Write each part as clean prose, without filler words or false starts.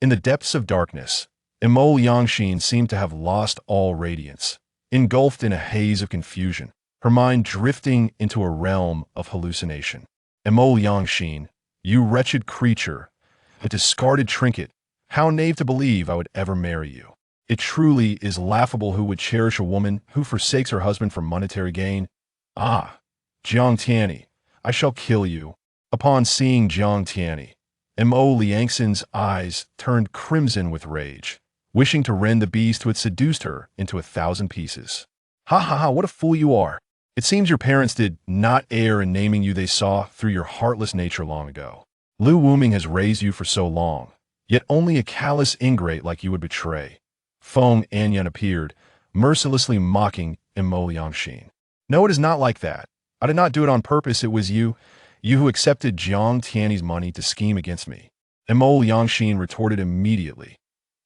In the depths of darkness, Liangxin seemed to have lost all radiance, engulfed in a haze of confusion, her mind drifting into a realm of hallucination. Liangxin, you wretched creature, a discarded trinket, how naive to believe I would ever marry you. It truly is laughable who would cherish a woman who forsakes her husband for monetary gain. Ah, Jiang Tianyi, I shall kill you. Upon seeing Jiang Tianyi, Liangxin's eyes turned crimson with rage, wishing to rend the beast who had seduced her into 1,000 pieces. Ha ha ha, what a fool you are! It seems your parents did not err in naming you they saw through your heartless nature long ago. Lu Wuming has raised you for so long, yet only a callous ingrate like you would betray. Feng Anyan appeared, mercilessly mocking Liangxin. No, it is not like that. I did not do it on purpose. It was you who accepted Jiang Tianyi's money to scheme against me. Liangxin retorted immediately.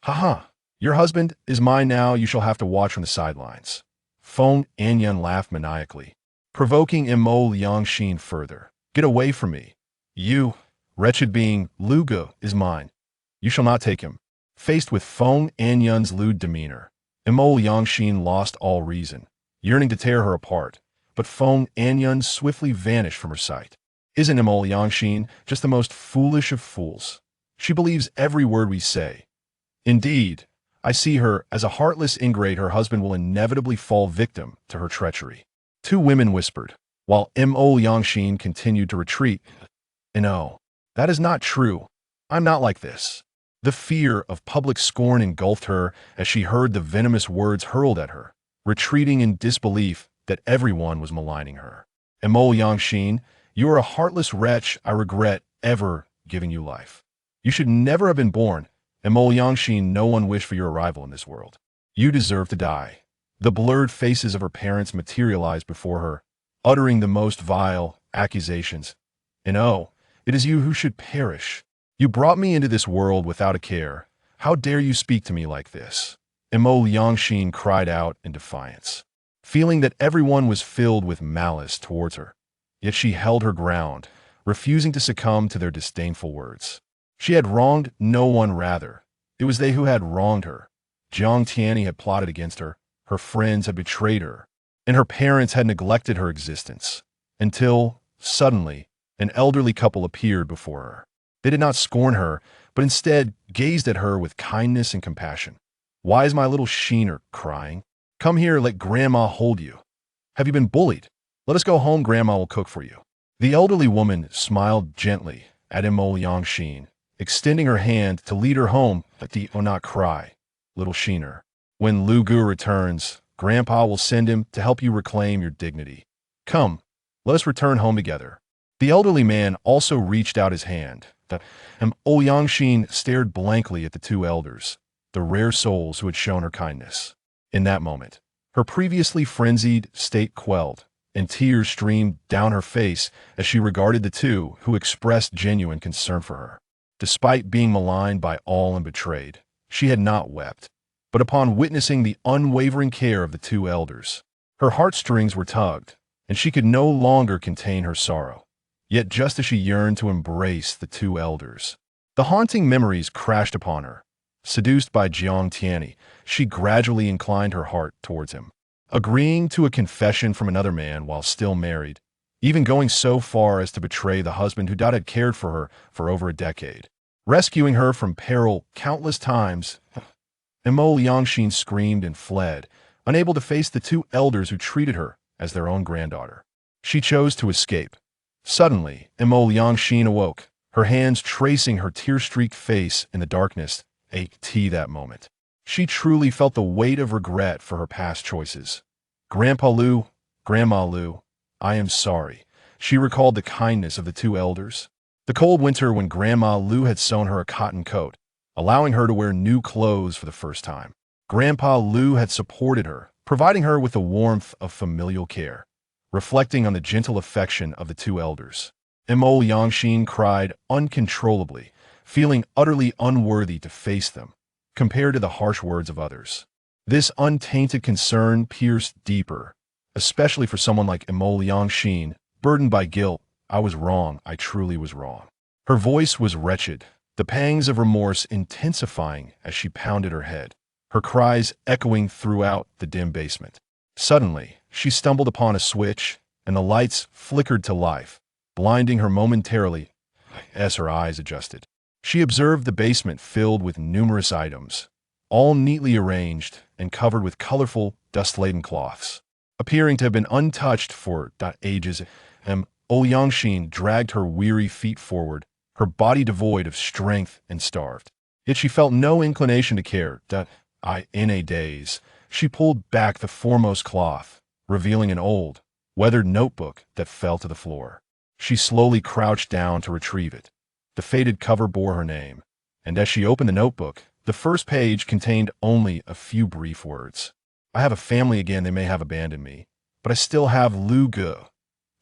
Haha, your husband is mine now, you shall have to watch from the sidelines. Feng Anyan laughed maniacally, provoking Liangxin further. Get away from me. You, wretched being, Lu Gu is mine. You shall not take him. Faced with Feng Anyan's lewd demeanor, Liangxin lost all reason, yearning to tear her apart, but Feng Anyan swiftly vanished from her sight. Isn't Liangxin just the most foolish of fools? She believes every word we say. Indeed, I see her as a heartless ingrate. Her husband will inevitably fall victim to her treachery. Two women whispered, while Liangxin continued to retreat. No, that is not true. I'm not like this. The fear of public scorn engulfed her as she heard the venomous words hurled at her, retreating in disbelief that everyone was maligning her. Liangxin, you are a heartless wretch. I regret ever giving you life. You should never have been born. Liangxin, no one wished for your arrival in this world. You deserve to die. The blurred faces of her parents materialized before her, uttering the most vile accusations. And oh, it is you who should perish. You brought me into this world without a care. How dare you speak to me like this? Liangxin cried out in defiance, feeling that everyone was filled with malice towards her. Yet she held her ground, refusing to succumb to their disdainful words. She had wronged no one, rather. It was they who had wronged her. Jiang Tianyi had plotted against her, her friends had betrayed her, and her parents had neglected her existence. Until, suddenly, an elderly couple appeared before her. They did not scorn her, but instead gazed at her with kindness and compassion. Why is my little Sheener crying? Come here, let Grandma hold you. Have you been bullied? Let us go home, Grandma will cook for you. The elderly woman smiled gently at Liangxin, extending her hand to lead her home, but do not cry, little Sheener. When Lu Gu returns, Grandpa will send him to help you reclaim your dignity. Come, let us return home together. The elderly man also reached out his hand, and Liangxin stared blankly at the two elders, the rare souls who had shown her kindness. In that moment, her previously frenzied state quelled, and tears streamed down her face as she regarded the two who expressed genuine concern for her. Despite being maligned by all and betrayed, she had not wept. But upon witnessing the unwavering care of the two elders, her heartstrings were tugged, and she could no longer contain her sorrow. Yet just as she yearned to embrace the two elders, the haunting memories crashed upon her. Seduced by Jiang Tianyi, she gradually inclined her heart towards him, agreeing to a confession from another man while still married, even going so far as to betray the husband who had cared for her for over a decade, rescuing her from peril countless times. Liangxin screamed and fled, unable to face the two elders who treated her as their own granddaughter. She chose to escape. Suddenly, Liangxin awoke, her hands tracing her tear-streaked face in the darkness. That moment, she truly felt the weight of regret for her past choices. Grandpa Lu, Grandma Lu, I am sorry. She recalled the kindness of the two elders. The cold winter when Grandma Lu had sewn her a cotton coat, allowing her to wear new clothes for the first time. Grandpa Lu had supported her, providing her with the warmth of familial care. Reflecting on the gentle affection of the two elders, Liangxin cried uncontrollably, feeling utterly unworthy to face them, compared to the harsh words of others. This untainted concern pierced deeper, especially for someone like Liangxin, burdened by guilt. I was wrong, I truly was wrong. Her voice was wretched, the pangs of remorse intensifying as she pounded her head, her cries echoing throughout the dim basement. Suddenly, she stumbled upon a switch, and the lights flickered to life, blinding her momentarily as her eyes adjusted. She observed the basement filled with numerous items, all neatly arranged and covered with colorful, dust-laden cloths, appearing to have been untouched for ages. Liangxin dragged her weary feet forward, her body devoid of strength and starved. Yet she felt no inclination to care. In a daze, she pulled back the foremost cloth, revealing an old, weathered notebook that fell to the floor. She slowly crouched down to retrieve it. The faded cover bore her name, and as she opened the notebook, the first page contained only a few brief words. I have a family again, they may have abandoned me, but I still have Lu Ge.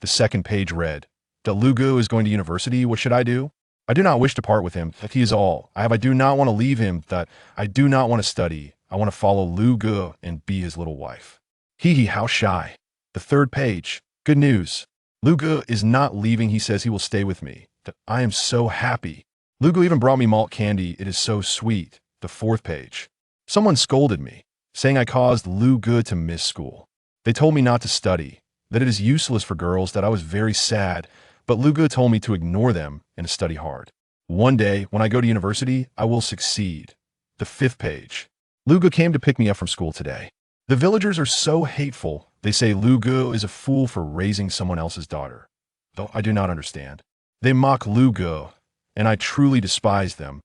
The second page read, Lu Ge is going to university, what should I do? I do not wish to part with him, that he is all. I do not want to leave him, that I do not want to study. I want to follow Lu Ge and be his little wife. How shy. The third page, good news. Lu Ge is not leaving, he says he will stay with me. I am so happy. Lu Ge even brought me malt candy, it is so sweet. The fourth page. Someone scolded me, saying I caused Lu Ge to miss school. They told me not to study, that it is useless for girls, that I was very sad, but Lu Ge told me to ignore them and to study hard. One day, when I go to university, I will succeed. The fifth page. Lu Ge came to pick me up from school today. The villagers are so hateful, they say Lu Ge is a fool for raising someone else's daughter. Though I do not understand. They mock Lu Ge, and I truly despise them.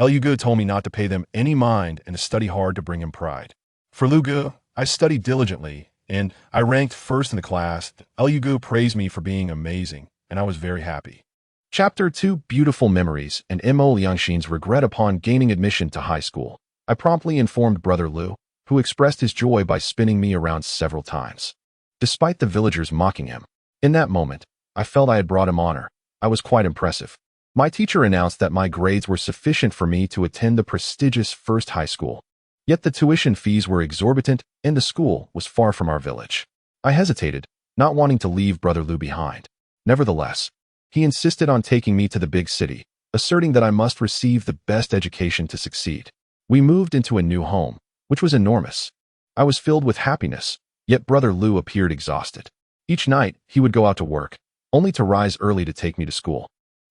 Lu Ge told me not to pay them any mind and to study hard to bring him pride. For Lu Ge, I studied diligently, and I ranked first in the class. Lu Ge praised me for being amazing, and I was very happy. Chapter 2: Beautiful Memories and Liangxin's regret upon gaining admission to high school. I promptly informed Brother Lu, who expressed his joy by spinning me around several times. Despite the villagers mocking him, in that moment, I felt I had brought him honor. I was quite impressive. My teacher announced that my grades were sufficient for me to attend the prestigious first high school. Yet the tuition fees were exorbitant, and the school was far from our village. I hesitated, not wanting to leave Brother Lu behind. Nevertheless, he insisted on taking me to the big city, asserting that I must receive the best education to succeed. We moved into a new home, which was enormous. I was filled with happiness, yet Brother Lu appeared exhausted. Each night, he would go out to work, only to rise early to take me to school.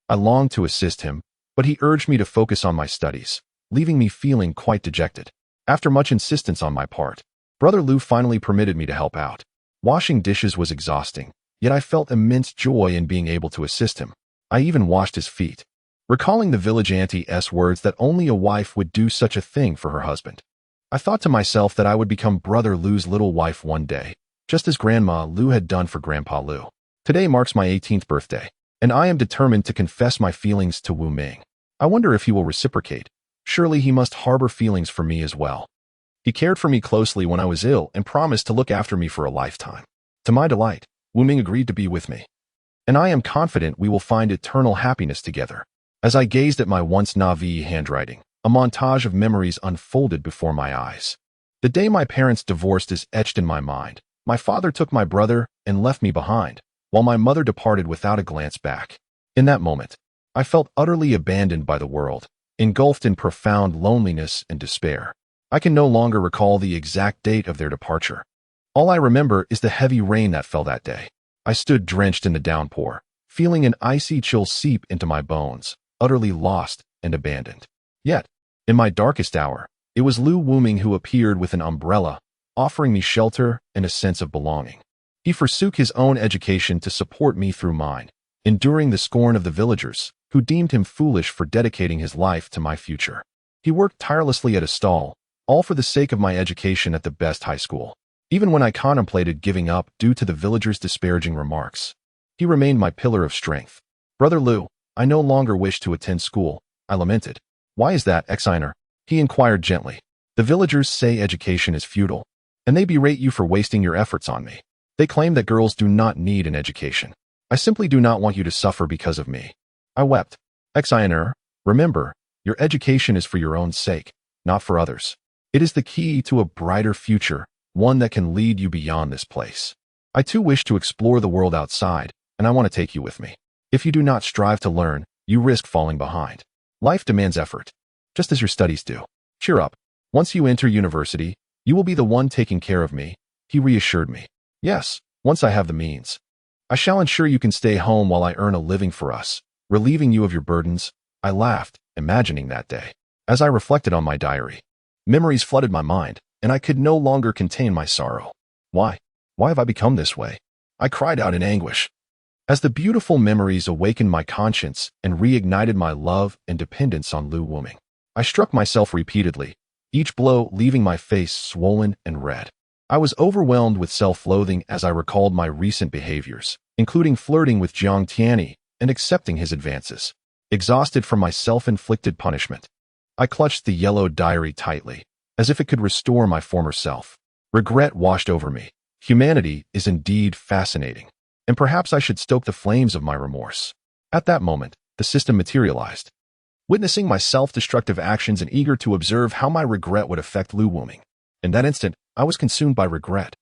I longed to assist him, but he urged me to focus on my studies, leaving me feeling quite dejected. After much insistence on my part, Brother Lu finally permitted me to help out. Washing dishes was exhausting, yet I felt immense joy in being able to assist him. I even washed his feet, recalling the village auntie's words that only a wife would do such a thing for her husband. I thought to myself that I would become Brother Lu's little wife one day, just as Grandma Lu had done for Grandpa Lu. Today marks my 18th birthday, and I am determined to confess my feelings to Wu Ming. I wonder if he will reciprocate. Surely he must harbor feelings for me as well. He cared for me closely when I was ill and promised to look after me for a lifetime. To my delight, Wu Ming agreed to be with me, and I am confident we will find eternal happiness together. As I gazed at my once Navi handwriting, a montage of memories unfolded before my eyes. The day my parents divorced is etched in my mind. My father took my brother and left me behind, while my mother departed without a glance back. In that moment, I felt utterly abandoned by the world, engulfed in profound loneliness and despair. I can no longer recall the exact date of their departure. All I remember is the heavy rain that fell that day. I stood drenched in the downpour, feeling an icy chill seep into my bones, utterly lost and abandoned. Yet, in my darkest hour, it was Lu Wuming who appeared with an umbrella, offering me shelter and a sense of belonging. He forsook his own education to support me through mine, enduring the scorn of the villagers, who deemed him foolish for dedicating his life to my future. He worked tirelessly at a stall, all for the sake of my education at the best high school. Even when I contemplated giving up due to the villagers' disparaging remarks, he remained my pillar of strength. Brother Lu, I no longer wish to attend school, I lamented. Why is that, Exiner? He inquired gently. The villagers say education is futile, and they berate you for wasting your efforts on me. They claim that girls do not need an education. I simply do not want you to suffer because of me. I wept. Exiner, remember, your education is for your own sake, not for others. It is the key to a brighter future, one that can lead you beyond this place. I too wish to explore the world outside, and I want to take you with me. If you do not strive to learn, you risk falling behind. Life demands effort, just as your studies do. Cheer up. Once you enter university, you will be the one taking care of me, he reassured me. Yes, once I have the means. I shall ensure you can stay home while I earn a living for us, relieving you of your burdens. I laughed, imagining that day. As I reflected on my diary, memories flooded my mind, and I could no longer contain my sorrow. Why? Why have I become this way? I cried out in anguish. As the beautiful memories awakened my conscience and reignited my love and dependence on Lu Wuming, I struck myself repeatedly, each blow leaving my face swollen and red. I was overwhelmed with self-loathing as I recalled my recent behaviors, including flirting with Jiang Tianyi and accepting his advances. Exhausted from my self-inflicted punishment, I clutched the yellow diary tightly, as if it could restore my former self. Regret washed over me. Humanity is indeed fascinating, and perhaps I should stoke the flames of my remorse. At that moment, the system materialized. Witnessing my self-destructive actions and eager to observe how my regret would affect Lu Wuming. In that instant, I was consumed by regret.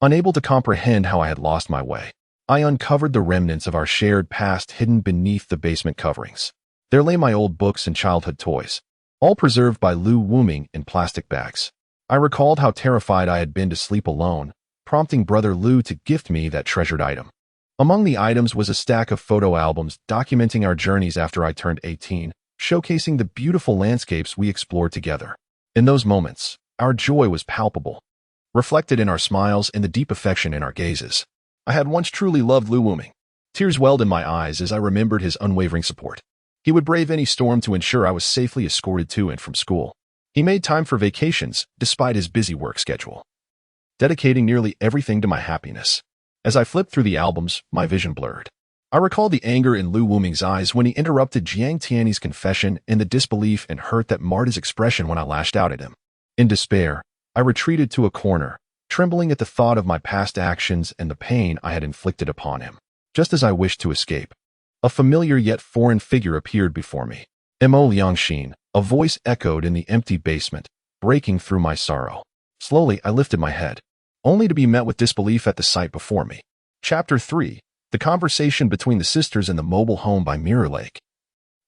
Unable to comprehend how I had lost my way, I uncovered the remnants of our shared past hidden beneath the basement coverings. There lay my old books and childhood toys, all preserved by Lu Wuming in plastic bags. I recalled how terrified I had been to sleep alone, prompting Brother Lu to gift me that treasured item. Among the items was a stack of photo albums documenting our journeys after I turned 18, showcasing the beautiful landscapes we explored together. In those moments, our joy was palpable, reflected in our smiles and the deep affection in our gazes. I had once truly loved Lu Wuming. Tears welled in my eyes as I remembered his unwavering support. He would brave any storm to ensure I was safely escorted to and from school. He made time for vacations, despite his busy work schedule, dedicating nearly everything to my happiness. As I flipped through the albums, my vision blurred. I recalled the anger in Lu Wuming's eyes when he interrupted Jiang Tianyi's confession and the disbelief and hurt that marred his expression when I lashed out at him. In despair, I retreated to a corner, trembling at the thought of my past actions and the pain I had inflicted upon him. Just as I wished to escape, a familiar yet foreign figure appeared before me. Liangxin, a voice echoed in the empty basement, breaking through my sorrow. Slowly, I lifted my head, only to be met with disbelief at the sight before me. Chapter 3. The conversation between the sisters in the mobile home by Mirror Lake.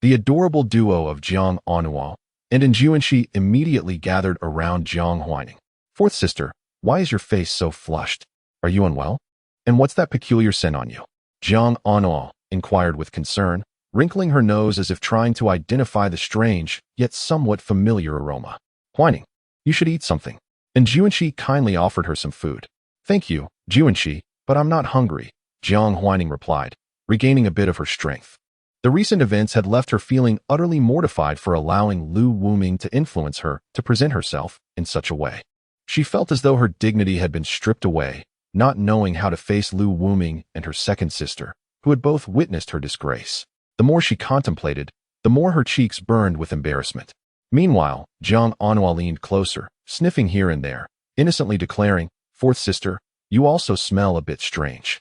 The adorable duo of Jiang Anuo and Liangxin immediately gathered around Jiang Huaining. Fourth sister, why is your face so flushed? Are you unwell? And what's that peculiar scent on you? Jiang Anuo inquired with concern, wrinkling her nose as if trying to identify the strange, yet somewhat familiar aroma. Huaining, you should eat something. And Liangxin kindly offered her some food. Thank you, Liangxin, but I'm not hungry, Jiang Huaining replied, regaining a bit of her strength. The recent events had left her feeling utterly mortified for allowing Lu Wuming to influence her to present herself in such a way. She felt as though her dignity had been stripped away, not knowing how to face Lu Wuming and her second sister, who had both witnessed her disgrace. The more she contemplated, the more her cheeks burned with embarrassment. Meanwhile, Jiang Anuo leaned closer, sniffing here and there, innocently declaring, Fourth sister, you also smell a bit strange.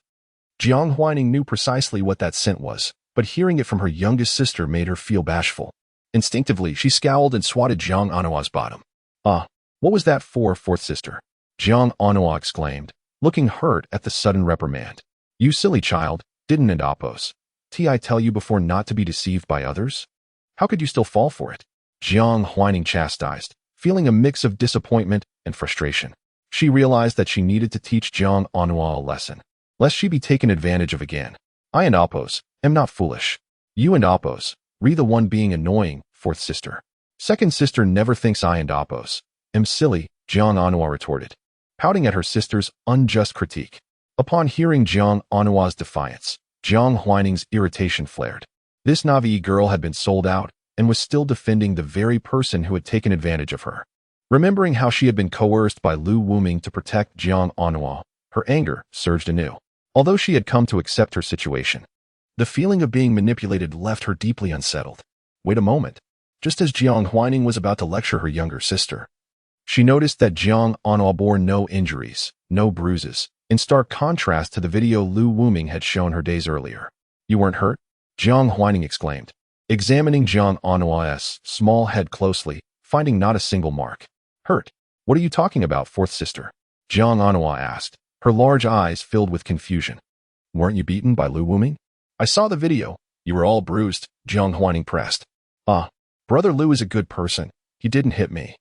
Jiang Huaining knew precisely what that scent was, but hearing it from her youngest sister made her feel bashful. Instinctively, she scowled and swatted Jiang Anuo's bottom. Ah, what was that for, fourth sister? Jiang Anuo exclaimed, looking hurt at the sudden reprimand. You silly child, didn't it oppose? I tell you before not to be deceived by others? How could you still fall for it? Jiang Huaining chastised, feeling a mix of disappointment and frustration. She realized that she needed to teach Jiang Anuo a lesson, lest she be taken advantage of again. I and Oppos am not foolish. You and Oppos, the one being annoying, fourth sister. Second sister never thinks I and Oppos am silly, Jiang Anuo retorted, pouting at her sister's unjust critique. Upon hearing Jiang Anuo's defiance, Jiang Huaining's irritation flared. This Navi girl had been sold out and was still defending the very person who had taken advantage of her. Remembering how she had been coerced by Lu Wuming to protect Jiang Anuo, her anger surged anew. Although she had come to accept her situation, the feeling of being manipulated left her deeply unsettled. Wait a moment. Just as Jiang Huaining was about to lecture her younger sister, she noticed that Jiang Anuo bore no injuries, no bruises, in stark contrast to the video Lu Wuming had shown her days earlier. You weren't hurt? Jiang Huaining exclaimed, examining Jiang Anuo's small head closely, finding not a single mark. Hurt? What are you talking about, fourth sister? Jiang Anuo asked, her large eyes filled with confusion. Weren't you beaten by Lu Wuming? I saw the video. You were all bruised, Jiang Huaining pressed. Ah, Brother Lu is a good person. He didn't hit me.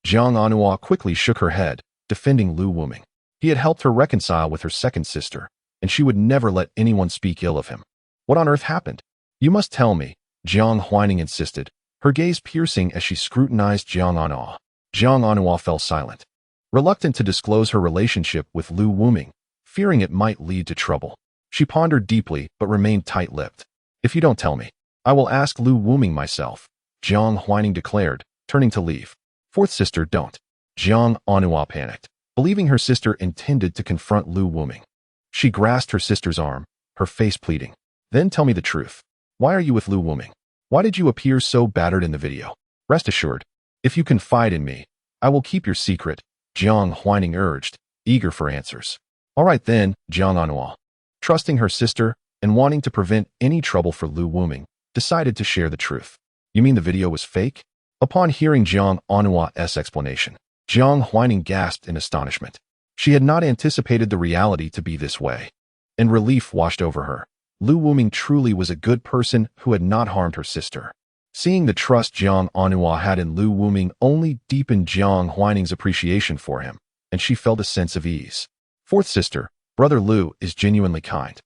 Jiang Anhua quickly shook her head, defending Lu Wuming. He had helped her reconcile with her second sister, and she would never let anyone speak ill of him. What on earth happened? You must tell me, Jiang Huining insisted, her gaze piercing as she scrutinized Jiang Anhua. Jiang Anhua fell silent, reluctant to disclose her relationship with Lu Wuming, fearing it might lead to trouble. She pondered deeply but remained tight-lipped. If you don't tell me, I will ask Lu Wuming myself, Jiang Huining declared, turning to leave. Fourth sister, don't. Jiang Anhua panicked, believing her sister intended to confront Lu Wuming. She grasped her sister's arm, her face pleading. Then tell me the truth. Why are you with Lu Wuming? Why did you appear so battered in the video? Rest assured, if you confide in me, I will keep your secret, Jiang Huining urged, eager for answers. All right then, Jiang Anhua, trusting her sister and wanting to prevent any trouble for Lu Wuming, decided to share the truth. You mean the video was fake? Upon hearing Jiang Anhua's explanation, Jiang Huining gasped in astonishment. She had not anticipated the reality to be this way, and relief washed over her. Lu Wuming truly was a good person who had not harmed her sister. Seeing the trust Jiang Anhua had in Lu Wuming only deepened Jiang Huining's appreciation for him, and she felt a sense of ease. Fourth sister, Brother Lu is genuinely kind.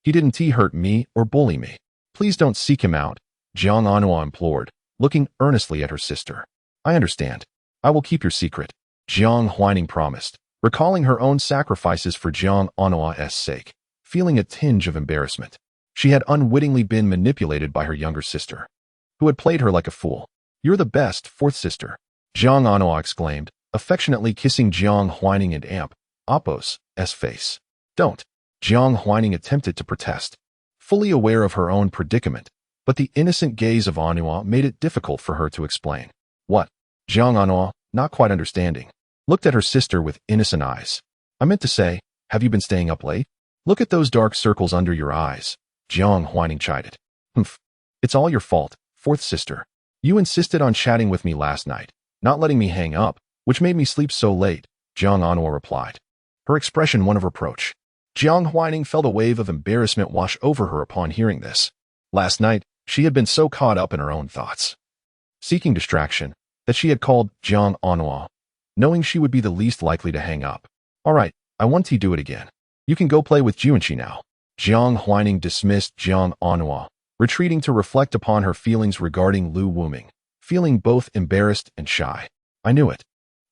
He didn't hurt me or bully me. Please don't seek him out, Jiang Anhua implored, looking earnestly at her sister. I understand. I will keep your secret, Jiang Huining promised, recalling her own sacrifices for Jiang Anhua's sake, feeling a tinge of embarrassment. She had unwittingly been manipulated by her younger sister, who had played her like a fool. You're the best, fourth sister, Jiang Anhua exclaimed, affectionately kissing Jiang Huining and Apos' face. Don't. Jiang Huining attempted to protest, fully aware of her own predicament, but the innocent gaze of Anhua made it difficult for her to explain. What? Jiang Anhua, not quite understanding, looked at her sister with innocent eyes. I meant to say, have you been staying up late? Look at those dark circles under your eyes, Jiang Huining chided. Humph. It's all your fault, fourth sister. You insisted on chatting with me last night, not letting me hang up, which made me sleep so late, Jiang Anhua replied, her expression one of reproach. Jiang Huining felt a wave of embarrassment wash over her upon hearing this. Last night, she had been so caught up in her own thoughts, seeking distraction, that she had called Jiang Anhua, knowing she would be the least likely to hang up. All right, I want to do it again. You can go play with Jianqi now. Jiang Huining dismissed Jiang Anhua, retreating to reflect upon her feelings regarding Lu Wuming, feeling both embarrassed and shy. I knew it.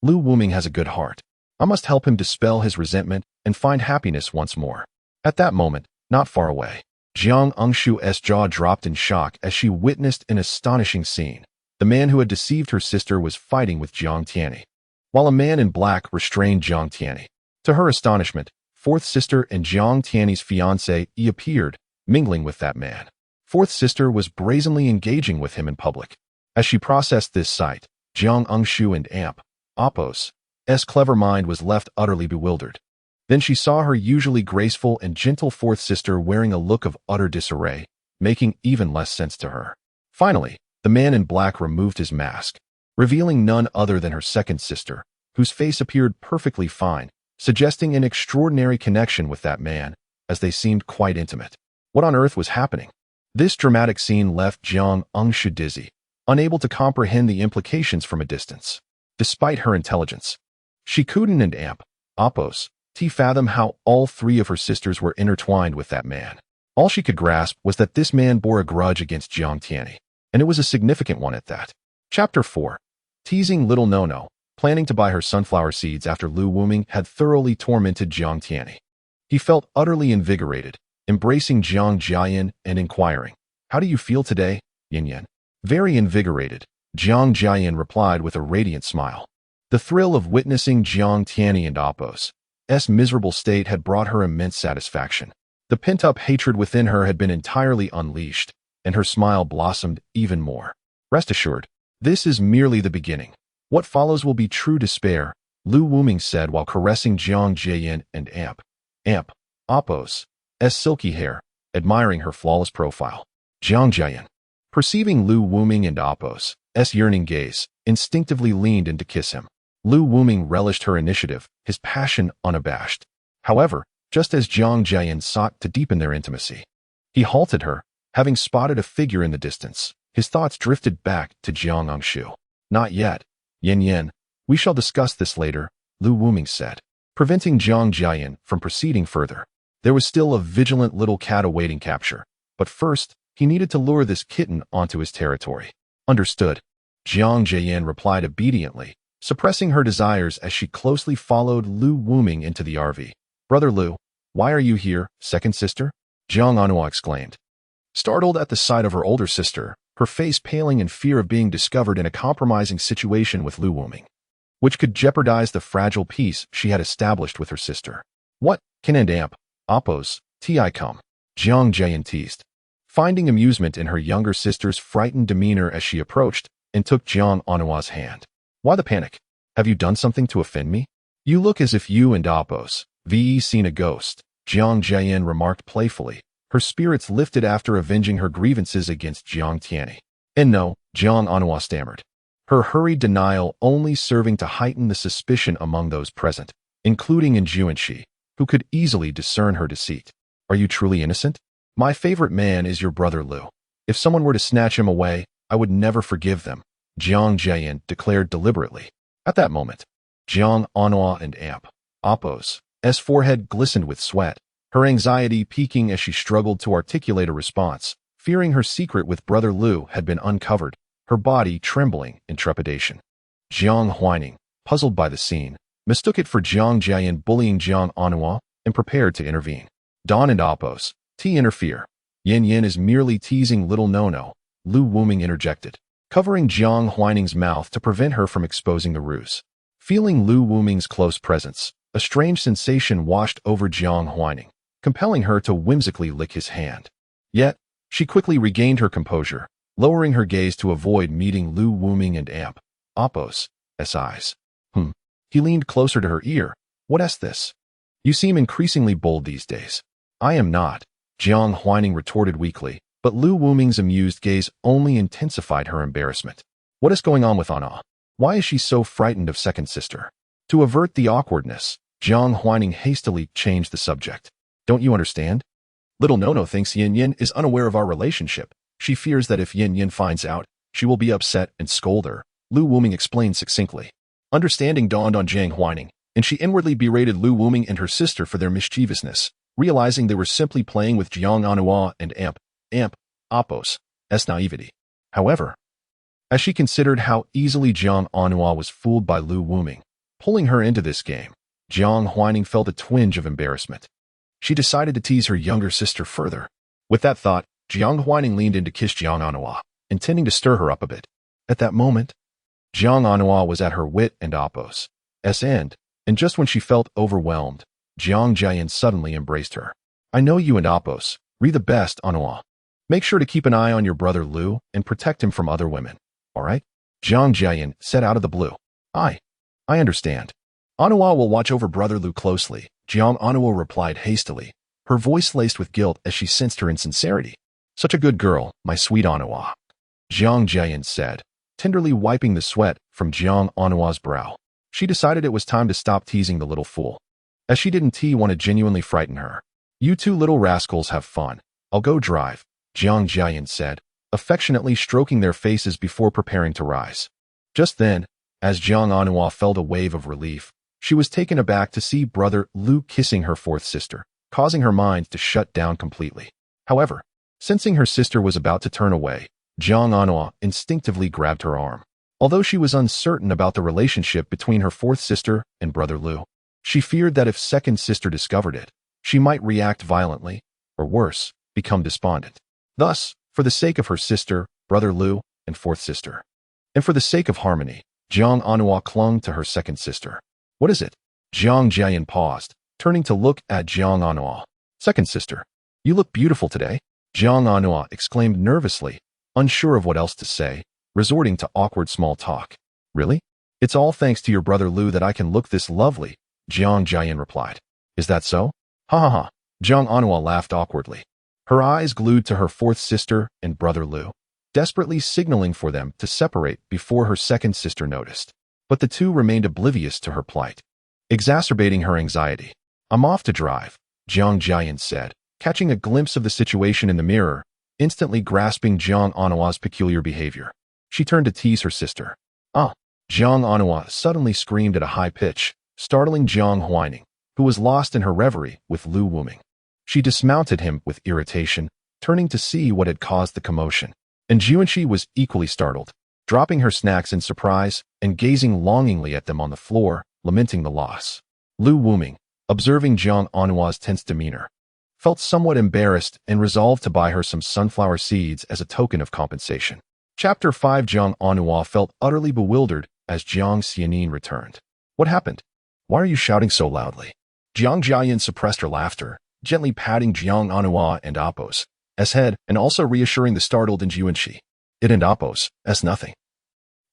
Lu Wuming has a good heart. I must help him dispel his resentment and find happiness once more. At that moment, not far away, Jiang Engshu's jaw dropped in shock as she witnessed an astonishing scene. The man who had deceived her sister was fighting with Jiang Tianyi, while a man in black restrained Jiang Tianyi. To her astonishment, fourth sister and Jiang Tianyi's fiancé appeared, mingling with that man. Fourth sister was brazenly engaging with him in public. As she processed this sight, Jiang Engshu and Apos' clever mind was left utterly bewildered. Then she saw her usually graceful and gentle fourth sister wearing a look of utter disarray, making even less sense to her. Finally, the man in black removed his mask, revealing none other than her second sister, whose face appeared perfectly fine, suggesting an extraordinary connection with that man, as they seemed quite intimate. What on earth was happening? This dramatic scene left Jiang Engshu dizzy, unable to comprehend the implications from a distance. Despite her intelligence, she couldn't and Apos' fathom how all three of her sisters were intertwined with that man. All she could grasp was that this man bore a grudge against Jiang Tianyi, and it was a significant one at that. Chapter 4. Teasing Little No-No, planning to buy her sunflower seeds after Lu Wuming had thoroughly tormented Jiang Tianyi. He felt utterly invigorated, embracing Jiang Jiayan and inquiring, "How do you feel today, Yin Yan?" "Very invigorated," Jiang Jiayan replied with a radiant smile. The thrill of witnessing Jiang Tianyi and Apos' miserable state had brought her immense satisfaction. The pent-up hatred within her had been entirely unleashed, and her smile blossomed even more. Rest assured, this is merely the beginning. What follows will be true despair, Lu Wuming said while caressing Jiang Jiayan and Apos' silky hair, admiring her flawless profile. Jiang Jiayan, perceiving Lu Wuming and Apos' yearning gaze, instinctively leaned in to kiss him. Lu Wuming relished her initiative, his passion unabashed. However, just as Jiang Jiayan sought to deepen their intimacy, he halted her, having spotted a figure in the distance. His thoughts drifted back to Jiang Angshu. Not yet. Yin Yin. We shall discuss this later, Lu Wuming said, preventing Jiang Jiayan from proceeding further. There was still a vigilant little cat awaiting capture, but first, he needed to lure this kitten onto his territory. Understood. Jiang Jiayan replied obediently, suppressing her desires as she closely followed Lu Wuming into the RV. Brother Lu, why are you here, second sister? Jiang Anhua exclaimed. Startled at the sight of her older sister, her face paling in fear of being discovered in a compromising situation with Lu Wuming, which could jeopardize the fragile peace she had established with her sister. What, can and amp, oppos, ti come? Jiang Jiayan teased, finding amusement in her younger sister's frightened demeanor as she approached and took Jiang Anhua's hand. Why the panic? Have you done something to offend me? You look as if you and oppos, ve seen a ghost, Jiang Jiayan remarked playfully, her spirits lifted after avenging her grievances against Jiang Tianyi. And no, Jiang Anhua stammered, her hurried denial only serving to heighten the suspicion among those present, including in Juanxi, who could easily discern her deceit. Are you truly innocent? My favorite man is your brother Lu. If someone were to snatch him away, I would never forgive them, Jiang Jiayan declared deliberately. At that moment, Jiang Anhua and Amp, Oppo's forehead glistened with sweat, her anxiety peaking as she struggled to articulate a response, fearing her secret with brother Lu had been uncovered, her body trembling in trepidation. Jiang whining, puzzled by the scene, mistook it for Jiang Jiayan bullying Jiang Anhua and prepared to intervene. Don and Oppos, interfere. Yin Yin is merely teasing little no-no, Lu Wuming interjected, covering Jiang Huining's mouth to prevent her from exposing the ruse. Feeling Lu Wuming's close presence, a strange sensation washed over Jiang Huining, compelling her to whimsically lick his hand. Yet, she quickly regained her composure, lowering her gaze to avoid meeting Lu Wuming and Amp, Oppos' eyes. He leaned closer to her ear. What's this? You seem increasingly bold these days. I am not, Jiang Huining retorted weakly, but Lu Wuming's amused gaze only intensified her embarrassment. What is going on with Anna? Why is she so frightened of second sister? To avert the awkwardness, Jiang Huining hastily changed the subject. Don't you understand? Little Nono thinks Yin Yin is unaware of our relationship. She fears that if Yin Yin finds out, she will be upset and scold her, Lu Wuming explained succinctly. Understanding dawned on Jiang Huining, and she inwardly berated Lu Wuming and her sister for their mischievousness, realizing they were simply playing with Jiang Anhua and Amp, Oppos' naivety. However, as she considered how easily Jiang Anhua was fooled by Lu Wuming, pulling her into this game, Jiang Huining felt a twinge of embarrassment. She decided to tease her younger sister further. With that thought, Jiang Huining leaned in to kiss Jiang Anhua, intending to stir her up a bit. At that moment, Jiang Anhua was at her wit and Oppos' end, and just when she felt overwhelmed, Jiang Jiayan suddenly embraced her. I know you and Oppos, the best, Anhua. Make sure to keep an eye on your brother Lu and protect him from other women, all right? Jiang Jiayan said out of the blue. I understand. Anhua will watch over brother Lu closely, Jiang Anhua replied hastily, her voice laced with guilt as she sensed her insincerity. Such a good girl, my sweet Anhua, Jiang Jiayan said, tenderly wiping the sweat from Jiang Anhua's brow. She decided it was time to stop teasing the little fool, as she didn't want to genuinely frighten her. You two little rascals have fun. I'll go drive, Jiang Jiayan said, affectionately stroking their faces before preparing to rise. Just then, as Jiang Anhua felt a wave of relief, she was taken aback to see brother Lu kissing her fourth sister, causing her mind to shut down completely. However, sensing her sister was about to turn away, Jiang Anhua instinctively grabbed her arm. Although she was uncertain about the relationship between her fourth sister and brother Lu, she feared that if second sister discovered it, she might react violently, or worse, become despondent. Thus, for the sake of her sister, brother Lu, and fourth sister, and for the sake of harmony, Jiang Anhua clung to her second sister. What is it? Jiang Jiayan paused, turning to look at Jiang Anhua. Second sister, you look beautiful today, Jiang Anhua exclaimed nervously, unsure of what else to say, resorting to awkward small talk. Really? It's all thanks to your brother Lu that I can look this lovely, Jiang Jiayan replied. Is that so? Ha ha ha. Jiang Anhua laughed awkwardly, her eyes glued to her fourth sister and brother Lu, desperately signaling for them to separate before her second sister noticed. But the two remained oblivious to her plight, exacerbating her anxiety. I'm off to drive, Jiang Jiayan said, catching a glimpse of the situation in the mirror, instantly grasping Jiang Anhua's peculiar behavior. She turned to tease her sister. Ah! Jiang Anhua suddenly screamed at a high pitch, startling Jiang Huaining, who was lost in her reverie with Lu Wuming. She dismounted him with irritation, turning to see what had caused the commotion. And Juanqi was equally startled, dropping her snacks in surprise and gazing longingly at them on the floor, lamenting the loss. Lu Wuming, observing Jiang Anhua's tense demeanor, felt somewhat embarrassed and resolved to buy her some sunflower seeds as a token of compensation. Chapter 5. Jiang Anhua felt utterly bewildered as Jiang Xianin returned. What happened? Why are you shouting so loudly? Jiang Jiayan suppressed her laughter, gently patting Jiang Anhua and Apos' head and also reassuring the startled Juanqi. It and Apos' nothing.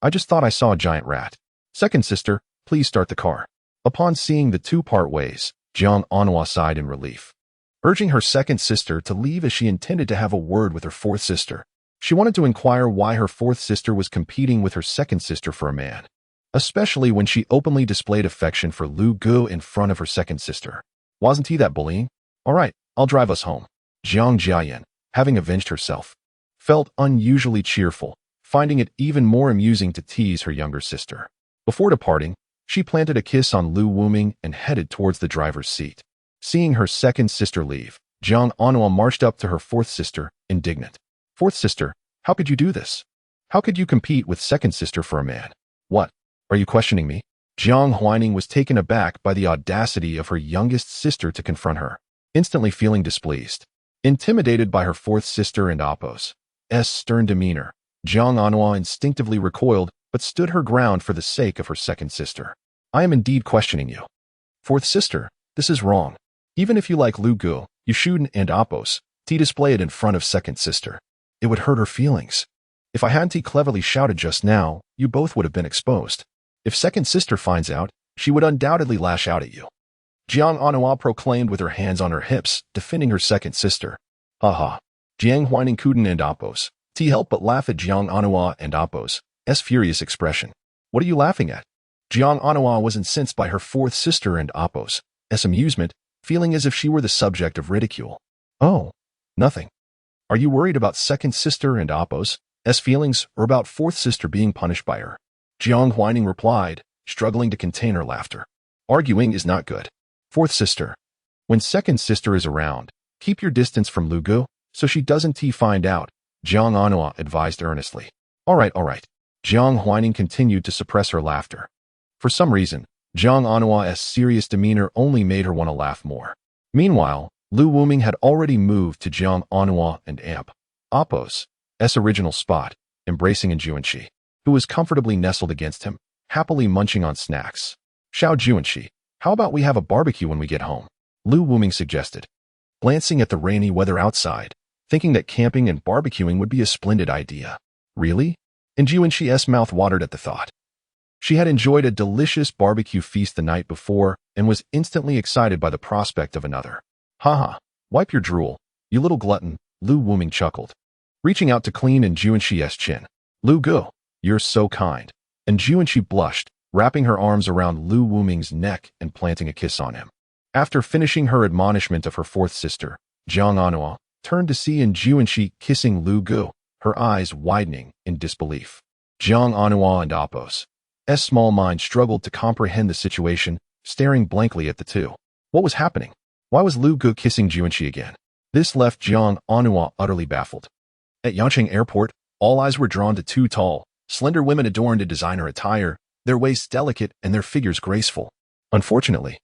I just thought I saw a giant rat. Second sister, please start the car. Upon seeing the two part ways, Jiang Anhua sighed in relief, urging her second sister to leave as she intended to have a word with her fourth sister. She wanted to inquire why her fourth sister was competing with her second sister for a man, especially when she openly displayed affection for Lu Gu in front of her second sister. Wasn't he that bullying? All right, I'll drive us home. Jiang Jiayan, having avenged herself, felt unusually cheerful, finding it even more amusing to tease her younger sister. Before departing, she planted a kiss on Lu Wuming and headed towards the driver's seat. Seeing her second sister leave, Jiang Anhua marched up to her fourth sister, indignant. Fourth sister, how could you do this? How could you compete with second sister for a man? What? Are you questioning me? Jiang Huaining was taken aback by the audacity of her youngest sister to confront her, instantly feeling displeased. Intimidated by her fourth sister and Apos' stern demeanor, Jiang Anhua instinctively recoiled but stood her ground for the sake of her second sister. I am indeed questioning you. Fourth sister, this is wrong. Even if you like Lu Gu, you shouldn't and Apos' display it in front of second sister. It would hurt her feelings. If I hadn't cleverly shouted just now, you both would have been exposed. If second sister finds out, she would undoubtedly lash out at you. Jiang Anhua proclaimed with her hands on her hips, defending her second sister. Haha. Jiang Huaining couldn't and Apos' help but laugh at Jiang Anhua and Apos' furious expression. What are you laughing at? Jiang Anhua was incensed by her fourth sister and Apos' amusement, feeling as if she were the subject of ridicule. Oh, nothing. Are you worried about second sister and Apos' feelings or about fourth sister being punished by her? Jiang Huaining replied, struggling to contain her laughter. Arguing is not good. Fourth sister, when second sister is around, keep your distance from Lu Gu so she doesn't find out, Jiang Anhua advised earnestly. All right. Jiang Huaining continued to suppress her laughter. For some reason, Jiang Anhua's serious demeanor only made her want to laugh more. Meanwhile, Lu Wuming had already moved to Jiang Anhua and Apos' original spot, embracing Juanqi, who was comfortably nestled against him, happily munching on snacks. Xiao Juanqi, how about we have a barbecue when we get home? Lu Wuming suggested, glancing at the rainy weather outside, thinking that camping and barbecuing would be a splendid idea. Really? And Juanqi's mouth watered at the thought. She had enjoyed a delicious barbecue feast the night before and was instantly excited by the prospect of another. Haha, wipe your drool, you little glutton, Lu Wuming chuckled, reaching out to clean Juanqi's chin. Lu Gu, you're so kind. And Juanqi blushed, wrapping her arms around Lu Wuming's neck and planting a kiss on him. After finishing her admonishment of her fourth sister, Jiang Anhua turned to see Juanqi kissing Lu Gu, her eyes widening in disbelief. Jiang Anhua and Apos' small mind struggled to comprehend the situation, staring blankly at the two. What was happening? Why was Lu Gu kissing Juanqi again? This left Jiang Anhua utterly baffled. At Liangxin Airport, all eyes were drawn to two tall, slender women adorned in designer attire, their waists delicate and their figures graceful. Unfortunately,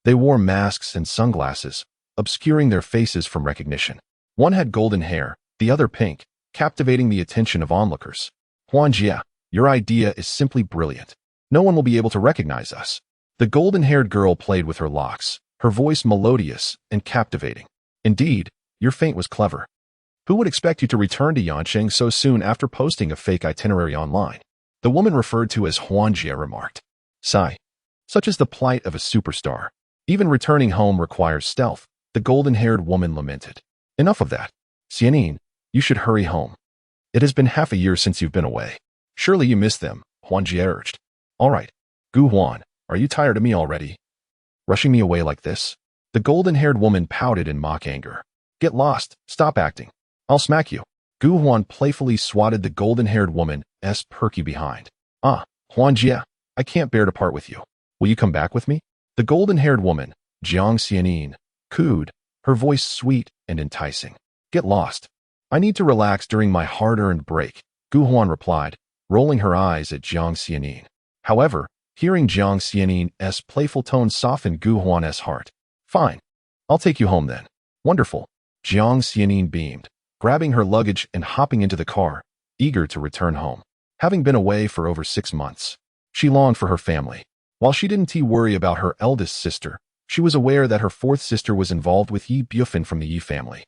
they wore masks and sunglasses, obscuring their faces from recognition. One had golden hair, the other pink, captivating the attention of onlookers. Huanjia, your idea is simply brilliant. No one will be able to recognize us. The golden-haired girl played with her locks, her voice melodious and captivating. Indeed, your feint was clever. Who would expect you to return to Liangxin so soon after posting a fake itinerary online? The woman referred to as Huanjia remarked. Sigh. Such is the plight of a superstar. Even returning home requires stealth, the golden-haired woman lamented. Enough of that. Xianin, you should hurry home. It has been half a year since you've been away. Surely you miss them, Huanjia urged. All right. Gu Huan, are you tired of me already? Rushing me away like this? The golden-haired woman pouted in mock anger. Get lost. Stop acting. I'll smack you. Gu Huan playfully swatted the golden-haired woman's perky behind. Huan Jia, I can't bear to part with you. Will you come back with me? The golden-haired woman, Jiang Xianin, cooed, her voice sweet and enticing. Get lost. I need to relax during my hard-earned break, Gu Huan replied, rolling her eyes at Jiang Xianin. However, hearing Jiang Xianin's playful tone softened Gu Huan's heart. Fine. I'll take you home then. Wonderful. Jiang Xianin beamed, grabbing her luggage and hopping into the car, eager to return home. Having been away for over 6 months, she longed for her family. While she didn't worry about her eldest sister, she was aware that her fourth sister was involved with Yi Bufin from the Yi family,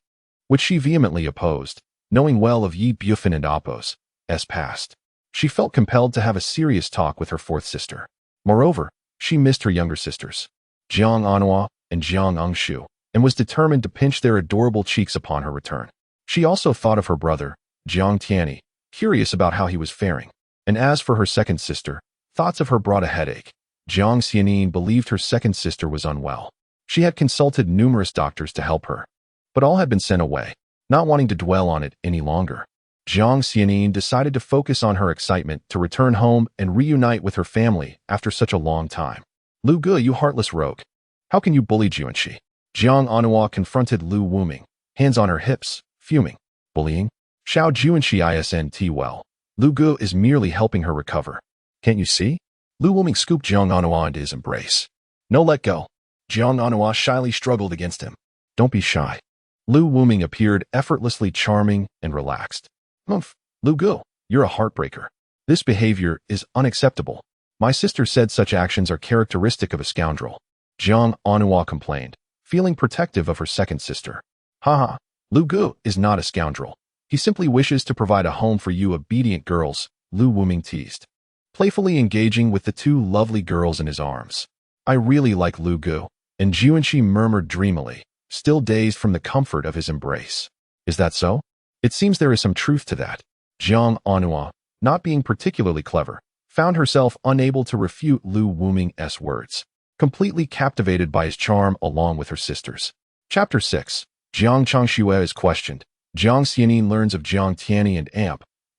which she vehemently opposed, knowing well of Yi Bufin and Appo's past. She felt compelled to have a serious talk with her fourth sister. Moreover, she missed her younger sisters, Jiang Anhua and Jiang Angshu, and was determined to pinch their adorable cheeks upon her return. She also thought of her brother, Jiang Tianyi, curious about how he was faring. And as for her second sister, thoughts of her brought a headache. Jiang Xianin believed her second sister was unwell. She had consulted numerous doctors to help her, but all had been sent away. Not wanting to dwell on it any longer, Jiang Xianin decided to focus on her excitement to return home and reunite with her family after such a long time. Lu Ge, you heartless rogue. How can you bully Juanqi? Jiang Anhua confronted Lu Wuming, hands on her hips, fuming. Bullying? Xiao Juanqi isn't well. Lu Ge is merely helping her recover. Can't you see? Lu Wuming scooped Jiang Anhua into his embrace. No, let go. Jiang Anhua shyly struggled against him. Don't be shy. Lu Wuming appeared effortlessly charming and relaxed. Humph, Lu Ge, you're a heartbreaker. This behavior is unacceptable. My sister said such actions are characteristic of a scoundrel. Jiang Anhua complained, feeling protective of her second sister. Haha, Lu Ge is not a scoundrel. He simply wishes to provide a home for you obedient girls, Lu Wuming teased, playfully engaging with the two lovely girls in his arms. I really like Lu Ge, and Juanqi murmured dreamily, still dazed from the comfort of his embrace. Is that so? It seems there is some truth to that. Jiang Anhua, not being particularly clever, found herself unable to refute Lu Wuming's words, completely captivated by his charm along with her sisters. Chapter 6. Jiang Changxue is questioned. Jiang Xianin learns of Jiang Tianyi and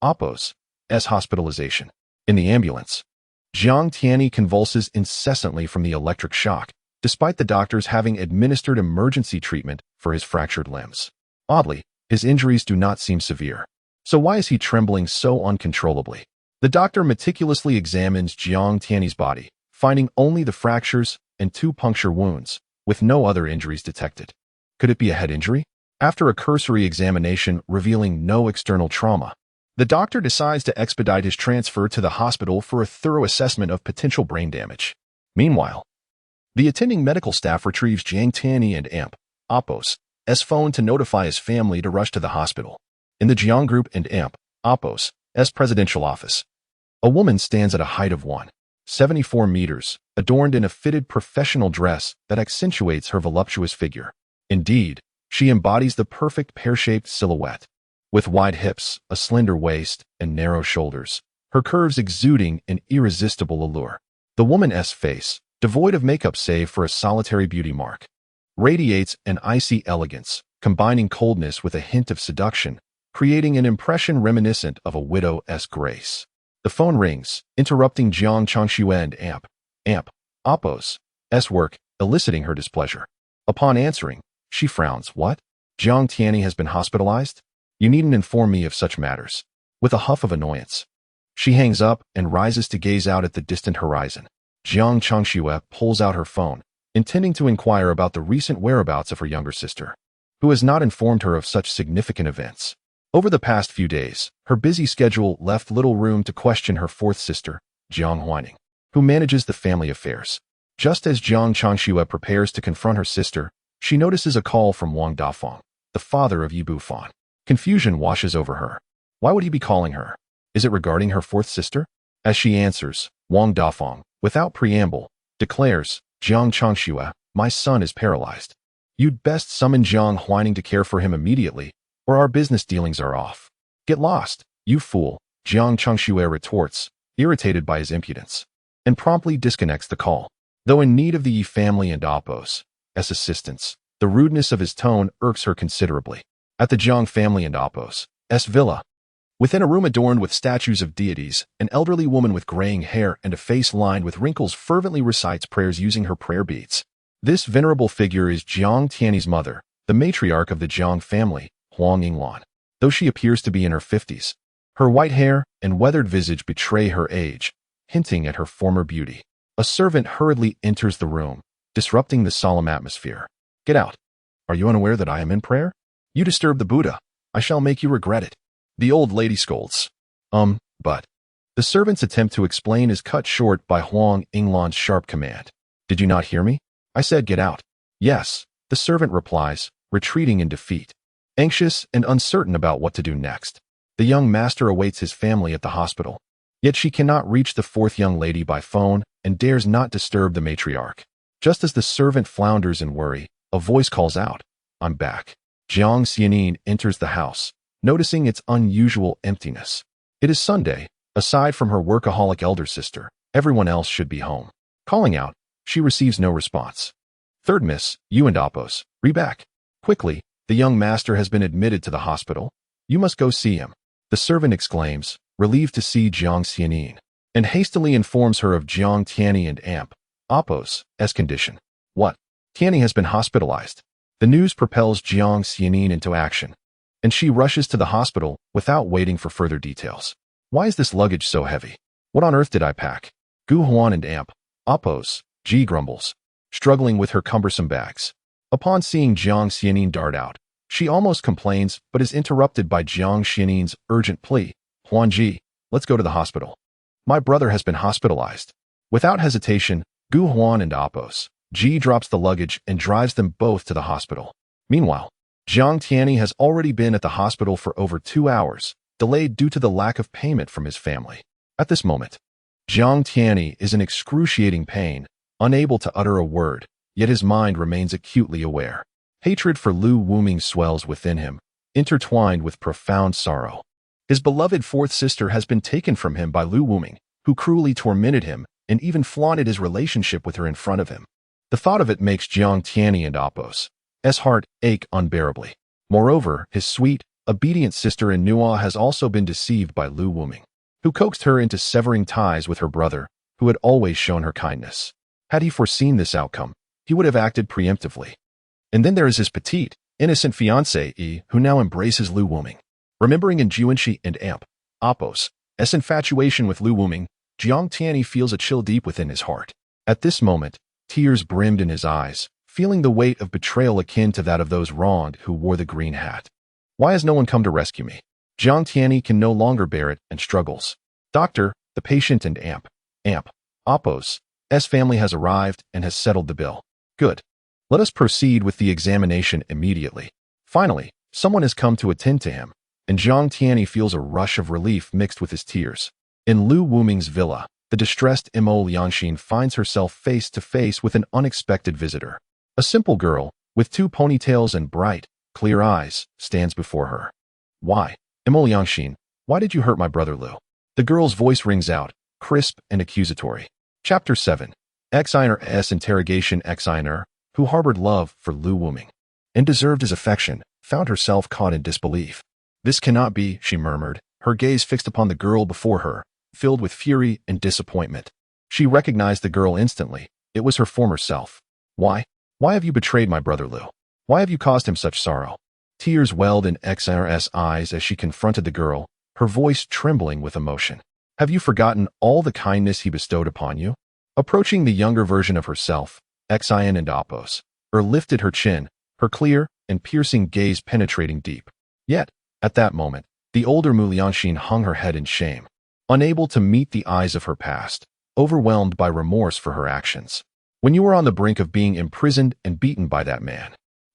Appo's hospitalization. In the ambulance, Jiang Tianyi convulses incessantly from the electric shock, despite the doctors having administered emergency treatment for his fractured limbs. Oddly, his injuries do not seem severe. So why is he trembling so uncontrollably? The doctor meticulously examines Jiang Tianyi's body, finding only the fractures and 2 puncture wounds, with no other injuries detected. Could it be a head injury? After a cursory examination revealing no external trauma, the doctor decides to expedite his transfer to the hospital for a thorough assessment of potential brain damage. Meanwhile, the attending medical staff retrieves Jiang Tianyi and Appo's phone to notify his family to rush to the hospital. In the Jiang Group and Appo's presidential office, a woman stands at a height of 174 meters, adorned in a fitted professional dress that accentuates her voluptuous figure. Indeed, she embodies the perfect pear-shaped silhouette. With wide hips, a slender waist, and narrow shoulders, her curves exuding an irresistible allure. The woman's face, devoid of makeup save for a solitary beauty mark, radiates an icy elegance, combining coldness with a hint of seduction, creating an impression reminiscent of a widow's grace. The phone rings, interrupting Jiang Changxue and Appo's work, eliciting her displeasure. Upon answering, she frowns. What? Jiang Tianyi has been hospitalized? You needn't inform me of such matters. With a huff of annoyance, she hangs up and rises to gaze out at the distant horizon. Jiang Changxue pulls out her phone, intending to inquire about the recent whereabouts of her younger sister, who has not informed her of such significant events. Over the past few days, her busy schedule left little room to question her fourth sister, Jiang Huaining, who manages the family affairs. Just as Jiang Changxue prepares to confront her sister, she notices a call from Wang Dafeng, the father of Yi Bufan. Confusion washes over her. Why would he be calling her? Is it regarding her fourth sister? As she answers, Wang Dafeng, without preamble, declares, Jiang Changxue, my son is paralyzed. You'd best summon Jiang Huaining to care for him immediately, or our business dealings are off. Get lost, you fool, Jiang Changxue retorts, irritated by his impudence, and promptly disconnects the call. Though in need of the Yi family and Appo's assistance, the rudeness of his tone irks her considerably. At the Jiang family and Apos S villa. Within a room adorned with statues of deities, an elderly woman with graying hair and a face lined with wrinkles fervently recites prayers using her prayer beads. This venerable figure is Jiang Tianyi's mother, the matriarch of the Jiang family, Huang Yinglan. Though she appears to be in her 50s, her white hair and weathered visage betray her age, hinting at her former beauty. A servant hurriedly enters the room, disrupting the solemn atmosphere. Get out. Are you unaware that I am in prayer? You disturb the Buddha. I shall make you regret it. The old lady scolds. But. The servant's attempt to explain is cut short by Huang Yinglan's sharp command. Did you not hear me? I said get out. Yes, the servant replies, retreating in defeat. Anxious and uncertain about what to do next, the young master awaits his family at the hospital. Yet she cannot reach the fourth young lady by phone and dares not disturb the matriarch. Just as the servant flounders in worry, a voice calls out, I'm back. Jiang Xianin enters the house, noticing its unusual emptiness. It is Sunday. Aside from her workaholic elder sister, everyone else should be home. Calling out, she receives no response. Third miss, you and Apos, back. Quickly, the young master has been admitted to the hospital. You must go see him. The servant exclaims, relieved to see Jiang Xianin, and hastily informs her of Jiang Tianyi and Apos' condition. What? Tianyi has been hospitalized. The news propels Jiang Xianin into action, and she rushes to the hospital without waiting for further details. Why is this luggage so heavy? What on earth did I pack? Gu Huan and Apos, Ji grumbles, struggling with her cumbersome bags. Upon seeing Jiang Xianin dart out, she almost complains but is interrupted by Jiang Xianin's urgent plea. Huanji, let's go to the hospital. My brother has been hospitalized. Without hesitation, Gu Huan and Apos, Ji drops the luggage and drives them both to the hospital. Meanwhile, Jiang Tianyi has already been at the hospital for over 2 hours, delayed due to the lack of payment from his family. At this moment, Jiang Tianyi is in excruciating pain, unable to utter a word, yet his mind remains acutely aware. Hatred for Lu Wuming swells within him, intertwined with profound sorrow. His beloved fourth sister has been taken from him by Lu Wuming, who cruelly tormented him and even flaunted his relationship with her in front of him. The thought of it makes Jiang Tianyi and Apos' heart ache unbearably. Moreover, his sweet, obedient sister in Nua has also been deceived by Lu Wuming, who coaxed her into severing ties with her brother, who had always shown her kindness. Had he foreseen this outcome, he would have acted preemptively. And then there is his petite, innocent fiancée, who now embraces Lu Wuming. Remembering in Jiwenshi and Apos' infatuation with Lu Wuming, Jiang Tianyi feels a chill deep within his heart. At this moment, tears brimmed in his eyes, feeling the weight of betrayal akin to that of those wronged who wore the green hat. Why has no one come to rescue me? Jiang Tianyi can no longer bear it and struggles. Doctor, the patient and Apos' family has arrived and has settled the bill. Good. Let us proceed with the examination immediately. Finally, someone has come to attend to him, and Jiang Tianyi feels a rush of relief mixed with his tears. In Lu Wuming's villa, the distressed Mo Liangxin finds herself face to face with an unexpected visitor. A simple girl, with 2 ponytails and bright, clear eyes, stands before her. Why? Mo Liangxin, why did you hurt my brother Lu? The girl's voice rings out, crisp and accusatory. Chapter 7. Xiner's interrogation. Xiner, who harbored love for Lu Wuming and deserved his affection, found herself caught in disbelief. This cannot be, she murmured, her gaze fixed upon the girl before her, filled with fury and disappointment. She recognized the girl instantly. It was her former self. Why? Why have you betrayed my brother Lu? Why have you caused him such sorrow? Tears welled in Xner's eyes as she confronted the girl, her voice trembling with emotion. Have you forgotten all the kindness he bestowed upon you? Approaching the younger version of herself, Xian and Apos, lifted her chin, her clear and piercing gaze penetrating deep. Yet, at that moment, the older Mu Liangxin hung her head in shame, unable to meet the eyes of her past, overwhelmed by remorse for her actions. When you were on the brink of being imprisoned and beaten by that man,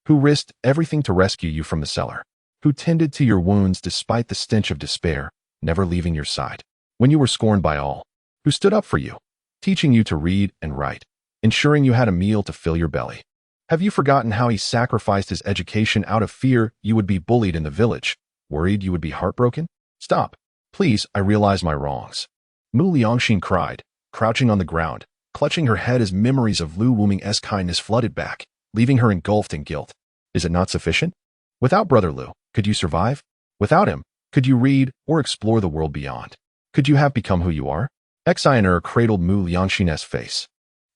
who risked everything to rescue you from the cellar, who tended to your wounds despite the stench of despair, never leaving your side, when you were scorned by all, who stood up for you, teaching you to read and write, ensuring you had a meal to fill your belly. Have you forgotten how he sacrificed his education out of fear you would be bullied in the village, worried you would be heartbroken? Stop. Please, I realize my wrongs. Mu Liangxin cried, crouching on the ground, clutching her head as memories of Lu Wuming's kindness flooded back, leaving her engulfed in guilt. Is it not sufficient? Without brother Lu, Could you survive? Without him, could you read or explore the world beyond? Could you have become who you are? Xiner cradled Mu Liangxin's face,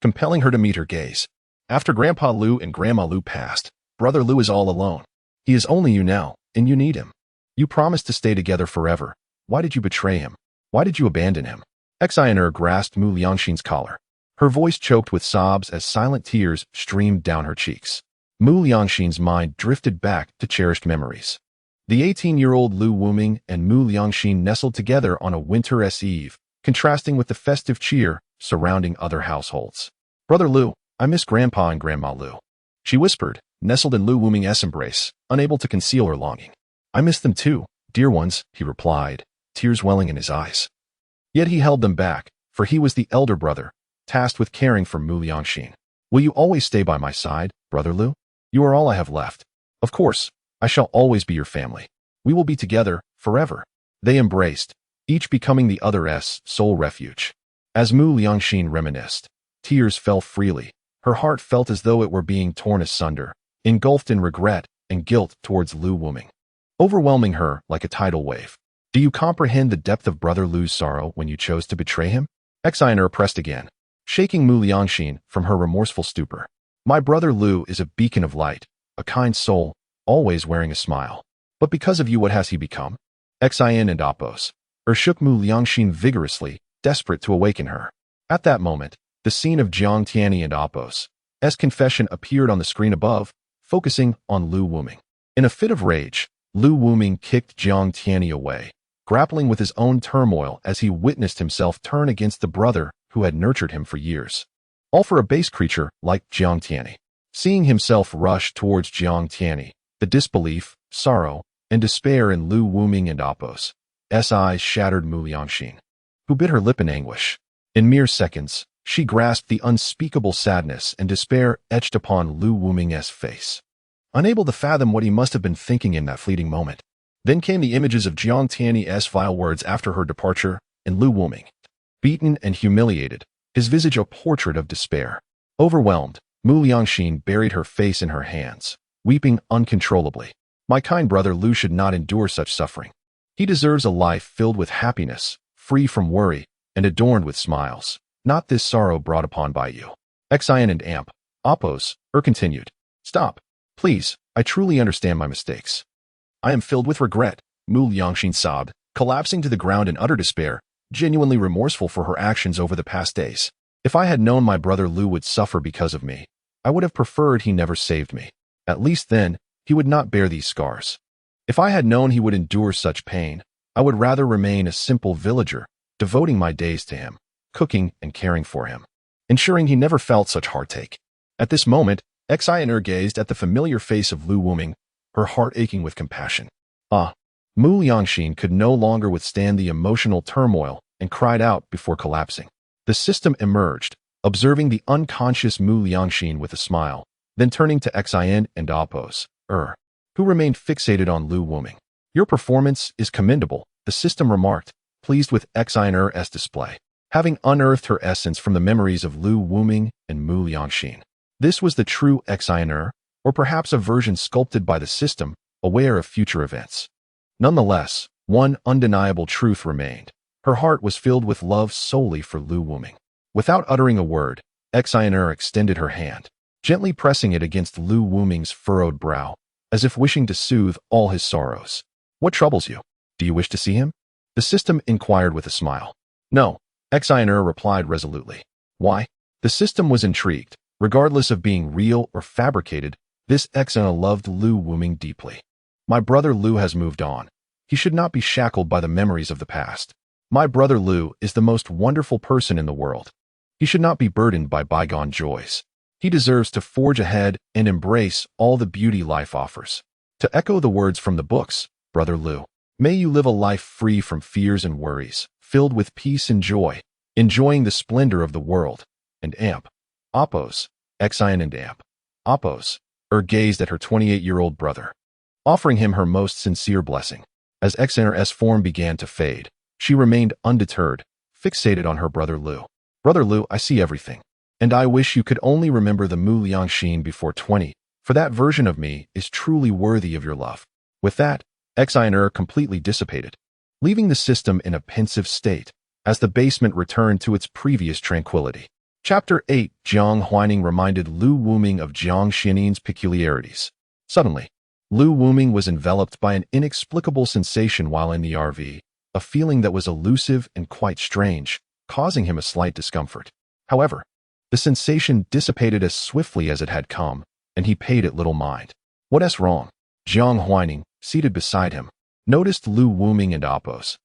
compelling her to meet her gaze. After Grandpa Lu and Grandma Lu passed, Brother Lu is all alone. He is only you now, and you need him. You promised to stay together forever. Why did you betray him? Why did you abandon him? Xiner grasped Mu Liangxin's collar. Her voice choked with sobs as silent tears streamed down her cheeks. Mu Liangxin's mind drifted back to cherished memories. The 18-year-old Lu Wuming and Mu Liangxin nestled together on a winter's eve, contrasting with the festive cheer surrounding other households. Brother Lu, I miss Grandpa and Grandma Lu, she whispered, nestled in Lu Wuming's embrace, unable to conceal her longing. I miss them too, dear ones, he replied, tears welling in his eyes. Yet he held them back, for he was the elder brother, tasked with caring for Mu Liangxin. Will you always stay by my side, Brother Lu? You are all I have left. Of course, I shall always be your family. We will be together, forever. They embraced, each becoming the other's sole refuge. As Mu Liangxin reminisced, tears fell freely. Her heart felt as though it were being torn asunder, engulfed in regret and guilt towards Lu Wuming, overwhelming her like a tidal wave. Do you comprehend the depth of Brother Lu's sorrow when you chose to betray him? Xiner pressed again, shaking Mu Liangxin from her remorseful stupor. My brother Lu is a beacon of light, a kind soul, always wearing a smile. But because of you, what has he become? Xin and Oppos shook Mu Liangxin vigorously, desperate to awaken her. At that moment, the scene of Jiang Tianyi and Oppos' confession appeared on the screen above, focusing on Lu Wuming. In a fit of rage, Lu Wuming kicked Jiang Tianyi away, grappling with his own turmoil as he witnessed himself turn against the brother who had nurtured him for years. All for a base creature like Jiang Tianyi. Seeing himself rush towards Jiang Tianyi, the disbelief, sorrow, and despair in Lu Wuming and Oppos' eyes shattered Mu Liangxin, who bit her lip in anguish. In mere seconds, she grasped the unspeakable sadness and despair etched upon Lu Wuming's face, unable to fathom what he must have been thinking in that fleeting moment. Then came the images of Jiang Tianyi's vile words after her departure, and Lu Wuming, beaten and humiliated, his visage a portrait of despair. Overwhelmed, Mu Liangxin buried her face in her hands, weeping uncontrollably. My kind brother Lu should not endure such suffering. He deserves a life filled with happiness, free from worry, and adorned with smiles, not this sorrow brought upon by you. Xin and Oppos continued. Stop. Please, I truly understand my mistakes. I am filled with regret, Mu Liangxin sobbed, collapsing to the ground in utter despair, genuinely remorseful for her actions over the past days. If I had known my brother Lu would suffer because of me, I would have preferred he never saved me. At least then, he would not bear these scars. If I had known he would endure such pain, I would rather remain a simple villager, devoting my days to him, cooking and caring for him, ensuring he never felt such heartache. At this moment, Xiner gazed at the familiar face of Lu Wuming, her heart aching with compassion. Mu Liangxin could no longer withstand the emotional turmoil and cried out before collapsing. The system emerged, observing the unconscious Mu Liangxin with a smile, then turning to Xin and Oppos, who remained fixated on Lu Wuming. Your performance is commendable, the system remarked, pleased with Xiner's display, having unearthed her essence from the memories of Lu Wuming and Mu Liangxin. This was the true Xiner, or perhaps a version sculpted by the system, aware of future events. Nonetheless, one undeniable truth remained. Her heart was filled with love solely for Lu Wuming. Without uttering a word, Xiner extended her hand, gently pressing it against Lu Wuming's furrowed brow, as if wishing to soothe all his sorrows. What troubles you? Do you wish to see him? The system inquired with a smile. No, Xiner replied resolutely. Why? The system was intrigued. Regardless of being real or fabricated, this Xina loved Lu Wuming deeply. My brother Lu has moved on. He should not be shackled by the memories of the past. My brother Lu is the most wonderful person in the world. He should not be burdened by bygone joys. He deserves to forge ahead and embrace all the beauty life offers. To echo the words from the books, Brother Lu, may you live a life free from fears and worries, filled with peace and joy, enjoying the splendor of the world. And Oppos, Xin and Oppos, gazed at her 28-year-old brother, offering him her most sincere blessing. As Xiner's form began to fade, she remained undeterred, fixated on her brother Lu. Brother Lu, I see everything. And I wish you could only remember the Mu Liangxin before 20, for that version of me is truly worthy of your love. With that, Xiner completely dissipated, leaving the system in a pensive state as the basement returned to its previous tranquility. Chapter 8. Jiang Huining reminded Lu Wuming of Jiang Xianin's peculiarities. Suddenly, Lu Wuming was enveloped by an inexplicable sensation while in the RV, a feeling that was elusive and quite strange, causing him a slight discomfort. However, the sensation dissipated as swiftly as it had come, and he paid it little mind. What's wrong? Jiang Huining, seated beside him, noticed Lu Wuming and Apos'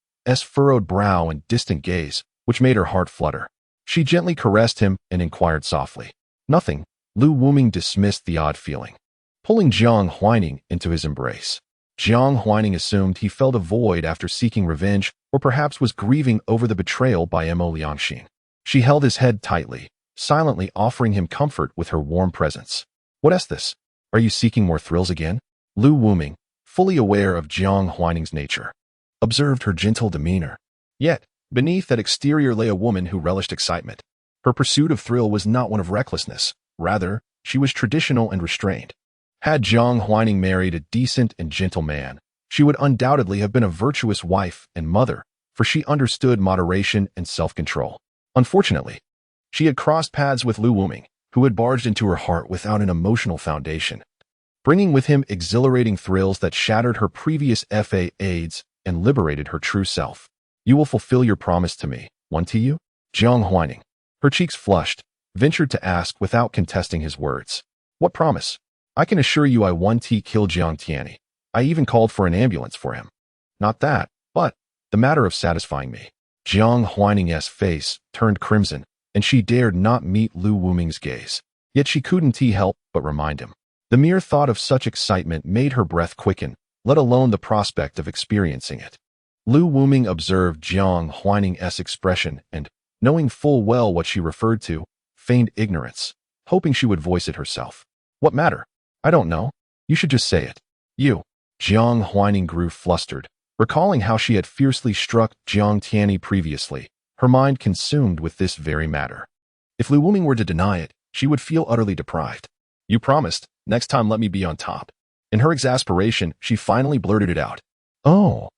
furrowed brow and distant gaze, which made her heart flutter. She gently caressed him and inquired softly. Nothing. Lu Wuming dismissed the odd feeling, pulling Jiang Huining into his embrace. Jiang Huining assumed he felt a void after seeking revenge, or perhaps was grieving over the betrayal by Mo Liangxin. She held his head tightly, silently offering him comfort with her warm presence. What's this? Are you seeking more thrills again? Lu Wuming, fully aware of Jiang Huining's nature, observed her gentle demeanor. Yet, beneath that exterior lay a woman who relished excitement. Her pursuit of thrill was not one of recklessness. Rather, she was traditional and restrained. Had Jiang Huining married a decent and gentle man, she would undoubtedly have been a virtuous wife and mother, for she understood moderation and self-control. Unfortunately, she had crossed paths with Lu Wuming, who had barged into her heart without an emotional foundation, bringing with him exhilarating thrills that shattered her previous aids and liberated her true self. You will fulfill your promise to me, won't you? Jiang Huining, her cheeks flushed, ventured to ask without contesting his words. What promise? I can assure you I won't kill Jiang Tianyi. I even called for an ambulance for him. Not that, but the matter of satisfying me. Jiang Huining's face turned crimson, and she dared not meet Lu Wuming's gaze. Yet she couldn't help but remind him. The mere thought of such excitement made her breath quicken, let alone the prospect of experiencing it. Lu Wuming observed Jiang Huining's expression and, knowing full well what she referred to, feigned ignorance, hoping she would voice it herself. What matter? I don't know. You should just say it. You. Jiang Huining grew flustered, recalling how she had fiercely struck Jiang Tianyi previously, her mind consumed with this very matter. If Lu Wuming were to deny it, she would feel utterly deprived. You promised, next time let me be on top. In her exasperation, she finally blurted it out. Oh.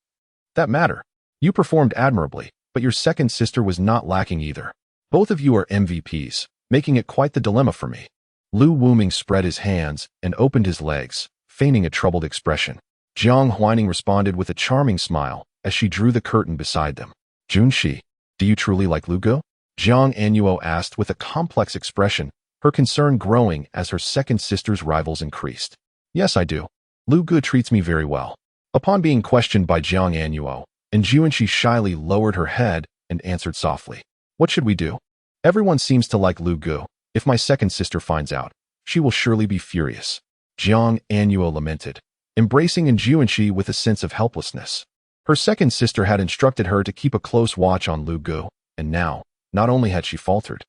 That matter. You performed admirably, but your second sister was not lacking either. Both of you are MVPs, making it quite the dilemma for me. Lu Wuming spread his hands and opened his legs, feigning a troubled expression. Jiang Huining responded with a charming smile as she drew the curtain beside them. Junshi, do you truly like Lu Gu? Jiang Annuo asked with a complex expression, her concern growing as her second sister's rivals increased. Yes, I do. Lu Gu treats me very well. Upon being questioned by Jiang Annuo, Junshi shyly lowered her head and answered softly. What should we do? Everyone seems to like Lu Gu. If my second sister finds out, she will surely be furious. Jiang Annuo lamented, embracing Junshi with a sense of helplessness. Her second sister had instructed her to keep a close watch on Lu Gu, and now, not only had she faltered,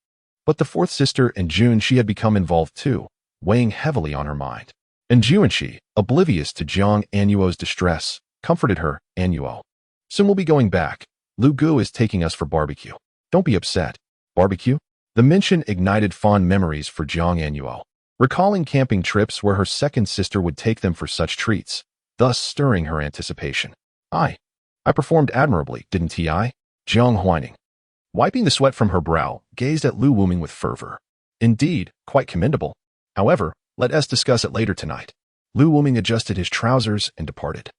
but the fourth sister and Junshi had become involved too, weighing heavily on her mind. And Junshi, oblivious to Jiang Annuo's distress, comforted her. Annuo, soon we'll be going back. Lu Gu is taking us for barbecue. Don't be upset. Barbecue? The mention ignited fond memories for Jiang Annuo, recalling camping trips where her second sister would take them for such treats, thus stirring her anticipation. I performed admirably, didn't I? Jiang Huining, wiping the sweat from her brow, gazed at Lu Wuming with fervor. Indeed, quite commendable. However, let us discuss it later tonight. Lu Wuming adjusted his trousers and departed,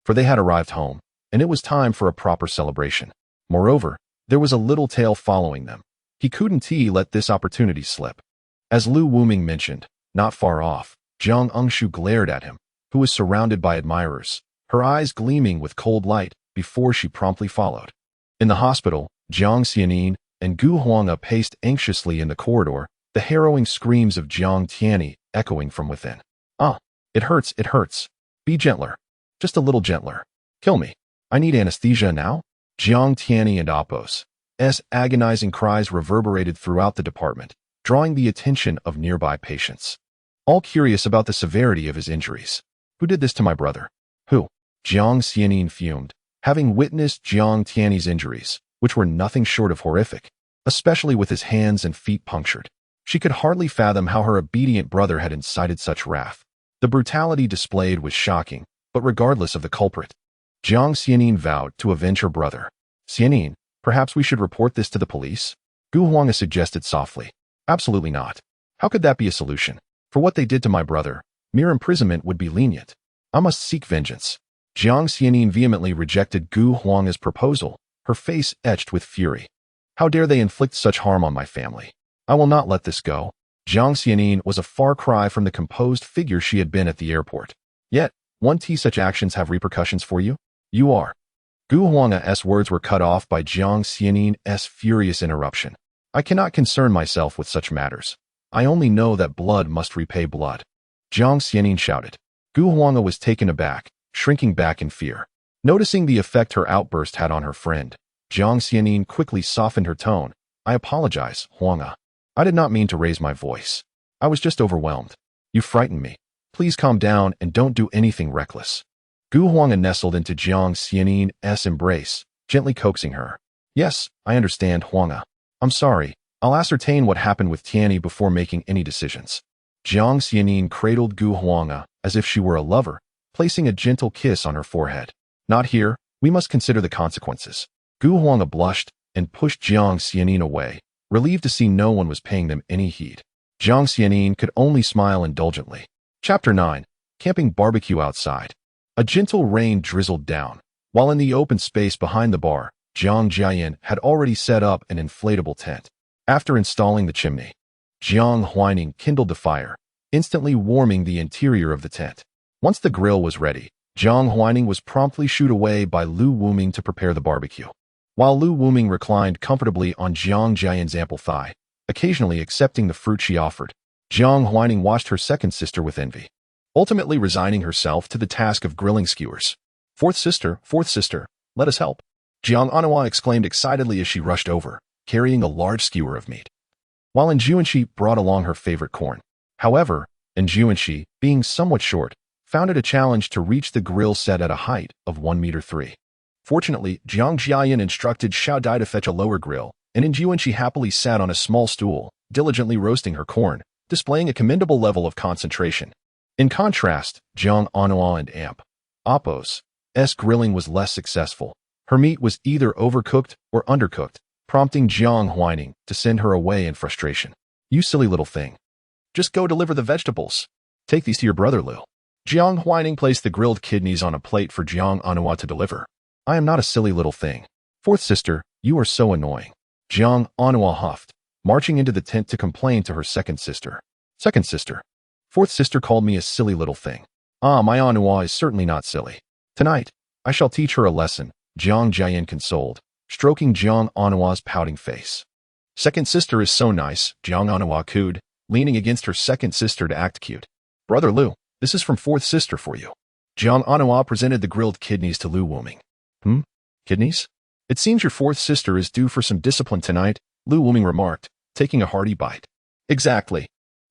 for they had arrived home, and it was time for a proper celebration. Moreover, there was a little tail following them. He couldn't let this opportunity slip. As Lu Wuming mentioned, not far off, Jiang Engshu glared at him, who was surrounded by admirers, her eyes gleaming with cold light before she promptly followed. In the hospital, Jiang Xianin and Gu Huanga paced anxiously in the corridor, the harrowing screams of Jiang Tianyi echoing from within. Ah, it hurts, it hurts. Be gentler. Just a little gentler. Kill me. I need anesthesia now? Jiang Tianyi and Apos' agonizing cries reverberated throughout the department, drawing the attention of nearby patients, all curious about the severity of his injuries. Who did this to my brother? Who? Jiang Xianin fumed, having witnessed Jiang Tianyi's injuries, which were nothing short of horrific, especially with his hands and feet punctured. She could hardly fathom how her obedient brother had incited such wrath. The brutality displayed was shocking, but regardless of the culprit, Jiang Xianin vowed to avenge her brother. Xianin, perhaps we should report this to the police? Gu Huanga suggested softly. Absolutely not. How could that be a solution? For what they did to my brother, mere imprisonment would be lenient. I must seek vengeance. Jiang Xianin vehemently rejected Gu Huanga's proposal, her face etched with fury. How dare they inflict such harm on my family? I will not let this go. Jiang Xianin was a far cry from the composed figure she had been at the airport. Yet, won't such actions have repercussions for you? You are. Gu Huanga's words were cut off by Jiang Xianin's furious interruption. I cannot concern myself with such matters. I only know that blood must repay blood. Jiang Xianin shouted. Gu Huanga was taken aback, shrinking back in fear. Noticing the effect her outburst had on her friend, Jiang Xianin quickly softened her tone. I apologize, Huanga. I did not mean to raise my voice. I was just overwhelmed. You frightened me. Please calm down and don't do anything reckless. Gu Huanga nestled into Jiang Xianin's embrace, gently coaxing her. Yes, I understand, Huanga. I'm sorry. I'll ascertain what happened with Tianyi before making any decisions. Jiang Xianin cradled Gu Huanga as if she were a lover, placing a gentle kiss on her forehead. Not here. We must consider the consequences. Gu Huanga blushed and pushed Jiang Xianin away, relieved to see no one was paying them any heed. Jiang Xianin could only smile indulgently. Chapter 9. Camping Barbecue Outside. A gentle rain drizzled down, while in the open space behind the bar, Jiang Jiayan had already set up an inflatable tent. After installing the chimney, Jiang Huaining kindled the fire, instantly warming the interior of the tent. Once the grill was ready, Jiang Huaining was promptly shooed away by Lu Wuming to prepare the barbecue. While Lu Wuming reclined comfortably on Jiang Jiayan's ample thigh, occasionally accepting the fruit she offered, Jiang Huaining watched her second sister with envy, ultimately resigning herself to the task of grilling skewers. Fourth sister, let us help. Jiang Anhua exclaimed excitedly as she rushed over, carrying a large skewer of meat, while Enjuanshi brought along her favorite corn. However, Enjuanshi, being somewhat short, found it a challenge to reach the grill set at a height of 1.3 meters. Fortunately, Jiang Jiayan instructed Xiao Dai to fetch a lower grill, and Enjuanshi happily sat on a small stool, diligently roasting her corn, displaying a commendable level of concentration. In contrast, Jiang Anhua and Appo's grilling was less successful. Her meat was either overcooked or undercooked, prompting Jiang Huaining to send her away in frustration. You silly little thing. Just go deliver the vegetables. Take these to your brother, Liu. Jiang Huaining placed the grilled kidneys on a plate for Jiang Anhua to deliver. I am not a silly little thing. Fourth sister, you are so annoying. Jiang Anhua huffed, marching into the tent to complain to her second sister. Second sister. Fourth sister called me a silly little thing. My Anhua is certainly not silly. Tonight, I shall teach her a lesson, Jiang Jiayan consoled, stroking Jiang Anhua's pouting face. Second sister is so nice, Jiang Anhua cooed, leaning against her second sister to act cute. Brother Liu, this is from fourth sister for you. Jiang Anhua presented the grilled kidneys to Lu Wuming. Kidneys? It seems your fourth sister is due for some discipline tonight, Lu Wuming remarked, taking a hearty bite. Exactly.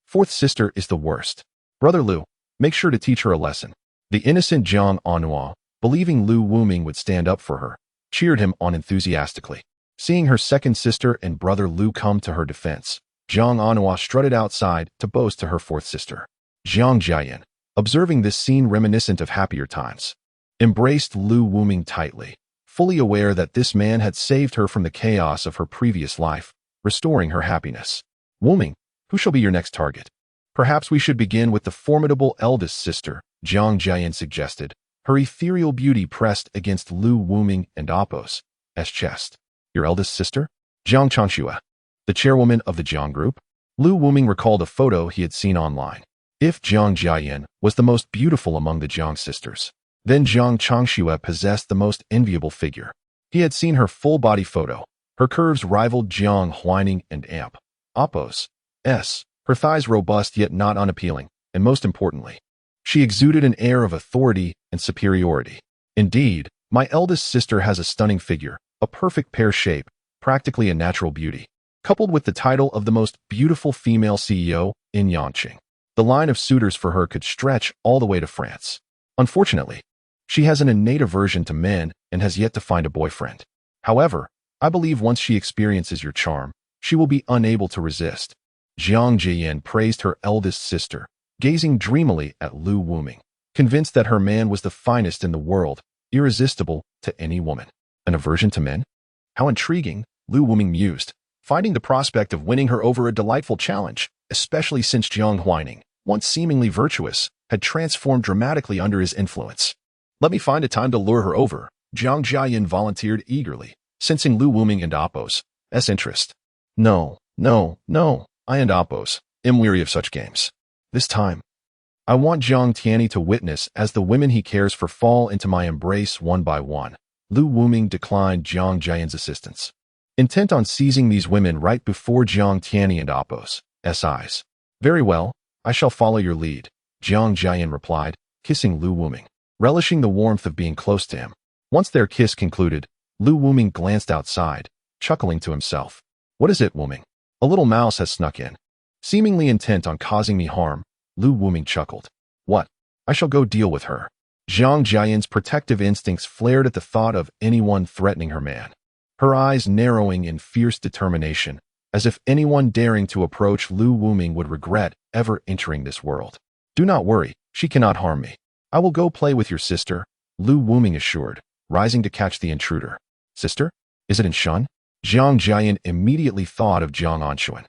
Fourth sister is the worst. Brother Liu, make sure to teach her a lesson. The innocent Jiang Anhua, believing Lu Wuming would stand up for her, cheered him on enthusiastically. Seeing her second sister and brother Lu come to her defense, Jiang Anhua strutted outside to boast to her fourth sister. Jiang Jiayan, observing this scene reminiscent of happier times, embraced Lu Wuming tightly, fully aware that this man had saved her from the chaos of her previous life, restoring her happiness. Wuming, who shall be your next target? Perhaps we should begin with the formidable eldest sister, Jiang Jiayan suggested, her ethereal beauty pressed against Lu Wuming and Appo's chest. Your eldest sister? Jiang Changxue, the chairwoman of the Jiang group? Lu Wuming recalled a photo he had seen online. If Jiang Jiayan was the most beautiful among the Jiang sisters, then Jiang Changxue possessed the most enviable figure. He had seen her full-body photo. Her curves rivaled Jiang Huaining and Appo's. Her thighs robust yet not unappealing, and most importantly, she exuded an air of authority and superiority. Indeed, my eldest sister has a stunning figure, a perfect pear shape, practically a natural beauty, coupled with the title of the most beautiful female CEO in Liangxin. The line of suitors for her could stretch all the way to France. Unfortunately, she has an innate aversion to men and has yet to find a boyfriend. However, I believe once she experiences your charm, she will be unable to resist. Jiang Jiyan praised her eldest sister, gazing dreamily at Lu Wuming. convinced that her man was the finest in the world, irresistible to any woman. An aversion to men? How intriguing, Lu Wuming mused, finding the prospect of winning her over a delightful challenge, especially since Jiang Huaining, once seemingly virtuous, had transformed dramatically under his influence. Let me find a time to lure her over, Jiang Jiayin volunteered eagerly, sensing Lu Wuming and Appo's interest. No, I and Appo's am weary of such games. This time, I want Jiang Tianyi to witness as the women he cares for fall into my embrace one by one. Lu Wuming declined Jiang Jiayin's assistance, intent on seizing these women right before Jiang Tianyi and Appo's eyes. Very well, I shall follow your lead, Jiang Jiayin replied, kissing Lu Wuming, relishing the warmth of being close to him. Once their kiss concluded, Lu Wuming glanced outside, chuckling to himself. What is it, Wuming? A little mouse has snuck in. Seemingly intent on causing me harm, Lu Wuming chuckled. What? I shall go deal with her. Jiang Jiayin's protective instincts flared at the thought of anyone threatening her man, her eyes narrowing in fierce determination, as if anyone daring to approach Lu Wuming would regret ever entering this world. Do not worry, she cannot harm me. I will go play with your sister, Lu Wuming assured, rising to catch the intruder. Sister? Is it in Shun? Jiang Jiayin immediately thought of Jiang Anshuan,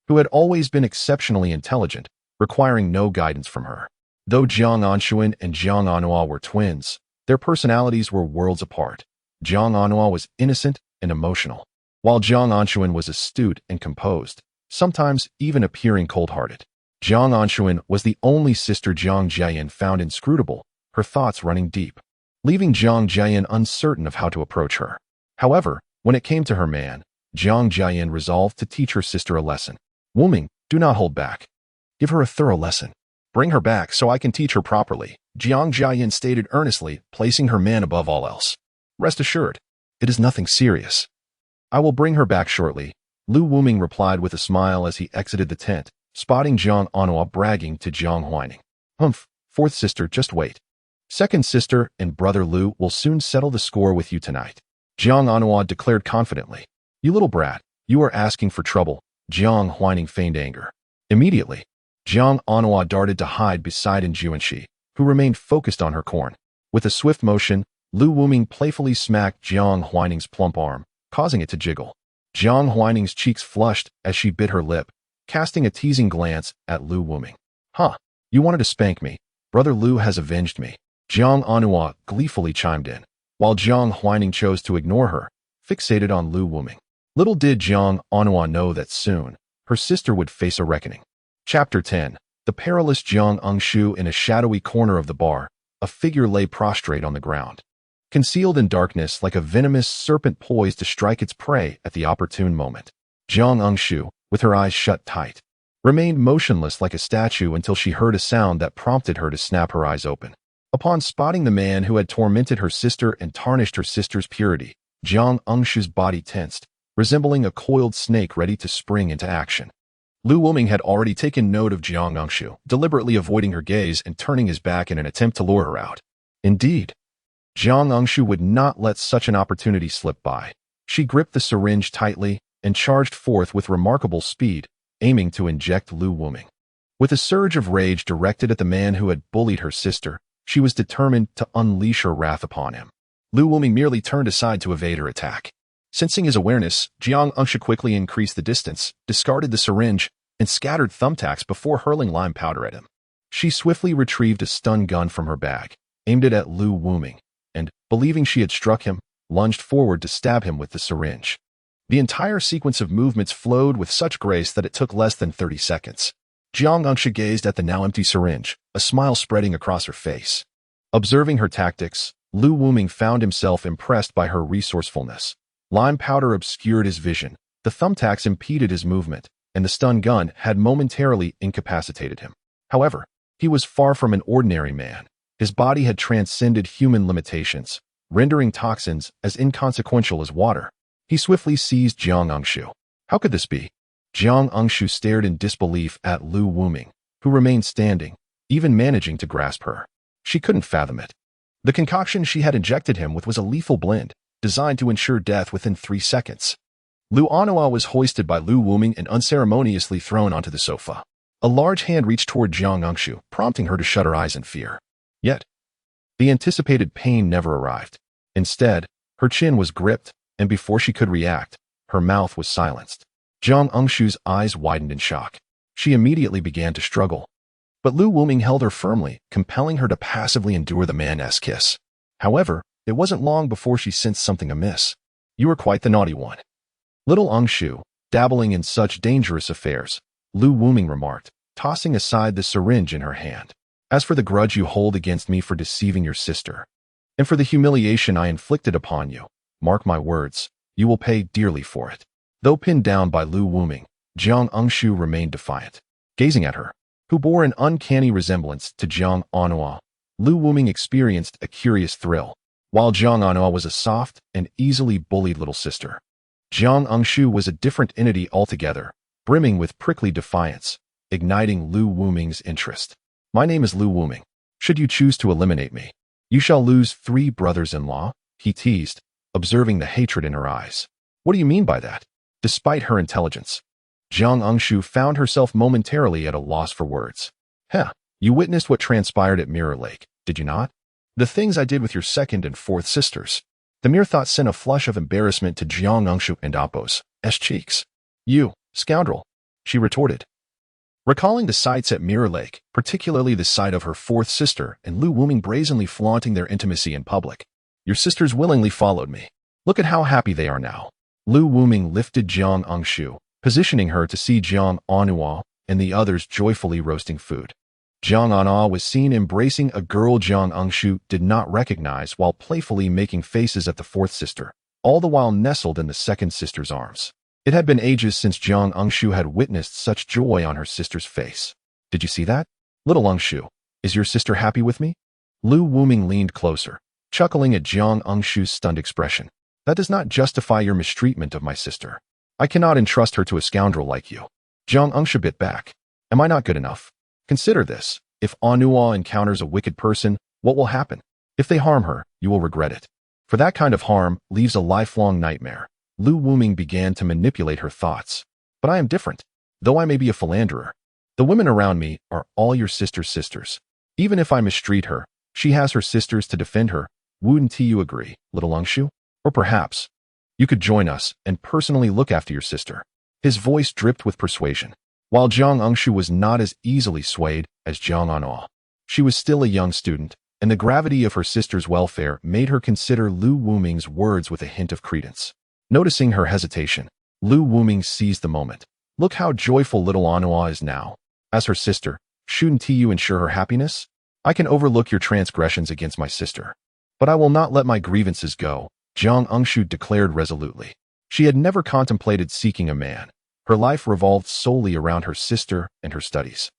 who had always been exceptionally intelligent, requiring no guidance from her. Though Jiang Anshuan and Jiang Anhua were twins, their personalities were worlds apart. Jiang Anhua was innocent and emotional, while Jiang Anshuan was astute and composed, sometimes even appearing cold-hearted. Jiang Anshuan was the only sister Jiang Jiayin found inscrutable, her thoughts running deep, leaving Jiang Jiayin uncertain of how to approach her. However, when it came to her man, Jiang Jiayin resolved to teach her sister a lesson. Wuming, do not hold back. Give her a thorough lesson. Bring her back so I can teach her properly, Jiang Jiayin stated earnestly, placing her man above all else. Rest assured, it is nothing serious. I will bring her back shortly, Lu Wuming replied with a smile as he exited the tent, spotting Jiang Anhua bragging to Jiang Huaining. Humph, fourth sister, just wait. Second sister and brother Lu will soon settle the score with you tonight, Jiang Anhua declared confidently. You little brat, you are asking for trouble, Jiang Huaining feigned anger. Immediately, Jiang Anhua darted to hide beside Juanxi, who remained focused on her corn. With a swift motion, Lu Wuming playfully smacked Jiang Huaining's plump arm, causing it to jiggle. Jiang Huaining's cheeks flushed as she bit her lip, casting a teasing glance at Lu Wuming. Huh, you wanted to spank me. Brother Lu has avenged me, Jiang Anhua gleefully chimed in, while Jiang Huaining chose to ignore her, fixated on Lu Wuming. Little did Jiang Anhua know that soon, her sister would face a reckoning. Chapter 10. The perilous Jiang Engshu. In a shadowy corner of the bar, a figure lay prostrate on the ground, concealed in darkness like a venomous serpent poised to strike its prey at the opportune moment. Jiang Engshu, with her eyes shut tight, remained motionless like a statue until she heard a sound that prompted her to snap her eyes open. Upon spotting the man who had tormented her sister and tarnished her sister's purity, Jiang Engshu's body tensed, resembling a coiled snake ready to spring into action. Lu Wuming had already taken note of Jiang Engshu, deliberately avoiding her gaze and turning his back in an attempt to lure her out. Indeed, Jiang Engshu would not let such an opportunity slip by. She gripped the syringe tightly and charged forth with remarkable speed, aiming to inject Lu Wuming. With a surge of rage directed at the man who had bullied her sister, she was determined to unleash her wrath upon him. Lu Wuming merely turned aside to evade her attack. Sensing his awareness, Jiang Engshu quickly increased the distance, discarded the syringe, and scattered thumbtacks before hurling lime powder at him. She swiftly retrieved a stun gun from her bag, aimed it at Lu Wuming, and, believing she had struck him, lunged forward to stab him with the syringe. The entire sequence of movements flowed with such grace that it took less than 30 seconds. Jiang Engshu gazed at the now empty syringe, a smile spreading across her face. Observing her tactics, Lu Wuming found himself impressed by her resourcefulness. Lime powder obscured his vision, the thumbtacks impeded his movement, and the stun gun had momentarily incapacitated him. However, he was far from an ordinary man. His body had transcended human limitations, rendering toxins as inconsequential as water. He swiftly seized Jiang Engshu. How could this be? Jiang Engshu stared in disbelief at Lu Wuming, who remained standing, even managing to grasp her. She couldn't fathom it. The concoction she had injected him with was a lethal blend, designed to ensure death within 3 seconds. Lu Anhua was hoisted by Lu Wuming and unceremoniously thrown onto the sofa. A large hand reached toward Jiang Engshu, prompting her to shut her eyes in fear. Yet, the anticipated pain never arrived. Instead, her chin was gripped, and before she could react, her mouth was silenced. Jiang Engshu's eyes widened in shock. She immediately began to struggle. But Lu Wuming held her firmly, compelling her to passively endure the man's kiss. However, it wasn't long before she sensed something amiss. You were quite the naughty one. Little Engshu, dabbling in such dangerous affairs, Lu Wuming remarked, tossing aside the syringe in her hand. As for the grudge you hold against me for deceiving your sister, and for the humiliation I inflicted upon you, mark my words, you will pay dearly for it. Though pinned down by Lu Wuming, Jiang Engshu remained defiant. Gazing at her, who bore an uncanny resemblance to Jiang Anhua, Lu Wuming experienced a curious thrill. While Jiang Anhua was a soft and easily bullied little sister, Jiang Engshu was a different entity altogether, brimming with prickly defiance, igniting Lu Wuming's interest. My name is Lu Wuming. Should you choose to eliminate me, you shall lose 3 brothers-in-law, he teased, observing the hatred in her eyes. What do you mean by that? Despite her intelligence, Jiang Engshu found herself momentarily at a loss for words. You witnessed what transpired at Mirror Lake, did you not? The things I did with your second and fourth sisters. The mere thought sent a flush of embarrassment to Jiang Engshu and Appo's cheeks. You, scoundrel, she retorted. Recalling the sights at Mirror Lake, particularly the sight of her fourth sister and Lu Wuming brazenly flaunting their intimacy in public. Your sisters willingly followed me. Look at how happy they are now. Lu Wuming lifted Jiang Engshu, positioning her to see Jiang Anhua and the others joyfully roasting food. Jiang Anhua was seen embracing a girl Jiang Engshu did not recognize while playfully making faces at the fourth sister, all the while nestled in the second sister's arms. It had been ages since Jiang Engshu had witnessed such joy on her sister's face. Did you see that? Little Engshu, is your sister happy with me? Lu Wuming leaned closer, chuckling at Jiang Engshu's stunned expression. That does not justify your mistreatment of my sister. I cannot entrust her to a scoundrel like you. Jiang Engshu bit back. Am I not good enough? Consider this. If Anhua encounters a wicked person, what will happen? If they harm her, you will regret it. For that kind of harm leaves a lifelong nightmare. Lu Wuming began to manipulate her thoughts. But I am different. Though I may be a philanderer, the women around me are all your sister's sisters. Even if I mistreat her, she has her sisters to defend her. Wouldn't you agree, little Engshu? Or perhaps you could join us and personally look after your sister. His voice dripped with persuasion. While Jiang Engshu was not as easily swayed as Jiang Anhua, she was still a young student, and the gravity of her sister's welfare made her consider Lu Wuming's words with a hint of credence. Noticing her hesitation, Lu Wuming seized the moment. Look how joyful little Anhua is now. As her sister, shouldn't you ensure her happiness? I can overlook your transgressions against my sister, but I will not let my grievances go, Jiang Engshu declared resolutely. She had never contemplated seeking a man. Her life revolved solely around her sister and her studies,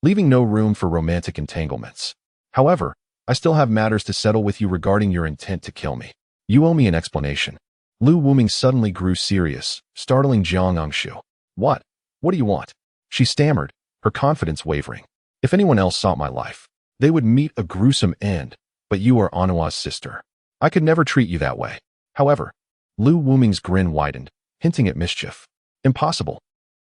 leaving no room for romantic entanglements. However, I still have matters to settle with you regarding your intent to kill me. You owe me an explanation. Lu Wuming suddenly grew serious, startling Jiang Engshu. What? What do you want? She stammered, her confidence wavering. If anyone else sought my life, they would meet a gruesome end, but you are Anhua's sister. I could never treat you that way. However, Lu Wuming's grin widened, hinting at mischief. Impossible.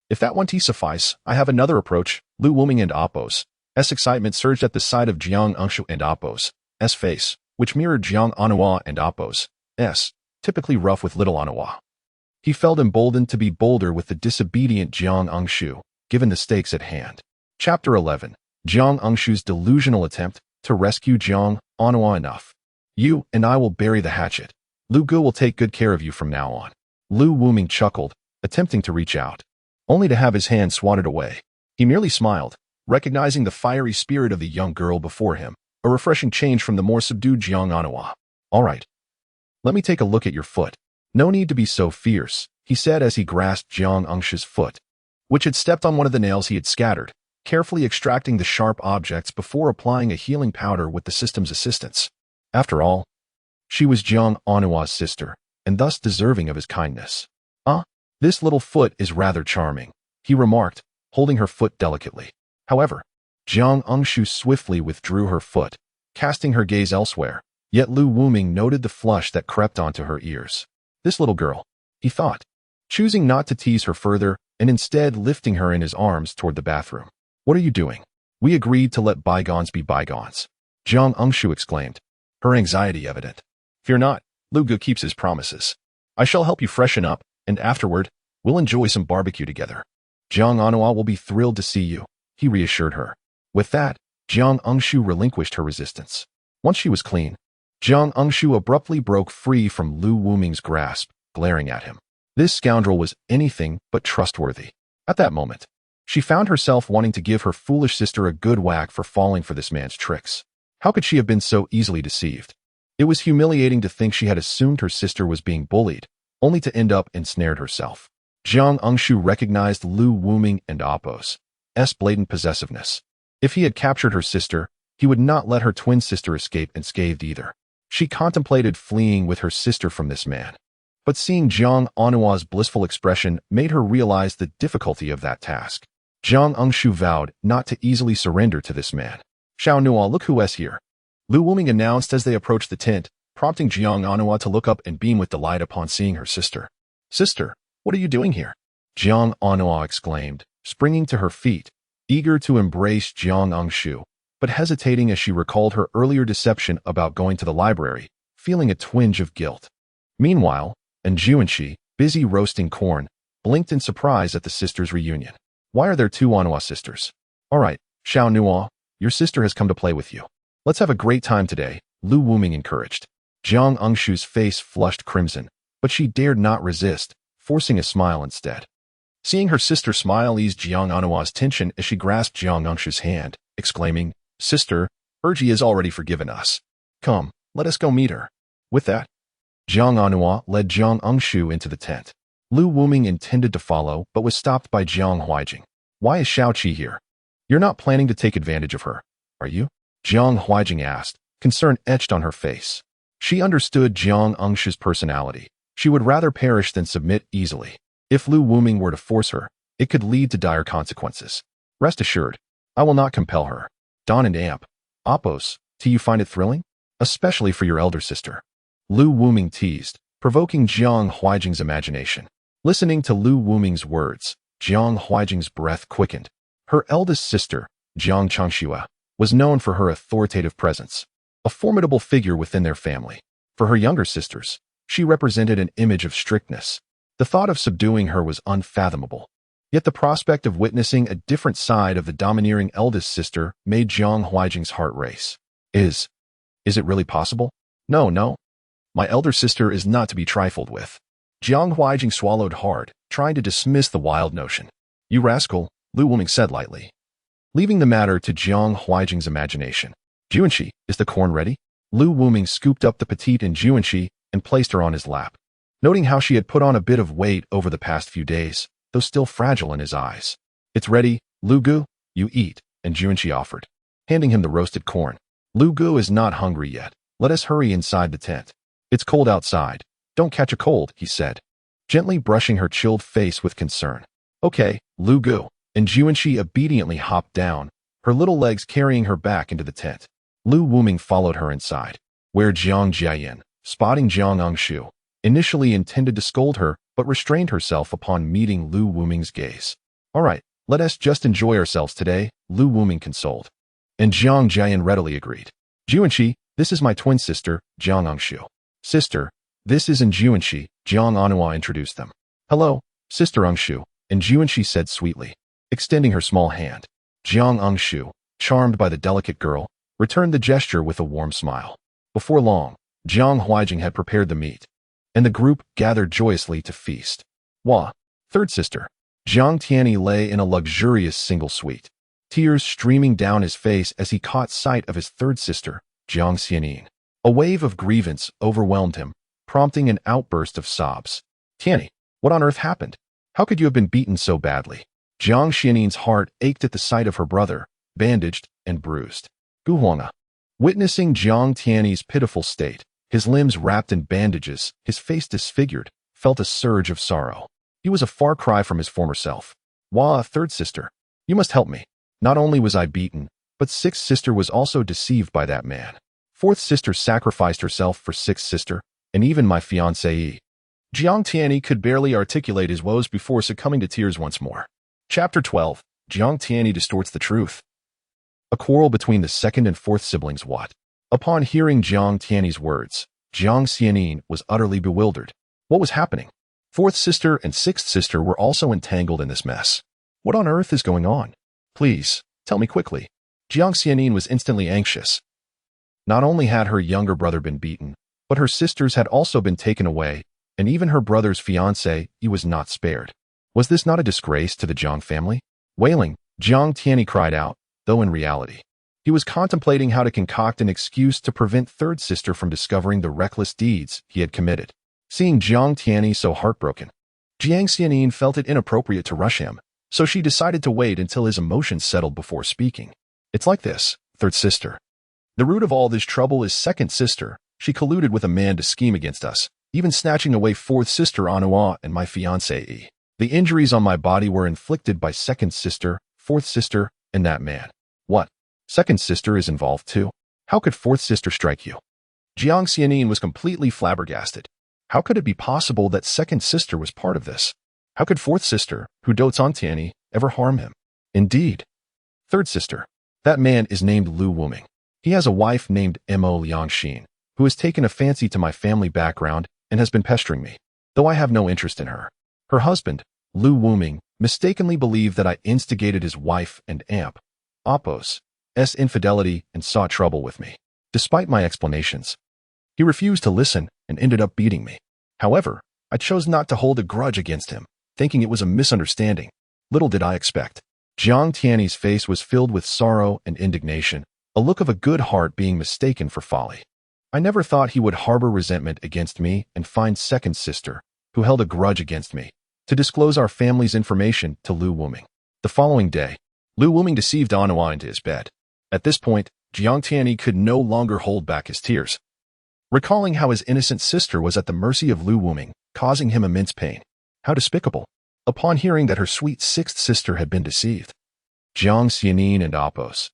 If that won't suffice, I have another approach. Lu Wuming and Appo's excitement surged at the sight of Jiang Engshu and Appo's face, which mirrored Jiang Anhua and Appo's typically rough with little Anhua. He felt emboldened to be bolder with the disobedient Jiang Engshu, given the stakes at hand. Chapter 11. Jiang Engshu's delusional attempt to rescue Jiang Anhua. Enough. You and I will bury the hatchet. Lu Gu will take good care of you from now on. Lu Wuming chuckled, attempting to reach out, only to have his hand swatted away. He merely smiled, recognizing the fiery spirit of the young girl before him, a refreshing change from the more subdued Jiang Anhua. All right. Let me take a look at your foot. No need to be so fierce, he said as he grasped Jiang Engshu's foot, which had stepped on one of the nails he had scattered, carefully extracting the sharp objects before applying a healing powder with the system's assistance. After all, she was Jiang Anhua's sister, and thus deserving of his kindness. This little foot is rather charming, he remarked, holding her foot delicately. However, Jiang Engshu swiftly withdrew her foot, casting her gaze elsewhere, yet Lu Wuming noted the flush that crept onto her ears. This little girl, he thought, choosing not to tease her further and instead lifting her in his arms toward the bathroom. What are you doing? We agreed to let bygones be bygones. Jiang Engshu exclaimed, her anxiety evident. Fear not, Lu Gu keeps his promises. I shall help you freshen up, and afterward, we'll enjoy some barbecue together. Jiang Anhua will be thrilled to see you, he reassured her. With that, Jiang Engshu relinquished her resistance. Once she was clean, Jiang Engshu abruptly broke free from Lu Wuming's grasp, glaring at him. This scoundrel was anything but trustworthy. At that moment, she found herself wanting to give her foolish sister a good whack for falling for this man's tricks. How could she have been so easily deceived? It was humiliating to think she had assumed her sister was being bullied, only to end up ensnared herself. Jiang Engshu recognized Lu Wuming and Appo's blatant possessiveness. If he had captured her sister, he would not let her twin sister escape unscathed either. She contemplated fleeing with her sister from this man. But seeing Jiang Anhua's blissful expression made her realize the difficulty of that task. Jiang Engshu vowed not to easily surrender to this man. Xiao Nuo, look who is here. Lu Wuming announced as they approached the tent, prompting Jiang Anhua to look up and beam with delight upon seeing her sister. Sister, what are you doing here? Jiang Anhua exclaimed, springing to her feet, eager to embrace Jiang Engshu, but hesitating as she recalled her earlier deception about going to the library, feeling a twinge of guilt. Meanwhile, Jiuanxi, busy roasting corn, blinked in surprise at the sisters' reunion. Why are there two Anhua sisters? All right, Xiao Nuo, your sister has come to play with you. Let's have a great time today, Lu Wuming encouraged. Jiang Engshu's face flushed crimson, but she dared not resist, forcing a smile instead. Seeing her sister smile eased Jiang Anhua's tension as she grasped Jiang Engshu's hand, exclaiming, Sister, Erji has already forgiven us. Come, let us go meet her. With that, Jiang Anhua led Jiang Engshu into the tent. Lu Wuming intended to follow, but was stopped by Jiang Huijing. Why is Xiaoqi here? You're not planning to take advantage of her, are you? Jiang Huijing asked, concern etched on her face. She understood Jiang Engshu's personality. She would rather perish than submit easily. If Lu Wuming were to force her, it could lead to dire consequences. Rest assured, I will not compel her. Don and Amp, Appos, do you find it thrilling? Especially for your elder sister. Lu Wuming teased, provoking Jiang Huijing's imagination. Listening to Lu Wuming's words, Jiang Huijing's breath quickened. Her eldest sister, Jiang Changxue, was known for her authoritative presence, a formidable figure within their family. For her younger sisters, she represented an image of strictness. The thought of subduing her was unfathomable. Yet the prospect of witnessing a different side of the domineering eldest sister made Jiang Huijing's heart race. Is it really possible? No. My elder sister is not to be trifled with. Jiang Huijing swallowed hard, trying to dismiss the wild notion. You rascal, Lu Wuming said lightly, leaving the matter to Jiang Huijing's imagination. Jiuanxi, is the corn ready? Lu Wuming scooped up the petite in Jiuanxi and placed her on his lap. Noting how she had put on a bit of weight over the past few days, though still fragile in his eyes. It's ready, Lu Gu, you eat, and Jiuanxi offered, handing him the roasted corn. Lu Gu is not hungry yet. Let us hurry inside the tent. It's cold outside. Don't catch a cold, he said, gently brushing her chilled face with concern. Okay, Lu Gu, and Jiuanxi obediently hopped down, her little legs carrying her back into the tent. Lu Wuming followed her inside, where Jiang Jiayan, spotting Jiang Engshu, initially intended to scold her, but restrained herself upon meeting Lu Wuming's gaze. All right, let us just enjoy ourselves today, Lu Wuming consoled. And Jiang Jiayan readily agreed. Jiuanxi, this is my twin sister, Jiang Engshu. Sister, this is Jiuanxi, Jiang Anhua introduced them. Hello, Sister Engshu, and Jiuanxi said sweetly, extending her small hand. Jiang Engshu, charmed by the delicate girl, returned the gesture with a warm smile. Before long, Jiang Huijing had prepared the meat, and the group gathered joyously to feast. Wah, third sister. Jiang Tianyi lay in a luxurious single suite, tears streaming down his face as he caught sight of his third sister, Jiang Xianin. A wave of grievance overwhelmed him, prompting an outburst of sobs. Tianyi, what on earth happened? How could you have been beaten so badly? Jiang Xianin's heart ached at the sight of her brother, bandaged and bruised. Guhuanga. Witnessing Jiang Tianyi's pitiful state, his limbs wrapped in bandages, his face disfigured, felt a surge of sorrow. He was a far cry from his former self. Wah, third sister, you must help me. Not only was I beaten, but sixth sister was also deceived by that man. Fourth sister sacrificed herself for sixth sister, and even my fiancée. Jiang Tianyi could barely articulate his woes before succumbing to tears once more. Chapter 12. Jiang Tianyi distorts the truth. A quarrel between the second and fourth siblings, what? Upon hearing Jiang Tianyi's words, Jiang Xianin was utterly bewildered. What was happening? Fourth sister and sixth sister were also entangled in this mess. What on earth is going on? Please, tell me quickly. Jiang Xianin was instantly anxious. Not only had her younger brother been beaten, but her sisters had also been taken away, and even her brother's fiancé, he was not spared. Was this not a disgrace to the Jiang family? Wailing, Jiang Tianyi cried out, though in reality, he was contemplating how to concoct an excuse to prevent third sister from discovering the reckless deeds he had committed. Seeing Jiang Tianyi so heartbroken, Jiang Xianin felt it inappropriate to rush him, so she decided to wait until his emotions settled before speaking. It's like this, third sister. The root of all this trouble is second sister. She colluded with a man to scheme against us, even snatching away fourth sister Anua and my fiancé. The injuries on my body were inflicted by second sister, fourth sister, and that man. What? Second sister is involved too? How could fourth sister strike you? Jiang Xianin was completely flabbergasted. How could it be possible that second sister was part of this? How could fourth sister, who dotes on Tianyi, ever harm him? Indeed. Third sister. That man is named Lu Wuming. He has a wife named Mo Liangxin, who has taken a fancy to my family background and has been pestering me, though I have no interest in her. Her husband, Lu Wuming, mistakenly believed that I instigated his wife and Oppo's infidelity and sought trouble with me. Despite my explanations, he refused to listen and ended up beating me. However, I chose not to hold a grudge against him, thinking it was a misunderstanding. Little did I expect. Jiang Tianyi's face was filled with sorrow and indignation, a look of a good heart being mistaken for folly. I never thought he would harbor resentment against me and find second sister, who held a grudge against me, to disclose our family's information to Lu Wuming. The following day, Lu Wuming deceived Anua into his bed. At this point, Jiang Tianyi could no longer hold back his tears, recalling how his innocent sister was at the mercy of Lu Wuming, causing him immense pain. How despicable! Upon hearing that her sweet sixth sister had been deceived, Jiang Xianin and Oppo's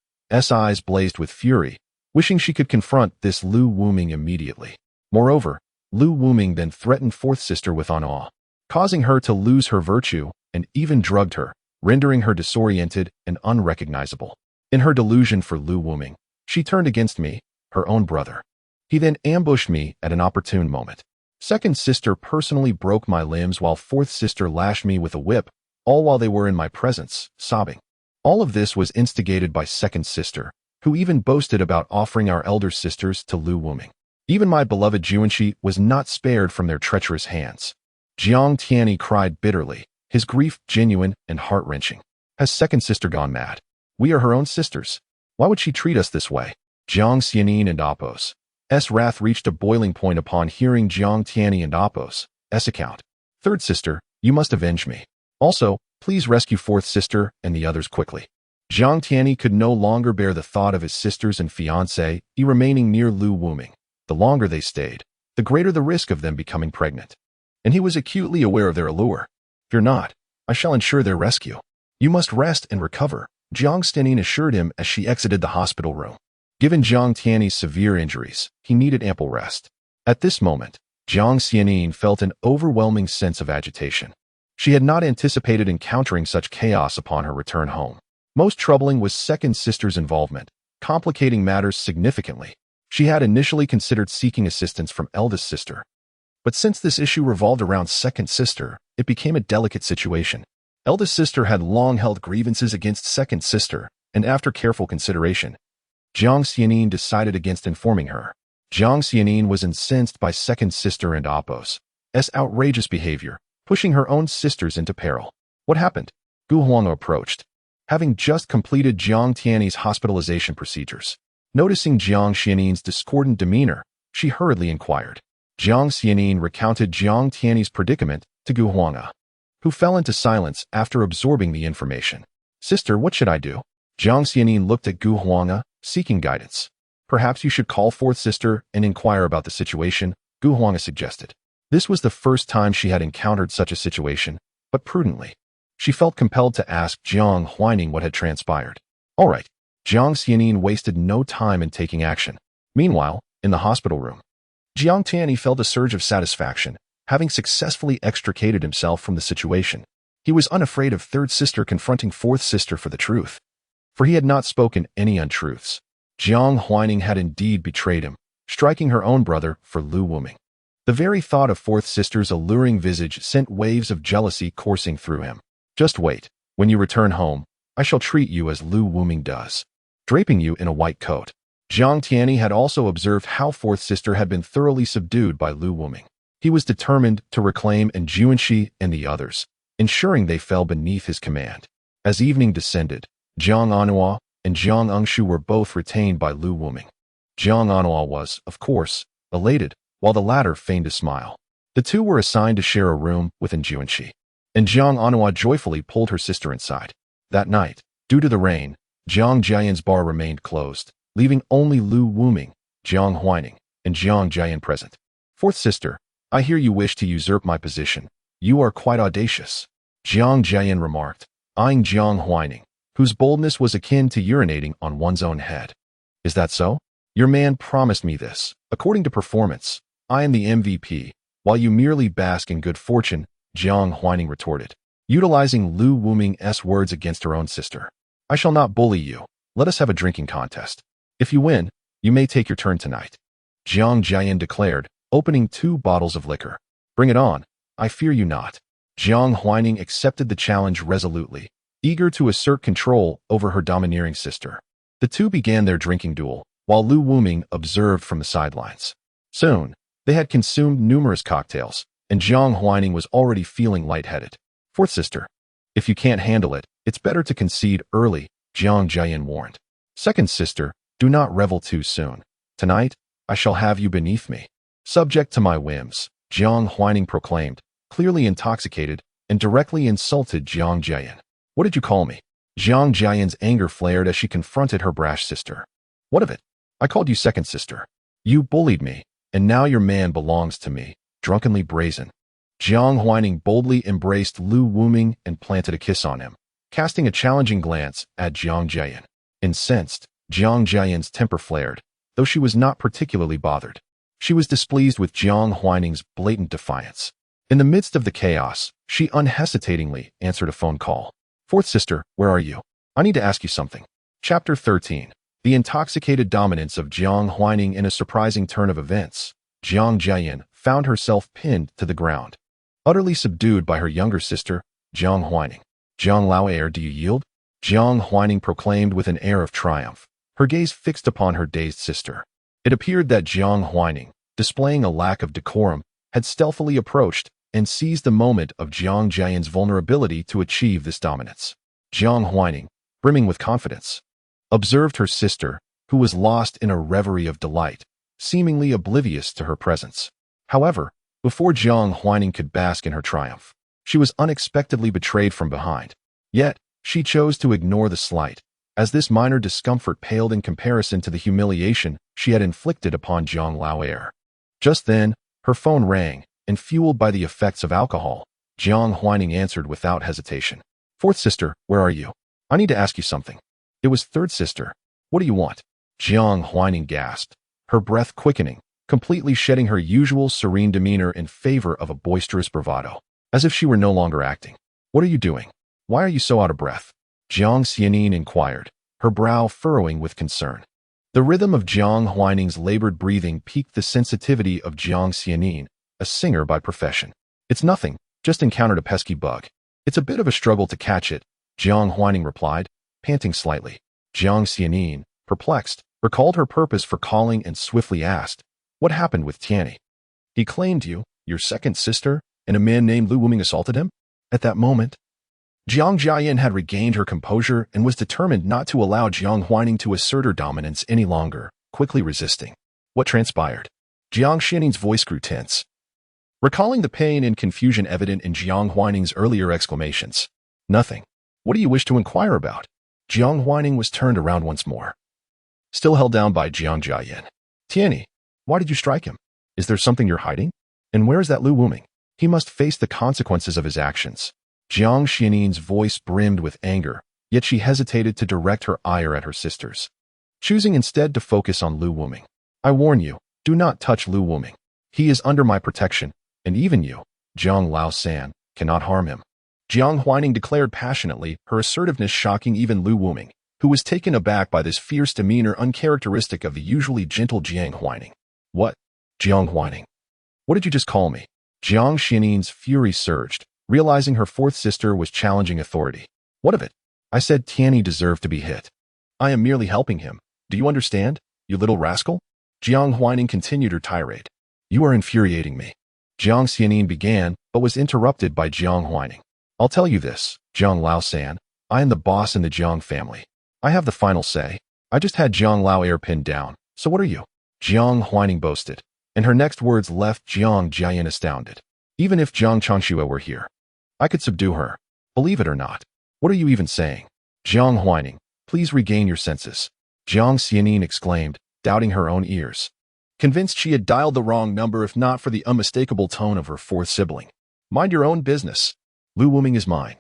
eyes blazed with fury, wishing she could confront this Lu Wuming immediately. Moreover, Lu Wuming then threatened fourth sister with Anua, causing her to lose her virtue and even drugged her, rendering her disoriented and unrecognizable. In her delusion for Lu Wuming, she turned against me, her own brother. He then ambushed me at an opportune moment. Second sister personally broke my limbs while fourth sister lashed me with a whip, all while they were in my presence, sobbing. All of this was instigated by second sister, who even boasted about offering our elder sisters to Lu Wuming. Even my beloved Juanshi was not spared from their treacherous hands. Jiang Tianyi cried bitterly, his grief genuine and heart-wrenching. Has second sister gone mad? We are her own sisters. Why would she treat us this way? Jiang Xianin and Oppo's wrath reached a boiling point upon hearing Jiang Tianyi and Oppo's account. Third sister, you must avenge me. Also, please rescue fourth sister and the others quickly. Jiang Tianyi could no longer bear the thought of his sisters and fiancé remaining near Lu Wuming. The longer they stayed, the greater the risk of them becoming pregnant. And he was acutely aware of their allure. Fear not, I shall ensure their rescue. You must rest and recover, Jiang Xianin assured him as she exited the hospital room. Given Jiang Tianyi's severe injuries, he needed ample rest. At this moment, Jiang Xianin felt an overwhelming sense of agitation. She had not anticipated encountering such chaos upon her return home. Most troubling was second sister's involvement, complicating matters significantly. She had initially considered seeking assistance from eldest sister. But since this issue revolved around second sister, it became a delicate situation. Eldest sister had long held grievances against second sister, and after careful consideration, Jiang Xianin decided against informing her. Jiang Xianin was incensed by second sister and Oppo's outrageous behavior, pushing her own sisters into peril. What happened? Gu Huang approached, having just completed Jiang Tianyi's hospitalization procedures. Noticing Jiang Xianin's discordant demeanor, she hurriedly inquired. Jiang Xianin recounted Jiang Tianyi's predicament to Gu Huang, who fell into silence after absorbing the information. Sister, what should I do? Jiang Xianin looked at Gu Huang, seeking guidance. Perhaps you should call fourth sister and inquire about the situation, Gu Huang suggested. This was the first time she had encountered such a situation, but prudently, she felt compelled to ask Jiang Huining what had transpired. All right. Jiang Xianin wasted no time in taking action. Meanwhile, in the hospital room, Jiang Tianyi felt a surge of satisfaction, having successfully extricated himself from the situation. He was unafraid of third sister confronting fourth sister for the truth. for he had not spoken any untruths. Jiang Huaining had indeed betrayed him, striking her own brother for Lu Wuming. The very thought of fourth sister's alluring visage sent waves of jealousy coursing through him. Just wait. When you return home, I shall treat you as Lu Wuming does, draping you in a white coat. Jiang Tianyi had also observed how fourth sister had been thoroughly subdued by Lu Wuming. He was determined to reclaim Juanxi and the others, ensuring they fell beneath his command. As evening descended, Jiang Anhua and Jiang Engshu were both retained by Lu Wuming. Jiang Anhua was, of course, elated, while the latter feigned a smile. The two were assigned to share a room with Juanxi, and Jiang Anhua joyfully pulled her sister inside. That night, due to the rain, Jiang Jian's bar remained closed, leaving only Lu Wuming, Jiang Huaining, and Jiang Jian present. Fourth sister, I hear you wish to usurp my position. You are quite audacious, Jiang Jian remarked, eyeing Jiang Huaining, whose boldness was akin to urinating on one's own head. Is that so? Your man promised me this. According to performance, I am the MVP, while you merely bask in good fortune, Jiang Huaining retorted, utilizing Lu Wuming's words against her own sister. I shall not bully you. Let us have a drinking contest. If you win, you may take your turn tonight, Jiang Jian declared, opening 2 bottles of liquor. Bring it on. I fear you not. Jiang Huaining accepted the challenge resolutely, eager to assert control over her domineering sister. The two began their drinking duel, while Lu Wuming observed from the sidelines. Soon, they had consumed numerous cocktails, and Jiang Huaining was already feeling lightheaded. Fourth sister, if you can't handle it, it's better to concede early, Jiang Jian warned. Second sister, do not revel too soon. Tonight, I shall have you beneath me. Subject to my whims, Jiang Huaining proclaimed, clearly intoxicated, and directly insulted Jiang Jian. What did you call me? Jiang Jian's anger flared as she confronted her brash sister. What of it? I called you second sister. You bullied me, and now your man belongs to me, drunkenly brazen. Jiang Huaining boldly embraced Lu Wuming and planted a kiss on him, casting a challenging glance at Jiang Jian. Incensed, Jiang Jian's temper flared, though she was not particularly bothered. She was displeased with Jiang Huaining's blatant defiance. In the midst of the chaos, she unhesitatingly answered a phone call. Fourth sister, where are you? I need to ask you something. Chapter 13. The intoxicated dominance of Jiang Huaining. In a surprising turn of events, Jiang Jian found herself pinned to the ground, utterly subdued by her younger sister, Jiang Huaining. Jiang Laoer, do you yield? Jiang Huaining proclaimed with an air of triumph, her gaze fixed upon her dazed sister. It appeared that Jiang Huaining, displaying a lack of decorum, had stealthily approached and seized the moment of Jiang Jian's vulnerability to achieve this dominance. Jiang Huaining, brimming with confidence, observed her sister, who was lost in a reverie of delight, seemingly oblivious to her presence. However, before Jiang Huaining could bask in her triumph, she was unexpectedly betrayed from behind. Yet, she chose to ignore the slight, as this minor discomfort paled in comparison to the humiliation she had inflicted upon Jiang Laoer. Just then, her phone rang, and fueled by the effects of alcohol, Jiang Huaining answered without hesitation. Fourth sister, where are you? I need to ask you something. It was third sister. What do you want? Jiang Huaining gasped, her breath quickening, completely shedding her usual serene demeanor in favor of a boisterous bravado, as if she were no longer acting. What are you doing? Why are you so out of breath? Jiang Xianin inquired, her brow furrowing with concern. The rhythm of Jiang Huaining's labored breathing piqued the sensitivity of Jiang Xianin, a singer by profession. It's nothing, just encountered a pesky bug. It's a bit of a struggle to catch it, Jiang Huaining replied, panting slightly. Jiang Xianin, perplexed, recalled her purpose for calling and swiftly asked, what happened with Tianyi? He claimed you, your second sister, and a man named Lu Wuming assaulted him? At that moment, Jiang Jian had regained her composure and was determined not to allow Jiang Huaining to assert her dominance any longer, quickly resisting. What transpired? Jiang Xianin's voice grew tense, recalling the pain and confusion evident in Jiang Huaining's earlier exclamations. Nothing. What do you wish to inquire about? Jiang Huaining was turned around once more, still held down by Jiang Jian. Tianyi, why did you strike him? Is there something you're hiding? And where is that Lu Wuming? He must face the consequences of his actions. Jiang Xianin's voice brimmed with anger, yet she hesitated to direct her ire at her sisters, choosing instead to focus on Lu Wuming. I warn you, do not touch Lu Wuming. He is under my protection, and even you, Jiang Lao San, cannot harm him. Jiang Huaining declared passionately, her assertiveness shocking even Lu Wuming, who was taken aback by this fierce demeanor uncharacteristic of the usually gentle Jiang Huining. What? Jiang Huining. What did you just call me? Jiang Xianin's fury surged, realizing her fourth sister was challenging authority. What of it? I said Tianyi deserved to be hit. I am merely helping him. Do you understand, you little rascal? Jiang Huining continued her tirade. You are infuriating me. Jiang Xianin began, but was interrupted by Jiang Huining. I'll tell you this, Jiang Lao-san. I am the boss in the Jiang family. I have the final say. I just had Jiang Lao air pinned down. So what are you? Jiang Huining boasted, and her next words left Jiang Jiayan astounded. Even if Jiang Changshua were here, I could subdue her. Believe it or not. What are you even saying? Jiang Huining, please regain your senses. Jiang Xianin exclaimed, doubting her own ears. Convinced she had dialed the wrong number if not for the unmistakable tone of her fourth sibling. Mind your own business. Lu Wuming is mine.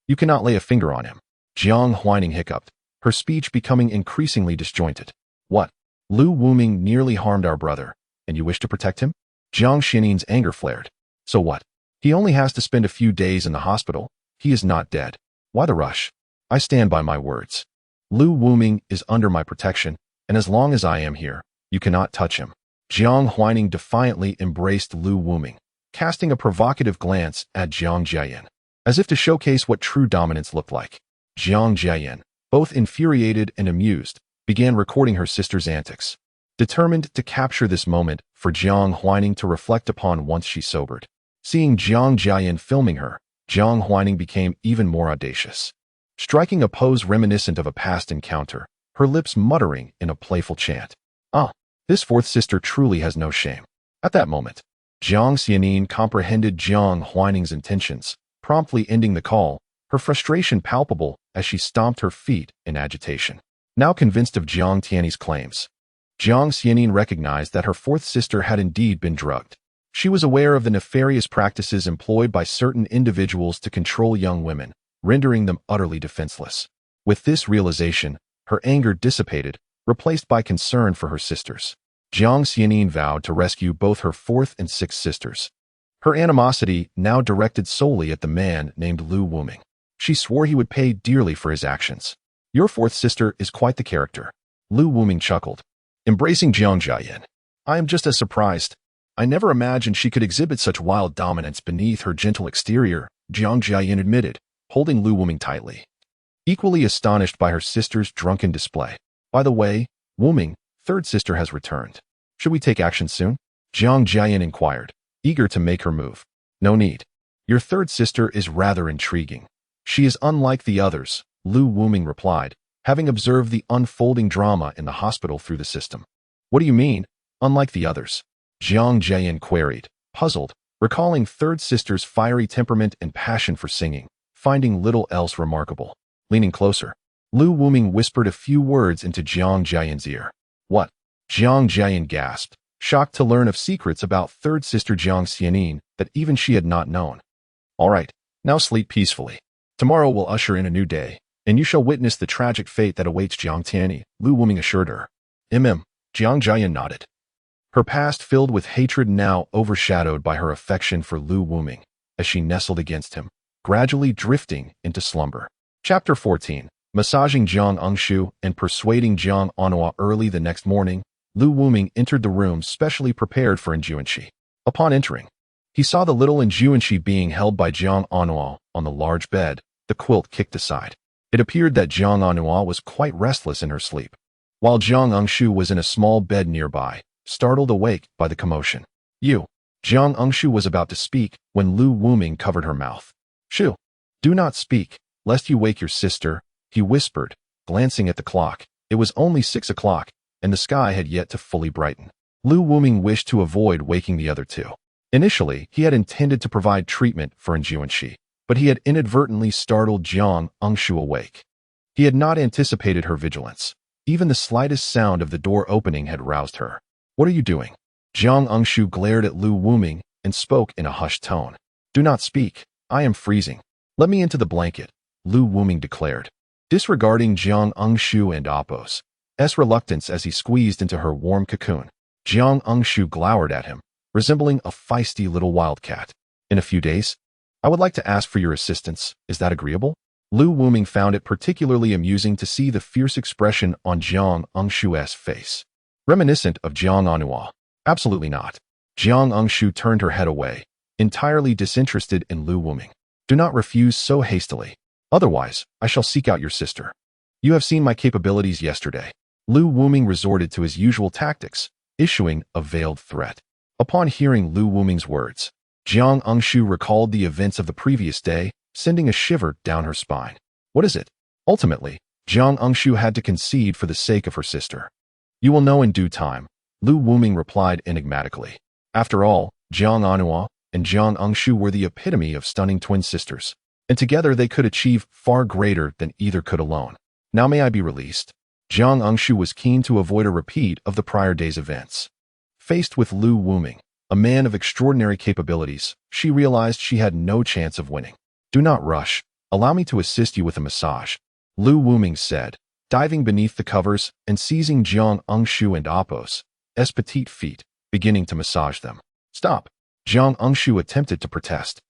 You cannot lay a finger on him. Jiang Huining hiccuped, her speech becoming increasingly disjointed. What? Lu Wuming nearly harmed our brother, and you wish to protect him? Jiang Xianin's anger flared. So what? He only has to spend a few days in the hospital. He is not dead. Why the rush? I stand by my words. Lu Wuming is under my protection, and as long as I am here, you cannot touch him. Jiang Huining defiantly embraced Lu Wuming, casting a provocative glance at Jiang Jiayan, as if to showcase what true dominance looked like. Jiang Jiayan, both infuriated and amused, began recording her sister's antics, determined to capture this moment for Jiang Huining to reflect upon once she sobered. Seeing Jiang Jiayan filming her, Jiang Huining became even more audacious, striking a pose reminiscent of a past encounter, her lips muttering in a playful chant. Ah, this fourth sister truly has no shame. At that moment, Jiang Xianin comprehended Jiang Huining's intentions, promptly ending the call, her frustration palpable as she stomped her feet in agitation. Now convinced of Jiang Tianyi's claims, Jiang Xianin recognized that her fourth sister had indeed been drugged. She was aware of the nefarious practices employed by certain individuals to control young women, rendering them utterly defenseless. With this realization, her anger dissipated, replaced by concern for her sisters. Jiang Xianin vowed to rescue both her fourth and sixth sisters. Her animosity now directed solely at the man named Lu Wuming. She swore he would pay dearly for his actions. Your fourth sister is quite the character. Lu Wuming chuckled, embracing Jiang Jiayan. I am just as surprised. I never imagined she could exhibit such wild dominance beneath her gentle exterior, Jiang Jiayan admitted, holding Lu Wuming tightly. Equally astonished by her sister's drunken display. By the way, Wuming, third sister has returned. Should we take action soon? Jiang Jiayan inquired, eager to make her move. No need. Your third sister is rather intriguing. She is unlike the others, Lu Wuming replied, having observed the unfolding drama in the hospital through the system. What do you mean, unlike the others? Jiang Jiayan queried, puzzled, recalling third sister's fiery temperament and passion for singing, finding little else remarkable. Leaning closer, Lu Wuming whispered a few words into Jiang Jiayan's ear. What? Jiang Jiayan gasped, shocked to learn of secrets about third sister Jiang Xianin that even she had not known. All right, now sleep peacefully. Tomorrow will usher in a new day, and you shall witness the tragic fate that awaits Jiang Tianyi, Lu Wuming assured her. Jiang Jiayan nodded. Her past filled with hatred now overshadowed by her affection for Lu Wuming, as she nestled against him, gradually drifting into slumber. Chapter 14. Massaging Jiang Engshu and persuading Jiang Anhua early the next morning, Lu Wuming entered the room specially prepared for Enjuanxi. Upon entering, he saw the little Enjuanxi being held by Jiang Anhua on the large bed, the quilt kicked aside. It appeared that Jiang Anhua was quite restless in her sleep, while Jiang Engshu was in a small bed nearby, startled awake by the commotion. You. Jiang Engshu was about to speak when Lu Wuming covered her mouth. Shu. Do not speak, lest you wake your sister, he whispered, glancing at the clock. It was only 6 o'clock, and the sky had yet to fully brighten. Lu Wuming wished to avoid waking the other two. Initially, he had intended to provide treatment for Enjuanxi, but he had inadvertently startled Jiang Engshu awake. He had not anticipated her vigilance. Even the slightest sound of the door opening had roused her. What are you doing? Jiang Engshu glared at Lu Wuming and spoke in a hushed tone. Do not speak. I am freezing. Let me into the blanket, Lu Wuming declared, disregarding Jiang Engshu and Appo's reluctance as he squeezed into her warm cocoon. Jiang Engshu glowered at him, resembling a feisty little wildcat. In a few days, I would like to ask for your assistance. Is that agreeable? Lu Wuming found it particularly amusing to see the fierce expression on Jiang Engshu's face. Reminiscent of Jiang Anhua. Absolutely not. Jiang Engshu turned her head away, entirely disinterested in Lu Wuming. Do not refuse so hastily. Otherwise, I shall seek out your sister. You have seen my capabilities yesterday. Lu Wuming resorted to his usual tactics, issuing a veiled threat. Upon hearing Lu Wuming's words, Jiang Engshu recalled the events of the previous day, sending a shiver down her spine. What is it? Ultimately, Jiang Engshu had to concede for the sake of her sister. You will know in due time, Lu Wuming replied enigmatically. After all, Jiang Anhua and Jiang Engshu were the epitome of stunning twin sisters, and together they could achieve far greater than either could alone. Now may I be released? Jiang Engshu was keen to avoid a repeat of the prior day's events. Faced with Lu Wuming, a man of extraordinary capabilities, she realized she had no chance of winning. Do not rush. Allow me to assist you with a massage, Lu Wuming said, diving beneath the covers and seizing Jiang Engshu and Apos' petite feet, beginning to massage them. Stop! Jiang Engshu attempted to protest,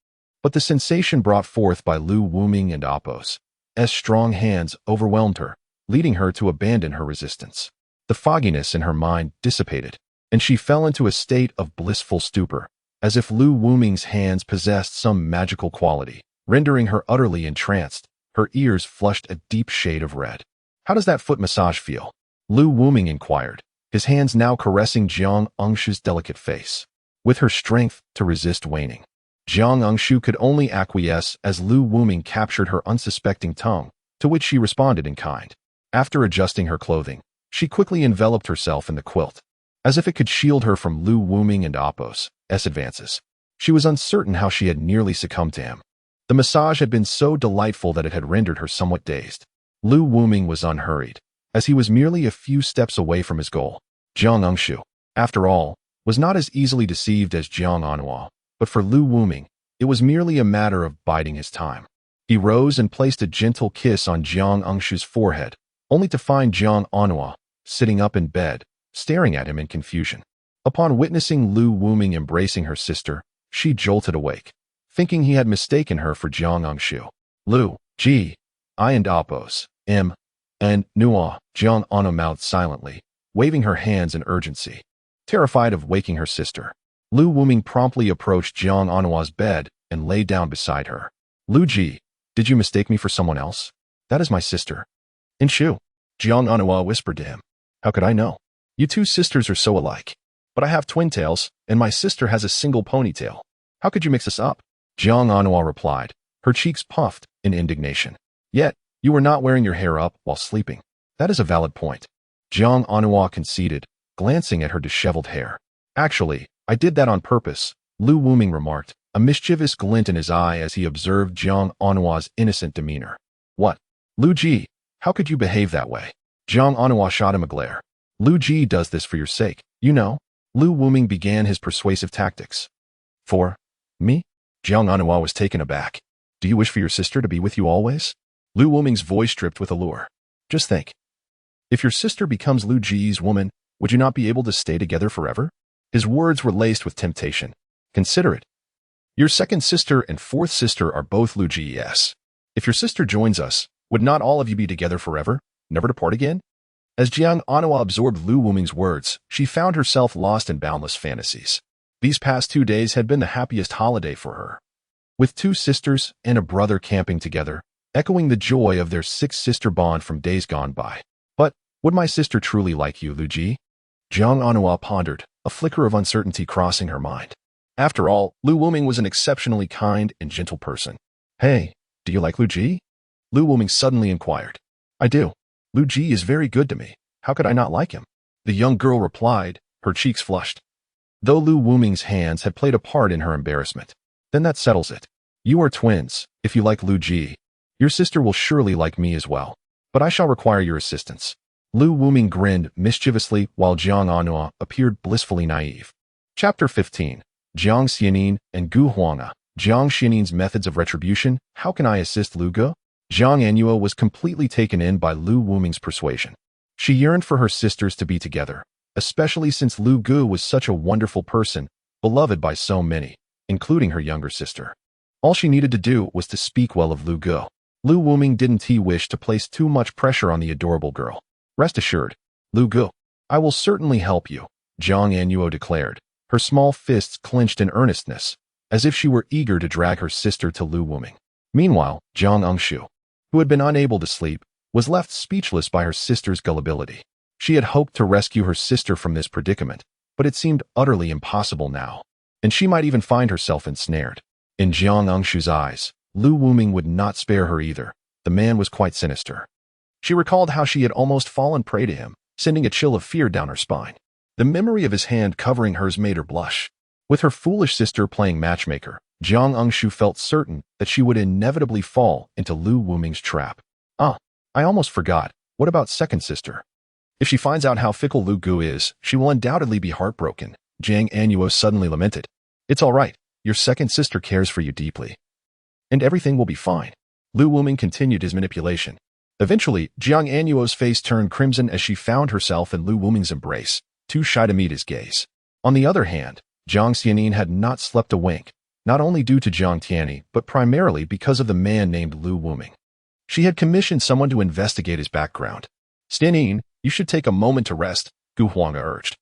but the sensation brought forth by Lu Wuming and Apos' strong hands overwhelmed her, leading her to abandon her resistance. The fogginess in her mind dissipated, and she fell into a state of blissful stupor, as if Lu Wuming's hands possessed some magical quality, rendering her utterly entranced. Her ears flushed a deep shade of red. How does that foot massage feel? Lu Wuming inquired, his hands now caressing Jiang Engshu's delicate face. With her strength to resist waning, Jiang Engshu could only acquiesce as Lu Wuming captured her unsuspecting tongue, to which she responded in kind. After adjusting her clothing, she quickly enveloped herself in the quilt, as if it could shield her from Lu Wuming and Apos' advances. She was uncertain how she had nearly succumbed to him. The massage had been so delightful that it had rendered her somewhat dazed. Lu Wuming was unhurried, as he was merely a few steps away from his goal. Jiang Engshu, after all, was not as easily deceived as Jiang Anhua, but for Lu Wuming, it was merely a matter of biding his time. He rose and placed a gentle kiss on Jiang Engshu's forehead, only to find Jiang Anhua sitting up in bed, staring at him in confusion. Upon witnessing Lu Wuming embracing her sister, she jolted awake, thinking he had mistaken her for Jiang Engshu. Lu, Ji, I and Apos, and Nua, Jiang Anhua mouthed silently, waving her hands in urgency. Terrified of waking her sister, Lu Wuming promptly approached Jiang Anhua's bed and lay down beside her. Lu Ji, did you mistake me for someone else? That is my sister. Inshu, Jiang Anhua whispered to him. How could I know? You two sisters are so alike. But I have twin tails, and my sister has a single ponytail. How could you mix us up? Jiang Anhua replied, her cheeks puffed in indignation. Yet, you were not wearing your hair up while sleeping. That is a valid point. Jiang Anhua conceded, glancing at her disheveled hair. Actually, I did that on purpose, Lu Wuming remarked, a mischievous glint in his eye as he observed Jiang Anhua's innocent demeanor. What? Lu Ji, how could you behave that way? Jiang Anhua shot him a glare. Lu Ji does this for your sake, you know. Lu Wuming began his persuasive tactics. For me? Jiang Anhua was taken aback. Do you wish for your sister to be with you always? Lu Wuming's voice dripped with allure. Just think. If your sister becomes Lu Ji's woman, would you not be able to stay together forever? His words were laced with temptation. Consider it. Your second sister and fourth sister are both Lu Ji's. If your sister joins us, would not all of you be together forever, never to part again? As Jiang Anhua absorbed Lu Wuming's words, she found herself lost in boundless fantasies. These past 2 days had been the happiest holiday for her. With 2 sisters and a brother camping together, echoing the joy of their six-sister bond from days gone by. But, would my sister truly like you, Lu Ji? Jiang Anhua pondered, a flicker of uncertainty crossing her mind. After all, Lu Wuming was an exceptionally kind and gentle person. Hey, do you like Lu Ji? Lu Wuming suddenly inquired. I do. Lu Ji is very good to me. How could I not like him? The young girl replied, her cheeks flushed. Though Lu Wuming's hands had played a part in her embarrassment. Then that settles it. You are twins. If you like Lu Ji, your sister will surely like me as well. But I shall require your assistance. Lu Wuming grinned mischievously while Jiang Anhua appeared blissfully naive. Chapter 15. Jiang Xianin and Gu Huanga. Jiang Xianin's methods of retribution. How can I assist Lu Ge? Jiang Anhua was completely taken in by Lu Wuming's persuasion. She yearned for her sisters to be together, especially since Lu Ge was such a wonderful person, beloved by so many, including her younger sister. All she needed to do was to speak well of Lu Ge. Lu Wuming didn't wish to place too much pressure on the adorable girl. Rest assured, Lu Gu, I will certainly help you, Jiang Anyuo declared, her small fists clenched in earnestness, as if she were eager to drag her sister to Lu Wuming. Meanwhile, Jiang Engshu, who had been unable to sleep, was left speechless by her sister's gullibility. She had hoped to rescue her sister from this predicament, but it seemed utterly impossible now, and she might even find herself ensnared. In Jiang Engshu's eyes, Lu Wuming would not spare her either. The man was quite sinister. She recalled how she had almost fallen prey to him, sending a chill of fear down her spine. The memory of his hand covering hers made her blush. With her foolish sister playing matchmaker, Jiang Engshu felt certain that she would inevitably fall into Lu Wuming's trap. I almost forgot. What about second sister? If she finds out how fickle Lu Gu is, she will undoubtedly be heartbroken, Jiang Anyuo suddenly lamented. It's all right. Your second sister cares for you deeply. And everything will be fine. Lu Wuming continued his manipulation. Eventually, Jiang Anyuo's face turned crimson as she found herself in Lu Wuming's embrace, too shy to meet his gaze. On the other hand, Jiang Xianin had not slept a wink, not only due to Jiang Tianyi, but primarily because of the man named Lu Wuming. She had commissioned someone to investigate his background. Xianin, you should take a moment to rest, Gu Huanga urged.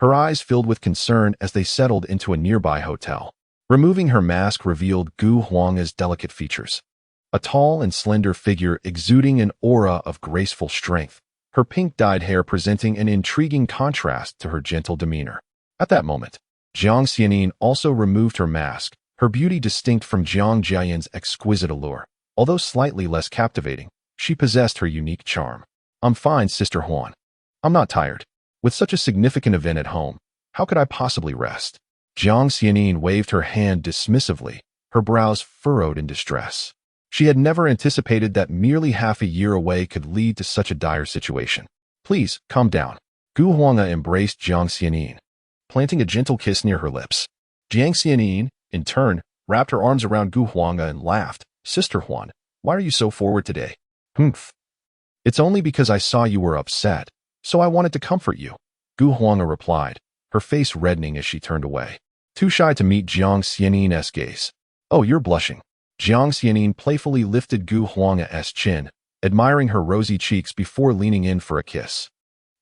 Her eyes filled with concern as they settled into a nearby hotel. Removing her mask revealed Gu Huanga's delicate features. A tall and slender figure exuding an aura of graceful strength, her pink-dyed hair presenting an intriguing contrast to her gentle demeanor. At that moment, Jiang Xianin also removed her mask, her beauty distinct from Jiang Jiayan's exquisite allure. Although slightly less captivating, she possessed her unique charm. I'm fine, Sister Huan. I'm not tired. With such a significant event at home, how could I possibly rest? Jiang Xianin waved her hand dismissively, her brows furrowed in distress. She had never anticipated that merely half a year away could lead to such a dire situation. Please, calm down. Gu Huanga embraced Jiang Xianin, planting a gentle kiss near her lips. Jiang Xianin, in turn, wrapped her arms around Gu Huanga and laughed. Sister Huan, why are you so forward today? Humph. It's only because I saw you were upset, so I wanted to comfort you, Gu Huanga replied, her face reddening as she turned away. Too shy to meet Jiang Xianin's gaze. Oh, you're blushing. Jiang Xianin playfully lifted Gu Huanga's chin, admiring her rosy cheeks before leaning in for a kiss.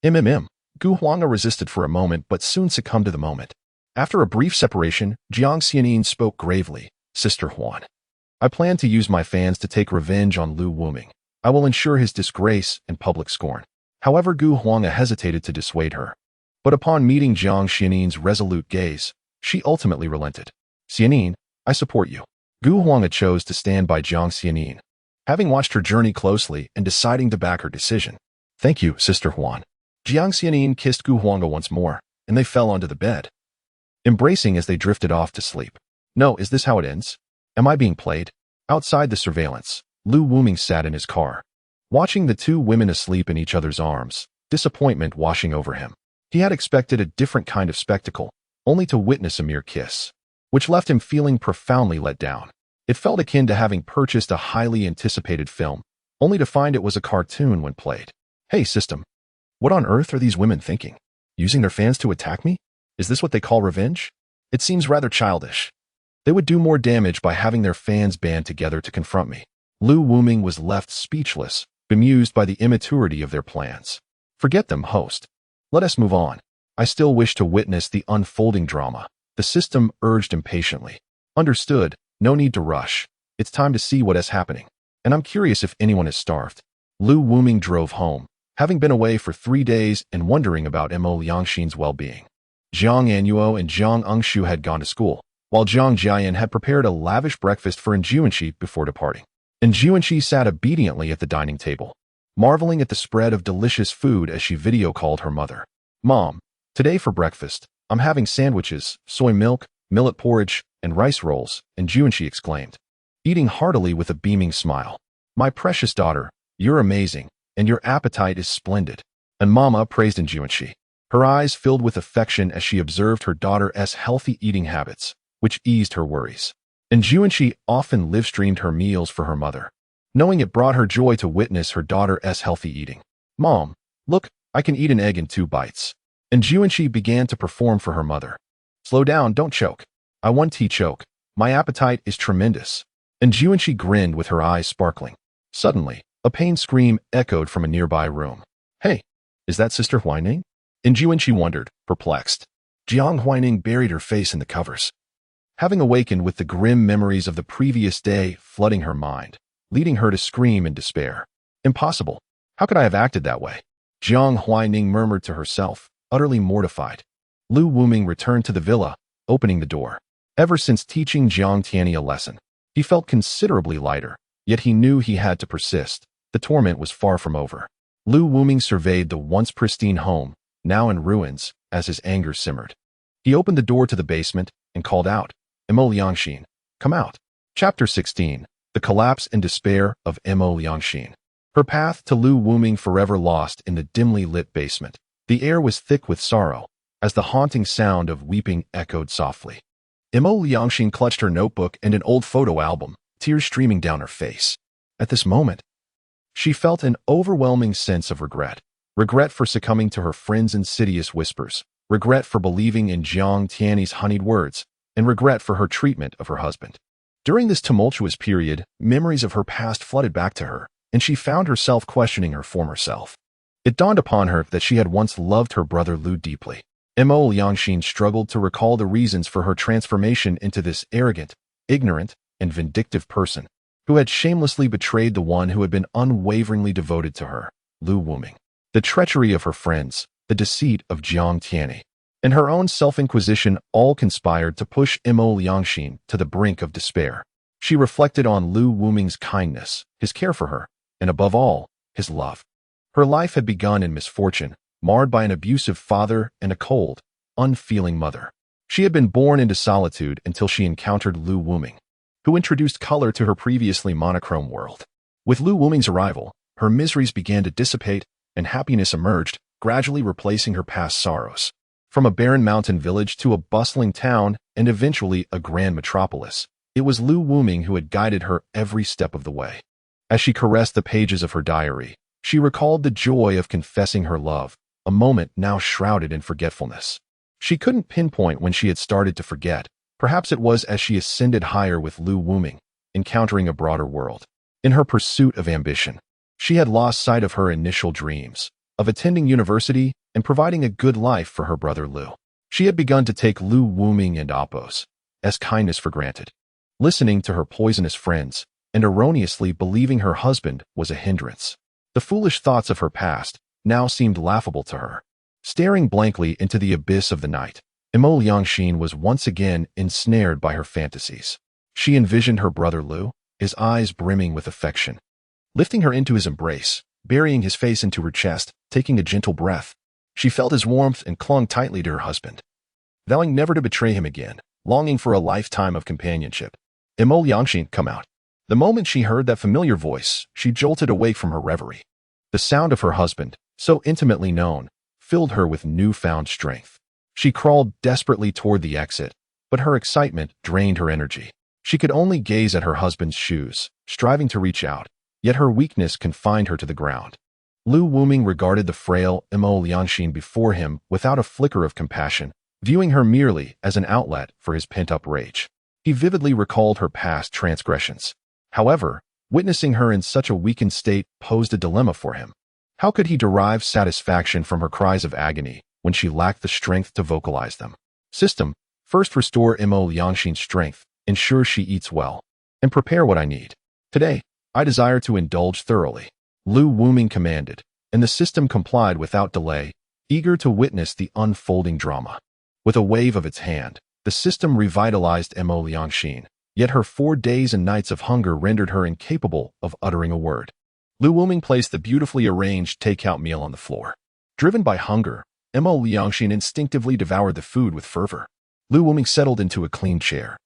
Gu Huanga resisted for a moment but soon succumbed to the moment. After a brief separation, Jiang Xianin spoke gravely. Sister Huan, I plan to use my fans to take revenge on Lu Wuming. I will ensure his disgrace and public scorn. However, Gu Huanga hesitated to dissuade her. But upon meeting Jiang Xianin's resolute gaze, she ultimately relented. Xianin, I support you. Gu Huanga chose to stand by Jiang Xianin, having watched her journey closely and deciding to back her decision. Thank you, Sister Huan. Jiang Xianin kissed Gu Huanga once more, and they fell onto the bed, embracing as they drifted off to sleep. No, is this how it ends? Am I being played? Outside the surveillance, Lu Wuming sat in his car, watching the two women asleep in each other's arms, disappointment washing over him. He had expected a different kind of spectacle, only to witness a mere kiss, which left him feeling profoundly let down. It felt akin to having purchased a highly anticipated film, only to find it was a cartoon when played. Hey, system. What on earth are these women thinking? Using their fans to attack me? Is this what they call revenge? It seems rather childish. They would do more damage by having their fans band together to confront me. Lu Wuming was left speechless, bemused by the immaturity of their plans. Forget them, host. Let us move on. I still wish to witness the unfolding drama, the system urged impatiently. Understood, no need to rush. It's time to see what is happening. And I'm curious if anyone is starved. Lu Wuming drove home, having been away for 3 days and wondering about Liangxin's well-being. Jiang Anyuo and Jiang Engshu had gone to school, while Jiang Jiayan had prepared a lavish breakfast for Jiuanqi before departing. Jiuanqi sat obediently at the dining table, marveling at the spread of delicious food as she video called her mother. Mom, today for breakfast, I'm having sandwiches, soy milk, millet porridge, and rice rolls, Jiuanqi exclaimed, eating heartily with a beaming smile. My precious daughter, you're amazing, and your appetite is splendid. And Mama praised Jiuanqi, her eyes filled with affection as she observed her daughter's healthy eating habits, which eased her worries. Jiuanqi often live-streamed her meals for her mother, knowing it brought her joy to witness her daughter's healthy eating. Mom, look, I can eat an egg in 2 bites. Jiuanqi began to perform for her mother. Slow down, don't choke. I want tea choke. My appetite is tremendous. Jiuanqi grinned with her eyes sparkling. Suddenly, a pained scream echoed from a nearby room. "Hey, is that Sister Huaining?" In Jiwen she wondered, perplexed. Jiang Huaining buried her face in the covers, having awakened with the grim memories of the previous day flooding her mind, leading her to scream in despair. "Impossible. How could I have acted that way?" Jiang Huaining murmured to herself, utterly mortified. Lu Wuming returned to the villa, opening the door. Ever since teaching Jiang Tianyi a lesson, he felt considerably lighter, yet he knew he had to persist. The torment was far from over. Lu Wuming surveyed the once pristine home, now in ruins, as his anger simmered. He opened the door to the basement and called out, "Mo Liangxin, come out." Chapter 16. The Collapse and Despair of Mo Liangxin. Her path to Lu Wuming forever lost in the dimly lit basement. The air was thick with sorrow, as the haunting sound of weeping echoed softly. Mo Liangxin clutched her notebook and an old photo album, tears streaming down her face. At this moment, she felt an overwhelming sense of regret. Regret for succumbing to her friend's insidious whispers, regret for believing in Jiang Tianyi's honeyed words, and regret for her treatment of her husband. During this tumultuous period, memories of her past flooded back to her, and she found herself questioning her former self. It dawned upon her that she had once loved her brother Lu deeply. Mo Liangxin struggled to recall the reasons for her transformation into this arrogant, ignorant, and vindictive person, who had shamelessly betrayed the one who had been unwaveringly devoted to her, Lu Wuming. The treachery of her friends, the deceit of Jiang Tianyi, and her own self-inquisition all conspired to push Mo Liangxin to the brink of despair. She reflected on Lu Wuming's kindness, his care for her, and above all, his love. Her life had begun in misfortune, marred by an abusive father and a cold, unfeeling mother. She had been born into solitude until she encountered Lu Wuming, who introduced color to her previously monochrome world. With Lu Wuming's arrival, her miseries began to dissipate and happiness emerged, gradually replacing her past sorrows. From a barren mountain village to a bustling town and eventually a grand metropolis, it was Lu Wuming who had guided her every step of the way. As she caressed the pages of her diary, she recalled the joy of confessing her love, a moment now shrouded in forgetfulness. She couldn't pinpoint when she had started to forget. Perhaps it was as she ascended higher with Lu Wuming, encountering a broader world. In her pursuit of ambition, she had lost sight of her initial dreams, of attending university and providing a good life for her brother Lu. She had begun to take Lu Wuming and Appo's kindness for granted, listening to her poisonous friends, and erroneously believing her husband was a hindrance. The foolish thoughts of her past now seemed laughable to her. Staring blankly into the abyss of the night, Mo Liangxin was once again ensnared by her fantasies. She envisioned her brother Lu, his eyes brimming with affection, lifting her into his embrace, burying his face into her chest, taking a gentle breath. She felt his warmth and clung tightly to her husband, vowing never to betray him again, longing for a lifetime of companionship. Mo Liangxin, come out. The moment she heard that familiar voice, she jolted awake from her reverie. The sound of her husband, so intimately known, filled her with newfound strength. She crawled desperately toward the exit, but her excitement drained her energy. She could only gaze at her husband's shoes, striving to reach out, yet her weakness confined her to the ground. Lu Wuming regarded the frail Mo Liangxin before him without a flicker of compassion, viewing her merely as an outlet for his pent-up rage. He vividly recalled her past transgressions. However, witnessing her in such a weakened state posed a dilemma for him. How could he derive satisfaction from her cries of agony when she lacked the strength to vocalize them? System, first restore Mo Liangxin's strength, ensure she eats well, and prepare what I need. Today, I desire to indulge thoroughly. Lu Wuming commanded, and the system complied without delay, eager to witness the unfolding drama. With a wave of its hand, the system revitalized Mo Liangxin, yet her 4 days and nights of hunger rendered her incapable of uttering a word. Lu Wuming placed the beautifully arranged takeout meal on the floor. Driven by hunger, Mo Liangxin instinctively devoured the food with fervor. Lu Wuming settled into a clean chair,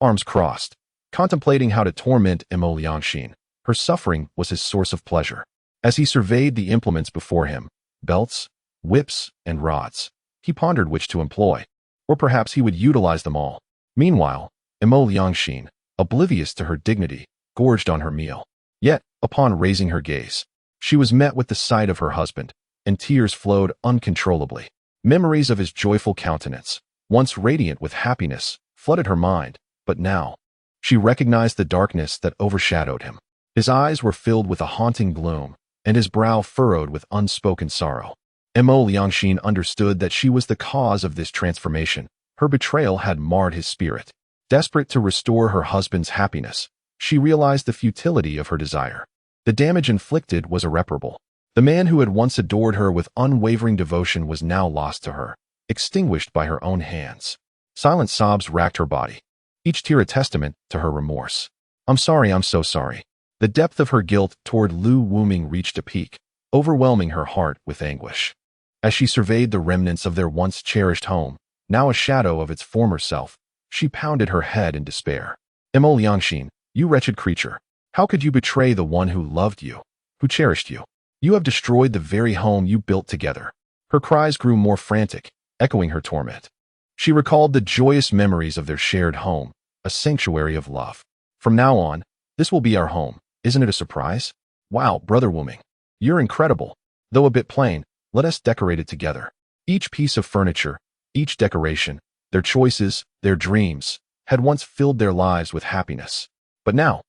arms crossed, contemplating how to torment Mo Liangxin. Her suffering was his source of pleasure. As he surveyed the implements before him, belts, whips, and rods, he pondered which to employ, or perhaps he would utilize them all. Meanwhile, Mo Liangxin, oblivious to her dignity, gorged on her meal. Yet, upon raising her gaze, she was met with the sight of her husband, and tears flowed uncontrollably. Memories of his joyful countenance, once radiant with happiness, flooded her mind, but now, she recognized the darkness that overshadowed him. His eyes were filled with a haunting gloom, and his brow furrowed with unspoken sorrow. Mo Liangxin understood that she was the cause of this transformation. Her betrayal had marred his spirit. Desperate to restore her husband's happiness, she realized the futility of her desire. The damage inflicted was irreparable. The man who had once adored her with unwavering devotion was now lost to her, extinguished by her own hands. Silent sobs racked her body, each tear a testament to her remorse. "I'm sorry, I'm so sorry." The depth of her guilt toward Lu Wuming reached a peak, overwhelming her heart with anguish. As she surveyed the remnants of their once cherished home, now a shadow of its former self, she pounded her head in despair. "Mo Liangxin, you wretched creature, how could you betray the one who loved you, who cherished you? You have destroyed the very home you built together." Her cries grew more frantic, echoing her torment. She recalled the joyous memories of their shared home, a sanctuary of love. "From now on, this will be our home. Isn't it a surprise? Wow, Brother Wuming, you're incredible. Though a bit plain, let us decorate it together." Each piece of furniture, each decoration, their choices, their dreams, had once filled their lives with happiness. But now,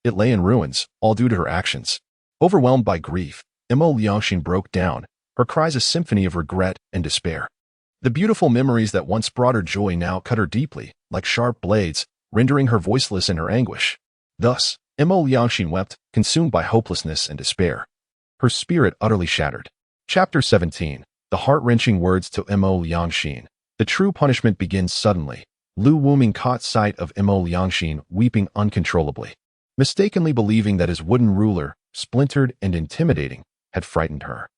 it lay in ruins, all due to her actions. Overwhelmed by grief, Mo Liangxin broke down, her cries a symphony of regret and despair. The beautiful memories that once brought her joy now cut her deeply, like sharp blades, rendering her voiceless in her anguish. Thus, Mo Liangxin wept, consumed by hopelessness and despair, her spirit utterly shattered. Chapter 17. The heart-wrenching words to Mo Liangxin. The true punishment begins suddenly. Lu Wuming caught sight of Mo Liangxin weeping uncontrollably, mistakenly believing that his wooden ruler, splintered and intimidating, had frightened her.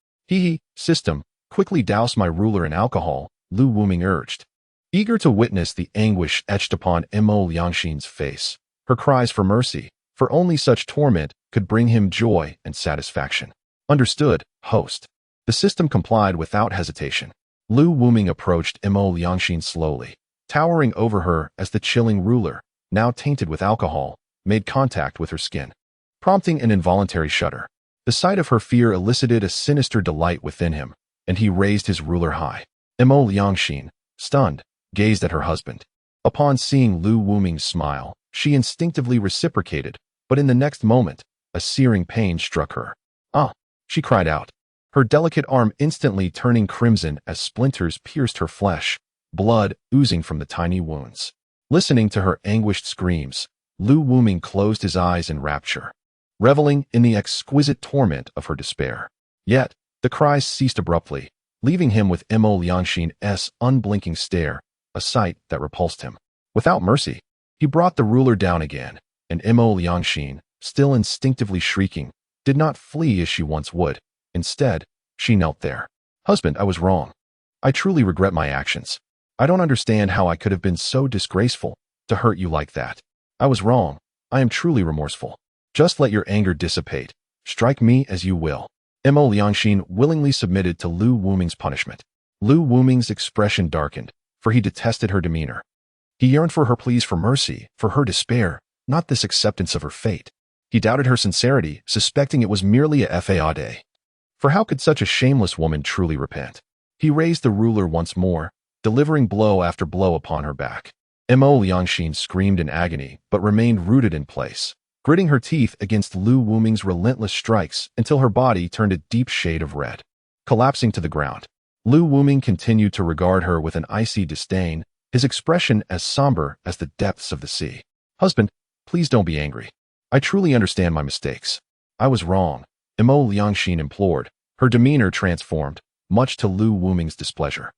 System, quickly douse my ruler in alcohol," Lu Wuming urged. Eager to witness the anguish etched upon Mo Liangxin's face, her cries for mercy, for only such torment could bring him joy and satisfaction. "Understood, host." The system complied without hesitation. Lu Wuming approached Mo Liangxin slowly, towering over her as the chilling ruler, now tainted with alcohol, made contact with her skin, prompting an involuntary shudder. The sight of her fear elicited a sinister delight within him, and he raised his ruler high. Mo Liangxin, stunned, gazed at her husband. Upon seeing Lu Wuming's smile, she instinctively reciprocated, but in the next moment, a searing pain struck her. "Ah!" she cried out, her delicate arm instantly turning crimson as splinters pierced her flesh, blood oozing from the tiny wounds. Listening to her anguished screams, Lu Wuming closed his eyes in rapture, reveling in the exquisite torment of her despair. Yet, the cries ceased abruptly, leaving him with Mo Liangxin's unblinking stare, a sight that repulsed him. Without mercy, he brought the ruler down again, and Mo Liangxin, still instinctively shrieking, did not flee as she once would. Instead, she knelt there. "Husband, I was wrong. I truly regret my actions. I don't understand how I could have been so disgraceful to hurt you like that. I was wrong. I am truly remorseful. Just let your anger dissipate. Strike me as you will." Mo Liangxin willingly submitted to Lu Wuming's punishment. Lu Wuming's expression darkened, for he detested her demeanor. He yearned for her pleas for mercy, for her despair, not this acceptance of her fate. He doubted her sincerity, suspecting it was merely a fade. For how could such a shameless woman truly repent? He raised the ruler once more, delivering blow after blow upon her back. Mo Liangxin screamed in agony, but remained rooted in place, gritting her teeth against Lu Wuming's relentless strikes until her body turned a deep shade of red. Collapsing to the ground, Lu Wuming continued to regard her with an icy disdain, his expression as somber as the depths of the sea. "Husband, please don't be angry. I truly understand my mistakes. I was wrong," Mo Liangxin implored, her demeanor transformed, much to Lu Wuming's displeasure.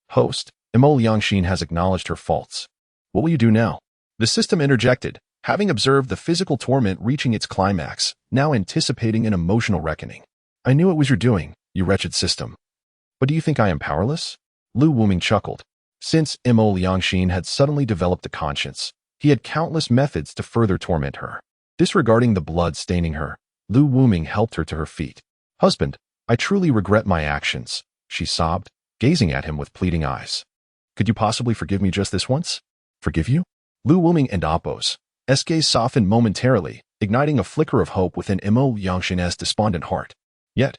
Host, Mo Liangxin has acknowledged her faults. What will you do now?" The system interjected, having observed the physical torment reaching its climax, now anticipating an emotional reckoning. "I knew it was your doing, you wretched system. But do you think I am powerless?" Lu Wuming chuckled. Since Mo Liangxin had suddenly developed a conscience, he had countless methods to further torment her. Disregarding the blood staining her, Lu Wuming helped her to her feet. "Husband, I truly regret my actions," she sobbed, gazing at him with pleading eyes. "Could you possibly forgive me just this once?" "Forgive you?" Lu Wuming and Appo's gaze softened momentarily, igniting a flicker of hope within Mo Liangxin's despondent heart. Yet,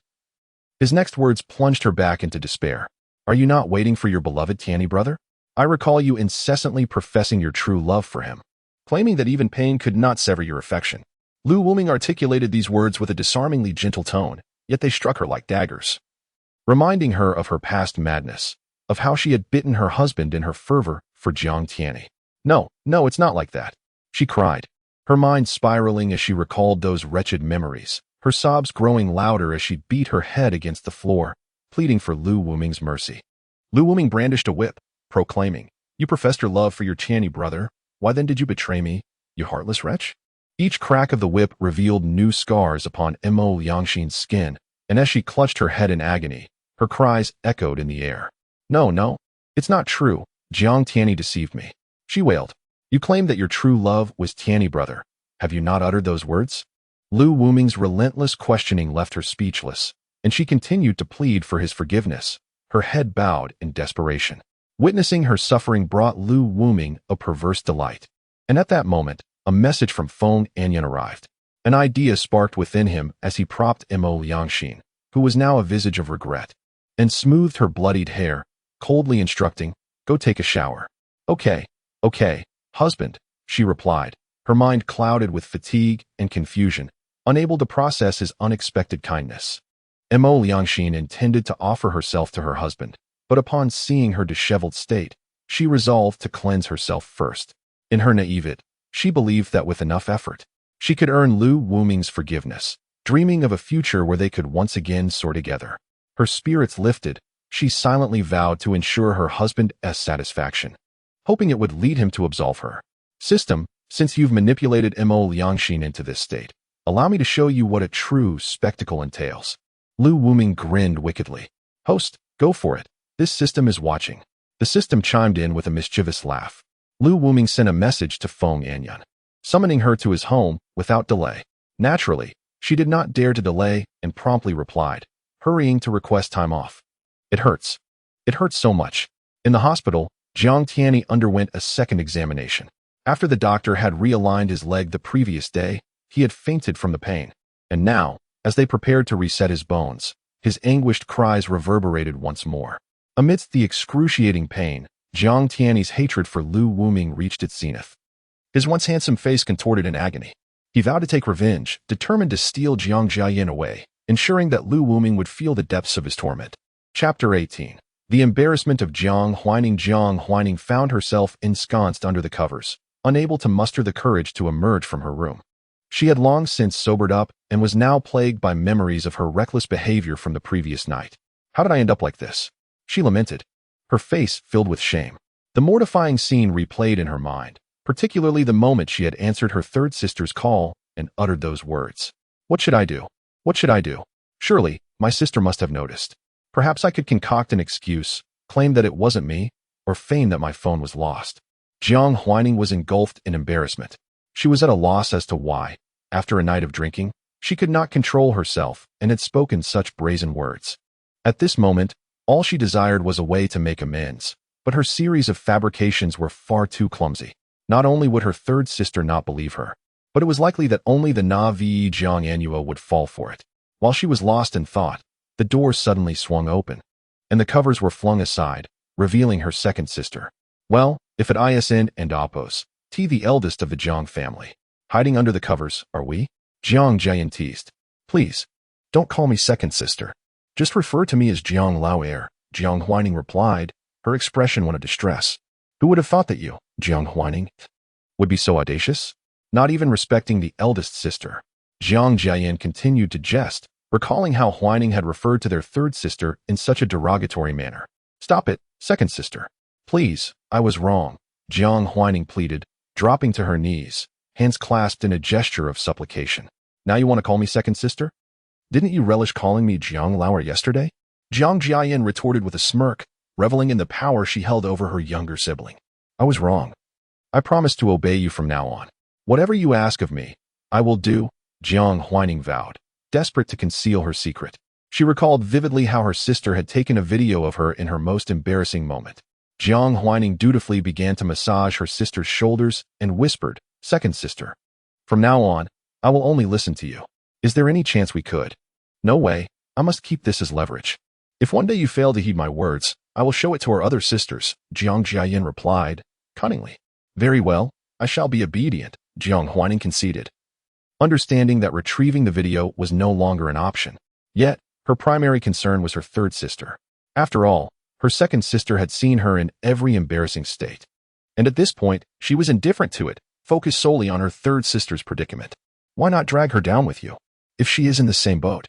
his next words plunged her back into despair. "Are you not waiting for your beloved Tianyi brother? I recall you incessantly professing your true love for him, claiming that even pain could not sever your affection. Lu Wuming articulated these words with a disarmingly gentle tone, yet they struck her like daggers, reminding her of her past madness, of how she had bitten her husband in her fervor for Jiang Tianyi. No, no, it's not like that, she cried, her mind spiraling as she recalled those wretched memories, her sobs growing louder as she beat her head against the floor, pleading for Lu Wuming's mercy. Lu Wuming brandished a whip, proclaiming, "You professed your love for your Tianyi brother. Why then did you betray me, you heartless wretch?" Each crack of the whip revealed new scars upon Mo Liangxin's skin, and as she clutched her head in agony, her cries echoed in the air. No, no, it's not true. Jiang Tianyi deceived me, she wailed. You claimed that your true love was Tianyi brother. Have you not uttered those words? Lu Wuming's relentless questioning left her speechless, and she continued to plead for his forgiveness, her head bowed in desperation. Witnessing her suffering brought Lu Wuming a perverse delight. And at that moment, a message from Feng Anyan arrived. An idea sparked within him as he propped Mo Liangxin, who was now a visage of regret, and smoothed her bloodied hair, coldly instructing, "Go take a shower." Okay, husband, she replied, her mind clouded with fatigue and confusion, unable to process his unexpected kindness. Mo Liangxin intended to offer herself to her husband, but upon seeing her disheveled state, she resolved to cleanse herself first. In her naivete, she believed that with enough effort, she could earn Lu Wuming's forgiveness, dreaming of a future where they could once again soar together. Her spirits lifted, she silently vowed to ensure her husband's satisfaction, hoping it would lead him to absolve her. System, since you've manipulated Mo Liangxin into this state, allow me to show you what a true spectacle entails. Lu Wuming grinned wickedly. Host, go for it. This system is watching. The system chimed in with a mischievous laugh. Lu Wuming sent a message to Feng Anyan, summoning her to his home without delay. Naturally, she did not dare to delay and promptly replied, hurrying to request time off. It hurts. It hurts so much. In the hospital, Jiang Tianyi underwent a second examination. After the doctor had realigned his leg the previous day, he had fainted from the pain. And now, as they prepared to reset his bones, his anguished cries reverberated once more. Amidst the excruciating pain, Jiang Tianyi's hatred for Lu Wuming reached its zenith. His once handsome face contorted in agony. He vowed to take revenge, determined to steal Jiang Jiayin away, ensuring that Lu Wuming would feel the depths of his torment. Chapter 18. The embarrassment of Jiang Huining. Jiang Huining found herself ensconced under the covers, unable to muster the courage to emerge from her room. She had long since sobered up and was now plagued by memories of her reckless behavior from the previous night. How did I end up like this? She lamented, her face filled with shame. The mortifying scene replayed in her mind, particularly the moment she had answered her third sister's call and uttered those words. What should I do? What should I do? Surely, my sister must have noticed. Perhaps I could concoct an excuse, claim that it wasn't me, or feign that my phone was lost. Jiang Huining was engulfed in embarrassment. She was at a loss as to why, after a night of drinking, she could not control herself and had spoken such brazen words. At this moment, all she desired was a way to make amends, but her series of fabrications were far too clumsy. Not only would her third sister not believe her, but it was likely that only the Na-Vi Jiang Annuo would fall for it. While she was lost in thought, the door suddenly swung open, and the covers were flung aside, revealing her second sister. Well, if at ISN and Oppos, T the eldest of the Jiang family. Hiding under the covers, are we? Jiang Jiayin teased. Please, don't call me second sister. Just refer to me as Jiang Laoer, Jiang Huining replied, her expression one of distress. Who would have thought that you, Jiang Huining, would be so audacious? Not even respecting the eldest sister. Jiang Jiayin continued to jest, recalling how Huining had referred to their third sister in such a derogatory manner. Stop it, second sister. Please, I was wrong, Jiang Huining pleaded, dropping to her knees, hands clasped in a gesture of supplication. Now you want to call me second sister? Didn't you relish calling me Jiang Laoer yesterday? Jiang Jiayin retorted with a smirk, reveling in the power she held over her younger sibling. I was wrong. I promise to obey you from now on. Whatever you ask of me, I will do, Jiang Huining vowed, desperate to conceal her secret. She recalled vividly how her sister had taken a video of her in her most embarrassing moment. Jiang Huining dutifully began to massage her sister's shoulders and whispered, second sister, from now on, I will only listen to you. Is there any chance we could? No way, I must keep this as leverage. If one day you fail to heed my words, I will show it to our other sisters, Jiang Jiayin replied, cunningly. Very well, I shall be obedient, Jiang Huining conceded. understanding that retrieving the video was no longer an option. Yet, her primary concern was her third sister. After all, her second sister had seen her in every embarrassing state. And at this point, she was indifferent to it, focused solely on her third sister's predicament. Why not drag her down with you, if she is in the same boat?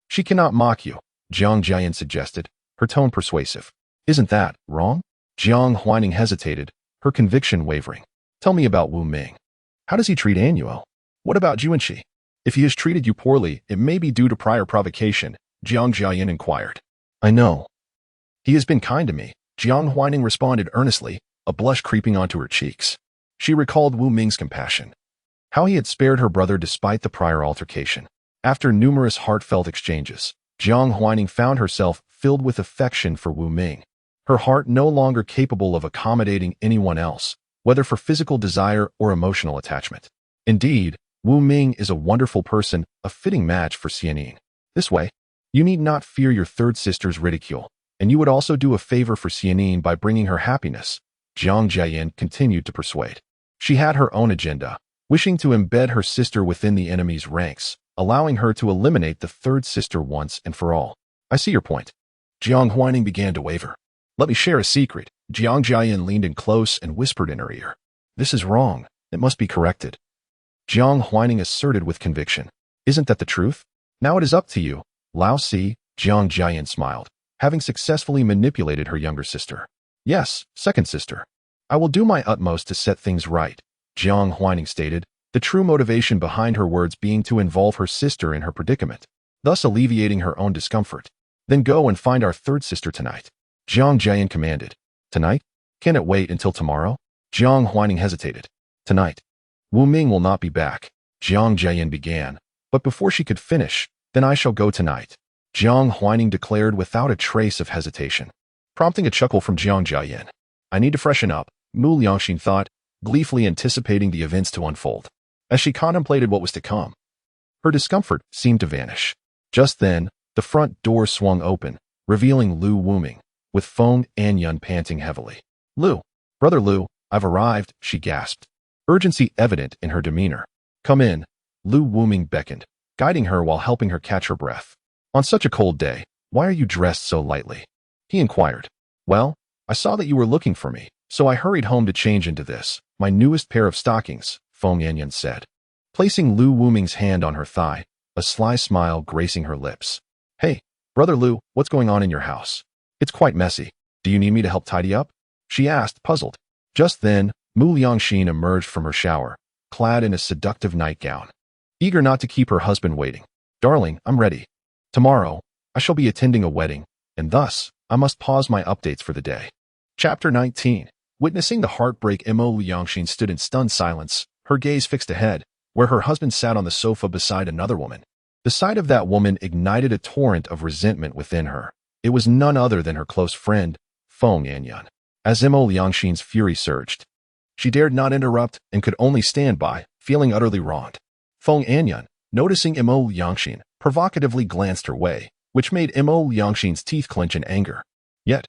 She cannot mock you, Jiang Jiayin suggested, her tone persuasive. Isn't that wrong? Jiang Huaining hesitated, her conviction wavering. Tell me about Wu Ming. How does he treat Annual? What about Juanqi? If he has treated you poorly, it may be due to prior provocation, Jiang Jiayin inquired. I know. He has been kind to me, Jiang Huaining responded earnestly, a blush creeping onto her cheeks. She recalled Wu Ming's compassion. How he had spared her brother despite the prior altercation. After numerous heartfelt exchanges, Jiang Huaining found herself filled with affection for Wu Ming. Her heart no longer capable of accommodating anyone else, whether for physical desire or emotional attachment. Indeed, Wu Ming is a wonderful person, a fitting match for Xianing. This way, you need not fear your third sister's ridicule, and you would also do a favor for Xianing by bringing her happiness, Jiang Jiayin continued to persuade. She had her own agenda, wishing to embed her sister within the enemy's ranks, allowing her to eliminate the third sister once and for all. I see your point. Jiang Huaining began to waver. Let me share a secret. Jiang Jiayin leaned in close and whispered in her ear. This is wrong. It must be corrected. Jiang Huaining asserted with conviction. Isn't that the truth? Now it is up to you. Lao Si, Jiang Jiayin smiled, having successfully manipulated her younger sister. Yes, second sister. I will do my utmost to set things right, Jiang Huaining stated, the true motivation behind her words being to involve her sister in her predicament, thus alleviating her own discomfort. Then go and find our third sister tonight, Jiang Jiayin commanded. Tonight? Can it wait until tomorrow? Jiang Huaining hesitated. Tonight. Wu Ming will not be back, Jiang Jiayin began, but before she could finish, then I shall go tonight, Jiang Huaining declared without a trace of hesitation, prompting a chuckle from Jiang Jiayin. I need to freshen up, Mu Liangxin thought, gleefully anticipating the events to unfold. As she contemplated what was to come, her discomfort seemed to vanish. Just then, the front door swung open, revealing Lu Wuming, with Feng Anyun panting heavily. Lu, brother Lu, I've arrived, she gasped, urgency evident in her demeanor. Come in, Lu Wuming beckoned, guiding her while helping her catch her breath. On such a cold day, why are you dressed so lightly? He inquired. Well, I saw that you were looking for me, so I hurried home to change into this, my newest pair of stockings, Feng Anyun said, placing Lu Wuming's hand on her thigh, a sly smile gracing her lips. Hey, brother Lu, what's going on in your house? It's quite messy. Do you need me to help tidy up? She asked, puzzled. Just then, Mu Liangxin emerged from her shower, clad in a seductive nightgown, eager not to keep her husband waiting. Darling, I'm ready. Tomorrow, I shall be attending a wedding, and thus, I must pause my updates for the day. Chapter 19. Witnessing the heartbreak, Mo Liangxin stood in stunned silence, her gaze fixed ahead, where her husband sat on the sofa beside another woman. The sight of that woman ignited a torrent of resentment within her. It was none other than her close friend, Feng Anyun. As Mo Liangxin's fury surged, she dared not interrupt and could only stand by, feeling utterly wronged. Feng Anyun, noticing Mo Liangxin, provocatively glanced her way, which made Mo Liangxin's teeth clench in anger. Yet,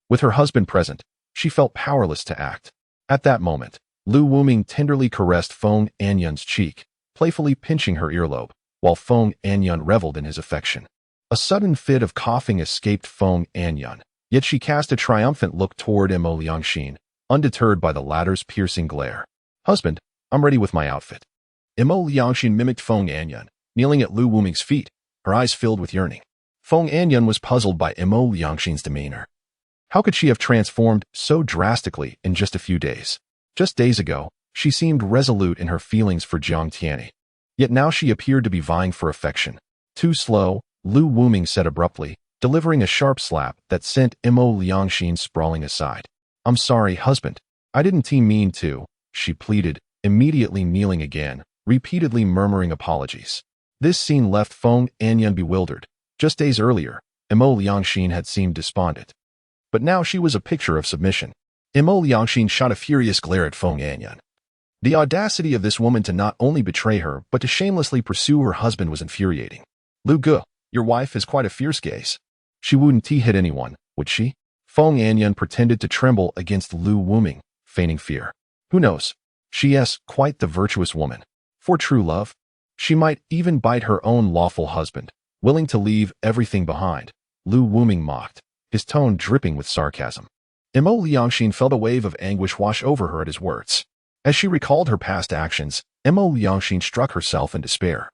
with her husband present, she felt powerless to act. At that moment, Lu Wuming tenderly caressed Feng Anyun's cheek, playfully pinching her earlobe, while Feng Anyun reveled in his affection. A sudden fit of coughing escaped Feng Anyun, yet she cast a triumphant look toward Mo Liangxin, undeterred by the latter's piercing glare. Husband, I'm ready with my outfit. Mo Liangxin mimicked Feng Anyun, kneeling at Lu Wuming's feet, her eyes filled with yearning. Feng Anyun was puzzled by Mo Liangxin's demeanor. How could she have transformed so drastically in just a few days? Just days ago, she seemed resolute in her feelings for Jiang Tianyi. Yet now she appeared to be vying for affection. Too slow, Lu Wuming said abruptly, delivering a sharp slap that sent Mo Liangxin sprawling aside. I'm sorry, husband. I didn't mean to, she pleaded, immediately kneeling again, repeatedly murmuring apologies. This scene left Feng Anyun bewildered. Just days earlier, Mo Liangxin had seemed despondent. But now she was a picture of submission. Mo Liangxin shot a furious glare at Feng Anyun. The audacity of this woman to not only betray her, but to shamelessly pursue her husband was infuriating. Lu Ge, your wife has quite a fierce gaze. She wouldn't hit anyone, would she? Feng Anyun pretended to tremble against Lu Wuming, feigning fear. Who knows? She is quite the virtuous woman. For true love, She might even bite her own lawful husband, willing to leave everything behind. Lu Wuming mocked, his tone dripping with sarcasm. Mo Liangxin felt a wave of anguish wash over her at his words. As she recalled her past actions, Mo Liangxin struck herself in despair.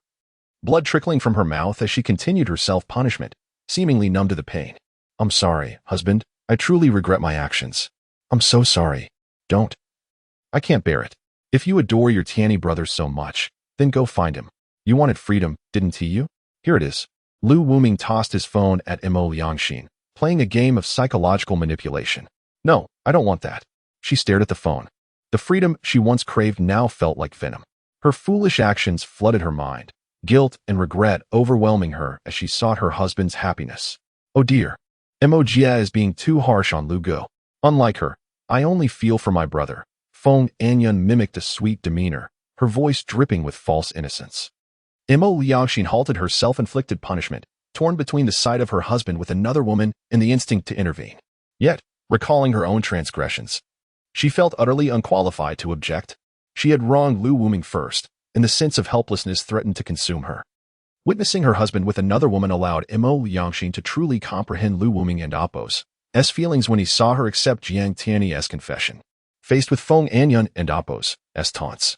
Blood trickling from her mouth as she continued her self-punishment, seemingly numb to the pain. I'm sorry, husband. I truly regret my actions. I'm so sorry. Don't. I can't bear it. If you adore your Tianyi brother so much, then go find him. You wanted freedom, didn't you? Here it is. Lu Wuming tossed his phone at Mo Liangxin, playing a game of psychological manipulation. No, I don't want that. She stared at the phone. The freedom she once craved now felt like venom. Her foolish actions flooded her mind, guilt and regret overwhelming her as she sought her husband's happiness. Oh dear. Mo Jia is being too harsh on Lu Go. Unlike her, I only feel for my brother. Feng Anyun mimicked a sweet demeanor, her voice dripping with false innocence. Mo Liangxin halted her self-inflicted punishment, torn between the sight of her husband with another woman and the instinct to intervene. Yet, recalling her own transgressions, she felt utterly unqualified to object. She had wronged Lu Wuming first, and the sense of helplessness threatened to consume her. Witnessing her husband with another woman allowed Mo Liangxin to truly comprehend Lu Wuming and Appo's feelings when he saw her accept Jiang Tianyi's confession. Faced with Feng Anyun and Appo's taunts,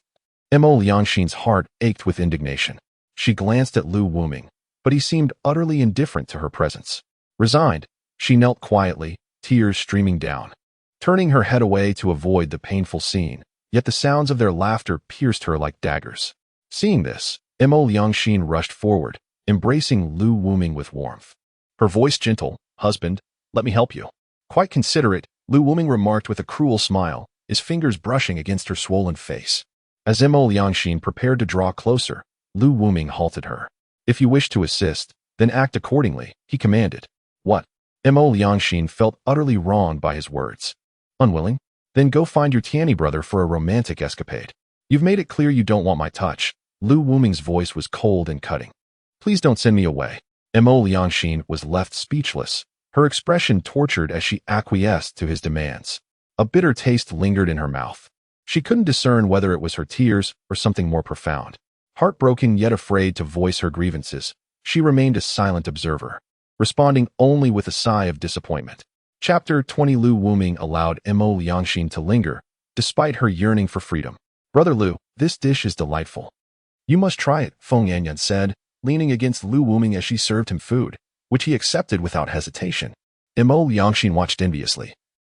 Mo Liangxin's heart ached with indignation. She glanced at Lu Wuming, but he seemed utterly indifferent to her presence. Resigned, she knelt quietly, tears streaming down, turning her head away to avoid the painful scene, yet the sounds of their laughter pierced her like daggers. Seeing this, Mo Liangxin rushed forward, embracing Lu Wuming with warmth. Her voice gentle, "Husband, let me help you." Quite considerate, Lu Wuming remarked with a cruel smile, his fingers brushing against her swollen face. As Mo Liangxin prepared to draw closer, Lu Wuming halted her. "If you wish to assist, then act accordingly," he commanded. What? Mo Liangxin felt utterly wronged by his words. Unwilling? Then go find your Tianyi brother for a romantic escapade. You've made it clear you don't want my touch. Lu Wuming's voice was cold and cutting. Please don't send me away. Mo Liangxin was left speechless, her expression tortured as she acquiesced to his demands. A bitter taste lingered in her mouth. She couldn't discern whether it was her tears or something more profound. Heartbroken yet afraid to voice her grievances, she remained a silent observer, responding only with a sigh of disappointment. Chapter 20. Lu Wuming allowed Mo Liangxin to linger, despite her yearning for freedom. Brother Lu, this dish is delightful. You must try it, Feng Anyun said, leaning against Lu Wuming as she served him food, which he accepted without hesitation. Mo Liangxin watched enviously,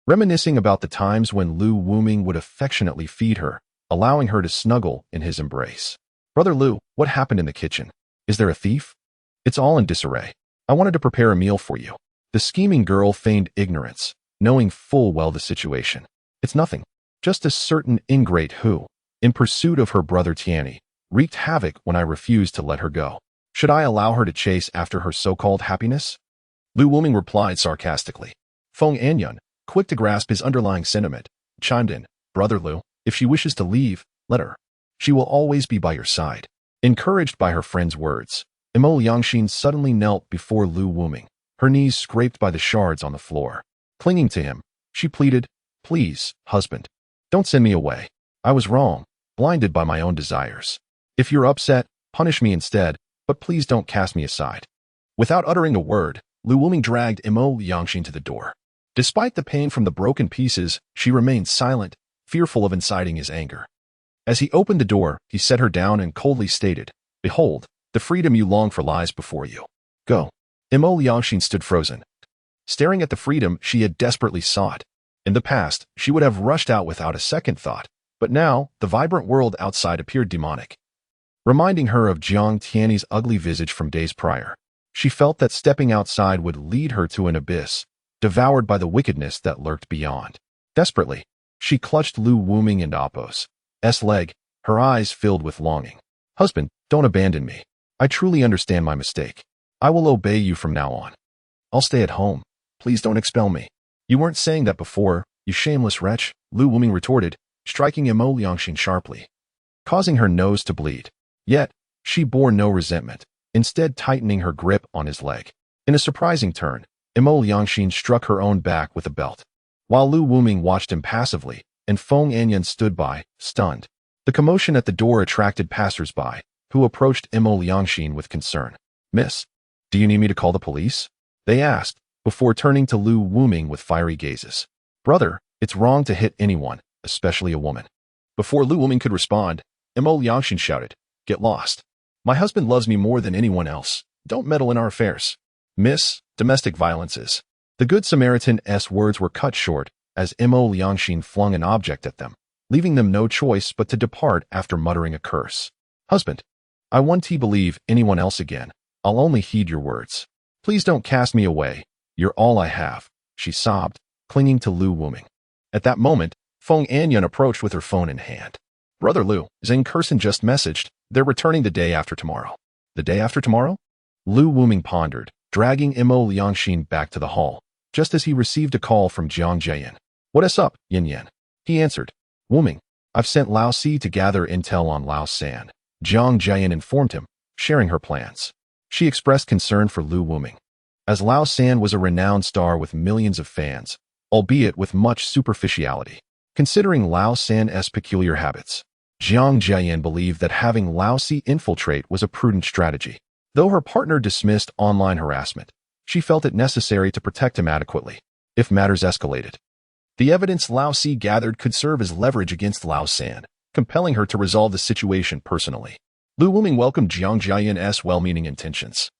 reminiscing about the times when Lu Wuming would affectionately feed her, allowing her to snuggle in his embrace. Brother Lu, what happened in the kitchen? Is there a thief? It's all in disarray. I wanted to prepare a meal for you. The scheming girl feigned ignorance, knowing full well the situation. It's nothing. Just a certain ingrate who, in pursuit of her brother Tianyi, wreaked havoc when I refused to let her go. Should I allow her to chase after her so-called happiness? Lu Wuming replied sarcastically. Feng Anyun, quick to grasp his underlying sentiment, chimed in. Brother Lu, if she wishes to leave, let her. She will always be by your side. Encouraged by her friend's words, Mo Liangxin suddenly knelt before Lu Wuming, her knees scraped by the shards on the floor. Clinging to him, she pleaded, Please, husband, don't send me away. I was wrong, blinded by my own desires. If you're upset, punish me instead, but please don't cast me aside. Without uttering a word, Lu Wuming dragged Mo Liangxin to the door. Despite the pain from the broken pieces, she remained silent, fearful of inciting his anger. As he opened the door, he set her down and coldly stated, Behold, the freedom you long for lies before you. Go. Mo Liangxin stood frozen, staring at the freedom she had desperately sought. In the past, she would have rushed out without a second thought, but now, the vibrant world outside appeared demonic, reminding her of Jiang Tianyi's ugly visage from days prior. She felt that stepping outside would lead her to an abyss, devoured by the wickedness that lurked beyond. Desperately, she clutched Lu Wuming and Appo's leg, her eyes filled with longing. Husband, don't abandon me. I truly understand my mistake. I will obey you from now on. I'll stay at home. Please don't expel me. You weren't saying that before, you shameless wretch, Lu Wuming retorted, striking Mo Liangxin sharply, causing her nose to bleed. Yet, she bore no resentment, instead tightening her grip on his leg. In a surprising turn, Mo Liangxin struck her own back with a belt, while Lu Wuming watched impassively, and Feng Anyun stood by, stunned. The commotion at the door attracted passers-by, who approached Liangxin with concern. "Miss, do you need me to call the police?" they asked, before turning to Lu Wuming with fiery gazes. "Brother, it's wrong to hit anyone, especially a woman." Before Lu Wuming could respond, Liangxin shouted, "Get lost. My husband loves me more than anyone else. Don't meddle in our affairs." "Miss, domestic violences." The Good Samaritan's words were cut short as Liangxin flung an object at them, leaving them no choice but to depart after muttering a curse. "Husband, I won't believe anyone else again. I'll only heed your words. Please don't cast me away. You're all I have," she sobbed, clinging to Lu Wuming. At that moment, Feng Anyan approached with her phone in hand. "Brother Lu, Zhang Kersen just messaged. They're returning the day after tomorrow." "The day after tomorrow?" Lu Wuming pondered, dragging Liangxin back to the hall, just as he received a call from Jiang Jian. "What's up, Yin Yan?" He answered. "Wuming, I've sent Lao Si to gather intel on Lao San." Jiang Jian informed him, sharing her plans. She expressed concern for Lu Wuming, as Lao San was a renowned star with millions of fans, albeit with much superficiality. Considering Lao San's peculiar habits, Jiang Jian believed that having Lao Si infiltrate was a prudent strategy. Though her partner dismissed online harassment, she felt it necessary to protect him adequately, if matters escalated. The evidence Lao Si gathered could serve as leverage against Lao San, compelling her to resolve the situation personally. Lu Wuming welcomed Jiang Jian's well-meaning intentions,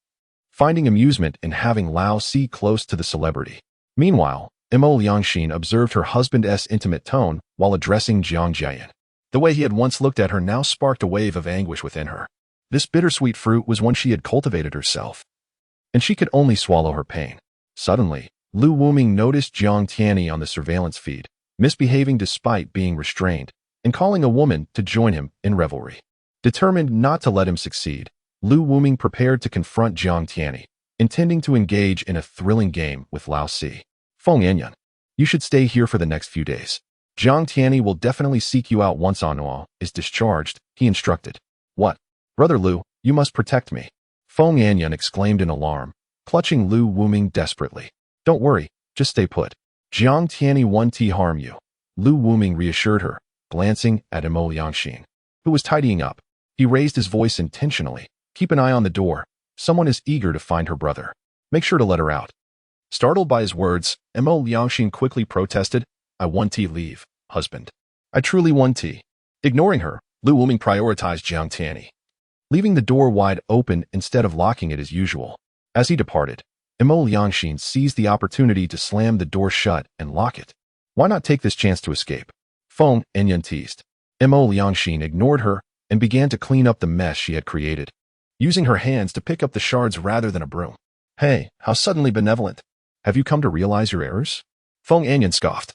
finding amusement in having Lao Si close to the celebrity. Meanwhile, Liangxin observed her husband's intimate tone while addressing Jiang Jian. The way he had once looked at her now sparked a wave of anguish within her. This bittersweet fruit was one she had cultivated herself, and she could only swallow her pain. Suddenly, Lu Wuming noticed Jiang Tianyi on the surveillance feed, misbehaving despite being restrained, and calling a woman to join him in revelry. Determined not to let him succeed, Lu Wuming prepared to confront Jiang Tianyi, intending to engage in a thrilling game with Lao Si. "Feng Anyan, you should stay here for the next few days. Jiang Tianyi will definitely seek you out once Anhua is discharged," he instructed. "What? Brother Lu, you must protect me," Feng Anyan exclaimed in alarm, clutching Lu Wuming desperately. "Don't worry, just stay put. Jiang Tianyi won't harm you," Lu Wuming reassured her, glancing at Liangxin, who was tidying up. He raised his voice intentionally. "Keep an eye on the door. Someone is eager to find her brother. Make sure to let her out." Startled by his words, Liangxin quickly protested, "I won't leave, husband. I truly won't." Ignoring her, Lu Wuming prioritized Jiang Tianyi, leaving the door wide open instead of locking it as usual. As he departed, Liangxin seized the opportunity to slam the door shut and lock it. Why not take this chance to escape? Feng Anyan teased. Liangxin ignored her and began to clean up the mess she had created, using her hands to pick up the shards rather than a broom. "Hey, how suddenly benevolent. Have you come to realize your errors?" Feng Anyan scoffed,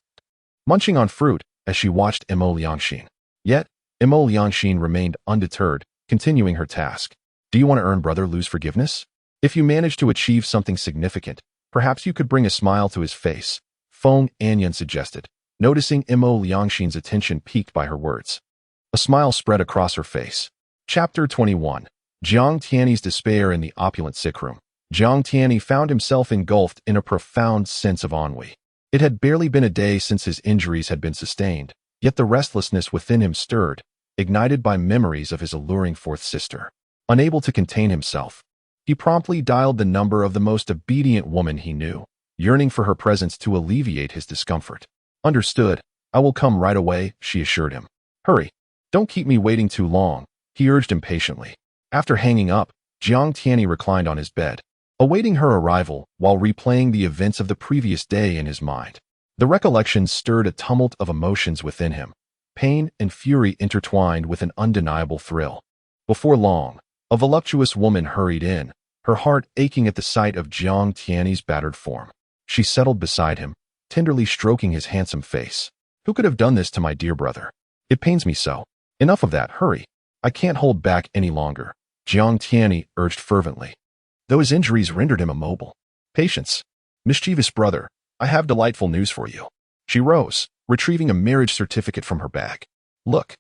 munching on fruit as she watched Liangxin. Yet, Liangxin remained undeterred, continuing her task. "Do you want to earn Brother Lu's forgiveness? If you manage to achieve something significant, perhaps you could bring a smile to his face," Feng Anyan suggested, noticing Liangxin's attention piqued by her words. A smile spread across her face. Chapter 21. Jiang Tianyi's despair in the opulent sickroom. Jiang Tianyi found himself engulfed in a profound sense of ennui. It had barely been a day since his injuries had been sustained, yet the restlessness within him stirred, ignited by memories of his alluring fourth sister. Unable to contain himself, he promptly dialed the number of the most obedient woman he knew, yearning for her presence to alleviate his discomfort. "Understood. I will come right away," she assured him. "Hurry. Don't keep me waiting too long," he urged impatiently. After hanging up, Jiang Tianyi reclined on his bed, awaiting her arrival while replaying the events of the previous day in his mind. The recollections stirred a tumult of emotions within him, pain and fury intertwined with an undeniable thrill. Before long, a voluptuous woman hurried in, her heart aching at the sight of Jiang Tianyi's battered form. She settled beside him, tenderly stroking his handsome face. "Who could have done this to my dear brother? It pains me so. Enough of that, hurry. I can't hold back any longer," Jiang Tianyi urged fervently, though his injuries rendered him immobile. "Patience. Mischievous brother, I have delightful news for you." She rose, retrieving a marriage certificate from her bag. "Look.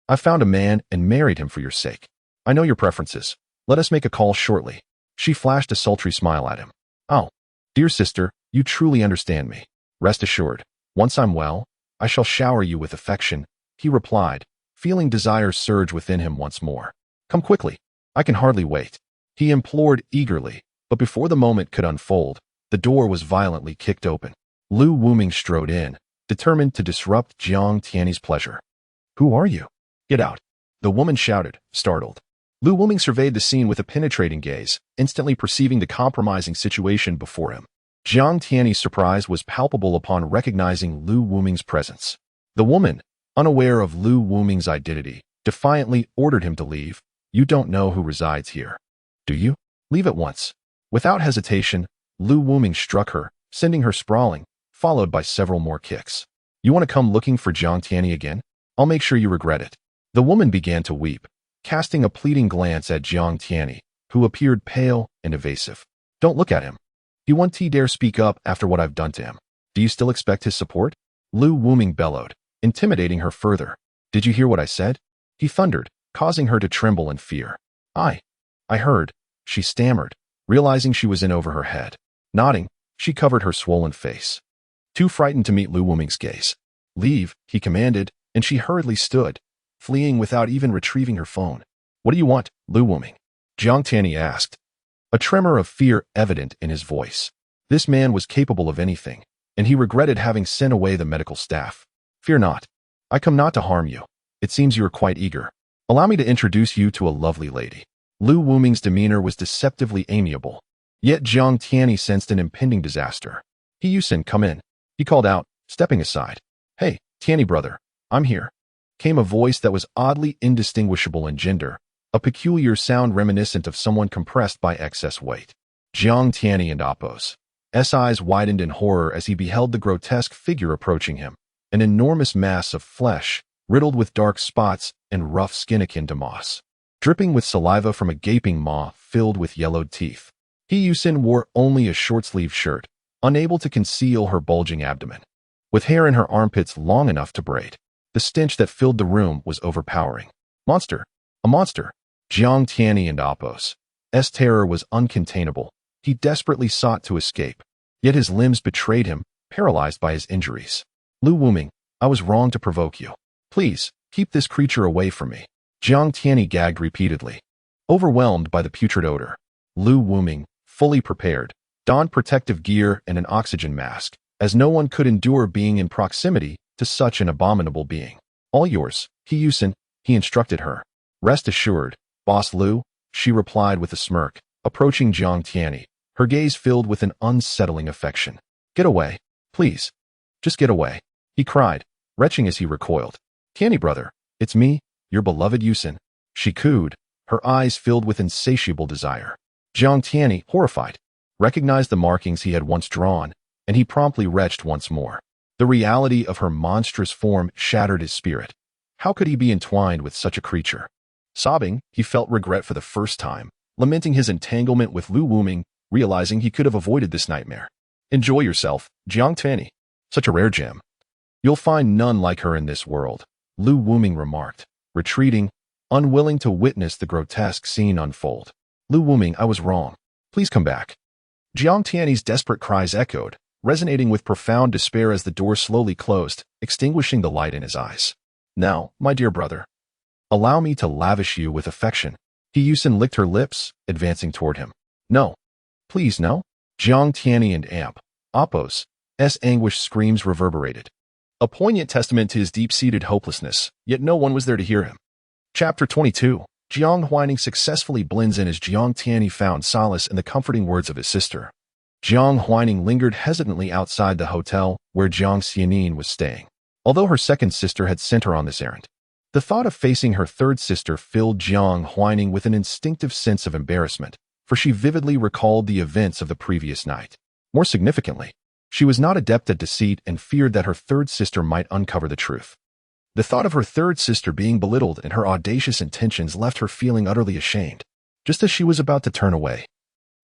I found a man and married him for your sake. I know your preferences. Let us make a call shortly." She flashed a sultry smile at him. "Oh, dear sister, you truly understand me. Rest assured, once I'm well, I shall shower you with affection," he replied, feeling desire surge within him once more. Come quickly. I can hardly wait. He implored eagerly, but before the moment could unfold, the door was violently kicked open. Lu Wuming strode in, determined to disrupt Jiang Tianyi's pleasure. Who are you? Get out. The woman shouted, startled. Lu Wuming surveyed the scene with a penetrating gaze, instantly perceiving the compromising situation before him. Jiang Tianyi's surprise was palpable upon recognizing Lu Wuming's presence. The woman, unaware of Lu Wuming's identity, defiantly ordered him to leave. You don't know who resides here, do you? Leave at once. Without hesitation, Lu Wuming struck her, sending her sprawling, followed by several more kicks. You want to come looking for Jiang Tianyi again? I'll make sure you regret it. The woman began to weep, casting a pleading glance at Jiang Tianyi, who appeared pale and evasive. Don't look at him. He won't dare speak up after what I've done to him. Do you still expect his support? Lu Wuming bellowed, intimidating her further. Did you hear what I said? He thundered, causing her to tremble in fear. I heard, she stammered, realizing she was in over her head. Nodding, she covered her swollen face. Too frightened to meet Lu Wuming's gaze. Leave, he commanded, and she hurriedly stood, fleeing without even retrieving her phone. What do you want, Lu Wuming? Jiang Tianyi asked, a tremor of fear evident in his voice. This man was capable of anything, and he regretted having sent away the medical staff. Fear not. I come not to harm you. It seems you are quite eager. Allow me to introduce you to a lovely lady. Lu Wuming's demeanor was deceptively amiable, yet Jiang Tianyi sensed an impending disaster. He Yusin, come in. He called out, stepping aside. Hey, Tianyi brother, I'm here. Came a voice that was oddly indistinguishable in gender, a peculiar sound reminiscent of someone compressed by excess weight. Jiang Tianyi and Apos. S eyes widened in horror as he beheld the grotesque figure approaching him, an enormous mass of flesh, riddled with dark spots and rough skin akin to moss, dripping with saliva from a gaping maw filled with yellowed teeth. He Yusin wore only a short-sleeved shirt, unable to conceal her bulging abdomen. With hair in her armpits long enough to braid, the stench that filled the room was overpowering. Monster! A monster! Jiang Tianyi and Apos. S terror was uncontainable. He desperately sought to escape, yet his limbs betrayed him, paralyzed by his injuries. Lu Wuming, I was wrong to provoke you. Please, keep this creature away from me. Jiang Tianyi gagged repeatedly. Overwhelmed by the putrid odor, Lu Wuming, fully prepared, donned protective gear and an oxygen mask, as no one could endure being in proximity to such an abominable being. All yours, He Yusin, he instructed her. Rest assured, Boss Lu, she replied with a smirk, approaching Jiang Tianyi, her gaze filled with an unsettling affection. Get away, please. Just get away, he cried, retching as he recoiled. Tianyi brother, it's me, your beloved Yusin, she cooed, her eyes filled with insatiable desire. Jiang Tianyi, horrified, recognized the markings he had once drawn, and he promptly retched once more. The reality of her monstrous form shattered his spirit. How could he be entwined with such a creature? Sobbing, he felt regret for the first time, lamenting his entanglement with Lu Wuming, realizing he could have avoided this nightmare. Enjoy yourself, Jiang Tianyi. Such a rare gem. You'll find none like her in this world, Lu Wuming remarked, retreating, unwilling to witness the grotesque scene unfold. Lu Wuming, I was wrong. Please come back. Jiang Tianyi's desperate cries echoed, resonating with profound despair as the door slowly closed, extinguishing the light in his eyes. Now, my dear brother, allow me to lavish you with affection. He Yusin licked her lips, advancing toward him. No. Please, no. Jiang Tianyi and Apos' anguished screams reverberated. A poignant testament to his deep-seated hopelessness, yet no one was there to hear him. Chapter 22. Jiang Huaining successfully blends in as Jiang Tianyi found solace in the comforting words of his sister. Jiang Huaining lingered hesitantly outside the hotel where Jiang Xianin was staying, although her second sister had sent her on this errand. The thought of facing her third sister filled Jiang Huaining with an instinctive sense of embarrassment, for she vividly recalled the events of the previous night. More significantly, she was not adept at deceit and feared that her third sister might uncover the truth. The thought of her third sister being belittled and her audacious intentions left her feeling utterly ashamed, just as she was about to turn away.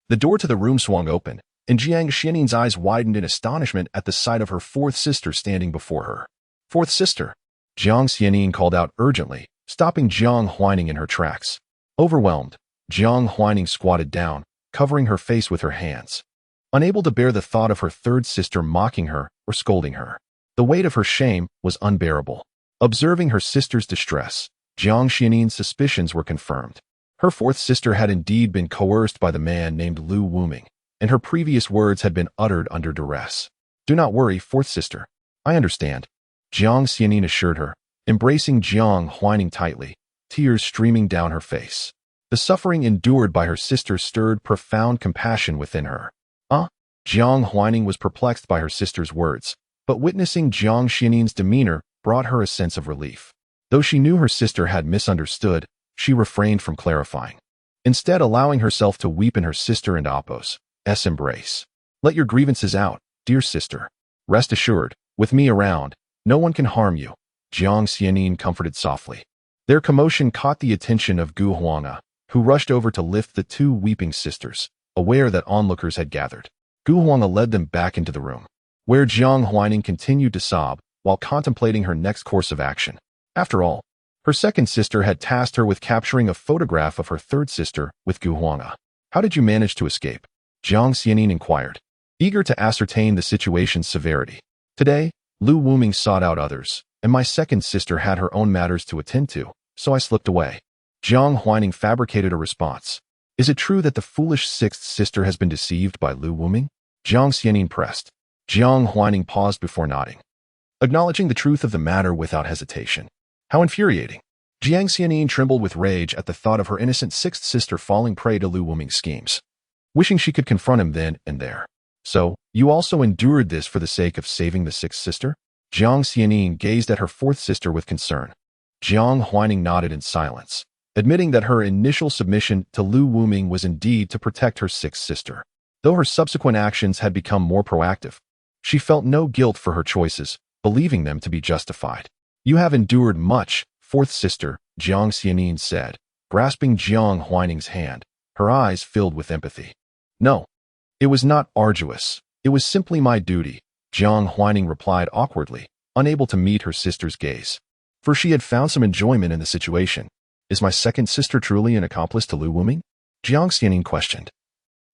The door to the room swung open, and Jiang Xianin's eyes widened in astonishment at the sight of her fourth sister standing before her. Fourth sister, Jiang Xianin called out urgently, stopping Jiang Huaining in her tracks. Overwhelmed, Jiang Huaining squatted down, covering her face with her hands, unable to bear the thought of her third sister mocking her or scolding her. The weight of her shame was unbearable. Observing her sister's distress, Jiang Xianin's suspicions were confirmed. Her fourth sister had indeed been coerced by the man named Lu Wuming, and her previous words had been uttered under duress. "Do not worry, fourth sister. I understand," Jiang Xianin assured her, embracing Jiang Huaining tightly, tears streaming down her face. The suffering endured by her sister stirred profound compassion within her. Jiang Huaining was perplexed by her sister's words, but witnessing Jiang Xianin's demeanor brought her a sense of relief. Though she knew her sister had misunderstood, she refrained from clarifying, instead allowing herself to weep in her sister and Appo's embrace. "Let your grievances out, dear sister. Rest assured, with me around, no one can harm you," Jiang Xianin comforted softly. Their commotion caught the attention of Gu Huanga, who rushed over to lift the two weeping sisters, aware that onlookers had gathered. Gu Huanga led them back into the room, where Jiang Huaining continued to sob while contemplating her next course of action. After all, her second sister had tasked her with capturing a photograph of her third sister with Gu Huanga. "How did you manage to escape?" Jiang Xianin inquired, eager to ascertain the situation's severity. "Today, Lu Wuming sought out others, and my second sister had her own matters to attend to, so I slipped away." Jiang Huaining fabricated a response. "Is it true that the foolish sixth sister has been deceived by Lu Wuming?" Jiang Xianin pressed. Jiang Huaining paused before nodding, acknowledging the truth of the matter without hesitation. How infuriating! Jiang Xianin trembled with rage at the thought of her innocent sixth sister falling prey to Lu Wuming's schemes, wishing she could confront him then and there. "So, you also endured this for the sake of saving the sixth sister?" Jiang Xianin gazed at her fourth sister with concern. Jiang Huaining nodded in silence, admitting that her initial submission to Lu Wuming was indeed to protect her sixth sister. Though her subsequent actions had become more proactive, she felt no guilt for her choices, believing them to be justified. "You have endured much, fourth sister," Jiang Xianin said, grasping Jiang Huaining's hand, her eyes filled with empathy. "No, it was not arduous. It was simply my duty," Jiang Huaining replied awkwardly, unable to meet her sister's gaze. For she had found some enjoyment in the situation. "Is my second sister truly an accomplice to Lu Wuming?" Jiang Xianin questioned,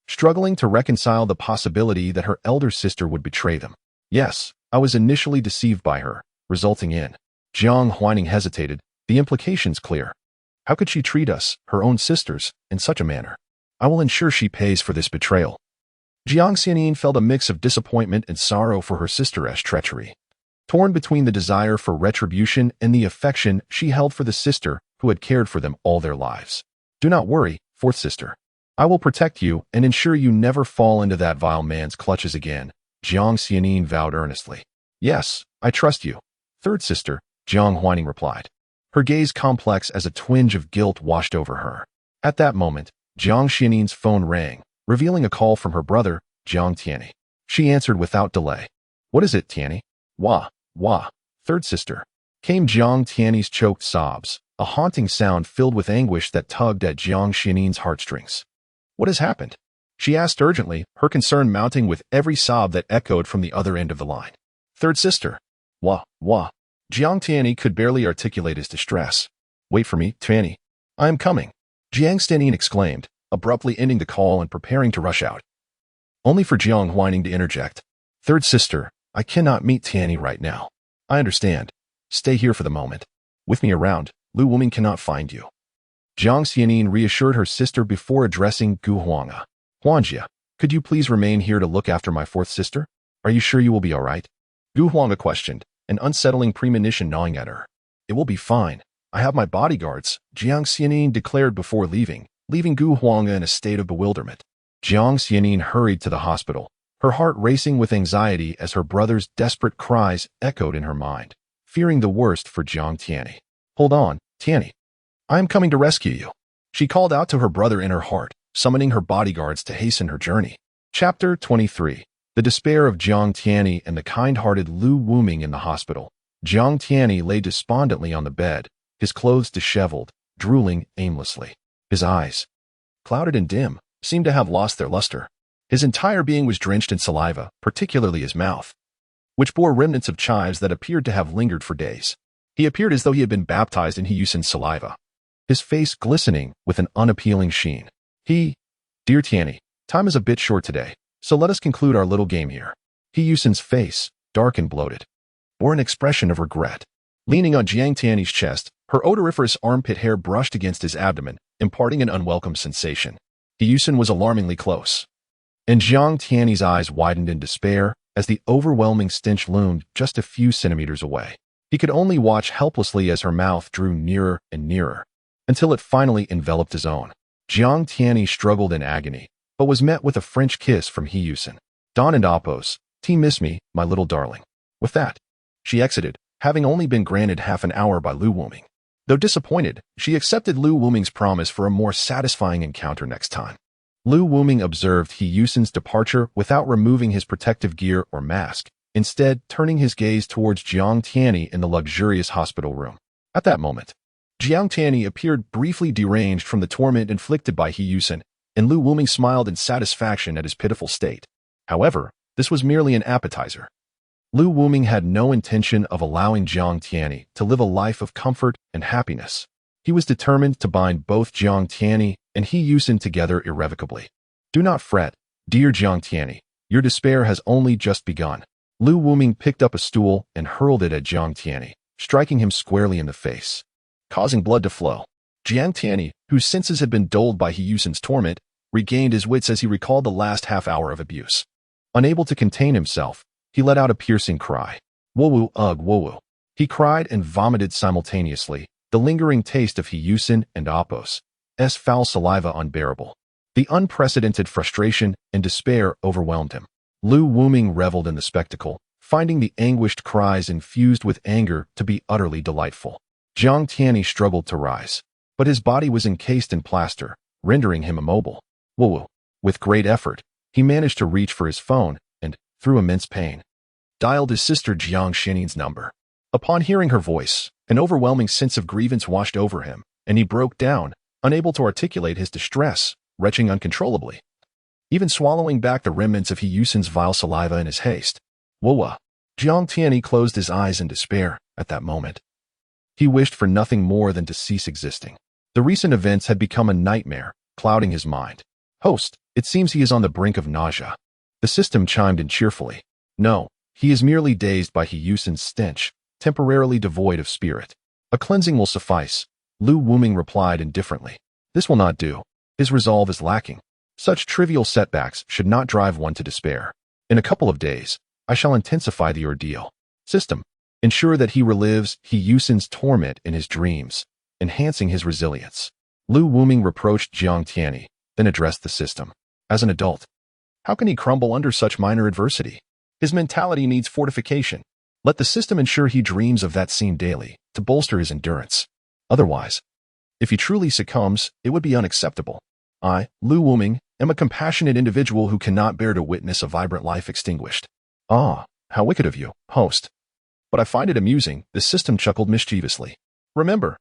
struggling to reconcile the possibility that her elder sister would betray them. "Yes, I was initially deceived by her, resulting in..." Jiang Huaining hesitated, the implications clear. How could she treat us, her own sisters, in such a manner? "I will ensure she pays for this betrayal." Jiang Xianin felt a mix of disappointment and sorrow for her sister's treachery, torn between the desire for retribution and the affection she held for the sister who had cared for them all their lives. "Do not worry, fourth sister. I will protect you and ensure you never fall into that vile man's clutches again," Jiang Xianin vowed earnestly. "Yes, I trust you, third sister," Jiang Huaining replied, her gaze complex as a twinge of guilt washed over her. At that moment, Jiang Xianin's phone rang, revealing a call from her brother, Jiang Tianyi. She answered without delay. "What is it, Tianyi?" Wah, third sister," came Jiang Tianyi's choked sobs, a haunting sound filled with anguish that tugged at Jiang Xianin's heartstrings. "What has happened?" she asked urgently, her concern mounting with every sob that echoed from the other end of the line. "Third sister." Wah. Jiang Tianyi could barely articulate his distress. "Wait for me, Tianyi. I am coming," Jiang Xianin exclaimed, abruptly ending the call and preparing to rush out. Only for Jiang Huaining to interject. "Third sister, I cannot meet Tianyi right now. I understand. Stay here for the moment. With me around, Lu Wuming cannot find you." Jiang Xianin reassured her sister before addressing Gu Huanga. "Huangjia, could you please remain here to look after my fourth sister? Are you sure you will be all right?" Gu Huanga questioned, an unsettling premonition gnawing at her. "It will be fine. I have my bodyguards," Jiang Xianin declared before leaving Gu Huanga in a state of bewilderment. Jiang Xianin hurried to the hospital, her heart racing with anxiety as her brother's desperate cries echoed in her mind, fearing the worst for Jiang Tianyi. "Hold on, Tianyi. I am coming to rescue you," she called out to her brother in her heart, summoning her bodyguards to hasten her journey. Chapter 23. The despair of Jiang Tianyi and the kind-hearted Lu Wuming in the hospital. Jiang Tianyi lay despondently on the bed, his clothes disheveled, drooling aimlessly. His eyes, clouded and dim, seemed to have lost their luster. His entire being was drenched in saliva, particularly his mouth, which bore remnants of chives that appeared to have lingered for days. He appeared as though he had been baptized in Heyusen's saliva, his face glistening with an unappealing sheen. "Dear Tianyi, time is a bit short today, so let us conclude our little game here." Heyusen's face, dark and bloated, bore an expression of regret. Leaning on Jiang Tianyi's chest, her odoriferous armpit hair brushed against his abdomen, imparting an unwelcome sensation. He Yusin was alarmingly close, and Jiang Tianyi's eyes widened in despair as the overwhelming stench loomed just a few centimeters away. He could only watch helplessly as her mouth drew nearer and nearer, until it finally enveloped his own. Jiang Tianyi struggled in agony, but was met with a French kiss from He Yusin. Don and Appos, miss me, my little darling. With that, she exited, having only been granted half an hour by Lu Wuming. Though disappointed, she accepted Lu Wuming's promise for a more satisfying encounter next time. Lu Wuming observed He Yusin's departure without removing his protective gear or mask, instead turning his gaze towards Jiang Tianyi in the luxurious hospital room. At that moment, Jiang Tianyi appeared briefly deranged from the torment inflicted by He Yusin, and Lu Wuming smiled in satisfaction at his pitiful state. However, this was merely an appetizer. Lu Wuming had no intention of allowing Jiang Tianyi to live a life of comfort and happiness. He was determined to bind both Jiang Tianyi and He Yusin together irrevocably. Do not fret, dear Jiang Tianyi. Your despair has only just begun. Lu Wuming picked up a stool and hurled it at Jiang Tianyi, striking him squarely in the face, causing blood to flow. Jiang Tianyi, whose senses had been dulled by He Yusin's torment, regained his wits as he recalled the last half hour of abuse. Unable to contain himself, he let out a piercing cry. Woo-woo, ugh, woo-woo. He cried and vomited simultaneously, the lingering taste of He Yusin and Appos' foul saliva unbearable. The unprecedented frustration and despair overwhelmed him. Lu Wuming reveled in the spectacle, finding the anguished cries infused with anger to be utterly delightful. Jiang Tianyi struggled to rise, but his body was encased in plaster, rendering him immobile. Woo-woo. With great effort, he managed to reach for his phone and, through immense pain, dialed his sister Jiang Xinyin's number. Upon hearing her voice, an overwhelming sense of grievance washed over him, and he broke down, unable to articulate his distress, retching uncontrollably, even swallowing back the remnants of He Yusin's vile saliva in his haste. Woo-wah. Jiang Tianyi closed his eyes in despair at that moment. He wished for nothing more than to cease existing. The recent events had become a nightmare, clouding his mind. Host, it seems he is on the brink of nausea. The system chimed in cheerfully. No, he is merely dazed by He Yusin's stench, temporarily devoid of spirit. A cleansing will suffice, Lu Wuming replied indifferently. This will not do. His resolve is lacking. Such trivial setbacks should not drive one to despair. In a couple of days, I shall intensify the ordeal. System. Ensure that he relives He Yusin's torment in his dreams, enhancing his resilience. Lu Wuming reproached Jiang Tianyi, then addressed the system. As an adult, how can he crumble under such minor adversity? His mentality needs fortification. Let the system ensure he dreams of that scene daily, to bolster his endurance. Otherwise, if he truly succumbs, it would be unacceptable. I, Lu Wuming, am a compassionate individual who cannot bear to witness a vibrant life extinguished. Ah, how wicked of you, host. But I find it amusing, the system chuckled mischievously. Remember,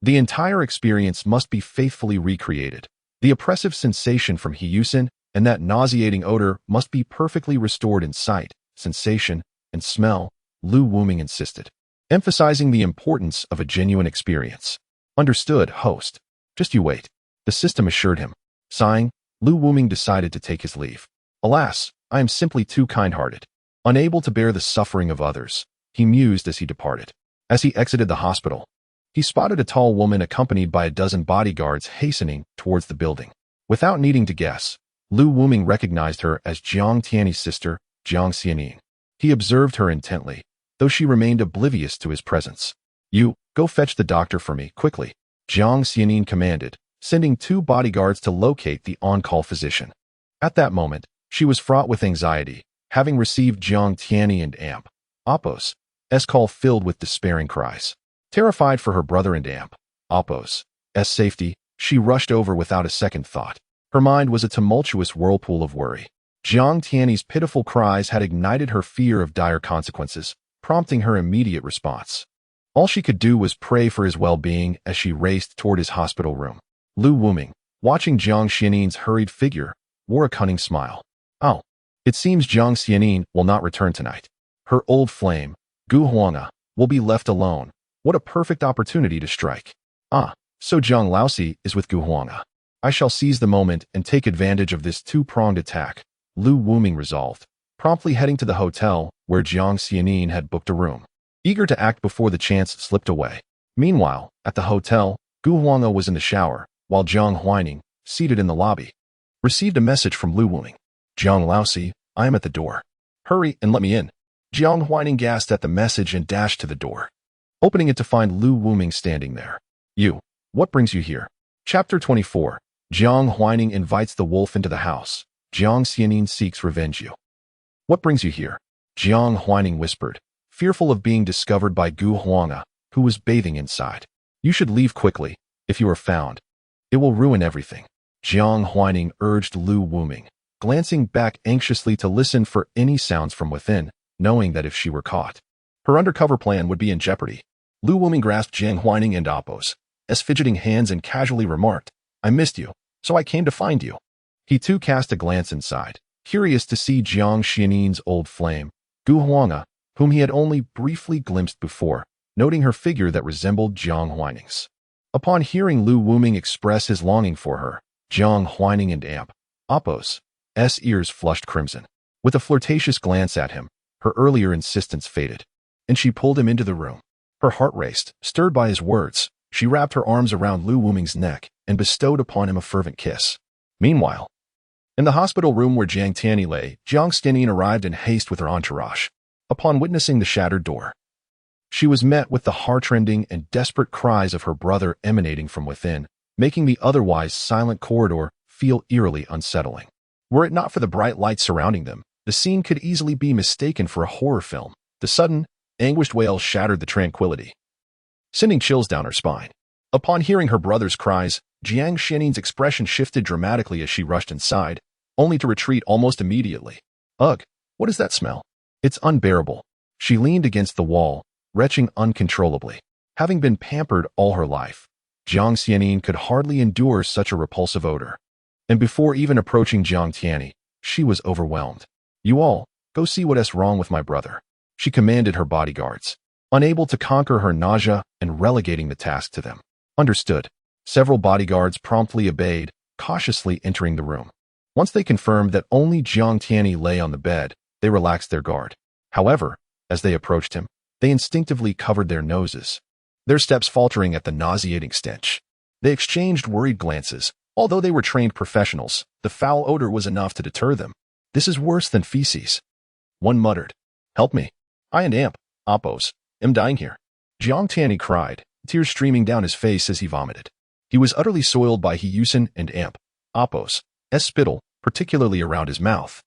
the entire experience must be faithfully recreated. The oppressive sensation from He Yusin and that nauseating odor must be perfectly restored in sight, sensation, and smell, Lu Wuming insisted, emphasizing the importance of a genuine experience. Understood, host. Just you wait, the system assured him. Sighing, Lu Wuming decided to take his leave. Alas, I am simply too kind-hearted. Unable to bear the suffering of others, he mused as he departed. As he exited the hospital, he spotted a tall woman accompanied by a dozen bodyguards hastening towards the building. Without needing to guess, Lu Wuming recognized her as Jiang Tianyi's sister, Jiang Xianyin. He observed her intently, though she remained oblivious to his presence. You, go fetch the doctor for me, quickly, Jiang Xianyin commanded, sending 2 bodyguards to locate the on-call physician. At that moment, she was fraught with anxiety, having received Jiang Tianyi and Appos' call filled with despairing cries. Terrified for her brother and Appos' safety, she rushed over without a second thought. Her mind was a tumultuous whirlpool of worry. Jiang Tianyi's pitiful cries had ignited her fear of dire consequences, prompting her immediate response. All she could do was pray for his well-being as she raced toward his hospital room. Lu Wuming, watching Jiang Xianyin's hurried figure, wore a cunning smile. Oh, it seems Jiang Xianyin will not return tonight. Her old flame, Gu Huanga, will be left alone. What a perfect opportunity to strike. Ah, so Zhang Laosi is with Gu Huanga. I shall seize the moment and take advantage of this two-pronged attack, Lu Wuming resolved, promptly heading to the hotel where Jiang Xianyin had booked a room, eager to act before the chance slipped away. Meanwhile, at the hotel, Gu Huanga was in the shower, while Jiang Huining, seated in the lobby, received a message from Lu Wuming. Jiang Laosi, I am at the door. Hurry and let me in. Jiang Huining gasped at the message and dashed to the door, opening it to find Lu Wuming standing there. You, what brings you here? Chapter 24. Jiang Huining invites the wolf into the house. Jiang Xianin seeks revenge. You. What brings you here? Jiang Huining whispered, fearful of being discovered by Gu Huanga, who was bathing inside. You should leave quickly. If you are found, it will ruin everything. Jiang Huining urged Lu Wuming, glancing back anxiously to listen for any sounds from within, knowing that if she were caught, her undercover plan would be in jeopardy. Lu Wuming grasped Jiang Huining and Appo's fidgeting hands and casually remarked, I missed you, so I came to find you. He too cast a glance inside, curious to see Jiang Xianin's old flame, Gu Huanga, whom he had only briefly glimpsed before, noting her figure that resembled Jiang Huining's. Upon hearing Lu Wuming express his longing for her, Jiang Huining and Appo's ears flushed crimson. With a flirtatious glance at him, her earlier insistence faded, and she pulled him into the room. Her heart raced, stirred by his words. She wrapped her arms around Lu Wuming's neck and bestowed upon him a fervent kiss. Meanwhile, in the hospital room where Jiang Tianyi lay, Jiang Xianin arrived in haste with her entourage. Upon witnessing the shattered door, she was met with the heartrending and desperate cries of her brother emanating from within, making the otherwise silent corridor feel eerily unsettling. Were it not for the bright lights surrounding them, the scene could easily be mistaken for a horror film. The sudden, anguished wail shattered the tranquility, sending chills down her spine. Upon hearing her brother's cries, Jiang Xianin's expression shifted dramatically as she rushed inside, only to retreat almost immediately. Ugh, what is that smell? It's unbearable. She leaned against the wall, retching uncontrollably. Having been pampered all her life, Jiang Xianin could hardly endure such a repulsive odor. And before even approaching Jiang Tianyi, she was overwhelmed. You all, go see what is wrong with my brother, she commanded her bodyguards, unable to conquer her nausea and relegating the task to them. Understood. Several bodyguards promptly obeyed, cautiously entering the room. Once they confirmed that only Jiang Tianyi lay on the bed, they relaxed their guard. However, as they approached him, they instinctively covered their noses, their steps faltering at the nauseating stench. They exchanged worried glances. Although they were trained professionals, the foul odor was enough to deter them. This is worse than feces. One muttered. Help me. I and Appo's, am dying here. Jiang Tianyi cried, tears streaming down his face as he vomited. He was utterly soiled by Yusin and Appo's spittle, particularly around his mouth,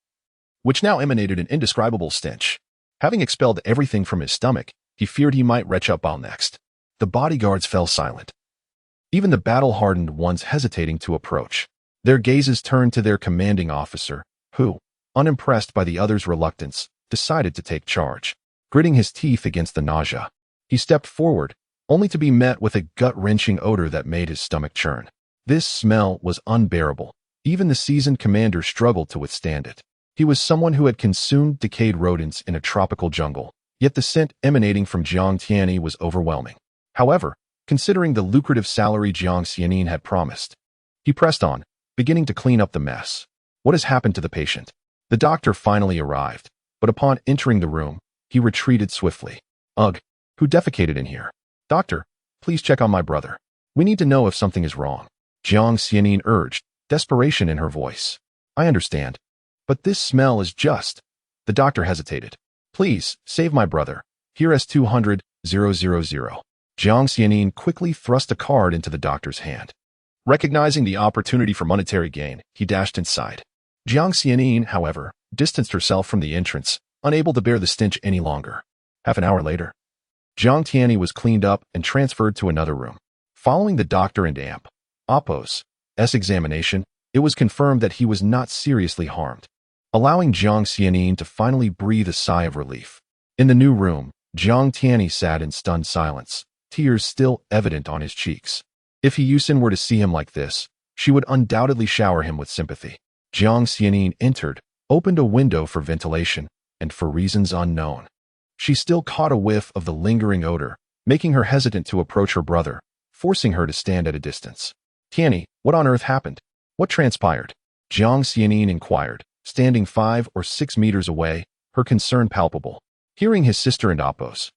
which now emanated an indescribable stench. Having expelled everything from his stomach, he feared he might retch up bile next. The bodyguards fell silent, even the battle-hardened ones hesitating to approach. Their gazes turned to their commanding officer, who, unimpressed by the others' reluctance, decided to take charge. Gritting his teeth against the nausea, he stepped forward, only to be met with a gut-wrenching odor that made his stomach churn. This smell was unbearable. Even the seasoned commander struggled to withstand it. He was someone who had consumed decayed rodents in a tropical jungle, yet the scent emanating from Jiang Tianyi was overwhelming. However, considering the lucrative salary Jiang Xianin had promised, he pressed on, beginning to clean up the mess. What has happened to the patient? The doctor finally arrived, but upon entering the room, he retreated swiftly. Ugh, who defecated in here? Doctor, please check on my brother. We need to know if something is wrong. Jiang Xianin urged, desperation in her voice. I understand, but this smell is just... The doctor hesitated. Please, save my brother. Here is 200,000. Jiang Xianin quickly thrust a card into the doctor's hand. Recognizing the opportunity for monetary gain, he dashed inside. Jiang Xianin, however, distanced herself from the entrance, unable to bear the stench any longer. Half an hour later, Jiang Tianyi was cleaned up and transferred to another room. Following the doctor and Appo's examination, it was confirmed that he was not seriously harmed, allowing Jiang Xianin to finally breathe a sigh of relief. In the new room, Jiang Tianyi sat in stunned silence, tears still evident on his cheeks. If Yusin were to see him like this, she would undoubtedly shower him with sympathy. Jiang Xianin entered, opened a window for ventilation, and for reasons unknown, she still caught a whiff of the lingering odor, making her hesitant to approach her brother, forcing her to stand at a distance. Tianyi, what on earth happened? What transpired? Jiang Xianin inquired, standing 5 or 6 meters away, her concern palpable. Hearing his sister and Appo's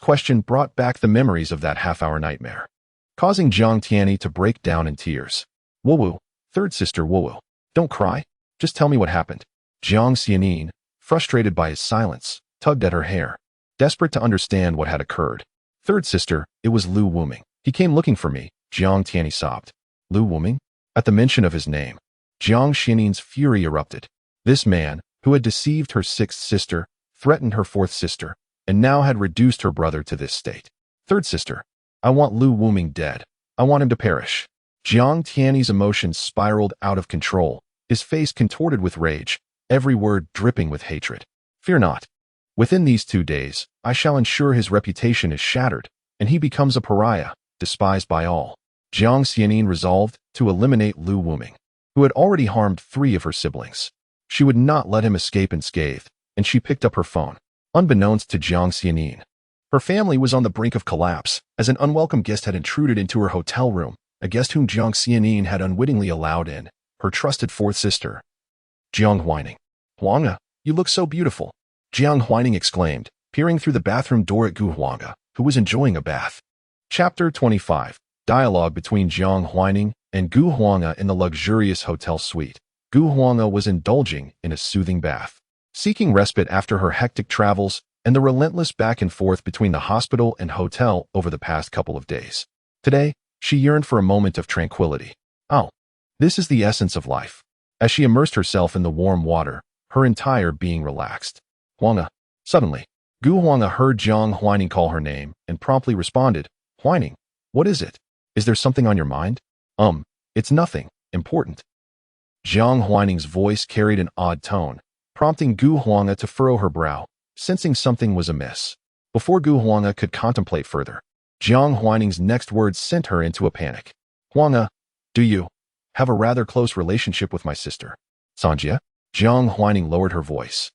question brought back the memories of that half-hour nightmare. causing Jiang Tianyi to break down in tears. Wu, third sister Wu, don't cry. Just tell me what happened. Jiang Xianin, frustrated by his silence, tugged at her hair, desperate to understand what had occurred. Third sister, it was Lu Wuming. He came looking for me, Jiang Tianyi sobbed. Lu Wuming? At the mention of his name, Jiang Xianin's fury erupted. This man, who had deceived her sixth sister, threatened her fourth sister, and now had reduced her brother to this state. Third sister, I want Lu Wuming dead. I want him to perish. Jiang Tianyi's emotions spiraled out of control, his face contorted with rage, every word dripping with hatred. Fear not. Within these 2 days, I shall ensure his reputation is shattered, and he becomes a pariah, despised by all. Jiang Xianin resolved to eliminate Lu Wuming, who had already harmed 3 of her siblings. She would not let him escape unscathed, and she picked up her phone. Unbeknownst to Jiang Xianin, her family was on the brink of collapse, as an unwelcome guest had intruded into her hotel room, a guest whom Jiang Xianin had unwittingly allowed in, her trusted fourth sister. Jiang Huaining. Huanga, you look so beautiful, Jiang Huaining exclaimed, peering through the bathroom door at Gu Huanga, who was enjoying a bath. Chapter 25. Dialogue between Jiang Huaining and Gu Huanga in the luxurious hotel suite. Gu Huanga was indulging in a soothing bath, seeking respite after her hectic travels and the relentless back and forth between the hospital and hotel over the past couple of days. Today, she yearned for a moment of tranquility. Oh, this is the essence of life. As she immersed herself in the warm water, her entire being relaxed. Huanga. Suddenly, Gu Huanga heard Jiang Huaining call her name and promptly responded, Huaining, what is it? Is there something on your mind? It's nothing important. Jiang Huaining's voice carried an odd tone, prompting Gu Huanga to furrow her brow, sensing something was amiss. Before Gu Huanga could contemplate further, Jiang Huaining's next words sent her into a panic. Huanga, do you have a rather close relationship with my sister, Sanjia? Jiang Huaining lowered her voice,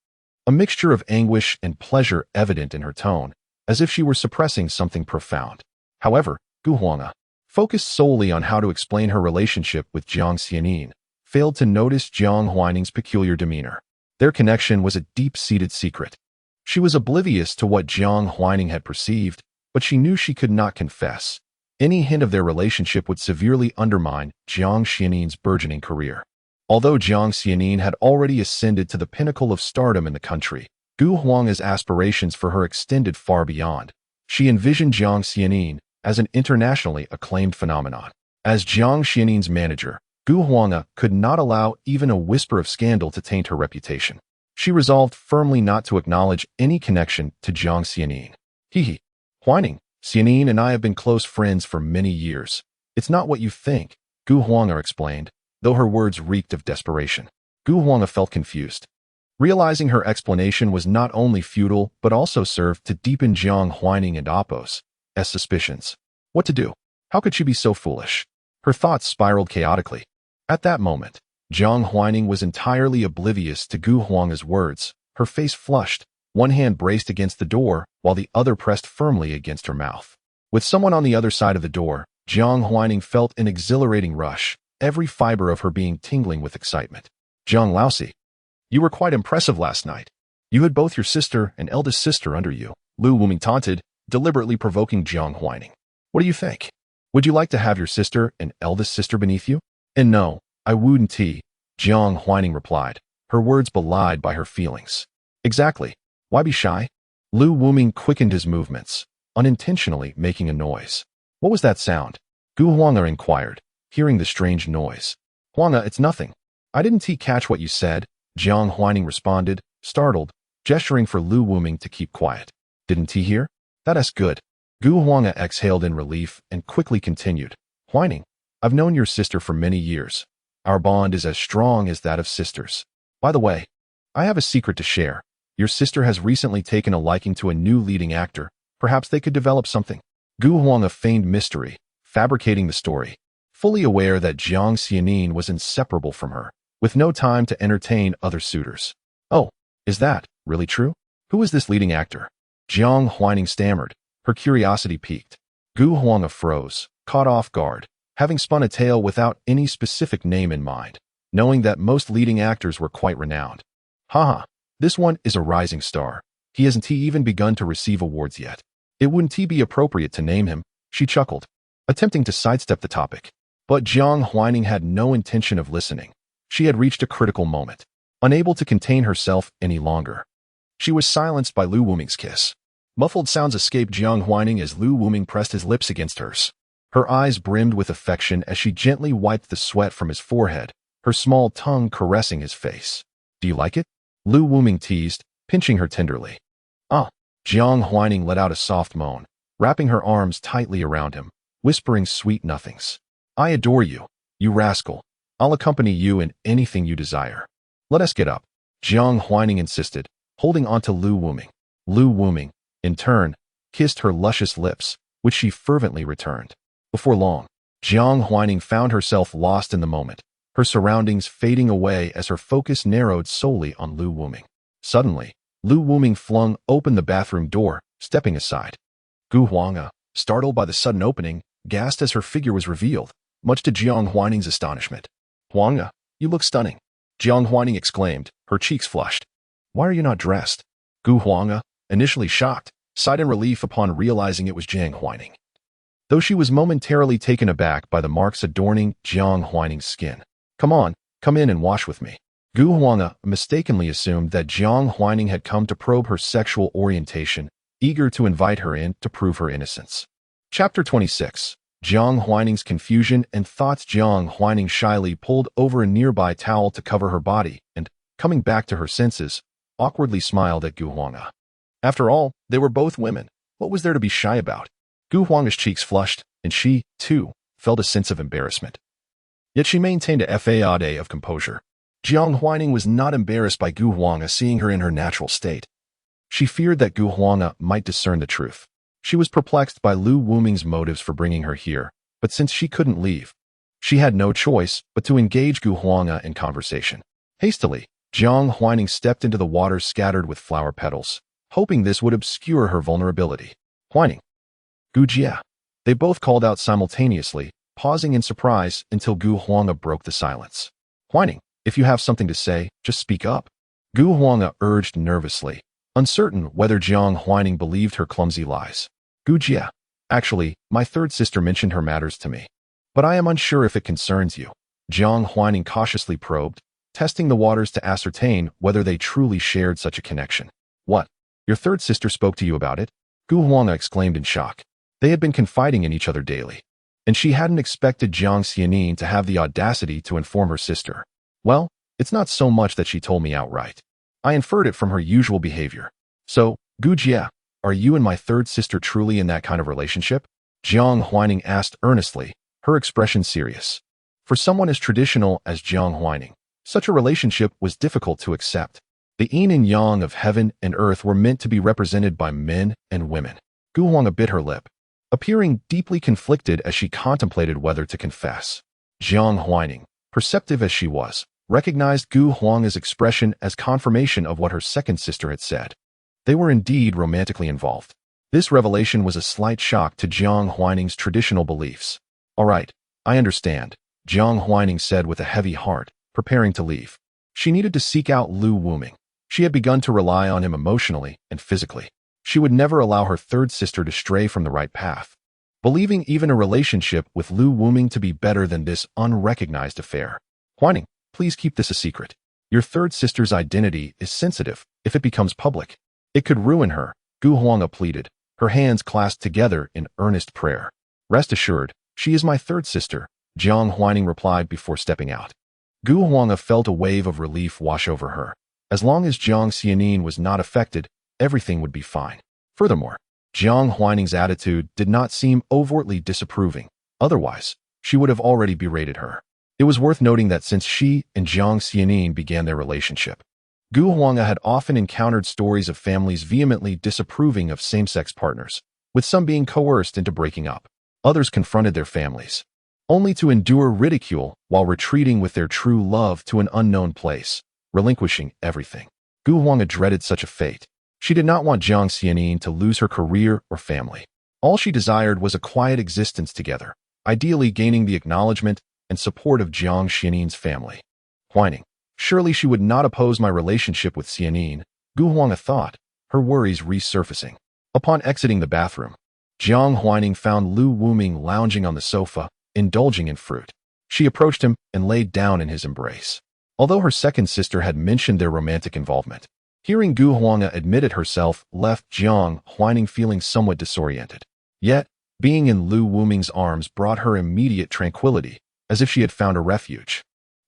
a mixture of anguish and pleasure evident in her tone, as if she were suppressing something profound. However, Gu Huanga, focused solely on how to explain her relationship with Jiang Xianin, failed to notice Jiang Huaining's peculiar demeanor. Their connection was a deep-seated secret. She was oblivious to what Jiang Huaining had perceived, but she knew she could not confess. Any hint of their relationship would severely undermine Jiang Xianin's burgeoning career. Although Jiang Xianin had already ascended to the pinnacle of stardom in the country, Gu Huanga's aspirations for her extended far beyond. She envisioned Jiang Xianin as an internationally acclaimed phenomenon. As Jiang Xianin's manager, Gu Huanga could not allow even a whisper of scandal to taint her reputation. She resolved firmly not to acknowledge any connection to Jiang Xianin. Hee. Huaining, Xianin and I have been close friends for many years. It's not what you think, Gu Huanga explained, though her words reeked of desperation. Gu Huanga felt confused, realizing her explanation was not only futile but also served to deepen Jiang Huaining and Appo's suspicions. What to do? How could she be so foolish? Her thoughts spiraled chaotically. At that moment, Jiang Huaining was entirely oblivious to Gu Huanga's words. Her face flushed, one hand braced against the door, while the other pressed firmly against her mouth. With someone on the other side of the door, Jiang Huaining felt an exhilarating rush, every fiber of her being tingling with excitement. Jiang Laosi, you were quite impressive last night. You had both your sister and eldest sister under you, Lu Wuming taunted, deliberately provoking Jiang Huaining. What do you think? Would you like to have your sister and eldest sister beneath you? And no, I wouldn't, Jiang Huaining replied, her words belied by her feelings. Exactly. Why be shy? Lu Wuming quickened his movements, unintentionally making a noise. What was that sound? Gu Huanga inquired, hearing the strange noise. Huanga, it's nothing. I didn't catch what you said, Jiang Huaining responded, startled, gesturing for Lu Wuming to keep quiet. Didn't he hear? That's good. Gu Huanga exhaled in relief and quickly continued. Huaining, I've known your sister for many years. Our bond is as strong as that of sisters. By the way, I have a secret to share. Your sister has recently taken a liking to a new leading actor. Perhaps they could develop something. Gu Huanga feigned mystery, fabricating the story, fully aware that Jiang Xianin was inseparable from her, with no time to entertain other suitors. Oh, is that really true? Who is this leading actor? Jiang Huaining stammered, her curiosity piqued. Gu Huanga froze, caught off guard, having spun a tale without any specific name in mind, knowing that most leading actors were quite renowned. Haha, this one is a rising star. He hasn't even begun to receive awards yet. It wouldn't be appropriate to name him, she chuckled. attempting to sidestep the topic. But Jiang Huaining had no intention of listening. She had reached a critical moment. Unable to contain herself any longer, she was silenced by Lu Wuming's kiss. Muffled sounds escaped Jiang Huaining as Lu Wuming pressed his lips against hers. Her eyes brimmed with affection as she gently wiped the sweat from his forehead, her small tongue caressing his face. "Do you like it?" Lu Wuming teased, pinching her tenderly. "Ah." Jiang Huaining let out a soft moan, wrapping her arms tightly around him, whispering sweet nothings. "I adore you, you rascal. I'll accompany you in anything you desire. Let us get up," Jiang Huaining insisted, holding on to Lu Wuming. Lu Wuming, in turn, kissed her luscious lips, which she fervently returned. Before long, Jiang Huaining found herself lost in the moment, her surroundings fading away as her focus narrowed solely on Lu Wuming. Suddenly, Lu Wuming flung open the bathroom door, stepping aside. Gu Huanga, startled by the sudden opening, gasped as her figure was revealed, much to Jiang Huaining's astonishment. "Huanga, you look stunning," Jiang Huaining exclaimed, her cheeks flushed. "Why are you not dressed?" Gu Huanga, initially shocked, sighed in relief upon realizing it was Jiang Huaining, though she was momentarily taken aback by the marks adorning Jiang Huaining's skin. Come in and wash with me." Gu Huanga mistakenly assumed that Jiang Huaining had come to probe her sexual orientation, eager to invite her in to prove her innocence. Chapter 26. Jiang Huaining's confusion and thoughts. Jiang Huaining shyly pulled over a nearby towel to cover her body and, coming back to her senses, awkwardly smiled at Gu Huanga. After all, they were both women. What was there to be shy about? Gu Huanga's cheeks flushed, and she, too, felt a sense of embarrassment. Yet she maintained a facade of composure. Jiang Huaining was not embarrassed by Gu Huanga seeing her in her natural state. She feared that Gu Huanga might discern the truth. She was perplexed by Lu Wuming's motives for bringing her here, but since she couldn't leave, she had no choice but to engage Gu Huanga in conversation. Hastily, Jiang Huaining stepped into the water scattered with flower petals, hoping this would obscure her vulnerability. "Huaining." "Gu Jia." They both called out simultaneously, pausing in surprise until Gu Huanga broke the silence. "Huaining, if you have something to say, just speak up," Gu Huanga urged nervously, uncertain whether Jiang Huaining believed her clumsy lies. "Gu Jia, actually, my third sister mentioned her matters to me, but I am unsure if it concerns you," Jiang Huaining cautiously probed, testing the waters to ascertain whether they truly shared such a connection. "What? Your third sister spoke to you about it?" Gu Huanga exclaimed in shock. They had been confiding in each other daily, and she hadn't expected Jiang Xianin to have the audacity to inform her sister. "Well, it's not so much that she told me outright. I inferred it from her usual behavior. So, Gu Jia, are you and my third sister truly in that kind of relationship?" Jiang Huaining asked earnestly, her expression serious. For someone as traditional as Jiang Huaining, such a relationship was difficult to accept. The yin and yang of heaven and earth were meant to be represented by men and women. Gu Huanga bit her lip, appearing deeply conflicted as she contemplated whether to confess. Jiang Huaining, perceptive as she was, recognized Gu Huanga's expression as confirmation of what her second sister had said. They were indeed romantically involved. This revelation was a slight shock to Jiang Huaining's traditional beliefs. "All right, I understand," Jiang Huaining said with a heavy heart, preparing to leave. She needed to seek out Lu Wuming. She had begun to rely on him emotionally and physically. She would never allow her third sister to stray from the right path, believing even a relationship with Lu Wuming to be better than this unrecognized affair. "Huaining, please keep this a secret. Your third sister's identity is sensitive. If it becomes public, it could ruin her," Gu Huanga pleaded, her hands clasped together in earnest prayer. "Rest assured, she is my third sister," Jiang Huaining replied before stepping out. Gu Huanga felt a wave of relief wash over her. As long as Jiang Xianin was not affected, everything would be fine. Furthermore, Jiang Huaining's attitude did not seem overtly disapproving. Otherwise, she would have already berated her. It was worth noting that since she and Jiang Xianin began their relationship, Gu Huanga had often encountered stories of families vehemently disapproving of same-sex partners, with some being coerced into breaking up. Others confronted their families, only to endure ridicule while retreating with their true love to an unknown place, relinquishing everything. Gu Huanga dreaded such a fate. She did not want Jiang Xianin to lose her career or family. All she desired was a quiet existence together, ideally gaining the acknowledgement and support of Jiang Xianin's family. Huaining, surely she would not oppose my relationship with Xianin, Gu Huanga thought, her worries resurfacing. Upon exiting the bathroom, Jiang Huaining found Lu Wuming lounging on the sofa, indulging in fruit. She approached him and laid down in his embrace. Although her second sister had mentioned their romantic involvement, hearing Gu Huanga admit it herself left Jiang Huaining feeling somewhat disoriented. Yet, being in Lu Wuming's arms brought her immediate tranquility, as if she had found a refuge.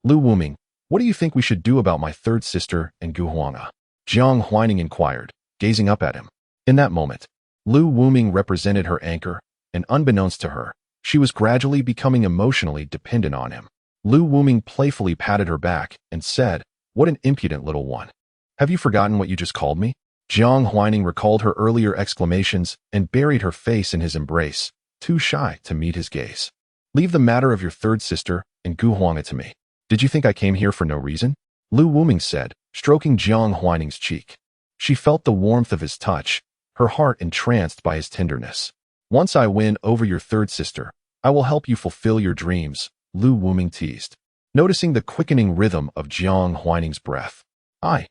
Lu Wuming, what do you think we should do about my third sister and Gu Huanga? Jiang Huaining inquired, gazing up at him. In that moment, Lu Wuming represented her anchor, and unbeknownst to her, she was gradually becoming emotionally dependent on him. Lu Wuming playfully patted her back and said, "What an impudent little one. Have you forgotten what you just called me?" Jiang Huaining recalled her earlier exclamations and buried her face in his embrace, too shy to meet his gaze. "Leave the matter of your third sister and Gu Huanga to me. Did you think I came here for no reason?" Lu Wuming said, stroking Jiang Huaining's cheek. She felt the warmth of his touch, her heart entranced by his tenderness. "Once I win over your third sister, I will help you fulfill your dreams," Lu Wuming teased, noticing the quickening rhythm of Jiang Huaining's breath. I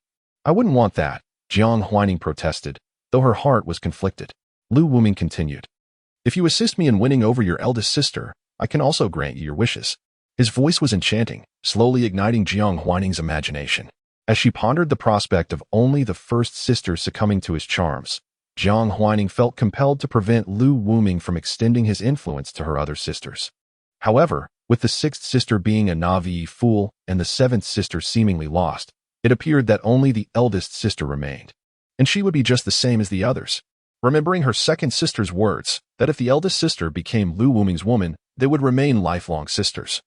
wouldn't want that," Jiang Huaining protested, though her heart was conflicted. Lu Wuming continued, "If you assist me in winning over your eldest sister, I can also grant you your wishes." His voice was enchanting, slowly igniting Jiang Huaining's imagination. As she pondered the prospect of only the first sister succumbing to his charms, Jiang Huaining felt compelled to prevent Lu Wuming from extending his influence to her other sisters. However, with the sixth sister being a naive fool and the seventh sister seemingly lost, it appeared that only the eldest sister remained, and she would be just the same as the others. Remembering her second sister's words, that if the eldest sister became Lu Wuming's woman, they would remain lifelong sisters.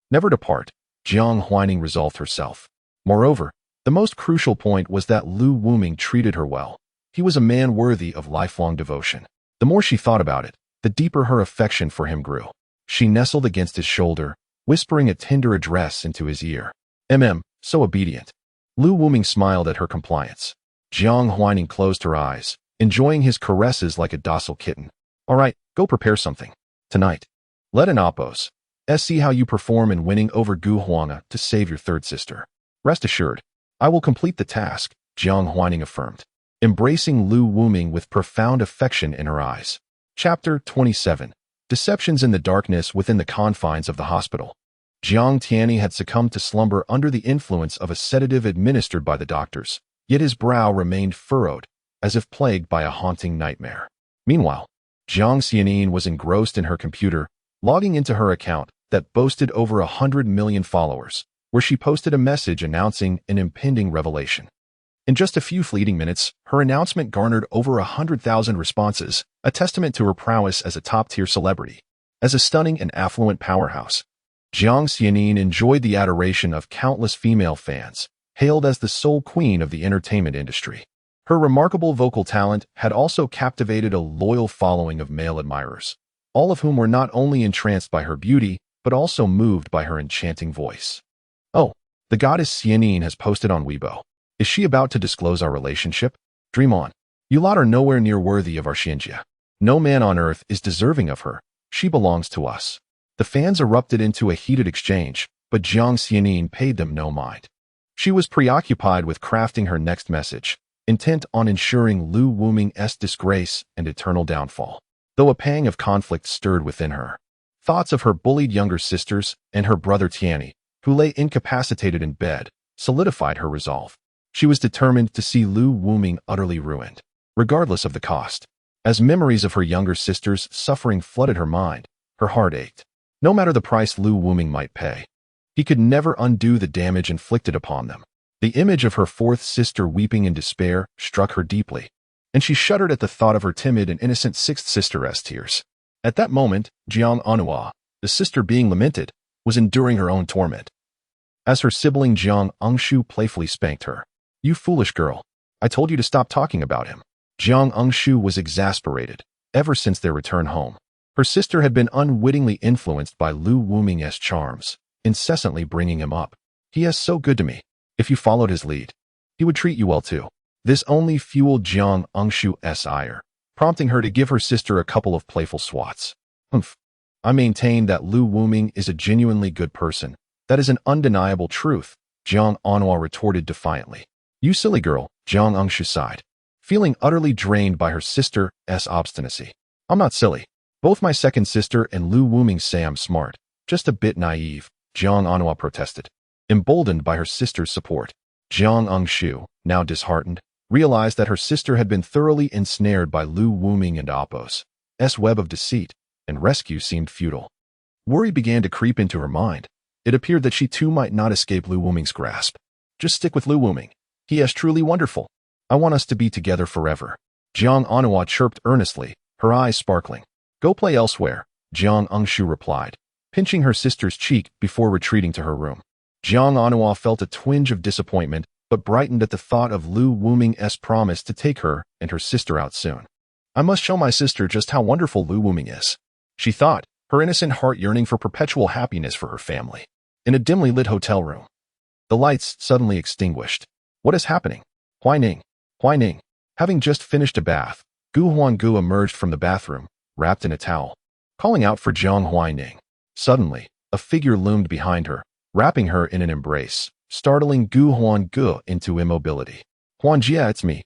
Never to part, Jiang Huaining resolved herself. Moreover, the most crucial point was that Lu Wuming treated her well. He was a man worthy of lifelong devotion. The more she thought about it, the deeper her affection for him grew. She nestled against his shoulder, whispering a tender address into his ear. So obedient." Lu Wuming smiled at her compliance. Jiang Huaining closed her eyes, enjoying his caresses like a docile kitten. "All right, go prepare something. Tonight, let an oppose. See how you perform in winning over Gu Huanga to save your third sister. Rest assured, I will complete the task," Jiang Huaining affirmed, embracing Lu Wuming with profound affection in her eyes. Chapter 27. Deceptions in the darkness within the confines of the hospital. Jiang Tianyi had succumbed to slumber under the influence of a sedative administered by the doctors, yet his brow remained furrowed, as if plagued by a haunting nightmare. Meanwhile, Jiang Xianin was engrossed in her computer, logging into her account that boasted over 100 million followers, where she posted a message announcing an impending revelation. In just a few fleeting minutes, her announcement garnered over 100,000 responses, a testament to her prowess as a top-tier celebrity. As a stunning and affluent powerhouse, Jiang Xianin enjoyed the adoration of countless female fans, hailed as the sole queen of the entertainment industry. Her remarkable vocal talent had also captivated a loyal following of male admirers, all of whom were not only entranced by her beauty, but also moved by her enchanting voice. "Oh, the goddess Xianin has posted on Weibo. Is she about to disclose our relationship? Dream on. You lot are nowhere near worthy of our Xianjia. No man on earth is deserving of her. She belongs to us." The fans erupted into a heated exchange, but Jiang Xianin paid them no mind. She was preoccupied with crafting her next message, intent on ensuring Lu Wuming's disgrace and eternal downfall. Though a pang of conflict stirred within her, thoughts of her bullied younger sisters and her brother Tianyi, who lay incapacitated in bed, solidified her resolve. She was determined to see Lu Wuming utterly ruined, regardless of the cost. As memories of her younger sister's suffering flooded her mind, her heart ached. No matter the price Lu Wuming might pay, he could never undo the damage inflicted upon them. The image of her fourth sister weeping in despair struck her deeply, and she shuddered at the thought of her timid and innocent sixth sister's tears. At that moment, Jiang Anhua, the sister being lamented, was enduring her own torment. As her sibling Jiang Angshu playfully spanked her. "You foolish girl, I told you to stop talking about him." Jiang Angshu was exasperated. Ever since their return home, her sister had been unwittingly influenced by Lu Wuming's charms, incessantly bringing him up. "He is so good to me. If you followed his lead, he would treat you well too." This only fueled Jiang Angshu's ire, prompting her to give her sister a couple of playful swats. I maintain that Lu Wuming is a genuinely good person. That is an undeniable truth," Jiang Anhua retorted defiantly. "You silly girl," Jiang Angshu sighed, feeling utterly drained by her sister's obstinacy. I'm not silly. Both my second sister and Lu Wuming say I'm smart. Just a bit naive, Jiang Anhua protested. Emboldened by her sister's support, Jiang Engshu, now disheartened, realized that her sister had been thoroughly ensnared by Lu Wuming and Appo's web of deceit, and rescue seemed futile. Worry began to creep into her mind. It appeared that she too might not escape Lu Wuming's grasp. Just stick with Lu Wuming. He is truly wonderful. I want us to be together forever. Jiang Anhua chirped earnestly, her eyes sparkling. Go play elsewhere, Jiang Engshu replied, pinching her sister's cheek before retreating to her room. Jiang Anhua felt a twinge of disappointment, but brightened at the thought of Lu Wuming's promise to take her and her sister out soon. I must show my sister just how wonderful Lu Wuming is, she thought, her innocent heart yearning for perpetual happiness for her family. In a dimly lit hotel room, the lights suddenly extinguished. What is happening? Huaining. Huaining. Having just finished a bath, Gu Huanggu emerged from the bathroom, wrapped in a towel, calling out for Jiang Huaining. Suddenly, a figure loomed behind her, wrapping her in an embrace, startling Gu Huanggu into immobility. Huangjia, it's me.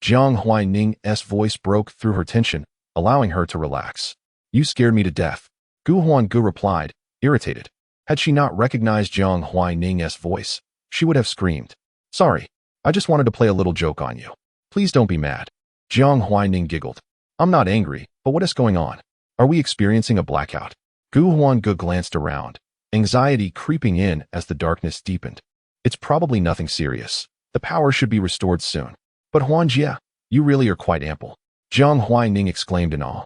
Jiang Huaining's voice broke through her tension, allowing her to relax. You scared me to death, Gu Huanggu replied, irritated. Had she not recognized Jiang Huaining's voice, she would have screamed. Sorry, I just wanted to play a little joke on you. Please don't be mad. Jiang Huaining giggled. I'm not angry, but what is going on? Are we experiencing a blackout? Gu Huanggu glanced around, anxiety creeping in as the darkness deepened. It's probably nothing serious. The power should be restored soon. But Huangjia, you really are quite ample, Jiang Huaining exclaimed in awe.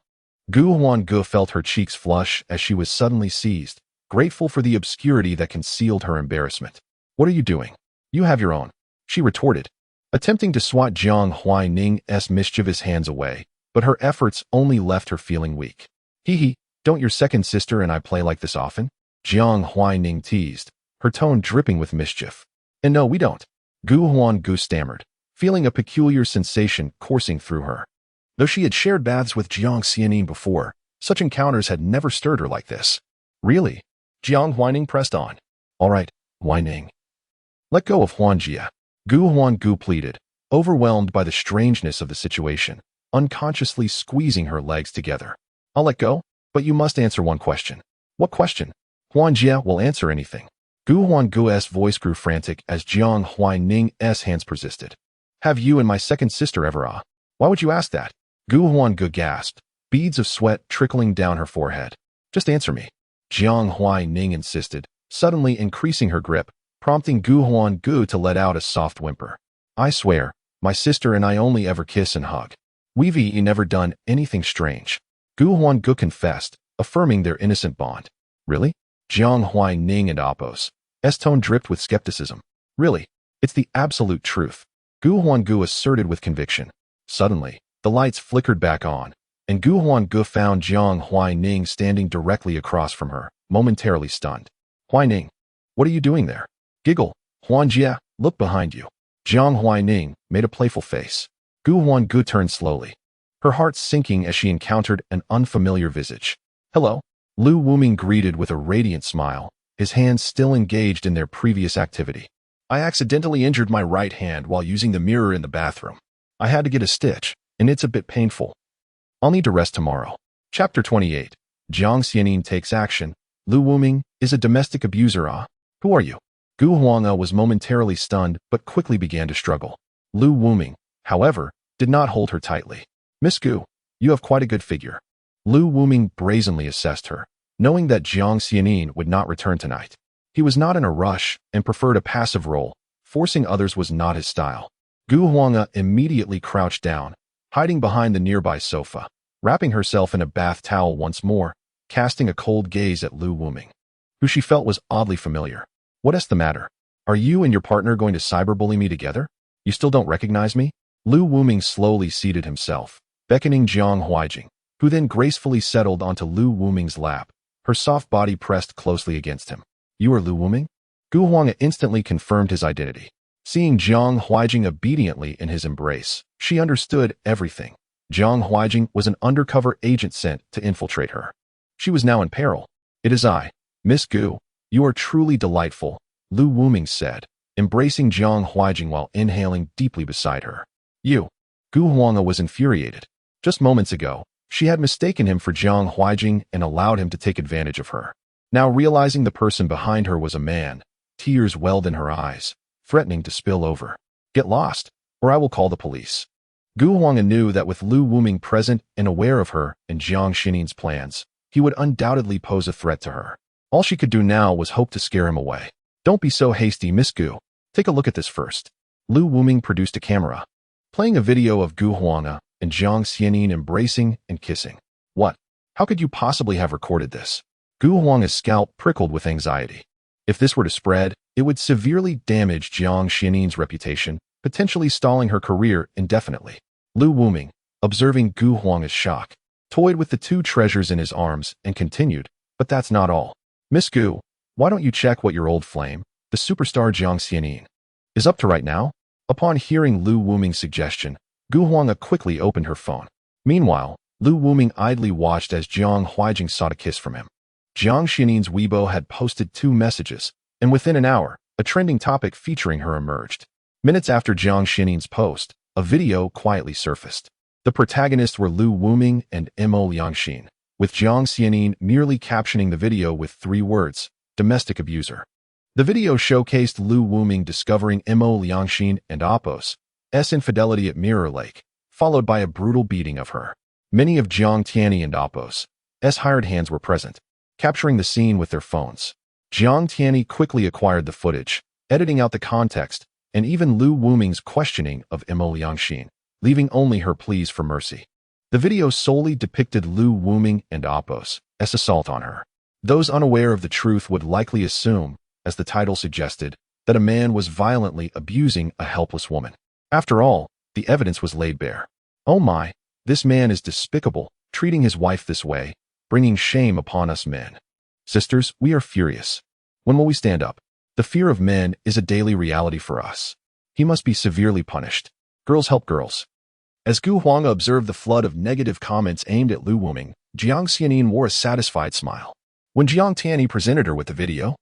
Gu Huanggu felt her cheeks flush as she was suddenly seized, grateful for the obscurity that concealed her embarrassment. What are you doing? You have your own, she retorted, attempting to swat Jiang Huaining's mischievous hands away, but her efforts only left her feeling weak. Hee, don't your second sister and I play like this often? Jiang Huaining teased, her tone dripping with mischief. And no, we don't, Gu Huanggu stammered, feeling a peculiar sensation coursing through her. Though she had shared baths with Jiang Xianin before, such encounters had never stirred her like this. Really? Jiang Huaining pressed on. All right, Huaining. Let go of Huangjia, Gu Huanggu pleaded, overwhelmed by the strangeness of the situation, unconsciously squeezing her legs together. I'll let go, but you must answer one question. What question? Huangjia will answer anything. Gu Huanggu's voice grew frantic as Jiang Huaining's hands persisted. Have you and my second sister ever Why would you ask that? Gu Huanggu gasped, beads of sweat trickling down her forehead. Just answer me, Jiang Huaining insisted, suddenly increasing her grip, prompting Gu Huanggu to let out a soft whimper. I swear, my sister and I only ever kiss and hug. We've never done anything strange. Gu Huanggu confessed, affirming their innocent bond. Really? Jiang Huaining and Appo's tone dripped with skepticism. Really? It's the absolute truth, Gu Huanggu asserted with conviction. Suddenly, the lights flickered back on, and Gu Huanggu found Jiang Huaining standing directly across from her, momentarily stunned. Huaining, what are you doing there? Giggle, Huangjia, look behind you. Jiang Huaining made a playful face. Gu Huanggu turned slowly, her heart sinking as she encountered an unfamiliar visage. Hello, Lu Wuming greeted with a radiant smile, his hands still engaged in their previous activity. I accidentally injured my right hand while using the mirror in the bathroom. I had to get a stitch, and it's a bit painful. I'll need to rest tomorrow. Chapter 28. Jiang Xianin takes action. Lu Wuming is a domestic abuser. Who are you? Gu Huanggu was momentarily stunned but quickly began to struggle. Lu Wuming, however, did not hold her tightly. Miss Gu, you have quite a good figure. Lu Wuming brazenly assessed her, knowing that Jiang Xianin would not return tonight. He was not in a rush and preferred a passive role. Forcing others was not his style. Gu Huanggu immediately crouched down, hiding behind the nearby sofa, wrapping herself in a bath towel once more, casting a cold gaze at Lu Wuming, who she felt was oddly familiar. What is the matter? Are you and your partner going to cyberbully me together? You still don't recognize me? Lu Wuming slowly seated himself, beckoning Jiang Huaijing, who then gracefully settled onto Lu Wuming's lap, her soft body pressed closely against him. You are Lu Wuming? Gu Huanggu instantly confirmed his identity. Seeing Jiang Huaijing obediently in his embrace, she understood everything. Jiang Huaijing was an undercover agent sent to infiltrate her. She was now in peril. It is I, Miss Gu. You are truly delightful, Lu Wuming said, embracing Jiang Huaijing while inhaling deeply beside her. You. Gu Huanggu was infuriated. Just moments ago, She had mistaken him for Jiang Huijing and allowed him to take advantage of her. Now realizing the person behind her was a man, tears welled in her eyes, threatening to spill over. Get lost, or I will call the police. Gu Huang knew that with Lu Wuming present and aware of her and Jiang Xinin's plans, he would undoubtedly pose a threat to her. All she could do now was hope to scare him away. Don't be so hasty, Miss Gu. Take a look at this first. Lu Wuming produced a camera, playing a video of Gu Huang and Jiang Xining embracing and kissing. What? How could you possibly have recorded this? Gu Huang's scalp prickled with anxiety. If this were to spread, it would severely damage Jiang Xining's reputation, potentially stalling her career indefinitely. Lu Wuming, observing Gu Huang's shock, toyed with the two treasures in his arms and continued, but that's not all. Miss Gu, why don't you check what your old flame, the superstar Jiang Xining, is up to right now? Upon hearing Lu Wuming's suggestion, Gu Huang quickly opened her phone. Meanwhile, Lu Wuming idly watched as Jiang Huijing sought a kiss from him. Jiang Xining's Weibo had posted 2 messages, and within an hour, a trending topic featuring her emerged. Minutes after Jiang Xining's post, a video quietly surfaced. The protagonists were Lu Wuming and Mo Liangxin, with Jiang Xining merely captioning the video with 3 words, domestic abuser. The video showcased Lu Wuming discovering Mo Liangxin and Apos' infidelity at Mirror Lake, followed by a brutal beating of her. Many of Jiang Tianyi and Apos' hired hands were present, capturing the scene with their phones. Jiang Tianyi quickly acquired the footage, editing out the context, and even Lu Wuming's questioning of Mo Liangxin, leaving only her pleas for mercy. The video solely depicted Lu Wuming and Apos' assault on her. Those unaware of the truth would likely assume, as the title suggested, that a man was violently abusing a helpless woman. After all, the evidence was laid bare. Oh my, this man is despicable, treating his wife this way, bringing shame upon us men. Sisters, we are furious. When will we stand up? The fear of men is a daily reality for us. He must be severely punished. Girls help girls. As Gu Huang observed the flood of negative comments aimed at Lu Wuming, Jiang Xining wore a satisfied smile. When Jiang Tianyi presented her with the video,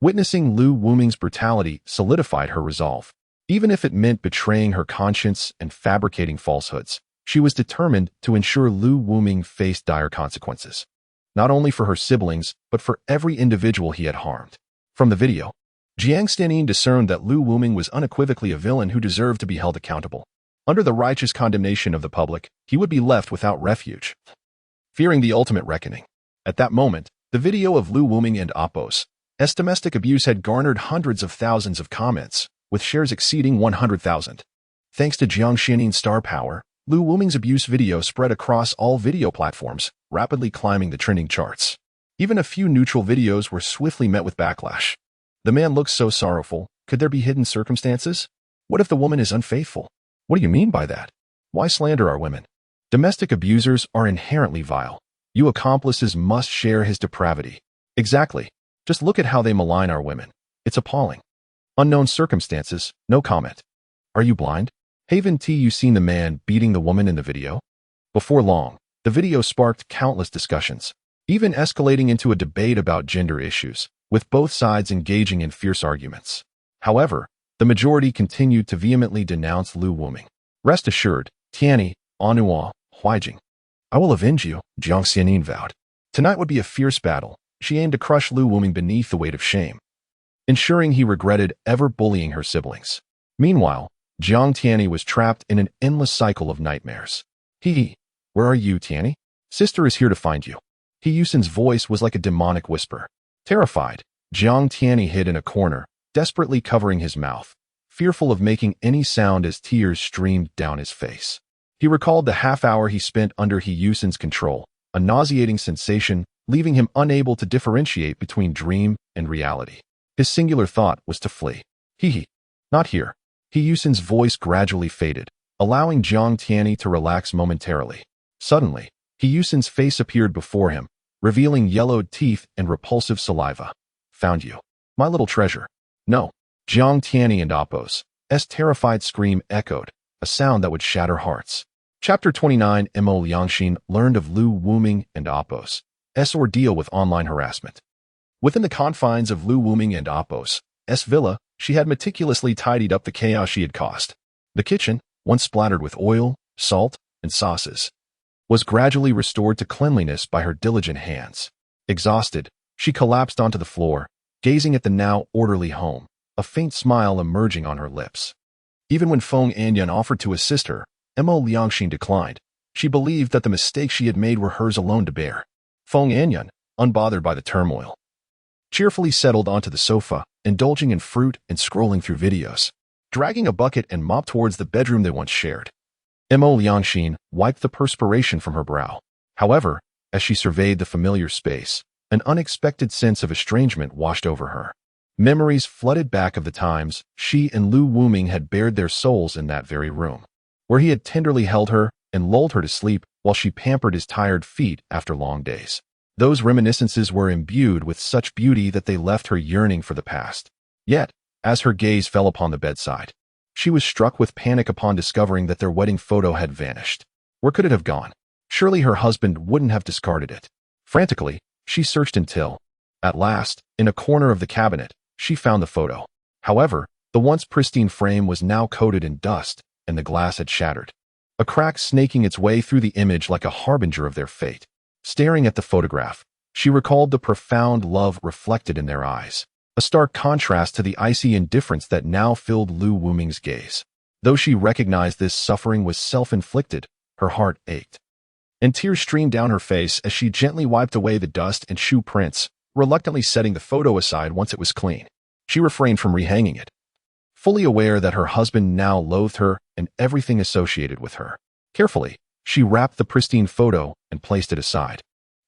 witnessing Lu Wuming's brutality solidified her resolve. Even if it meant betraying her conscience and fabricating falsehoods, she was determined to ensure Lu Wuming faced dire consequences. Not only for her siblings, but for every individual he had harmed. From the video, Jiang Xining discerned that Lu Wuming was unequivocally a villain who deserved to be held accountable. Under the righteous condemnation of the public, he would be left without refuge, fearing the ultimate reckoning. At that moment, the video of Lu Wuming and Apos' domestic abuse had garnered hundreds of thousands of comments, with shares exceeding 100,000. Thanks to Jiang Xining's star power, Lu Wuming's abuse video spread across all video platforms, rapidly climbing the trending charts. Even a few neutral videos were swiftly met with backlash. The man looks so sorrowful. Could there be hidden circumstances? What if the woman is unfaithful? What do you mean by that? Why slander our women? Domestic abusers are inherently vile. You accomplices must share his depravity. Exactly. Just look at how they malign our women. It's appalling. Unknown circumstances, no comment. Are you blind? Haven't you seen the man beating the woman in the video? Before long, the video sparked countless discussions, even escalating into a debate about gender issues, with both sides engaging in fierce arguments. However, the majority continued to vehemently denounce Lu Wuming. Rest assured, Tianyi, Anua, Huijing, I will avenge you, Jiang Xining vowed. Tonight would be a fierce battle. She aimed to crush Lu Wuming beneath the weight of shame, ensuring he regretted ever bullying her siblings. Meanwhile, Jiang Tianyi was trapped in an endless cycle of nightmares. Where are you, Tianyi? Sister is here to find you. He Yusin's voice was like a demonic whisper. Terrified, Jiang Tianyi hid in a corner, desperately covering his mouth, fearful of making any sound as tears streamed down his face. He recalled the half-hour he spent under He Yusin's control, a nauseating sensation leaving him unable to differentiate between dream and reality. His singular thought was to flee. Not here. He Yusin's voice gradually faded, allowing Jiang Tianyi to relax momentarily. Suddenly, He Yusin's face appeared before him, revealing yellowed teeth and repulsive saliva. Found you. My little treasure. No. Jiang Tianyi and Apos' terrified scream echoed, a sound that would shatter hearts. Chapter 29. Mo Liangxin learned of Lu Wuming and Apos' ordeal with online harassment. Within the confines of Lu Wuming and Apos' villa, she had meticulously tidied up the chaos she had caused. The kitchen, once splattered with oil, salt, and sauces, was gradually restored to cleanliness by her diligent hands. Exhausted, she collapsed onto the floor, gazing at the now orderly home, a faint smile emerging on her lips. Even when Feng Anyan offered to assist her, Mo Liangxin declined. She believed that the mistakes she had made were hers alone to bear. Feng Anyan, unbothered by the turmoil, cheerfully settled onto the sofa, indulging in fruit and scrolling through videos, dragging a bucket and mop towards the bedroom they once shared. Mo Liangxin wiped the perspiration from her brow. However, as she surveyed the familiar space, an unexpected sense of estrangement washed over her. Memories flooded back of the times she and Lu Wuming had bared their souls in that very room, where he had tenderly held her and lulled her to sleep while she pampered his tired feet after long days. Those reminiscences were imbued with such beauty that they left her yearning for the past. Yet, as her gaze fell upon the bedside, she was struck with panic upon discovering that their wedding photo had vanished. Where could it have gone? Surely her husband wouldn't have discarded it. Frantically, she searched until, at last, in a corner of the cabinet, she found the photo. However, the once pristine frame was now coated in dust, and the glass had shattered, a crack snaking its way through the image like a harbinger of their fate. Staring at the photograph, she recalled the profound love reflected in their eyes, a stark contrast to the icy indifference that now filled Lu Wuming's gaze. Though she recognized this suffering was self-inflicted, her heart ached, and tears streamed down her face as she gently wiped away the dust and shoe prints, reluctantly setting the photo aside once it was clean. She refrained from rehanging it, fully aware that her husband now loathed her and everything associated with her. Carefully, she wrapped the pristine photo and placed it aside,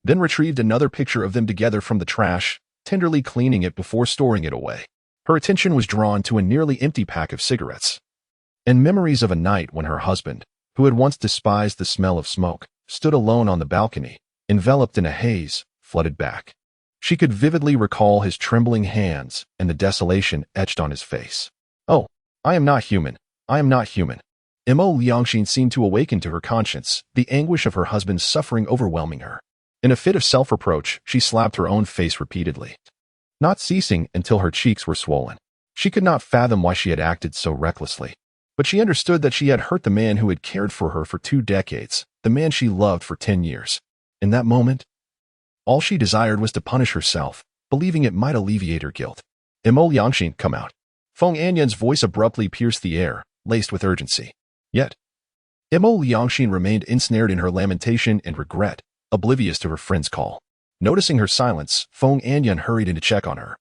then retrieved another picture of them together from the trash, tenderly cleaning it before storing it away. Her attention was drawn to a nearly empty pack of cigarettes, and memories of a night when her husband, who had once despised the smell of smoke, stood alone on the balcony, enveloped in a haze, flooded back. She could vividly recall his trembling hands and the desolation etched on his face. Oh, I am not human. I am not human. Mo Liangxin seemed to awaken to her conscience, the anguish of her husband's suffering overwhelming her. In a fit of self-reproach, she slapped her own face repeatedly, not ceasing until her cheeks were swollen. She could not fathom why she had acted so recklessly, but she understood that she had hurt the man who had cared for her for 2 decades, the man she loved for 10 years. In that moment, all she desired was to punish herself, believing it might alleviate her guilt. Mo Liangxin, come out. Feng Anyan's voice abruptly pierced the air, laced with urgency. Yet, Mo Liangxin remained ensnared in her lamentation and regret, oblivious to her friend's call. Noticing her silence, Feng Anyan hurried in to check on her.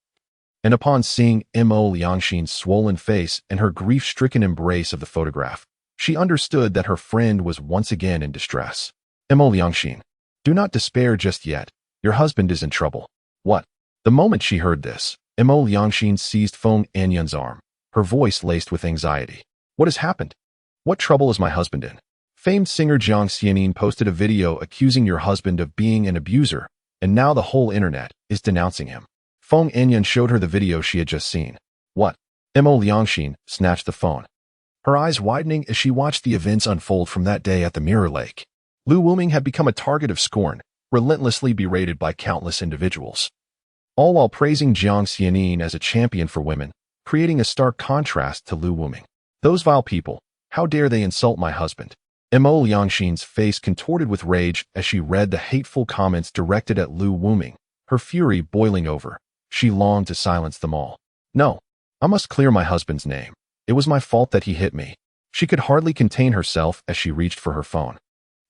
And upon seeing Mo Liangxin's swollen face and her grief-stricken embrace of the photograph, she understood that her friend was once again in distress. Mo Liangxin, do not despair just yet. Your husband is in trouble. What? The moment she heard this, Mo Liangxin seized Feng Anyan's arm, her voice laced with anxiety. What has happened? What trouble is my husband in? Famed singer Liangxin posted a video accusing your husband of being an abuser, and now the whole internet is denouncing him. Feng Anyan showed her the video she had just seen. What? Mo Liangxin snatched the phone, her eyes widening as she watched the events unfold from that day at the Mirror Lake. Lu Wuming had become a target of scorn, relentlessly berated by countless individuals, all while praising Liangxin as a champion for women, creating a stark contrast to Lu Wuming. Those vile people, how dare they insult my husband? Mo Liangxin's face contorted with rage as she read the hateful comments directed at Lu Wuming, her fury boiling over. She longed to silence them all. No, I must clear my husband's name. It was my fault that he hit me. She could hardly contain herself as she reached for her phone,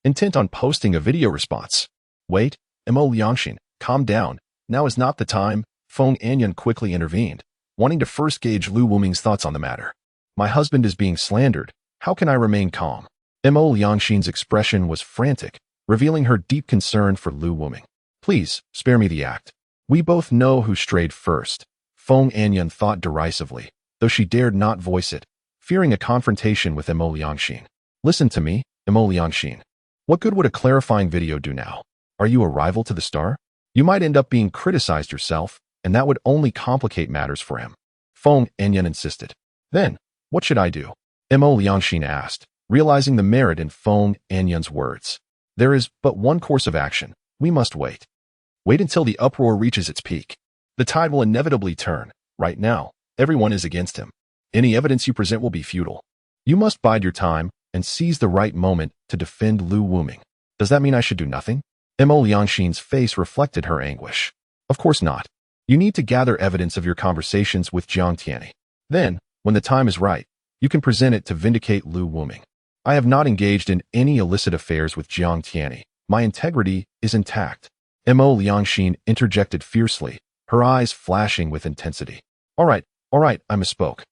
intent on posting a video response. Wait, Mo Liangxin, calm down. Now is not the time. Feng Anyan quickly intervened, wanting to first gauge Lu Wuming's thoughts on the matter. My husband is being slandered. How can I remain calm? Mo Liangxin's expression was frantic, revealing her deep concern for Lu Wuming. Please, spare me the act. We both know who strayed first. Feng Anyan thought derisively, though she dared not voice it, fearing a confrontation with Mo Liangxin. Listen to me, Mo Liangxin. What good would a clarifying video do now? Are you a rival to the star? You might end up being criticized yourself, and that would only complicate matters for him. Feng Anyan insisted. Then, what should I do? Mo Liangxin asked, realizing the merit in Feng Anyan's words. There is but one course of action. We must wait. Wait until the uproar reaches its peak. The tide will inevitably turn. Right now, everyone is against him. Any evidence you present will be futile. You must bide your time and seize the right moment to defend Lu Wuming. Does that mean I should do nothing? Mo Liangxin's face reflected her anguish. Of course not. You need to gather evidence of your conversations with Jiang Tianyi. Then, when the time is right, you can present it to vindicate Lu Wuming. I have not engaged in any illicit affairs with Jiang Tianyi. My integrity is intact. Mo Liangxin interjected fiercely, her eyes flashing with intensity. All right, I misspoke.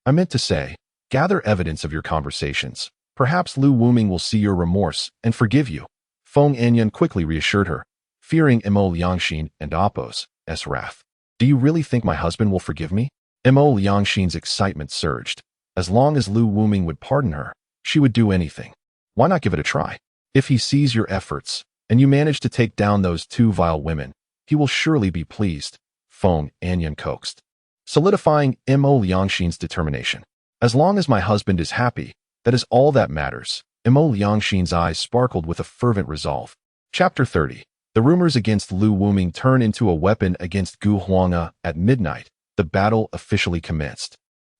I meant to say, gather evidence of your conversations. Perhaps Lu Wuming will see your remorse and forgive you. Feng Anyan quickly reassured her, fearing Mo Liangxin and Appo's wrath. Do you really think my husband will forgive me? Mo Liangxin's excitement surged. As long as Lu Wuming would pardon her, she would do anything. Why not give it a try? If he sees your efforts, and you manage to take down those two vile women, he will surely be pleased, Feng Anyan coaxed, solidifying Mo Liangxin's determination. As long as my husband is happy, that is all that matters. Mo Liangxin's eyes sparkled with a fervent resolve. Chapter 30. The rumors against Lu Wuming turn into a weapon against Gu Huanga. At midnight, the battle officially commenced.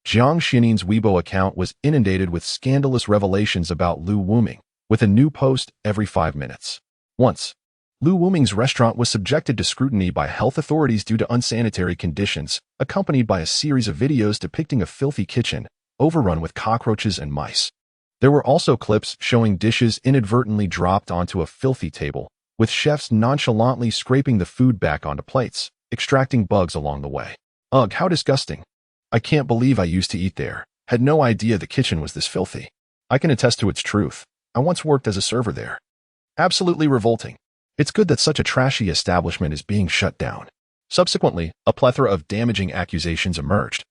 Jiang Xianin's Weibo account was inundated with scandalous revelations about Lu Wuming, with a new post every 5 minutes. Once, Lu Wuming's restaurant was subjected to scrutiny by health authorities due to unsanitary conditions, accompanied by a series of videos depicting a filthy kitchen, overrun with cockroaches and mice. There were also clips showing dishes inadvertently dropped onto a filthy table, with chefs nonchalantly scraping the food back onto plates, extracting bugs along the way. Ugh, how disgusting. I can't believe I used to eat there. Had no idea the kitchen was this filthy. I can attest to its truth. I once worked as a server there. Absolutely revolting. It's good that such a trashy establishment is being shut down. Subsequently, a plethora of damaging accusations emerged,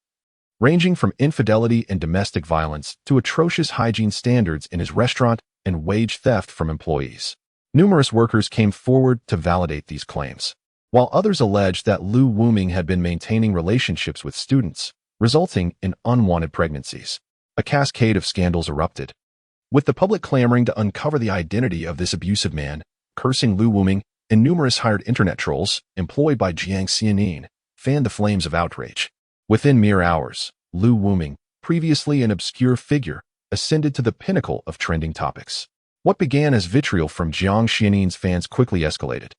ranging from infidelity and domestic violence to atrocious hygiene standards in his restaurant and wage theft from employees. Numerous workers came forward to validate these claims, while others alleged that Lu Wuming had been maintaining relationships with students, resulting in unwanted pregnancies. A cascade of scandals erupted, with the public clamoring to uncover the identity of this abusive man, cursing Lu Wuming, and numerous hired internet trolls employed by Jiang Xianin fanned the flames of outrage. Within mere hours, Lu Wuming, previously an obscure figure, ascended to the pinnacle of trending topics. What began as vitriol from Jiang Xianin's fans quickly escalated,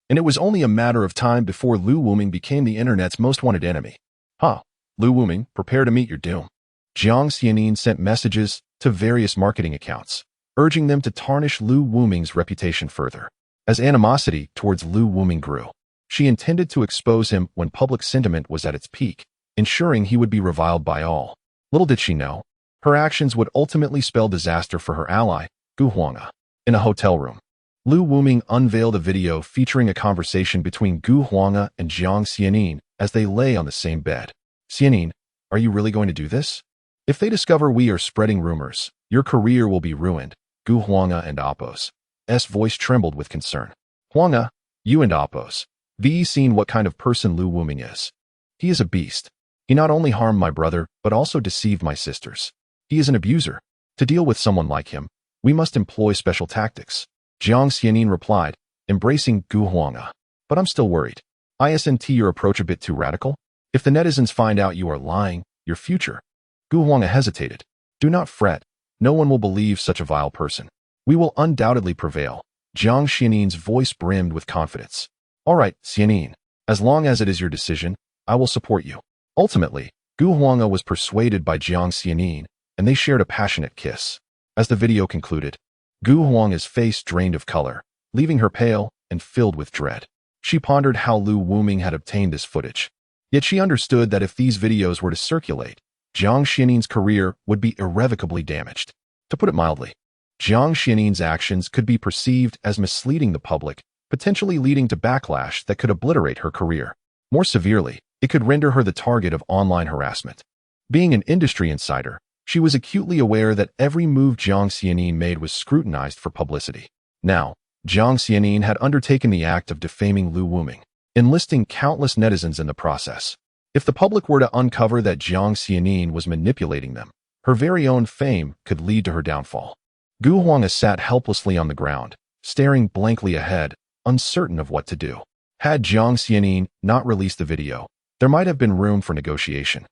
and it was only a matter of time before Lu Wuming became the internet's most wanted enemy. Lu Wuming, prepare to meet your doom. Jiang Xianin sent messages to various marketing accounts, urging them to tarnish Lu Wuming's reputation further. As animosity towards Lu Wuming grew, she intended to expose him when public sentiment was at its peak, ensuring he would be reviled by all. Little did she know, her actions would ultimately spell disaster for her ally, Gu Huanga. In a hotel room, Lu Wuming unveiled a video featuring a conversation between Gu Huanga and Jiang Xianin as they lay on the same bed. Xianin, are you really going to do this? If they discover we are spreading rumors, your career will be ruined. Gu Huanga and Appo's voice trembled with concern. Huanga, you and Appo's seen what kind of person Lu Wuming is. He is a beast. He not only harmed my brother, but also deceived my sisters. He is an abuser. To deal with someone like him, we must employ special tactics. Jiang Xianin replied, embracing Gu Huanga. But I'm still worried. Isn't your approach a bit too radical? If the netizens find out you are lying, your future. Gu Huanga hesitated. Do not fret. No one will believe such a vile person. We will undoubtedly prevail. Jiang Xianin's voice brimmed with confidence. All right, Xianin. As long as it is your decision, I will support you. Ultimately, Gu Huanga was persuaded by Jiang Xianin, and they shared a passionate kiss. As the video concluded, Gu Huanga's face drained of color, leaving her pale and filled with dread. She pondered how Lu Wuming had obtained this footage. Yet she understood that if these videos were to circulate, Jiang Xianin's career would be irrevocably damaged. To put it mildly, Jiang Xianin's actions could be perceived as misleading the public, potentially leading to backlash that could obliterate her career. More severely, it could render her the target of online harassment. Being an industry insider, she was acutely aware that every move Jiang Xianin made was scrutinized for publicity. Now, Jiang Xianin had undertaken the act of defaming Lu Wuming, enlisting countless netizens in the process. If the public were to uncover that Jiang Xianin was manipulating them, her very own fame could lead to her downfall. Gu Huanga sat helplessly on the ground, staring blankly ahead, uncertain of what to do. Had Jiang Xianin not released the video, there might have been room for negotiation.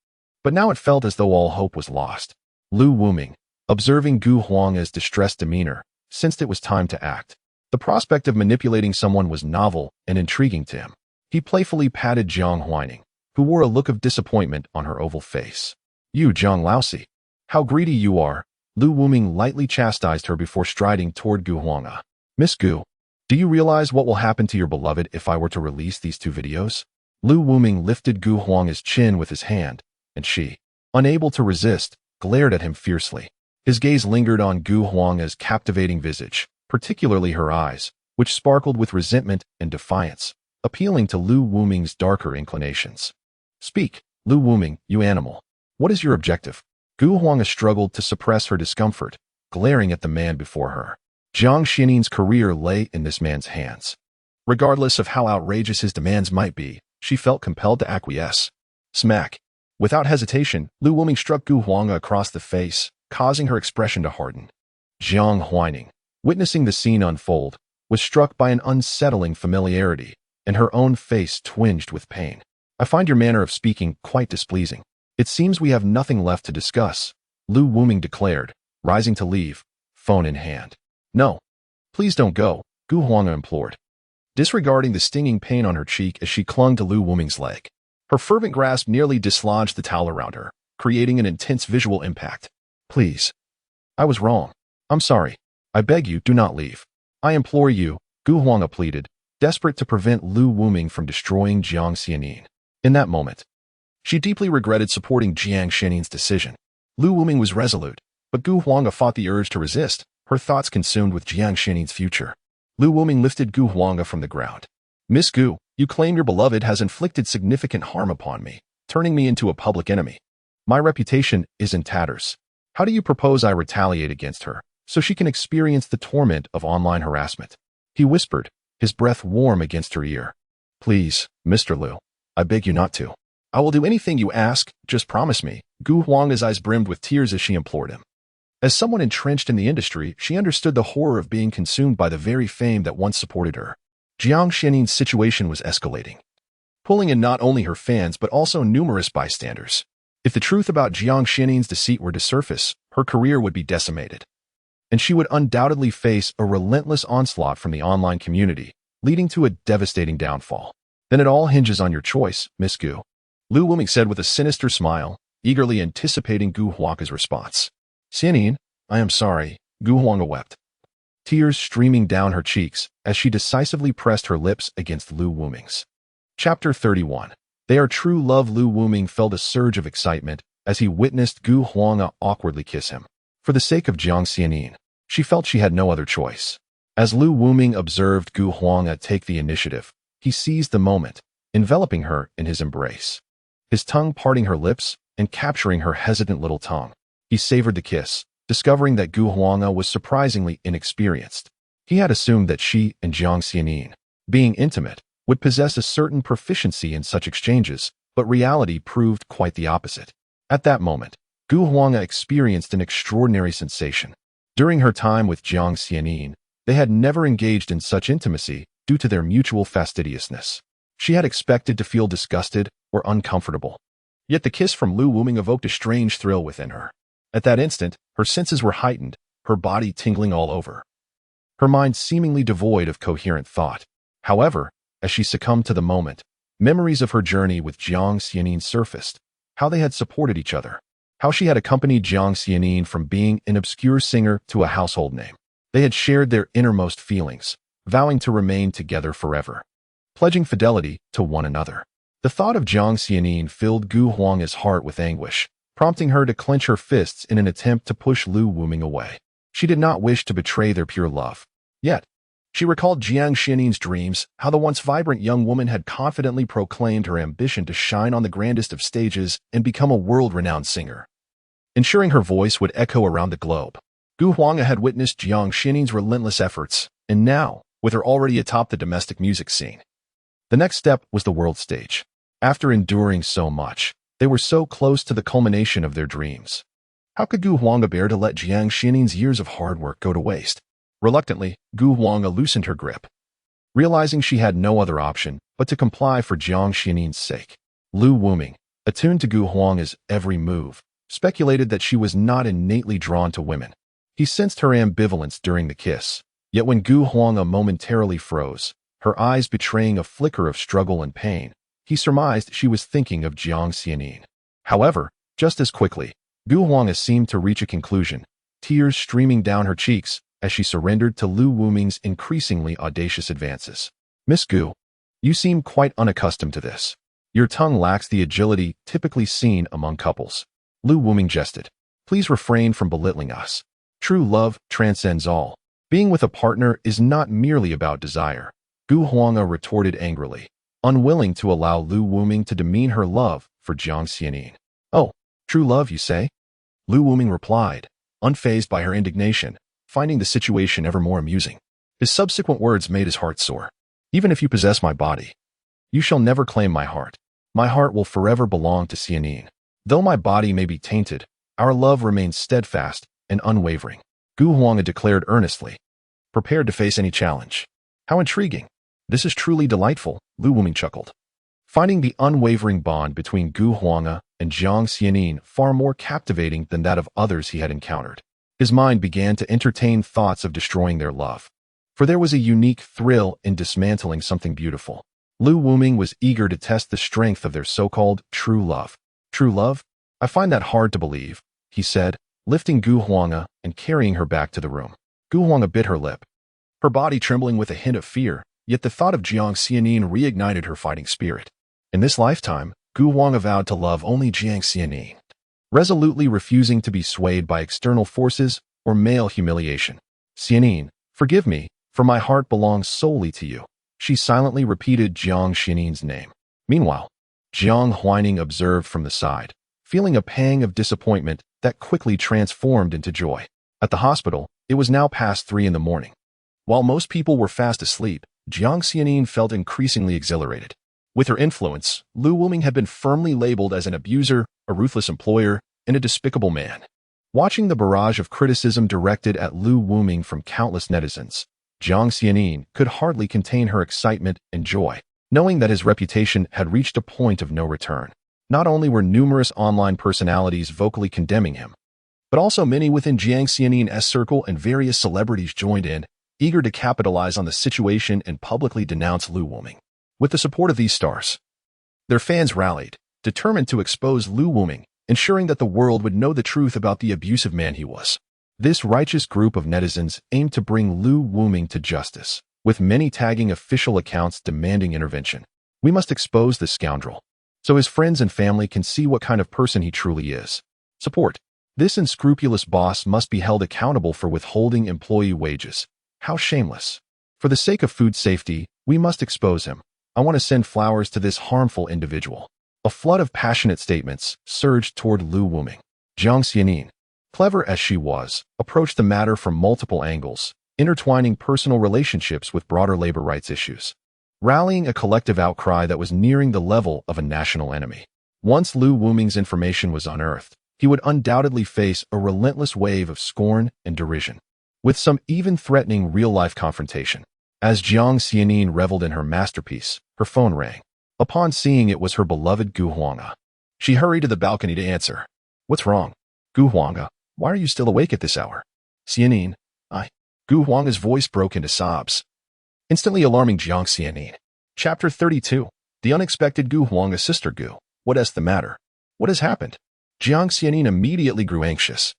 But now it felt as though all hope was lost. Lu Wuming, observing Gu Huanga's distressed demeanor, sensed it was time to act. The prospect of manipulating someone was novel and intriguing to him. He playfully patted Jiang Huining, who wore a look of disappointment on her oval face. "You, Jiang Laosi. How greedy you are." Lu Wuming lightly chastised her before striding toward Gu Huanga. "Miss Gu, do you realize what will happen to your beloved if I were to release these 2 videos?" Lu Wuming lifted Gu Huanga's chin with his hand, and she, unable to resist, glared at him fiercely. His gaze lingered on Gu Huanga's captivating visage, particularly her eyes, which sparkled with resentment and defiance, appealing to Lu Wuming's darker inclinations. "Speak, Lu Wuming, you animal. What is your objective?" Gu Huanga struggled to suppress her discomfort, glaring at the man before her. Jiang Xinin's career lay in this man's hands. Regardless of how outrageous his demands might be, she felt compelled to acquiesce. Smack. Without hesitation, Lu Wuming struck Gu Huanga across the face, causing her expression to harden. Jiang Huining, witnessing the scene unfold, was struck by an unsettling familiarity, and her own face twinged with pain. "I find your manner of speaking quite displeasing. It seems we have nothing left to discuss," Lu Wuming declared, rising to leave, phone in hand. "No. Please don't go," Gu Huanga implored, disregarding the stinging pain on her cheek as she clung to Lu Wuming's leg. Her fervent grasp nearly dislodged the towel around her, creating an intense visual impact. "Please. I was wrong. I'm sorry. I beg you, do not leave. I implore you," Gu Huanga pleaded, desperate to prevent Lu Wuming from destroying Jiang Xianin. In that moment, she deeply regretted supporting Jiang Xianin's decision. Lu Wuming was resolute, but Gu Huanga fought the urge to resist, her thoughts consumed with Jiang Xianin's future. Lu Wuming lifted Gu Huanga from the ground. "Miss Gu, you claim your beloved has inflicted significant harm upon me, turning me into a public enemy. My reputation is in tatters. How do you propose I retaliate against her, so she can experience the torment of online harassment?" He whispered, his breath warm against her ear. "Please, Mr. Lu, I beg you not to. I will do anything you ask, just promise me." Gu Huanga's eyes brimmed with tears as she implored him. As someone entrenched in the industry, she understood the horror of being consumed by the very fame that once supported her. Jiang Xianin's situation was escalating, pulling in not only her fans but also numerous bystanders. If the truth about Jiang Xianin's deceit were to surface, her career would be decimated, and she would undoubtedly face a relentless onslaught from the online community, leading to a devastating downfall. "Then it all hinges on your choice, Miss Gu," Lu Wuming said with a sinister smile, eagerly anticipating Gu Huanga's response. "Xianin, I am sorry," Gu Huanga wept, tears streaming down her cheeks as she decisively pressed her lips against Lu Wuming's. Chapter 31. They are true love. Lu Wuming felt a surge of excitement as he witnessed Gu Huanga awkwardly kiss him. For the sake of Jiang Xianin, she felt she had no other choice. As Lu Wuming observed Gu Huanga take the initiative, he seized the moment, enveloping her in his embrace, his tongue parting her lips and capturing her hesitant little tongue. He savored the kiss, discovering that Gu Huanga was surprisingly inexperienced. He had assumed that she and Jiang Xianin, being intimate, would possess a certain proficiency in such exchanges, but reality proved quite the opposite. At that moment, Gu Huanga experienced an extraordinary sensation. During her time with Jiang Xianin, they had never engaged in such intimacy due to their mutual fastidiousness. She had expected to feel disgusted or uncomfortable. Yet the kiss from Lu Wuming evoked a strange thrill within her. At that instant, her senses were heightened, her body tingling all over, her mind seemingly devoid of coherent thought. However, as she succumbed to the moment, memories of her journey with Jiang Xianin surfaced, how they had supported each other, how she had accompanied Jiang Xianin from being an obscure singer to a household name. They had shared their innermost feelings, vowing to remain together forever, pledging fidelity to one another. The thought of Jiang Xianin filled Gu Huanga's heart with anguish, prompting her to clench her fists in an attempt to push Lu Wuming away. She did not wish to betray their pure love. Yet, she recalled Jiang Xianin's dreams, how the once vibrant young woman had confidently proclaimed her ambition to shine on the grandest of stages and become a world-renowned singer, ensuring her voice would echo around the globe. Gu Huanga had witnessed Jiang Xianin's relentless efforts, and now, with her already atop the domestic music scene, the next step was the world stage. After enduring so much, they were so close to the culmination of their dreams. How could Gu Huanga bear to let Jiang Xianin's years of hard work go to waste? Reluctantly, Gu Huanga loosened her grip, realizing she had no other option but to comply for Jiang Xianin's sake. Lu Wuming, attuned to Gu Huanga's every move, speculated that she was not innately drawn to women. He sensed her ambivalence during the kiss, Yet when Gu Huanga momentarily froze, her eyes betraying a flicker of struggle and pain, he surmised she was thinking of Jiang Xianin. However, just as quickly, Gu Huanga seemed to reach a conclusion, tears streaming down her cheeks as she surrendered to Lu Wuming's increasingly audacious advances. Miss Gu, you seem quite unaccustomed to this. Your tongue lacks the agility typically seen among couples. Lu Wuming jested. Please refrain from belittling us. True love transcends all. Being with a partner is not merely about desire, Gu Huanga retorted angrily, unwilling to allow Lu Wuming to demean her love for Jiang Xianin. Oh, true love, you say? Lu Wuming replied, unfazed by her indignation, finding the situation ever more amusing. His subsequent words made his heart sore. Even if you possess my body, you shall never claim my heart. My heart will forever belong to Xianin. Though my body may be tainted, our love remains steadfast and unwavering, Gu Huanga declared earnestly, prepared to face any challenge. How intriguing. This is truly delightful, Lu Wuming chuckled. Finding the unwavering bond between Gu Huanga and Jiang Xianin far more captivating than that of others he had encountered, his mind began to entertain thoughts of destroying their love. For there was a unique thrill in dismantling something beautiful. Lu Wuming was eager to test the strength of their so-called true love. True love? I find that hard to believe, he said, lifting Gu Huanga and carrying her back to the room. Gu Huanga bit her lip, her body trembling with a hint of fear, yet the thought of Jiang Xianin reignited her fighting spirit. In this lifetime, Gu Huanga vowed to love only Jiang Xianin, resolutely refusing to be swayed by external forces or male humiliation. Xianin, forgive me, for my heart belongs solely to you. She silently repeated Jiang Xianin's name. Meanwhile, Jiang Huaining observed from the side, feeling a pang of disappointment that quickly transformed into joy. At the hospital, it was now past 3 in the morning. While most people were fast asleep, Jiang Xianin felt increasingly exhilarated. With her influence, Lu Wuming had been firmly labeled as an abuser, a ruthless employer, and a despicable man. Watching the barrage of criticism directed at Lu Wuming from countless netizens, Jiang Xianin could hardly contain her excitement and joy, knowing that his reputation had reached a point of no return. Not only were numerous online personalities vocally condemning him, but also many within Jiang Xianin's circle and various celebrities joined in, eager to capitalize on the situation and publicly denounce Lu Wuming. With the support of these stars, their fans rallied, determined to expose Lu Wuming, ensuring that the world would know the truth about the abusive man he was. This righteous group of netizens aimed to bring Lu Wuming to justice, with many tagging official accounts demanding intervention. We must expose this scoundrel, so his friends and family can see what kind of person he truly is. Support. This unscrupulous boss must be held accountable for withholding employee wages. How shameless. For the sake of food safety, we must expose him. I want to send flowers to this harmful individual. A flood of passionate statements surged toward Lu Wuming. Jiang Xianin, clever as she was, approached the matter from multiple angles, intertwining personal relationships with broader labor rights issues, rallying a collective outcry that was nearing the level of a national enemy. Once Lu Wuming's information was unearthed, he would undoubtedly face a relentless wave of scorn and derision, with some even threatening real-life confrontation. As Jiang Xianin reveled in her masterpiece, her phone rang. Upon seeing it was her beloved Gu Huanga, she hurried to the balcony to answer. What's wrong? Gu Huanga, why are you still awake at this hour? Xianin, Gu Huanga's voice broke into sobs, instantly alarming Jiang Xianin. Chapter 32. The unexpected Gu Huanga's sister Gu. What is the matter? What has happened? Jiang Xianin immediately grew anxious.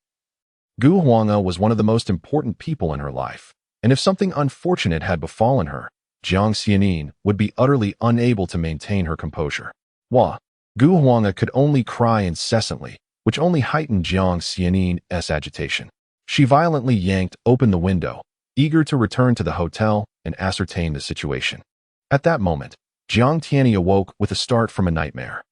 Gu Huanga was one of the most important people in her life, and if something unfortunate had befallen her, Jiang Xianin would be utterly unable to maintain her composure. Gu Huanga could only cry incessantly, which only heightened Jiang Xianin's agitation. She violently yanked open the window, eager to return to the hotel and ascertain the situation. At that moment, Jiang Tianyi awoke with a start from a nightmare.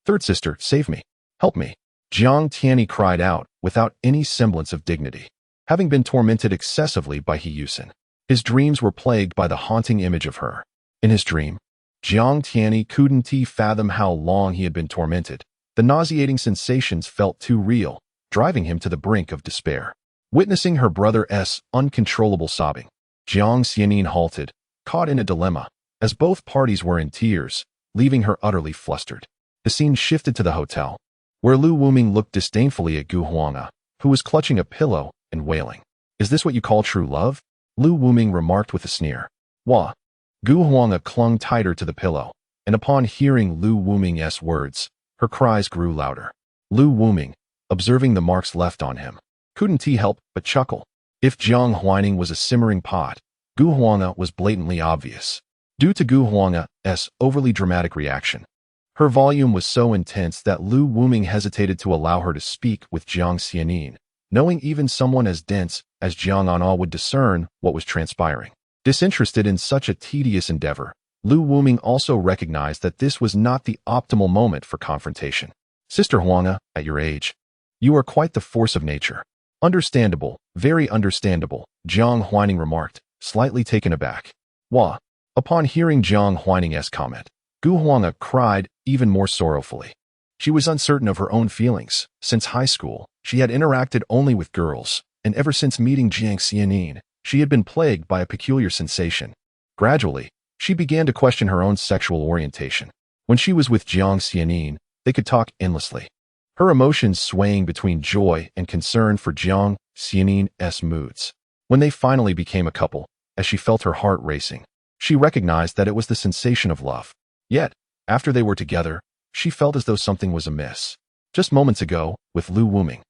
Third sister, save me. Help me. Jiang Tianyi cried out without any semblance of dignity. Having been tormented excessively by He Yusin, his dreams were plagued by the haunting image of her. In his dream, Jiang Tianyi couldn't fathom how long he had been tormented. The nauseating sensations felt too real, driving him to the brink of despair. Witnessing her brother's uncontrollable sobbing, Jiang Xianin halted, caught in a dilemma, as both parties were in tears, leaving her utterly flustered. The scene shifted to the hotel, where Lu Wuming looked disdainfully at Gu Huanga, who was clutching a pillow and wailing. Is this what you call true love? Lu Wuming remarked with a sneer. Wah. Gu Huanga clung tighter to the pillow, and upon hearing Lu Wuming's words, her cries grew louder. Lu Wuming, observing the marks left on him, couldn't he help but chuckle. If Jiang Huaining was a simmering pot, Gu Huanga was blatantly obvious. Due to Gu Huanga's overly dramatic reaction, her volume was so intense that Lu Wuming hesitated to allow her to speak with Jiang Xianin, knowing even someone as dense as Jiang An'al would discern what was transpiring. Disinterested in such a tedious endeavor, Lu Wuming also recognized that this was not the optimal moment for confrontation. Sister Huanga, at your age, you are quite the force of nature. Understandable, very understandable, Jiang Huaining remarked, slightly taken aback. Wah. Upon hearing Jiang Huaining's comment, Gu Huanga cried even more sorrowfully. She was uncertain of her own feelings. Since high school, she had interacted only with girls, and ever since meeting Jiang Xianin, she had been plagued by a peculiar sensation. Gradually, she began to question her own sexual orientation. When she was with Jiang Xianin, they could talk endlessly, her emotions swaying between joy and concern for Jiang Xianin's moods. When they finally became a couple, as she felt her heart racing, she recognized that it was the sensation of love. Yet, after they were together, she felt as though something was amiss. Just moments ago, with Lu Wuming,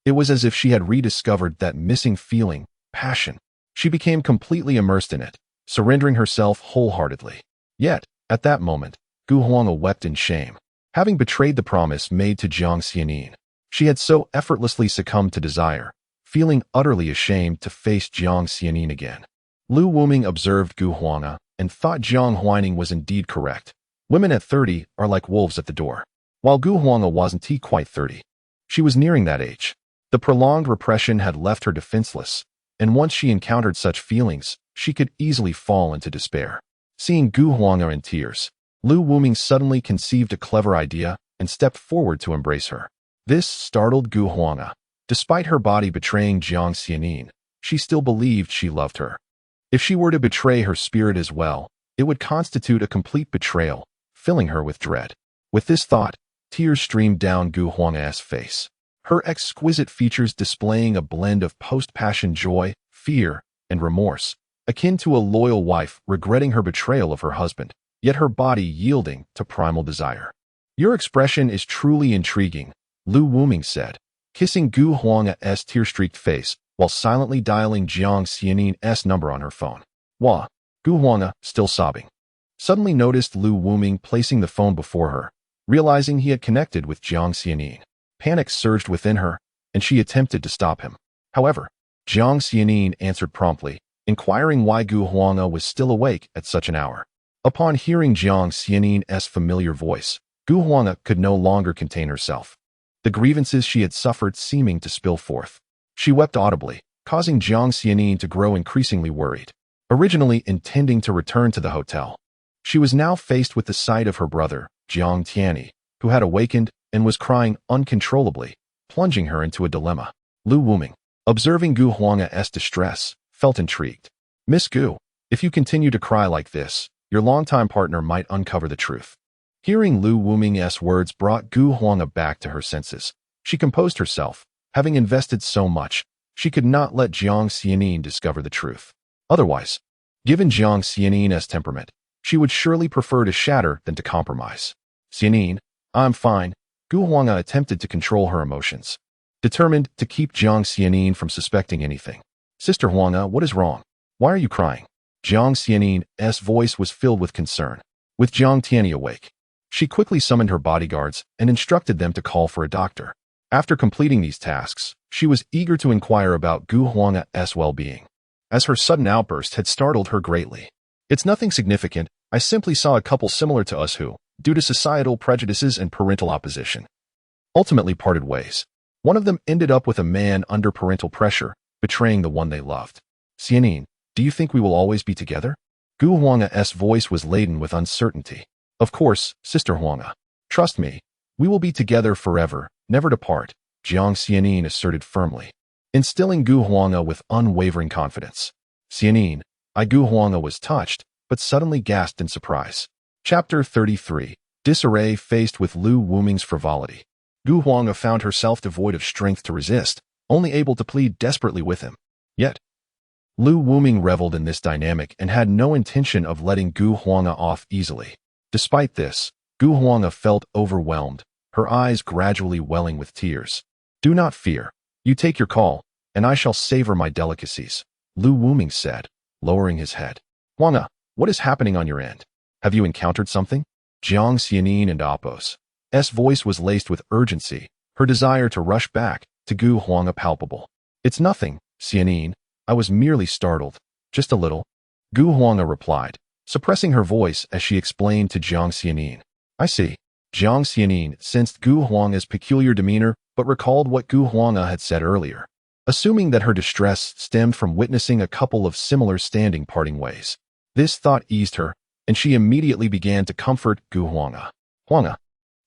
it was as if she had rediscovered that missing feeling, passion. She became completely immersed in it, surrendering herself wholeheartedly. Yet, at that moment, Gu Huanga wept in shame. Having betrayed the promise made to Jiang Xianin, she had so effortlessly succumbed to desire, feeling utterly ashamed to face Jiang Xianin again. Lu Wuming observed Gu Huanga and thought Jiang Huaining was indeed correct. Women at 30 are like wolves at the door. While Gu Huanga wasn't quite 30, she was nearing that age. The prolonged repression had left her defenseless, and once she encountered such feelings, she could easily fall into despair. Seeing Gu Huanga in tears, Lu Wuming suddenly conceived a clever idea and stepped forward to embrace her. This startled Gu Huanga. Despite her body betraying Jiang Xianin, she still believed she loved her. If she were to betray her spirit as well, it would constitute a complete betrayal, filling her with dread. With this thought, tears streamed down Gu Huanga's face, her exquisite features displaying a blend of post-passion joy, fear, and remorse, akin to a loyal wife regretting her betrayal of her husband, yet her body yielding to primal desire. Your expression is truly intriguing, Lu Wuming said, kissing Gu Huanga's tear-streaked face while silently dialing Jiang Xianin's number on her phone. Wah. Gu Huanga, still sobbing, suddenly noticed Lu Wuming placing the phone before her, realizing he had connected with Jiang Xianin. Panic surged within her, and she attempted to stop him. However, Jiang Xianin answered promptly, inquiring why Gu Huanga was still awake at such an hour. Upon hearing Jiang Xianin's familiar voice, Gu Huanga could no longer contain herself, the grievances she had suffered seeming to spill forth. She wept audibly, causing Jiang Xianin to grow increasingly worried. Originally intending to return to the hotel, she was now faced with the sight of her brother, Jiang Tianyi, who had awakened and was crying uncontrollably, plunging her into a dilemma. Lu Wuming, observing Gu Huanga's distress, felt intrigued. Miss Gu, if you continue to cry like this, your longtime partner might uncover the truth. Hearing Lu Wuming's words brought Gu Huanga back to her senses. She composed herself. Having invested so much, she could not let Jiang Xianin discover the truth. Otherwise, given Jiang Xianin's temperament, she would surely prefer to shatter than to compromise. Xianin, I'm fine. Gu Huanga attempted to control her emotions, determined to keep Jiang Xianin from suspecting anything. Sister Huanga, what is wrong? Why are you crying? Jiang Xianin's voice was filled with concern. With Jiang Tianyi awake, she quickly summoned her bodyguards and instructed them to call for a doctor. After completing these tasks, she was eager to inquire about Gu Huanga's well-being, as her sudden outburst had startled her greatly. It's nothing significant. I simply saw a couple similar to us who, due to societal prejudices and parental opposition, ultimately parted ways. One of them ended up with a man under parental pressure, betraying the one they loved. Xianin, do you think we will always be together? Gu Huanga's voice was laden with uncertainty. Of course, Sister Huanga. Trust me, we will be together forever, never to part, Jiang Xianin asserted firmly, instilling Gu Huanga with unwavering confidence. Xianin, Gu Huanga was touched, but suddenly gasped in surprise. Chapter 33. Disarray. Faced with Lu Wuming's frivolity, Gu Huanga found herself devoid of strength to resist, only able to plead desperately with him. Yet, Lu Wuming reveled in this dynamic and had no intention of letting Gu Huanga off easily. Despite this, Gu Huanga felt overwhelmed, her eyes gradually welling with tears. "Do not fear. You take your call, and I shall savor my delicacies," Lu Wuming said, lowering his head. "Huanga, what is happening on your end? Have you encountered something?" Jiang Xianin and Apos' voice was laced with urgency, her desire to rush back to Gu Huanga palpable. "It's nothing, Xianin. I was merely startled. Just a little," Gu Huanga replied, suppressing her voice as she explained to Jiang Xianin. "I see." Jiang Xianin sensed Gu Huanga's peculiar demeanor but recalled what Gu Huanga had said earlier, assuming that her distress stemmed from witnessing a couple of similar standing parting ways. This thought eased her, and she immediately began to comfort Gu Huanga. "Huanga,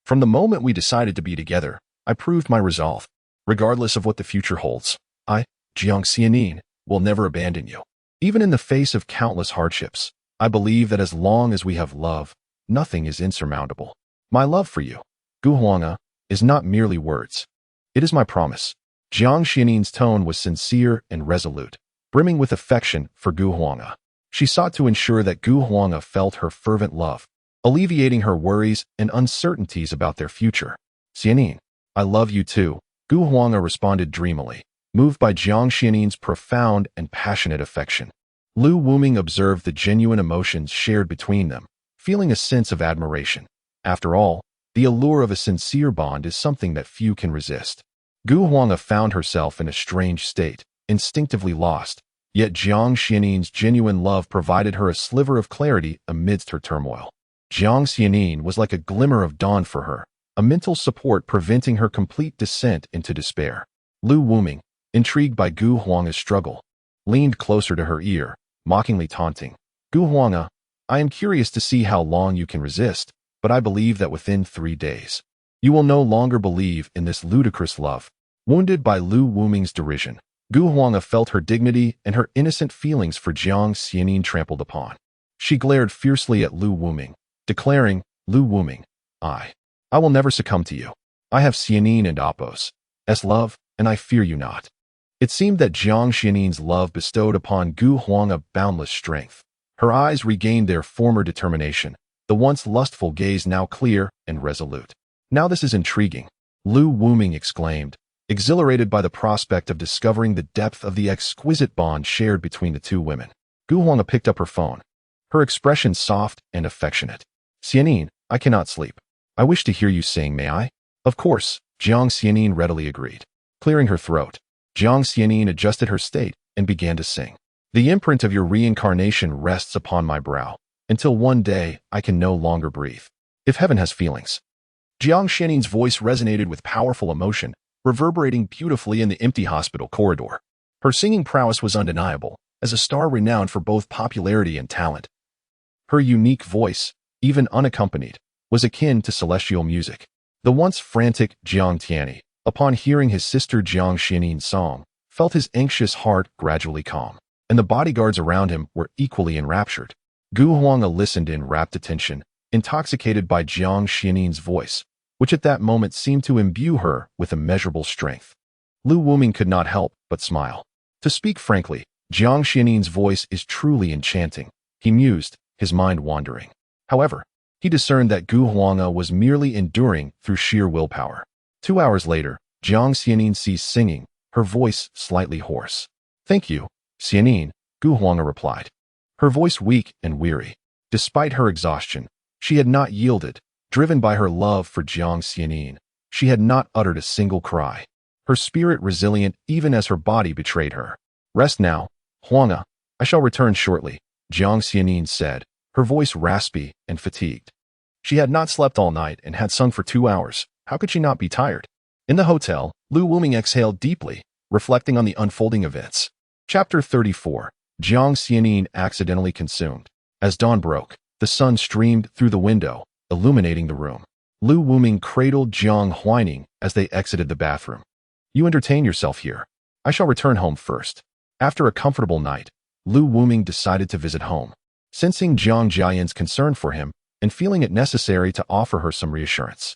from the moment we decided to be together, I proved my resolve. Regardless of what the future holds, I, Jiang Xianin, will never abandon you. Even in the face of countless hardships, I believe that as long as we have love, nothing is insurmountable. My love for you, Gu Huanga, is not merely words. It is my promise." Jiang Xianin's tone was sincere and resolute, brimming with affection for Gu Huanga. She sought to ensure that Gu Huanga felt her fervent love, alleviating her worries and uncertainties about their future. "Xianin, I love you too," Gu Huanga responded dreamily, moved by Jiang Xianin's profound and passionate affection. Lu Wuming observed the genuine emotions shared between them, feeling a sense of admiration. After all, the allure of a sincere bond is something that few can resist. Gu Huanga found herself in a strange state, instinctively lost, yet Jiang Xianin's genuine love provided her a sliver of clarity amidst her turmoil. Jiang Xianin was like a glimmer of dawn for her, a mental support preventing her complete descent into despair. Lu Wuming, intrigued by Gu Huanga's struggle, leaned closer to her ear, mockingly taunting. "Gu Huanga, I am curious to see how long you can resist, but I believe that within 3 days, you will no longer believe in this ludicrous love." Wounded by Lu Wuming's derision, Gu Huanga felt her dignity and her innocent feelings for Jiang Xianin trampled upon. She glared fiercely at Lu Wuming, declaring, "Lu Wuming, I will never succumb to you. I have Xianin and Apos' love, and I fear you not." It seemed that Jiang Xianin's love bestowed upon Gu Huanga boundless strength. Her eyes regained their former determination, the once lustful gaze now clear and resolute. "Now this is intriguing," Lu Wuming exclaimed, exhilarated by the prospect of discovering the depth of the exquisite bond shared between the two women. Gu Huanga picked up her phone, her expression soft and affectionate. "Xianin, I cannot sleep. I wish to hear you sing, may I?" "Of course," Jiang Xianin readily agreed. Clearing her throat, Jiang Xianin adjusted her state and began to sing. "The imprint of your reincarnation rests upon my brow, until one day I can no longer breathe. If heaven has feelings." Jiang Xianin's voice resonated with powerful emotion, reverberating beautifully in the empty hospital corridor. Her singing prowess was undeniable, as a star renowned for both popularity and talent. Her unique voice, even unaccompanied, was akin to celestial music. The once frantic Jiang Tianyi, upon hearing his sister Jiang Xianin's song, felt his anxious heart gradually calm, and the bodyguards around him were equally enraptured. Gu Huanga listened in rapt attention, intoxicated by Jiang Xianin's voice, which at that moment seemed to imbue her with immeasurable strength. Lu Wuming could not help but smile. To speak frankly, Jiang Xianin's voice is truly enchanting, he mused, his mind wandering. However, he discerned that Gu Huanga was merely enduring through sheer willpower. 2 hours later, Jiang Xianin ceased singing, her voice slightly hoarse. "Thank you, Xianin," Gu Huanga replied, her voice weak and weary. Despite her exhaustion, she had not yielded. Driven by her love for Jiang Xianin, she had not uttered a single cry, her spirit resilient even as her body betrayed her. "Rest now, Huanga. I shall return shortly," Jiang Xianin said, her voice raspy and fatigued. She had not slept all night and had sung for 2 hours. How could she not be tired? In the hotel, Lu Wuming exhaled deeply, reflecting on the unfolding events. Chapter 34. Jiang Xianin accidentally consumed. As dawn broke, the sun streamed through the window, illuminating the room. Lu Wuming cradled Jiang whining as they exited the bathroom. "You entertain yourself here. I shall return home first." After a comfortable night, Lu Wuming decided to visit home. Sensing Jiang Jiayan's concern for him and feeling it necessary to offer her some reassurance.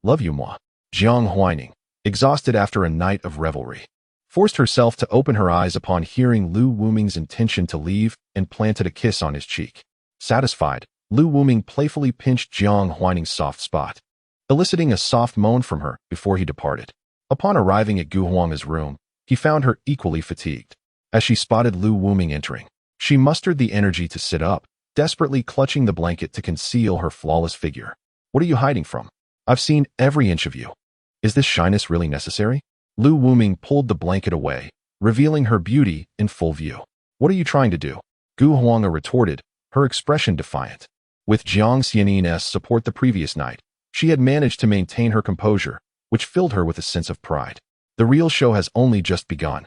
Love you moi," Jiang whining, exhausted after a night of revelry. forced herself to open her eyes upon hearing Lu Wuming's intention to leave and planted a kiss on his cheek. Satisfied, Lu Wuming playfully pinched Jiang Huaning's soft spot, eliciting a soft moan from her before he departed. Upon arriving at Gu Huang's room, he found her equally fatigued. As she spotted Lu Wuming entering, she mustered the energy to sit up, desperately clutching the blanket to conceal her flawless figure. "What are you hiding from? I've seen every inch of you. Is this shyness really necessary?" Lu Wuming pulled the blanket away, revealing her beauty in full view. "What are you trying to do?" Gu Huang retorted, her expression defiant. With Jiang Xianin's support the previous night, she had managed to maintain her composure, which filled her with a sense of pride. The real show has only just begun.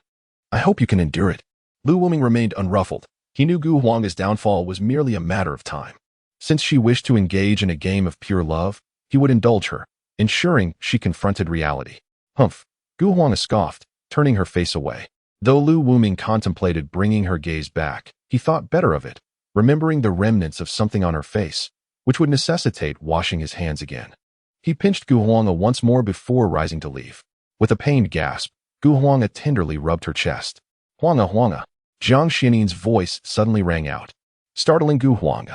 "I hope you can endure it." Lu Wuming remained unruffled. He knew Gu Huang's downfall was merely a matter of time. Since she wished to engage in a game of pure love, he would indulge her, ensuring she confronted reality. "Humph," Gu Huang scoffed, turning her face away. Though Lu Wuming contemplated bringing her gaze back, he thought better of it, remembering the remnants of something on her face, which would necessitate washing his hands again. He pinched Gu Huang once more before rising to leave. With a pained gasp, Gu Huang tenderly rubbed her chest. "Huanga." Jiang Xianin's voice suddenly rang out, startling Gu Huang.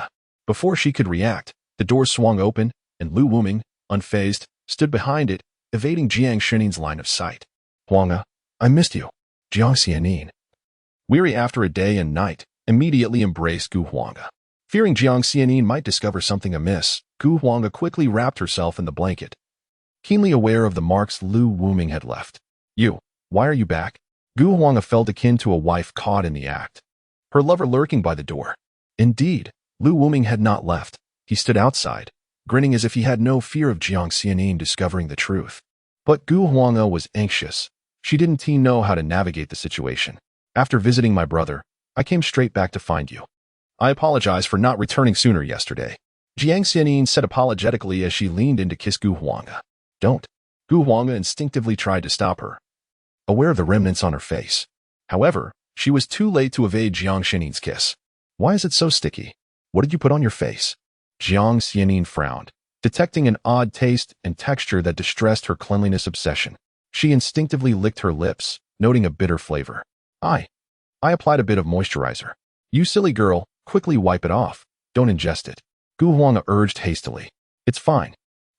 Before she could react, the door swung open, and Lu Wuming, unfazed, stood behind it, evading Jiang Xianin's line of sight. "Huanga, I missed you." Jiang Xianin, weary after a day and night, immediately embraced Gu Huang. Fearing Jiang Xianin might discover something amiss, Gu Huang quickly wrapped herself in the blanket, keenly aware of the marks Lu Wuming had left. Why are you back?" Gu Huang felt akin to a wife caught in the act, her lover lurking by the door. Indeed, Lu Wuming had not left. He stood outside, grinning as if he had no fear of Jiang Xianin discovering the truth. But Gu Huang was anxious. She didn't know how to navigate the situation. "After visiting my brother, I came straight back to find you. I apologize for not returning sooner yesterday." Jiang Xianin said apologetically as she leaned in to kiss Gu Huang. "Don't." Gu Huang instinctively tried to stop her, aware of the remnants on her face. However, she was too late to evade Jiang Xianin's kiss. "Why is it so sticky? What did you put on your face?" Jiang Xianin frowned, detecting an odd taste and texture that distressed her cleanliness obsession. She instinctively licked her lips, noting a bitter flavor. I applied a bit of moisturizer." "You silly girl, quickly wipe it off. Don't ingest it." Gu Huang urged hastily. "It's fine."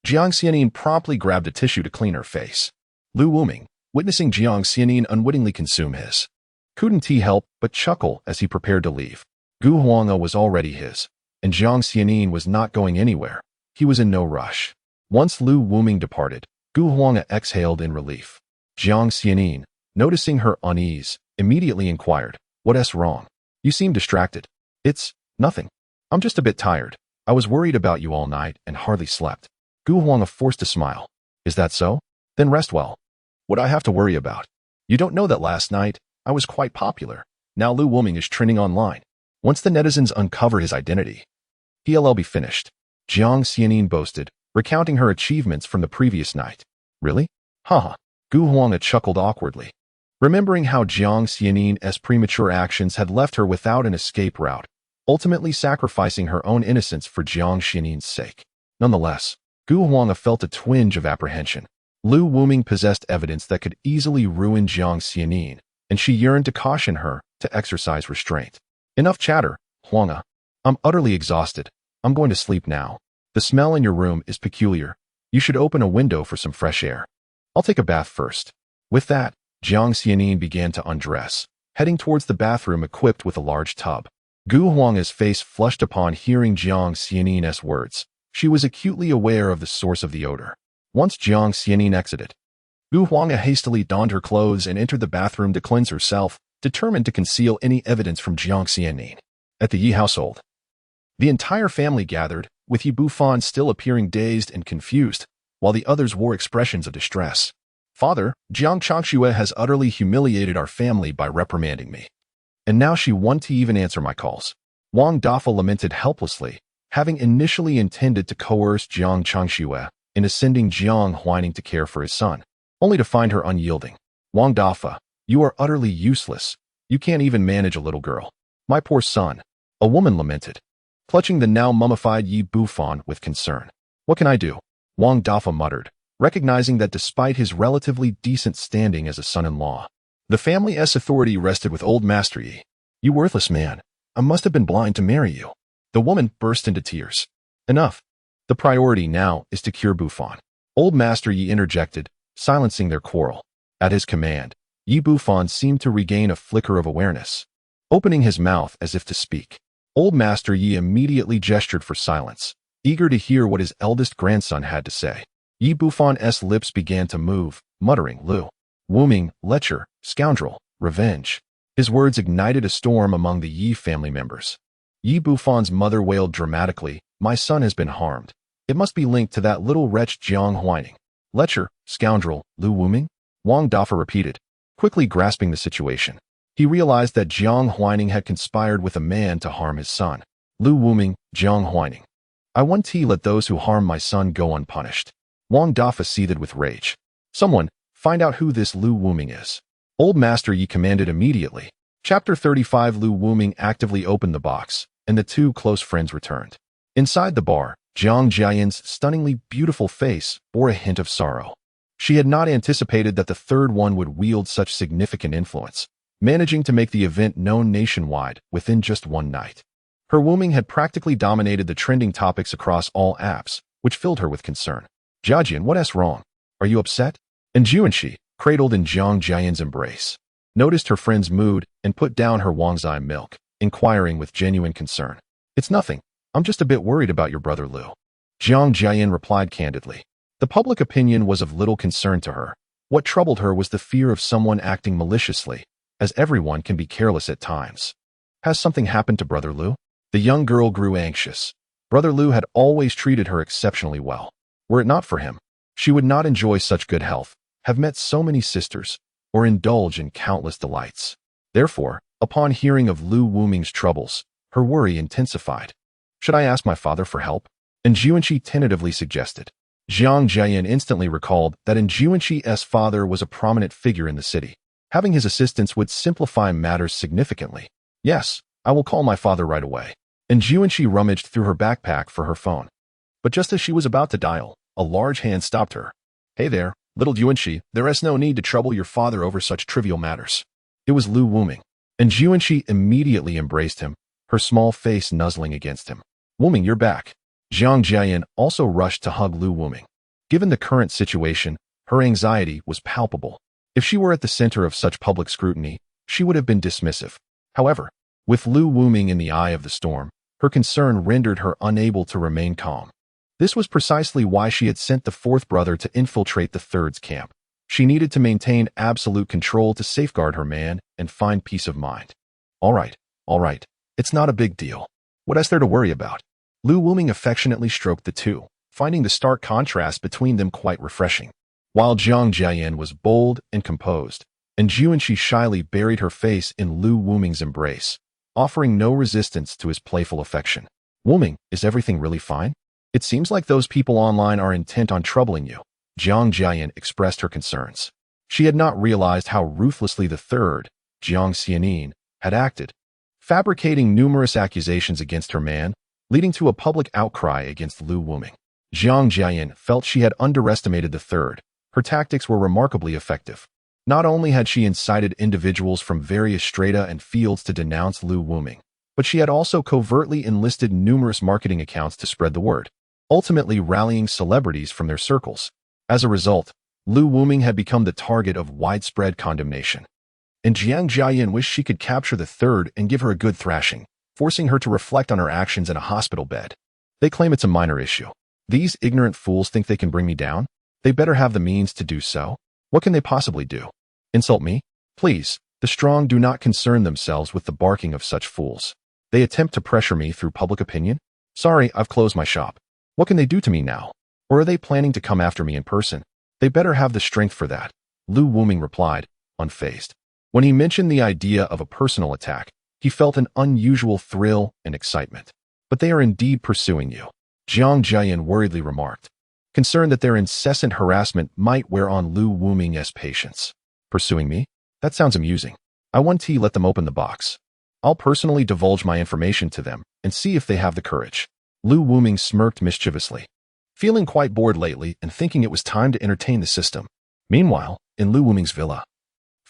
Jiang Xianin promptly grabbed a tissue to clean her face. Lu Wuming, witnessing Jiang Xianin unwittingly consume his, couldn't he help but chuckle as he prepared to leave. Gu Huang was already his, and Jiang Xianin was not going anywhere. He was in no rush. Once Lu Wuming departed, Gu Huang exhaled in relief. Jiang Xianin, noticing her unease, immediately inquired, "What's wrong? You seem distracted." "It's nothing. I'm just a bit tired. I was worried about you all night and hardly slept." Gu Huang forced a smile. "Is that so? Then rest well. What I have to worry about? You don't know that last night, I was quite popular. Now Lu Wuming is trending online. Once the netizens uncover his identity, he'll be finished." Jiang Xianin boasted, recounting her achievements from the previous night. "Really? Haha." Gu Huang chuckled awkwardly, remembering how Jiang Xianin's premature actions had left her without an escape route, ultimately sacrificing her own innocence for Jiang Xianin's sake. Nonetheless, Gu Huang felt a twinge of apprehension. Lu Wuming possessed evidence that could easily ruin Jiang Xianin, and she yearned to caution her to exercise restraint. "Enough chatter, Huang. I'm utterly exhausted. I'm going to sleep now. The smell in your room is peculiar. You should open a window for some fresh air. I'll take a bath first." With that, Jiang Xianin began to undress, heading towards the bathroom equipped with a large tub. Gu Huang's face flushed upon hearing Jiang Xianin's words. She was acutely aware of the source of the odor. Once Jiang Xianin exited, Gu Huang hastily donned her clothes and entered the bathroom to cleanse herself, determined to conceal any evidence from Jiang Xianin. At the Yi household, the entire family gathered, with Yi Bufan still appearing dazed and confused, while the others wore expressions of distress. "Father, Jiang Changxue has utterly humiliated our family by reprimanding me. And now she won't even answer my calls." Wang Dafa lamented helplessly, having initially intended to coerce Jiang Changxue into sending Jiang Huaning to care for his son, only to find her unyielding. "Wang Dafa, you are utterly useless. You can't even manage a little girl." "My poor son," a woman lamented, clutching the now mummified Yi Bufan with concern. "What can I do?" Wang Dafa muttered, recognizing that despite his relatively decent standing as a son-in-law, The family's authority rested with old Master Yi. You worthless man. I must have been blind to marry you. The woman burst into tears. Enough. The priority now is to cure Buffon. Old Master Yi interjected, silencing their quarrel. At his command, Yi Buffon seemed to regain a flicker of awareness. Opening his mouth as if to speak, Old Master Yi immediately gestured for silence, eager to hear what his eldest grandson had to say. Yi Buffon's lips began to move, muttering, Lu Wuming, lecher, scoundrel, revenge. His words ignited a storm among the Yi family members. Yi Buffon's mother wailed dramatically, my son has been harmed. It must be linked to that little wretch Jiang Huining. Lecher, scoundrel, Lu Wuming? Wang Dafa repeated, quickly grasping the situation. He realized that Jiang Huining had conspired with a man to harm his son. Lu Wuming, Jiang Huining. I won't let those who harm my son go unpunished. Wang Dafa seethed with rage. Someone, find out who this Lu Wuming is. Old Master Yi commanded immediately. Chapter 35 Lu Wuming actively opened the box, and the two close friends returned. Inside the bar, Jiang Jiayan's stunningly beautiful face bore a hint of sorrow. She had not anticipated that the third one would wield such significant influence, managing to make the event known nationwide within just one night. Her Wuming had practically dominated the trending topics across all apps, which filled her with concern. Jiajian, what's wrong? Are you upset? And Juanxi, cradled in Jiang Jiayan's embrace, noticed her friend's mood and put down her Wangzai milk, inquiring with genuine concern. It's nothing. I'm just a bit worried about your brother Lu. Jiang Jiayan replied candidly. The public opinion was of little concern to her. What troubled her was the fear of someone acting maliciously, as everyone can be careless at times. Has something happened to brother Lu? The young girl grew anxious. Brother Lu had always treated her exceptionally well. Were it not for him, she would not enjoy such good health, have met so many sisters, or indulge in countless delights. Therefore, upon hearing of Lu Wuming's troubles, her worry intensified. Should I ask my father for help? And Juanxi tentatively suggested. Jiang Jiayan instantly recalled that Juanxi's father was a prominent figure in the city. Having his assistance would simplify matters significantly. Yes, I will call my father right away. And Juanxi rummaged through her backpack for her phone. But just as she was about to dial, a large hand stopped her. Hey there, little Juanxi, there is no need to trouble your father over such trivial matters. It was Lu Wuming. And Juanxi immediately embraced him, her small face nuzzling against him. Wuming, you're back. Jiang Jiayan also rushed to hug Lu Wuming. Given the current situation, her anxiety was palpable. If she were at the center of such public scrutiny, she would have been dismissive. However, with Lu Wuming in the eye of the storm, her concern rendered her unable to remain calm. This was precisely why she had sent the fourth brother to infiltrate the third's camp. She needed to maintain absolute control to safeguard her man and find peace of mind. All right. It's not a big deal. What is there to worry about? Lu Wuming affectionately stroked the two, finding the stark contrast between them quite refreshing. While Jiang Jiayan was bold and composed, and Juanxi shyly buried her face in Lu Wuming's embrace, offering no resistance to his playful affection. Wuming, is everything really fine? It seems like those people online are intent on troubling you. Jiang Jiayan expressed her concerns. She had not realized how ruthlessly the third, Jiang Xianin, had acted, fabricating numerous accusations against her man, leading to a public outcry against Lu Wuming. Jiang Jiayan felt she had underestimated the third. Her tactics were remarkably effective. Not only had she incited individuals from various strata and fields to denounce Lu Wuming, but she had also covertly enlisted numerous marketing accounts to spread the word, ultimately rallying celebrities from their circles. As a result, Lu Wuming had become the target of widespread condemnation. And Jiang Jiayan wished she could capture the third and give her a good thrashing, forcing her to reflect on her actions in a hospital bed. They claim it's a minor issue. These ignorant fools think they can bring me down? They better have the means to do so. What can they possibly do? Insult me? Please, the strong do not concern themselves with the barking of such fools. They attempt to pressure me through public opinion? Sorry, I've closed my shop. What can they do to me now? Or are they planning to come after me in person? They better have the strength for that. Lu Wuming replied, unfazed. When he mentioned the idea of a personal attack, he felt an unusual thrill and excitement. But they are indeed pursuing you, Jiang Jiayan worriedly remarked, concerned that their incessant harassment might wear on Lu Wuming's patience. Pursuing me? That sounds amusing. I want to let them open the box. I'll personally divulge my information to them and see if they have the courage. Lu Wuming smirked mischievously, feeling quite bored lately and thinking it was time to entertain the system. Meanwhile, in Lu Wuming's villa,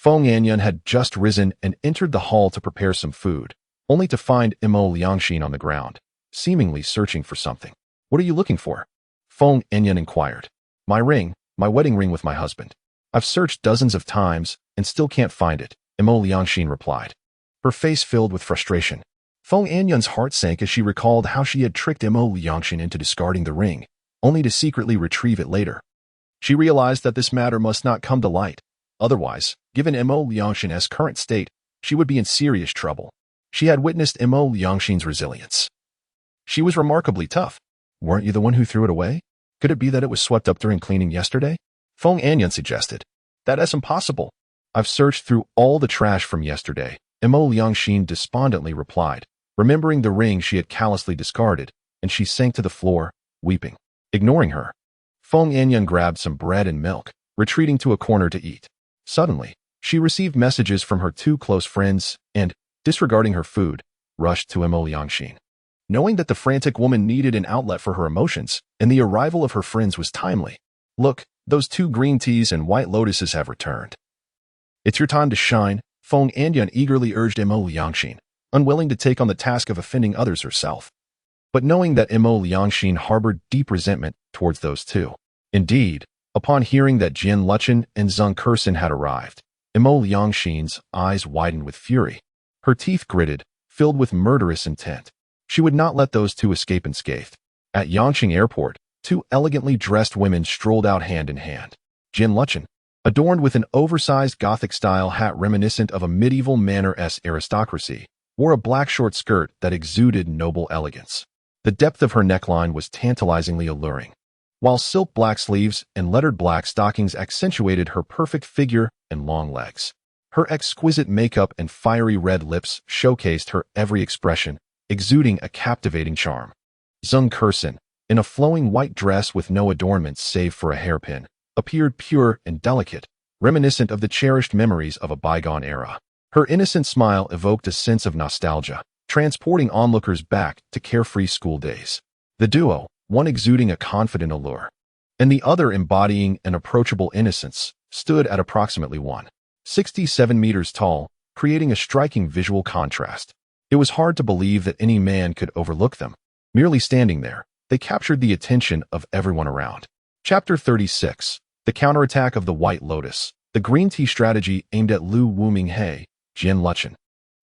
Feng Anyun had just risen and entered the hall to prepare some food, only to find Mo Liangxin on the ground, seemingly searching for something. "What are you looking for?" Feng Anyun inquired. "My ring, my wedding ring with my husband. I've searched dozens of times and still can't find it," Mo Liangxin replied, her face filled with frustration. Feng Anyun's heart sank as she recalled how she had tricked Mo Liangxin into discarding the ring, only to secretly retrieve it later. She realized that this matter must not come to light. Otherwise, given Mo Liangxin's current state, she would be in serious trouble. She had witnessed Mo Liangxin's resilience. She was remarkably tough. "Weren't you the one who threw it away? Could it be that it was swept up during cleaning yesterday?" Feng Anyun suggested. "That is impossible. I've searched through all the trash from yesterday," Mo Liangxin despondently replied, remembering the ring she had callously discarded, and she sank to the floor, weeping. Ignoring her, Feng Anyun grabbed some bread and milk, retreating to a corner to eat. Suddenly, she received messages from her two close friends and, disregarding her food, rushed to Mo Liangxin. Knowing that the frantic woman needed an outlet for her emotions, and the arrival of her friends was timely. "Look, those 2 green teas and white lotuses have returned. It's your time to shine," Feng Anyun eagerly urged Mo Liangxin, unwilling to take on the task of offending others herself. But knowing that Mo Liangxin harbored deep resentment towards those two. Indeed, upon hearing that Liangxin and Zheng Kursin had arrived, Mo Liangxin's eyes widened with fury. Her teeth gritted, filled with murderous intent. She would not let those two escape unscathed. At Yangqing Airport, 2 elegantly dressed women strolled out hand in hand. Liangxin, adorned with an oversized Gothic-style hat reminiscent of a medieval manor-esque aristocracy, wore a black short skirt that exuded noble elegance. The depth of her neckline was tantalizingly alluring, while silk black sleeves and lettered black stockings accentuated her perfect figure and long legs. Her exquisite makeup and fiery red lips showcased her every expression, exuding a captivating charm. Zheng Kursin, in a flowing white dress with no adornments save for a hairpin, appeared pure and delicate, reminiscent of the cherished memories of a bygone era. Her innocent smile evoked a sense of nostalgia, transporting onlookers back to carefree school days. The duo, one exuding a confident allure, and the other embodying an approachable innocence, stood at approximately 1.67 meters tall, creating a striking visual contrast. It was hard to believe that any man could overlook them. Merely standing there, they captured the attention of everyone around. Chapter 36. The Counterattack of the White Lotus. The Green Tea Strategy Aimed at Lu Wuming-He, Liangxin.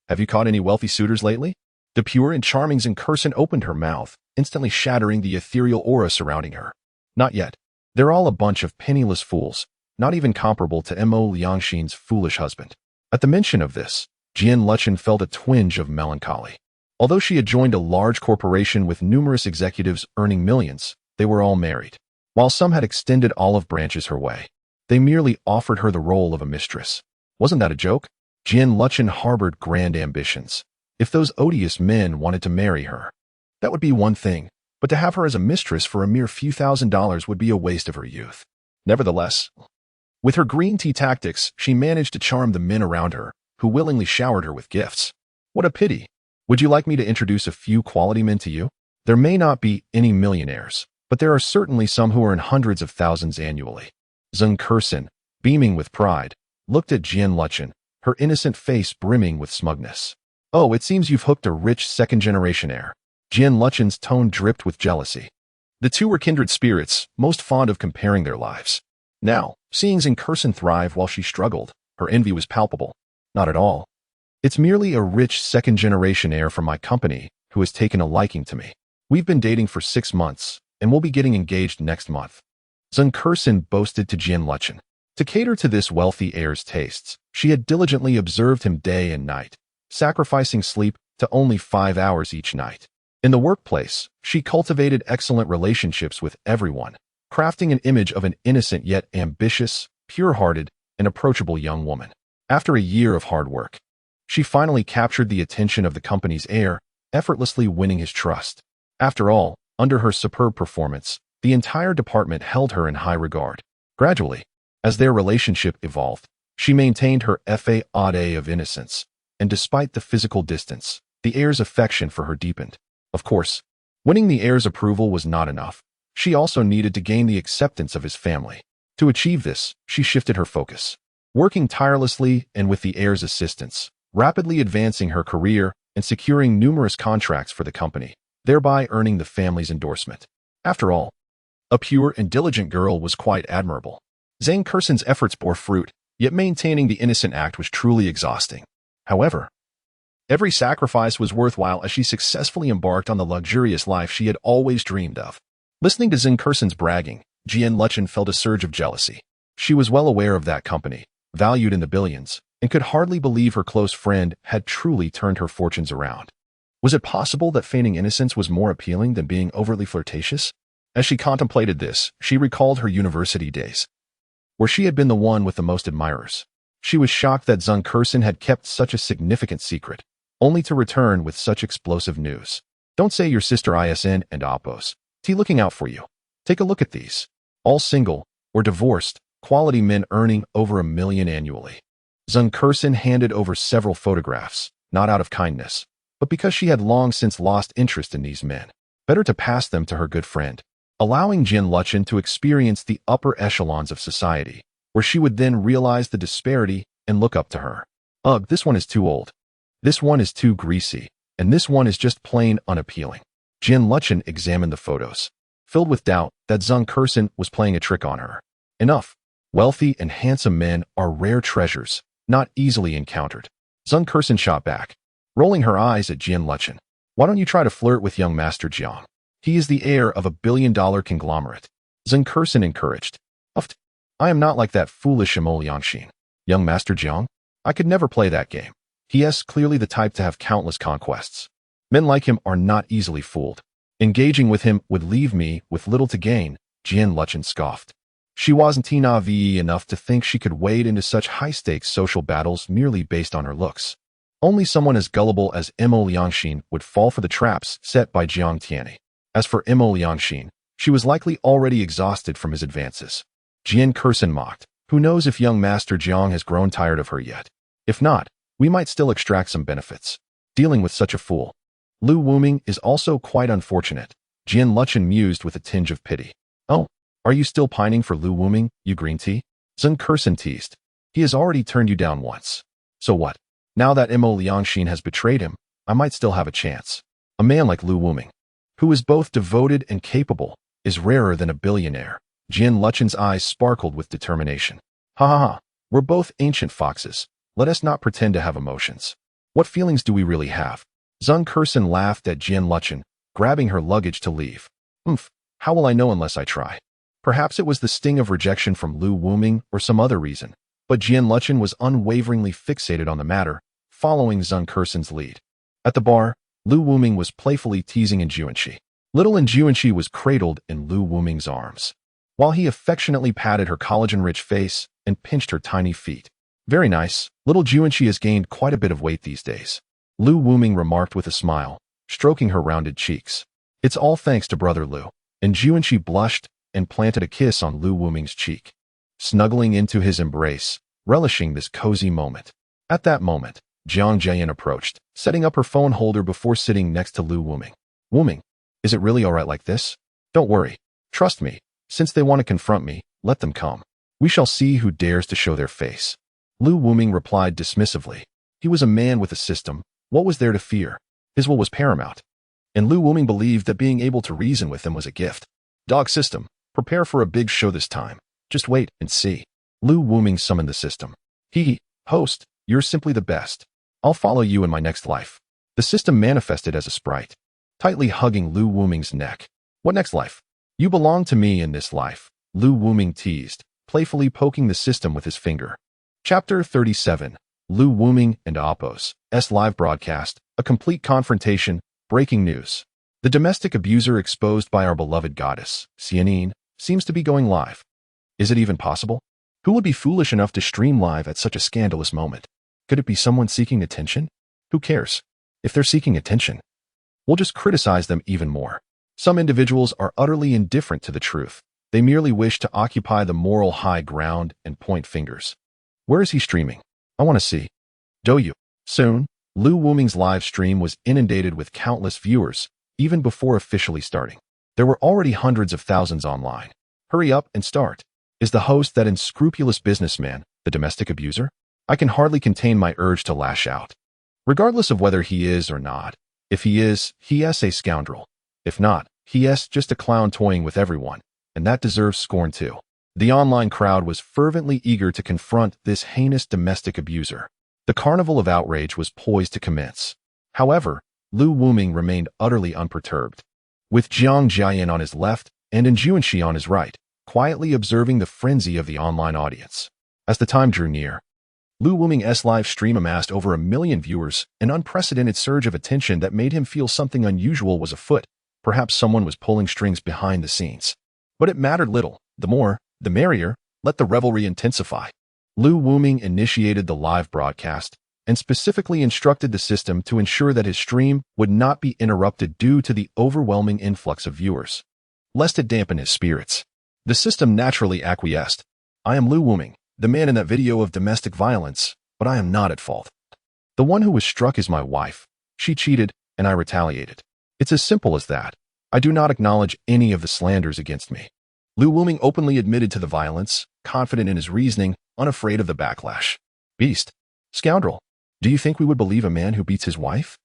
"Have you caught any wealthy suitors lately?" The pure and charming Zheng Kursin opened her mouth, instantly shattering the ethereal aura surrounding her. "Not yet. They're all a bunch of penniless fools, not even comparable to Mo Liangxin's foolish husband." At the mention of this, Liangxin felt a twinge of melancholy. Although she had joined a large corporation with numerous executives earning millions, they were all married. While some had extended olive branches her way, they merely offered her the role of a mistress. Wasn't that a joke? Liangxin harbored grand ambitions. If those odious men wanted to marry her, that would be one thing, but to have her as a mistress for a mere few $1,000s would be a waste of her youth. Nevertheless, with her green tea tactics, she managed to charm the men around her, who willingly showered her with gifts. What a pity. Would you like me to introduce a few quality men to you? There may not be any millionaires, but there are certainly some who earn hundreds of thousands annually. Zheng Kursin, beaming with pride, looked at Liangxin, her innocent face brimming with smugness. "Oh, it seems you've hooked a rich second-generation heir." Liangxin's tone dripped with jealousy. The two were kindred spirits, most fond of comparing their lives. Now, seeing Zheng Kursin thrive while she struggled, her envy was palpable. "Not at all. It's merely a rich second-generation heir from my company who has taken a liking to me. We've been dating for 6 months, and we'll be getting engaged next month," Zheng Kursin boasted to Liangxin. To cater to this wealthy heir's tastes, she had diligently observed him day and night, sacrificing sleep to only 5 hours each night. In the workplace, she cultivated excellent relationships with everyone, crafting an image of an innocent yet ambitious, pure-hearted, and approachable young woman. After a year of hard work, she finally captured the attention of the company's heir, effortlessly winning his trust. After all, under her superb performance, the entire department held her in high regard. Gradually, as their relationship evolved, she maintained her facade of innocence, and despite the physical distance, the heir's affection for her deepened. Of course, winning the heir's approval was not enough. She also needed to gain the acceptance of his family. To achieve this, she shifted her focus. working tirelessly and with the heir's assistance, rapidly advancing her career and securing numerous contracts for the company, thereby earning the family's endorsement. After all, a pure and diligent girl was quite admirable. Zhang Kursen's efforts bore fruit, yet maintaining the innocent act was truly exhausting. However, every sacrifice was worthwhile as she successfully embarked on the luxurious life she had always dreamed of. Listening to Zhang Kursen's bragging, Liangxin felt a surge of jealousy. She was well aware of that company, valued in the billions, and could hardly believe her close friend had truly turned her fortunes around. Was it possible that feigning innocence was more appealing than being overtly flirtatious? As she contemplated this, she recalled her university days, where she had been the one with the most admirers. She was shocked that Zhang Kursen had kept such a significant secret, only to return with such explosive news. Don't say your sister ISN and Oppos. T looking out for you. Take a look at these. All single, or divorced, quality men earning over $1 million annually. Zhang Kursen handed over several photographs, not out of kindness, but because she had long since lost interest in these men. Better to pass them to her good friend, allowing Liangxin to experience the upper echelons of society, where she would then realize the disparity and look up to her. Ugh, this one is too old. This one is too greasy, and this one is just plain unappealing. Liangxin examined the photos, filled with doubt that Zhang Kursen was playing a trick on her. Enough. Wealthy and handsome men are rare treasures, not easily encountered. Zhang Kursen shot back, rolling her eyes at Liangxin. Why don't you try to flirt with young Master Jiang? He is the heir of $1 billion conglomerate. Zhang Kursen encouraged. Uft. I am not like that foolish Liangxin. Young Master Jiang? I could never play that game. He is clearly the type to have countless conquests. Men like him are not easily fooled. Engaging with him would leave me with little to gain, Liangxin scoffed. She wasn't naive enough to think she could wade into such high-stakes social battles merely based on her looks. Only someone as gullible as Liangxin would fall for the traps set by Jiang Tianyi. As for Liangxin, she was likely already exhausted from his advances. Jian Kursen mocked. Who knows if young Master Jiang has grown tired of her yet? If not, we might still extract some benefits. Dealing with such a fool. Lu Wuming is also quite unfortunate, Liangxin mused with a tinge of pity. Oh, are you still pining for Lu Wuming, you green tea? Zhang Kursen teased. He has already turned you down once. So what? Now that Liangxin has betrayed him, I might still have a chance. A man like Lu Wuming, who is both devoted and capable, is rarer than a billionaire. Liangxin's eyes sparkled with determination. Ha ha ha, we're both ancient foxes. Let us not pretend to have emotions. What feelings do we really have? Zhang Kursen laughed at Liangxin, grabbing her luggage to leave. How will I know unless I try? Perhaps it was the sting of rejection from Lu Wuming or some other reason, but Liangxin was unwaveringly fixated on the matter, following Zhang Kursen's lead. At the bar, Lu Wuming was playfully teasing Jianqi. Little Jianqi was cradled in Lu Wuming's arms, while he affectionately patted her collagen-rich face and pinched her tiny feet. Very nice, little Jianqi has gained quite a bit of weight these days, Lu Wuming remarked with a smile, stroking her rounded cheeks. It's all thanks to brother Lu. And Jianqi blushed and planted a kiss on Lu Wuming's cheek, snuggling into his embrace, relishing this cozy moment. At that moment, Jiang Jian approached, setting up her phone holder before sitting next to Lu Wuming. Wuming, is it really all right like this? Don't worry. Trust me. Since they want to confront me, let them come. We shall see who dares to show their face. Lu Wuming replied dismissively. He was a man with a system. What was there to fear? His will was paramount. And Lu Wuming believed that being able to reason with him was a gift. Dog system, prepare for a big show this time. Just wait and see. Lu Wuming summoned the system. Host, you're simply the best. I'll follow you in my next life. The system manifested as a sprite, tightly hugging Lu Wuming's neck. What next life? You belong to me in this life, Lu Wuming teased, playfully poking the system with his finger. Chapter 37. Lu Wuming and Oppos. Live broadcast, a complete confrontation, breaking news. The domestic abuser exposed by our beloved goddess, Xianyin, seems to be going live. Is it even possible? Who would be foolish enough to stream live at such a scandalous moment? Could it be someone seeking attention? Who cares? If they're seeking attention, we'll just criticize them even more. Some individuals are utterly indifferent to the truth. They merely wish to occupy the moral high ground and point fingers. Where is he streaming? I want to see. Douyu. Soon, Lu Wuming's live stream was inundated with countless viewers, even before officially starting. There were already hundreds of thousands online. Hurry up and start. Is the host that unscrupulous businessman, The domestic abuser? I can hardly contain my urge to lash out. Regardless of whether he is or not. If he is a scoundrel. If not, he is just a clown toying with everyone, and that deserves scorn too. The online crowd was fervently eager to confront this heinous domestic abuser. The carnival of outrage was poised to commence. However, Lu Wuming remained utterly unperturbed. With Jiang Jiayan on his left and Liangxin on his right, quietly observing the frenzy of the online audience. As the time drew near, Lu Wuming's live stream amassed over 1 million viewers, an unprecedented surge of attention that made him feel something unusual was afoot. Perhaps someone was pulling strings behind the scenes. But it mattered little. The more, the merrier. Let the revelry intensify. Lu Wuming initiated the live broadcast and specifically instructed the system to ensure that his stream would not be interrupted due to the overwhelming influx of viewers, lest it dampen his spirits. The system naturally acquiesced. I am Lu Wuming, the man in that video of domestic violence, but I am not at fault. The one who was struck is my wife. She cheated, and I retaliated. It's as simple as that. I do not acknowledge any of the slanders against me. Lu Wuming openly admitted to the violence, confident in his reasoning, unafraid of the backlash. Beast. Scoundrel. Do you think we would believe a man who beats his wife?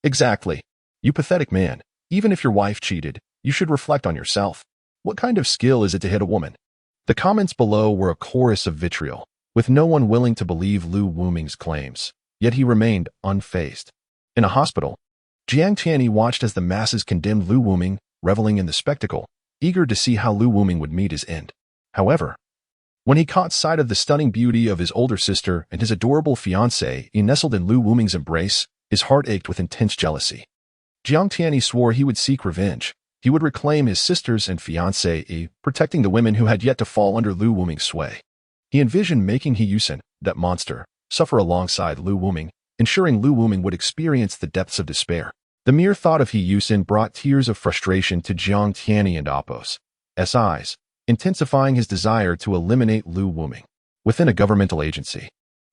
Exactly. You pathetic man. Even if your wife cheated, you should reflect on yourself. What kind of skill is it to hit a woman? The comments below were a chorus of vitriol, with no one willing to believe Lu Wuming's claims. Yet he remained unfazed. In a hospital, Jiang Tianyi watched as the masses condemned Lu Wuming, reveling in the spectacle, eager to see how Lu Wuming would meet his end. However, when he caught sight of the stunning beauty of his older sister and his adorable fiancée nestled in Lu Wuming's embrace, his heart ached with intense jealousy. Jiang Tianyi swore he would seek revenge. He would reclaim his sisters and fiancée, protecting the women who had yet to fall under Lu Wuming's sway. He envisioned making He Yusen, that monster, suffer alongside Lu Wuming, ensuring Lu Wuming would experience the depths of despair. The mere thought of He Yusen brought tears of frustration to Jiang Tianyi and Appo's eyes, intensifying his desire to eliminate Lu Wuming. Within a governmental agency,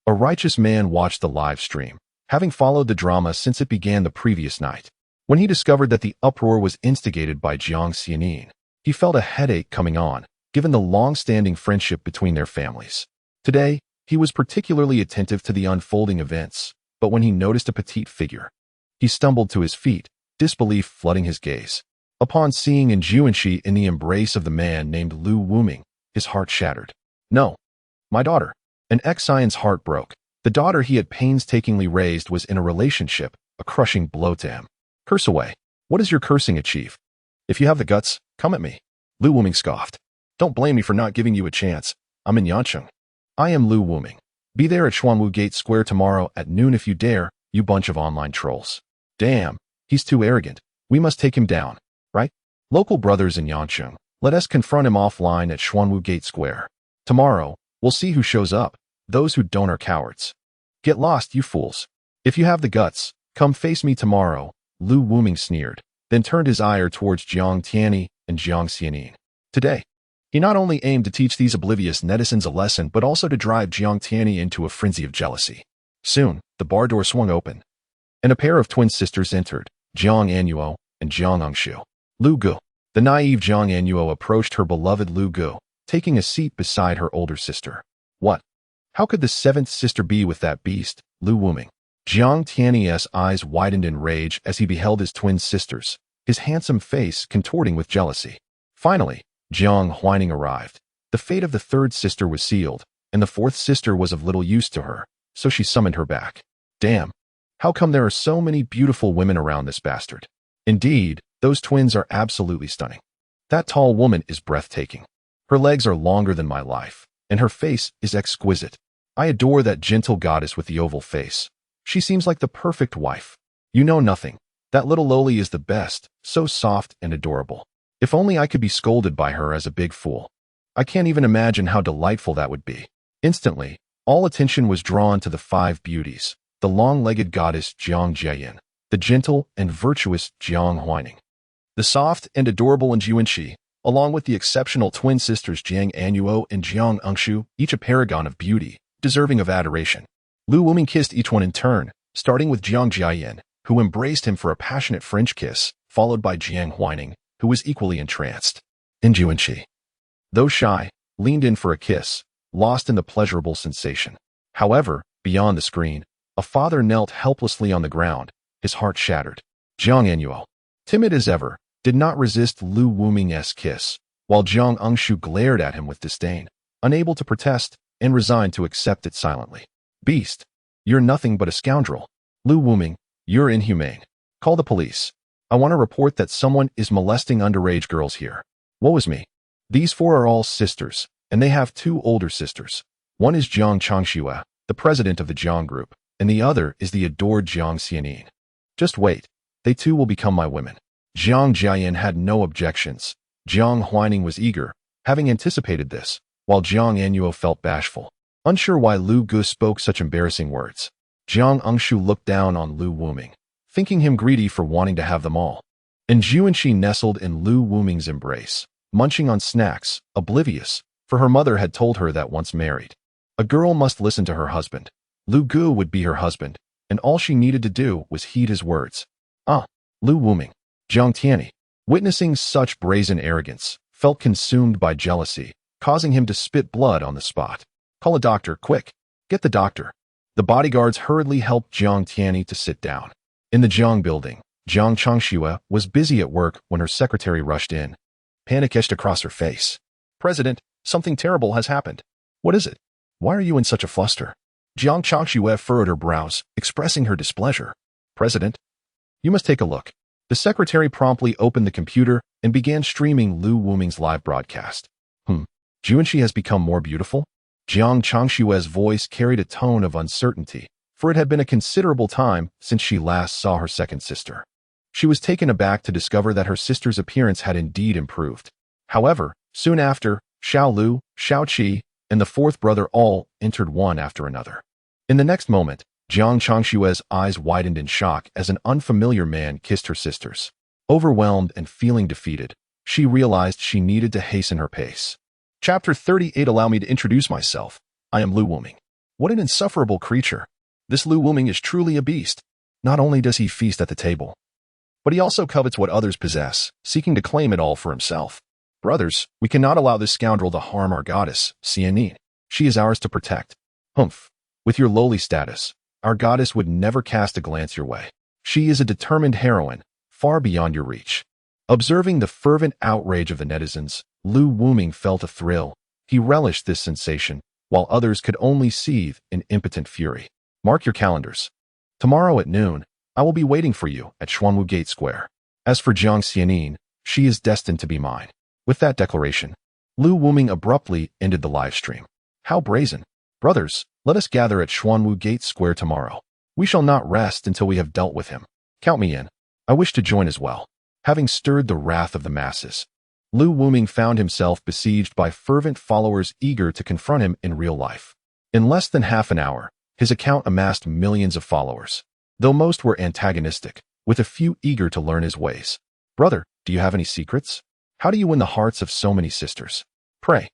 a righteous man watched the live stream, having followed the drama since it began the previous night. When he discovered that the uproar was instigated by Jiang Xianin, he felt a headache coming on, given the long-standing friendship between their families. Today, he was particularly attentive to the unfolding events, but when he noticed a petite figure, he stumbled to his feet, disbelief flooding his gaze. Upon seeing Liangxin in the embrace of the man named Lu Wuming, his heart shattered. No, my daughter. An ex-Sion's heart broke. The daughter he had painstakingly raised was in a relationship, a crushing blow to him. Curse away. What does your cursing achieve? If you have the guts, come at me. Lu Wuming scoffed. Don't blame me for not giving you a chance. I'm in Liangxin. I am Lu Wuming. Be there at Xuanwu Gate Square tomorrow at noon if you dare, you bunch of online trolls. Damn, he's too arrogant. We must take him down. Right? Local brothers in Liangxin, let us confront him offline at Xuanwu Gate Square. Tomorrow, we'll see who shows up. Those who don't are cowards. Get lost, you fools. If you have the guts, come face me tomorrow, Lu Wuming sneered, then turned his ire towards Jiang Tianyi and Jiang Xianin. Today, he not only aimed to teach these oblivious netizens a lesson but also to drive Jiang Tianyi into a frenzy of jealousy. Soon, the bar door swung open, and a pair of twin sisters entered, Jiang Anyuo and Jiang Angshu. Lu Gu. The naive Jiang Anyuo approached her beloved Lu Gu, taking a seat beside her older sister. What? How could the seventh sister be with that beast, Lu Wuming? Jiang Tianyi's eyes widened in rage as he beheld his twin sisters, his handsome face contorting with jealousy. Finally, Jiang Huining arrived. The fate of the third sister was sealed, and the fourth sister was of little use to her, so she summoned her back. Damn. How come there are so many beautiful women around this bastard? Indeed, those twins are absolutely stunning. That tall woman is breathtaking. Her legs are longer than my life, and her face is exquisite. I adore that gentle goddess with the oval face. She seems like the perfect wife. You know nothing. That little loli is the best, so soft and adorable. If only I could be scolded by her as a big fool. I can't even imagine how delightful that would be. Instantly, all attention was drawn to the five beauties, the long-legged goddess Jiang Jiayan, the gentle and virtuous Jiang Huining, the soft and adorable Liangxin, along with the exceptional twin sisters Jiang Anyuo and Jiang Angshu, each a paragon of beauty, deserving of adoration. Lu Wuming kissed each one in turn, starting with Jiang Jiayan, who embraced him for a passionate French kiss, followed by Jiang Huining, who was equally entranced. Liangxin, though shy, leaned in for a kiss, lost in the pleasurable sensation. However, beyond the screen, a father knelt helplessly on the ground, his heart shattered. Jiang Anyuo, timid as ever, did not resist Lu Wuming's kiss, while Jiang Engshu glared at him with disdain, unable to protest and resigned to accept it silently. Beast, you're nothing but a scoundrel. Lu Wuming, you're inhumane. Call the police. I want to report that someone is molesting underage girls here. Woe is me. These four are all sisters, and they have two older sisters. One is Jiang Changxue, the president of the Jiang group, and the other is the adored Jiang Xianin. Just wait. They too will become my women. Jiang Jiayan had no objections. Jiang Huining was eager, having anticipated this, while Jiang Anyuo felt bashful, unsure why Lu Gu spoke such embarrassing words. Jiang Engshu looked down on Lu Wuming, thinking him greedy for wanting to have them all. And Juanxi nestled in Lu Wuming's embrace, munching on snacks, oblivious, for her mother had told her that once married, a girl must listen to her husband. Lu Gu would be her husband, and all she needed to do was heed his words. Lu Wuming. Jiang Tianyi, witnessing such brazen arrogance, felt consumed by jealousy, causing him to spit blood on the spot. Call a doctor, quick. Get the doctor. The bodyguards hurriedly helped Jiang Tianyi to sit down. In the Jiang building, Jiang Changxue was busy at work when her secretary rushed in. Panic etched across her face. President, something terrible has happened. What is it? Why are you in such a fluster? Jiang Changxue furrowed her brows, expressing her displeasure. President, you must take a look. The secretary promptly opened the computer and began streaming Lu Wuming's live broadcast. Juanxi has become more beautiful? Jiang Changshue's voice carried a tone of uncertainty, for it had been a considerable time since she last saw her second sister. She was taken aback to discover that her sister's appearance had indeed improved. However, soon after, Xiao Lu, Xiao Qi, and the fourth brother all entered one after another. In the next moment, Jiang Changshue's eyes widened in shock as an unfamiliar man kissed her sisters. Overwhelmed and feeling defeated, she realized she needed to hasten her pace. Chapter 38. Allow me to introduce myself. I am Lu Wuming. What an insufferable creature. This Lu Wuming is truly a beast. Not only does he feast at the table, but he also covets what others possess, seeking to claim it all for himself. Brothers, we cannot allow this scoundrel to harm our goddess, Xianin. She is ours to protect. With your lowly status, our goddess would never cast a glance your way. She is a determined heroine, far beyond your reach. Observing the fervent outrage of the netizens, Lu Wuming felt a thrill. He relished this sensation, while others could only seethe in impotent fury. Mark your calendars. Tomorrow at noon, I will be waiting for you at Xuanwu Gate Square. As for Jiang Xianin, she is destined to be mine. With that declaration, Lu Wuming abruptly ended the live stream. How brazen. Brothers, let us gather at Xuanwu Gate Square tomorrow. We shall not rest until we have dealt with him. Count me in. I wish to join as well. Having stirred the wrath of the masses, Lu Wuming found himself besieged by fervent followers eager to confront him in real life. In less than half an hour, his account amassed millions of followers, though most were antagonistic, with a few eager to learn his ways. Brother, do you have any secrets? How do you win the hearts of so many sisters? Pray,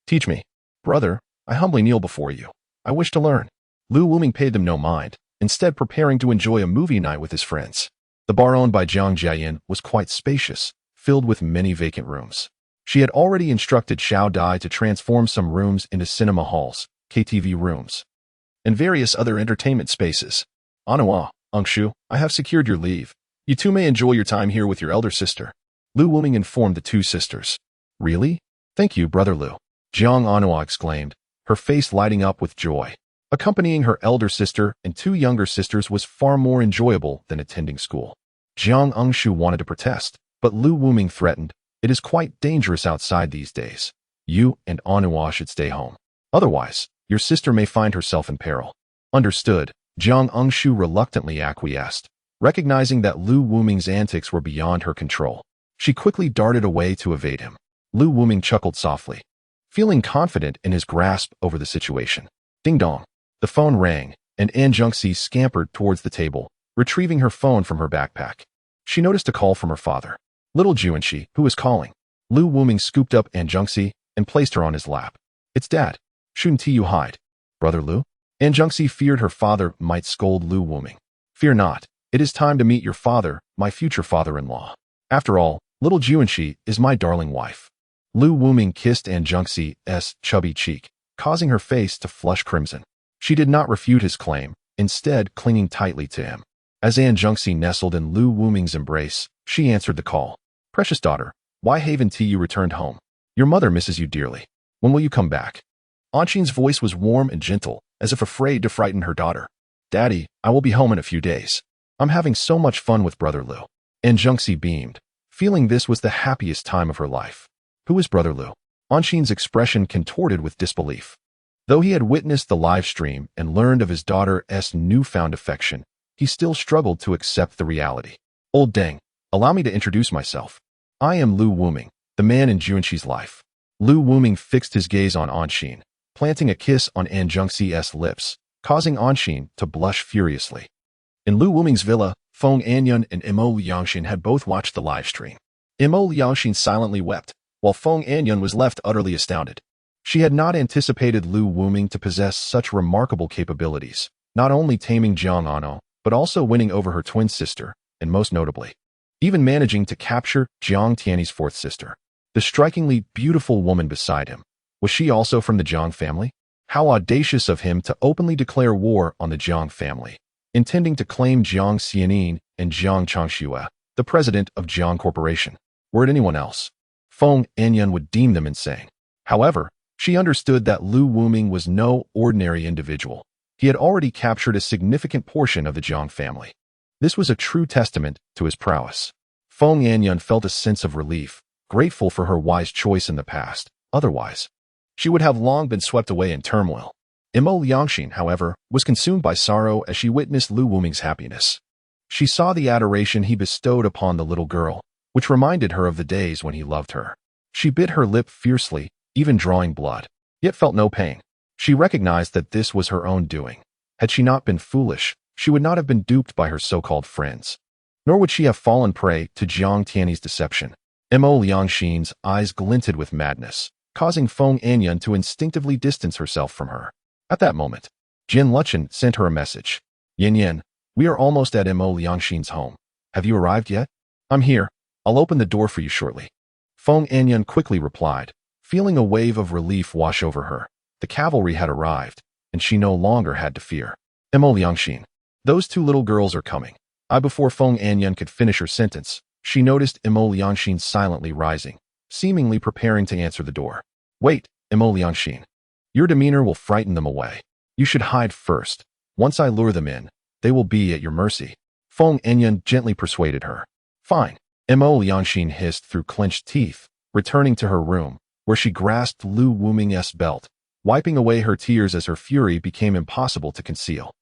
teach me. Brother, I humbly kneel before you. I wish to learn. Lu Wuming paid them no mind, instead preparing to enjoy a movie night with his friends. The bar owned by Jiang Jiayan was quite spacious, filled with many vacant rooms. She had already instructed Xiao Dai to transform some rooms into cinema halls, KTV rooms, and various other entertainment spaces. Anua, Engshu, I have secured your leave. You two may enjoy your time here with your elder sister. Lu Wuming informed the two sisters. Really? Thank you, Brother Lu. Jiang Anua exclaimed, her face lighting up with joy. Accompanying her elder sister and two younger sisters was far more enjoyable than attending school. Jiang Engshu wanted to protest, but Lu Wuming threatened, it is quite dangerous outside these days. You and Anua should stay home. Otherwise, your sister may find herself in peril. Understood, Jiang Engshu reluctantly acquiesced, recognizing that Lu Wuming's antics were beyond her control. She quickly darted away to evade him. Lu Wuming chuckled softly, feeling confident in his grasp over the situation. Ding dong. The phone rang, and An Jungxi scampered towards the table, retrieving her phone from her backpack. She noticed a call from her father. Little Juanxi, who was calling? Lu Wuming scooped up An Jungxi and placed her on his lap. It's Dad. Shouldn't you hide? Brother Lu? An Jungxi feared her father might scold Lu Wuming. Fear not. It is time to meet your father, my future father-in-law. After all, little Juanxi is my darling wife. Lu Wuming kissed An Jungxi's chubby cheek, causing her face to flush crimson. She did not refute his claim, instead clinging tightly to him. As Liangxin nestled in Lu Wuming's embrace, she answered the call. "Precious daughter, why haven't you returned home? Your mother misses you dearly. When will you come back?" Anxin's voice was warm and gentle, as if afraid to frighten her daughter. "Daddy, I will be home in a few days. I'm having so much fun with Brother Lu." Liangxin beamed, feeling this was the happiest time of her life. Who is Brother Lu? Anxin's expression contorted with disbelief. Though he had witnessed the live stream and learned of his daughter's newfound affection, he still struggled to accept the reality. "Old Deng, allow me to introduce myself. I am Lu Wuming, the man in Juanxi's life." Lu Wuming fixed his gaze on Anxin, planting a kiss on Liangxin's lips, causing Anxin to blush furiously. In Lu Wuming's villa, Feng Anyun and Mo Liangxin had both watched the live stream. Mo Liangxin silently wept, while Feng Anyun was left utterly astounded. She had not anticipated Lu Wuming to possess such remarkable capabilities, not only taming Jiang Ano, but also winning over her twin sister, and most notably, even managing to capture Jiang Tianyi's fourth sister. The strikingly beautiful woman beside him. Was she also from the Jiang family? How audacious of him to openly declare war on the Jiang family, intending to claim Jiang Xianin and Jiang Changxue, the president of Jiang Corporation. Were it anyone else, Feng Anyun would deem them insane. However, she understood that Lu Wuming was no ordinary individual. He had already captured a significant portion of the Jiang family. This was a true testament to his prowess. Feng Anyun felt a sense of relief, grateful for her wise choice in the past. Otherwise, she would have long been swept away in turmoil. Mo Liangxin, however, was consumed by sorrow as she witnessed Lu Wuming's happiness. She saw the adoration he bestowed upon the little girl, which reminded her of the days when he loved her. She bit her lip fiercely, even drawing blood, yet felt no pain. She recognized that this was her own doing. Had she not been foolish, she would not have been duped by her so-called friends. Nor would she have fallen prey to Jiang Tianyi's deception. Mo Liangxin's eyes glinted with madness, causing Feng Anyun to instinctively distance herself from her. At that moment, Jin Luchen sent her a message. "Yin, we are almost at Mo Liangxin's home. Have you arrived yet?" "I'm here. I'll open the door for you shortly." Feng Anyun quickly replied, feeling a wave of relief wash over her. The cavalry had arrived, and she no longer had to fear. "Mo Liangxin, those two little girls are coming." Before Feng Anyun could finish her sentence, she noticed Mo Liangxin silently rising, seemingly preparing to answer the door. "Wait, Mo Liangxin. Your demeanor will frighten them away. You should hide first. Once I lure them in, they will be at your mercy." Feng Anyun gently persuaded her. "Fine." Mo Liangxin hissed through clenched teeth, returning to her room, where she grasped Lu Wuming's belt, wiping away her tears as her fury became impossible to conceal.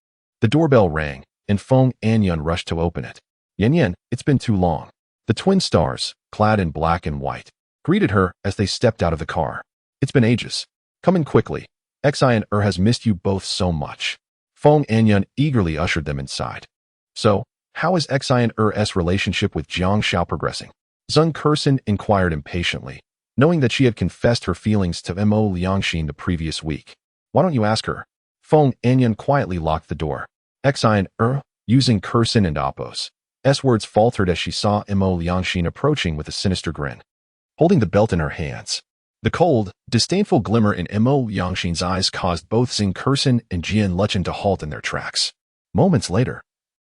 The doorbell rang, and Feng Anyun rushed to open it. "Yin, it's been too long." The twin stars, clad in black and white, greeted her as they stepped out of the car. "It's been ages. Come in quickly. Xian has missed you both so much." Feng Anyun eagerly ushered them inside. "So, how is Xian's relationship with Jiang Xiao progressing?" Zheng Kursin inquired impatiently, knowing that she had confessed her feelings to Mo Liangxin the previous week. "Why don't you ask her?" Feng Anyun quietly locked the door. Xian, using Kursin and Apos. Words faltered as she saw Mo Liangxin approaching with a sinister grin, holding the belt in her hands. The cold, disdainful glimmer in Mo Liangxin's eyes caused both Zheng Kursin and Jin Luchen to halt in their tracks. Moments later,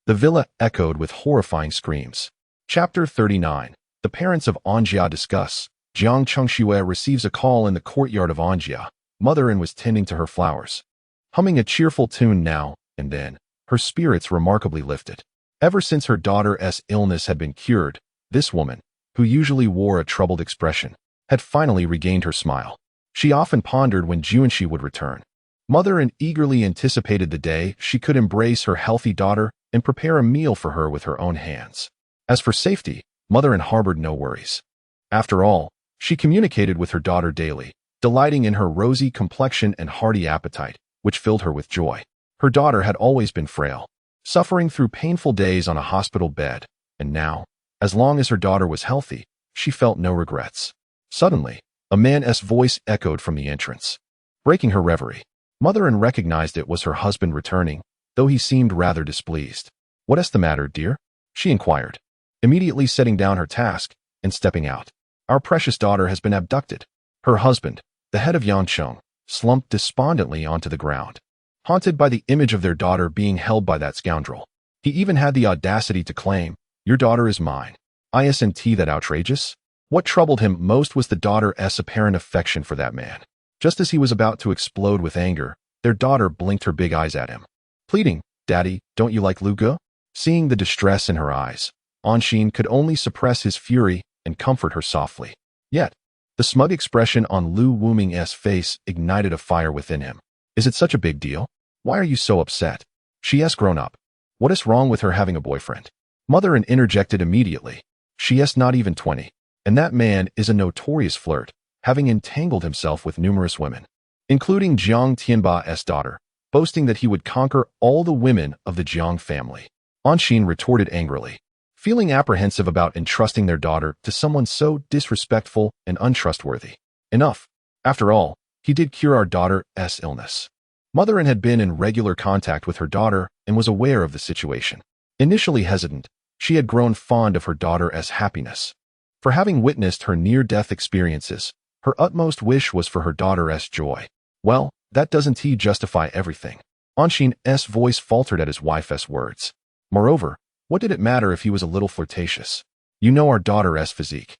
the villa echoed with horrifying screams. Chapter 39. The parents of Anjia discuss. Jiang Changxue receives a call in the courtyard of Anjia. Mother-in was tending to her flowers, humming a cheerful tune now and then, her spirits remarkably lifted. Ever since her daughter's illness had been cured, this woman, who usually wore a troubled expression, had finally regained her smile. She often pondered when Juanxi would return. Mother-in eagerly anticipated the day she could embrace her healthy daughter and prepare a meal for her with her own hands. As for safety, Mother-in harbored no worries. After all, she communicated with her daughter daily, delighting in her rosy complexion and hearty appetite, which filled her with joy. Her daughter had always been frail, suffering through painful days on a hospital bed, and now, as long as her daughter was healthy, she felt no regrets. Suddenly, a man's voice echoed from the entrance, breaking her reverie. Mother-in recognized it was her husband returning, though he seemed rather displeased. "What's the matter, dear?" she inquired, immediately setting down her task and stepping out. "Our precious daughter has been abducted." Her husband, the head of Yangcheng, slumped despondently onto the ground, haunted by the image of their daughter being held by that scoundrel. He even had the audacity to claim, "Your daughter is mine." Isn't that outrageous? What troubled him most was the daughter's apparent affection for that man. Just as he was about to explode with anger, their daughter blinked her big eyes at him, pleading, "Daddy, don't you like Luga?" Seeing the distress in her eyes, Liangxin could only suppress his fury and comfort her softly. Yet, the smug expression on Lu Wuming's face ignited a fire within him. "Is it such a big deal? Why are you so upset? She's grown up. What is wrong with her having a boyfriend?" Mother interjected immediately. "She's not even 20. And that man is a notorious flirt, having entangled himself with numerous women, including Jiang Tianba's daughter, boasting that he would conquer all the women of the Jiang family." Liangxin retorted angrily, feeling apprehensive about entrusting their daughter to someone so disrespectful and untrustworthy. Enough. After all, he did cure our daughter's illness. Mother had been in regular contact with her daughter and was aware of the situation. Initially hesitant, she had grown fond of her daughter's happiness. For having witnessed her near-death experiences, her utmost wish was for her daughter's joy. "Well, that doesn't justify everything." Liangxin's voice faltered at his wife's words. "Moreover, what did it matter if he was a little flirtatious? You know our daughter's physique.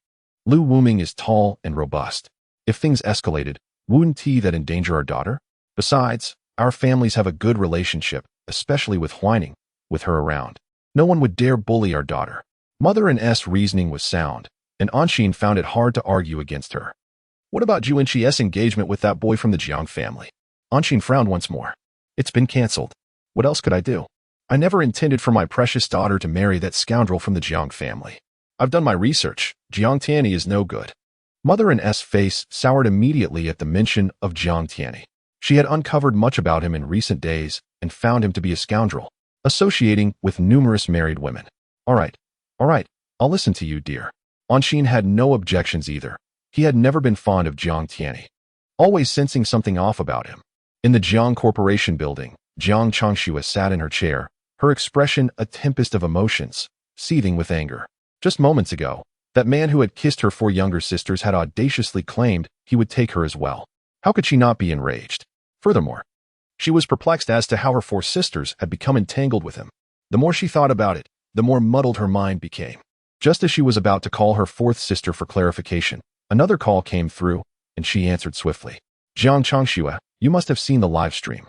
Lu Wuming is tall and robust. If things escalated, wouldn't that endanger our daughter? Besides, our families have a good relationship, especially with Huining, with her around. No one would dare bully our daughter." Mother's reasoning was sound, and Liangxin found it hard to argue against her. "What about Jiwenqi's engagement with that boy from the Jiang family?" Liangxin frowned once more. "It's been cancelled. What else could I do? I never intended for my precious daughter to marry that scoundrel from the Jiang family. I've done my research. Jiang Tianyi is no good." Mother's face soured immediately at the mention of Jiang Tianyi. She had uncovered much about him in recent days and found him to be a scoundrel, associating with numerous married women. All right, I'll listen to you, dear." Liangxin had no objections either. He had never been fond of Jiang Tianyi, always sensing something off about him. In the Jiang Corporation building, Jiang Changxue sat in her chair, her expression a tempest of emotions, seething with anger. Just moments ago, that man who had kissed her 4 younger sisters had audaciously claimed he would take her as well. How could she not be enraged? Furthermore, she was perplexed as to how her 4 sisters had become entangled with him. The more she thought about it, the more muddled her mind became. Just as she was about to call her 4th sister for clarification, another call came through, and she answered swiftly. "Jiang Changxue, you must have seen the live stream.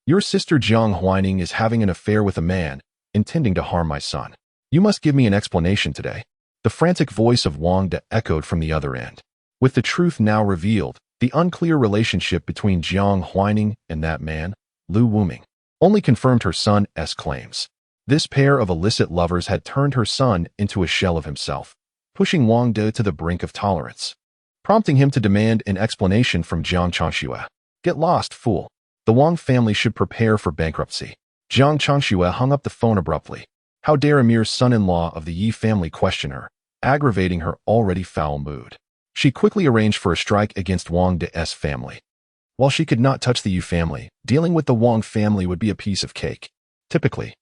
Your sister Jiang Huining is having an affair with a man, intending to harm my son. You must give me an explanation today." The frantic voice of Wang De echoed from the other end. With the truth now revealed, the unclear relationship between Jiang Huining and that man, Lu Wuming, only confirmed her son's claims. This pair of illicit lovers had turned her son into a shell of himself, pushing Wang De to the brink of tolerance, prompting him to demand an explanation from Jiang Changxue. "Get lost, fool. The Wang family should prepare for bankruptcy." Jiang Changxue hung up the phone abruptly. How dare a mere son-in-law of the Yi family question her, aggravating her already foul mood. She quickly arranged for a strike against Wang De's family. While she could not touch the Yu family, dealing with the Wang family would be a piece of cake. Typically,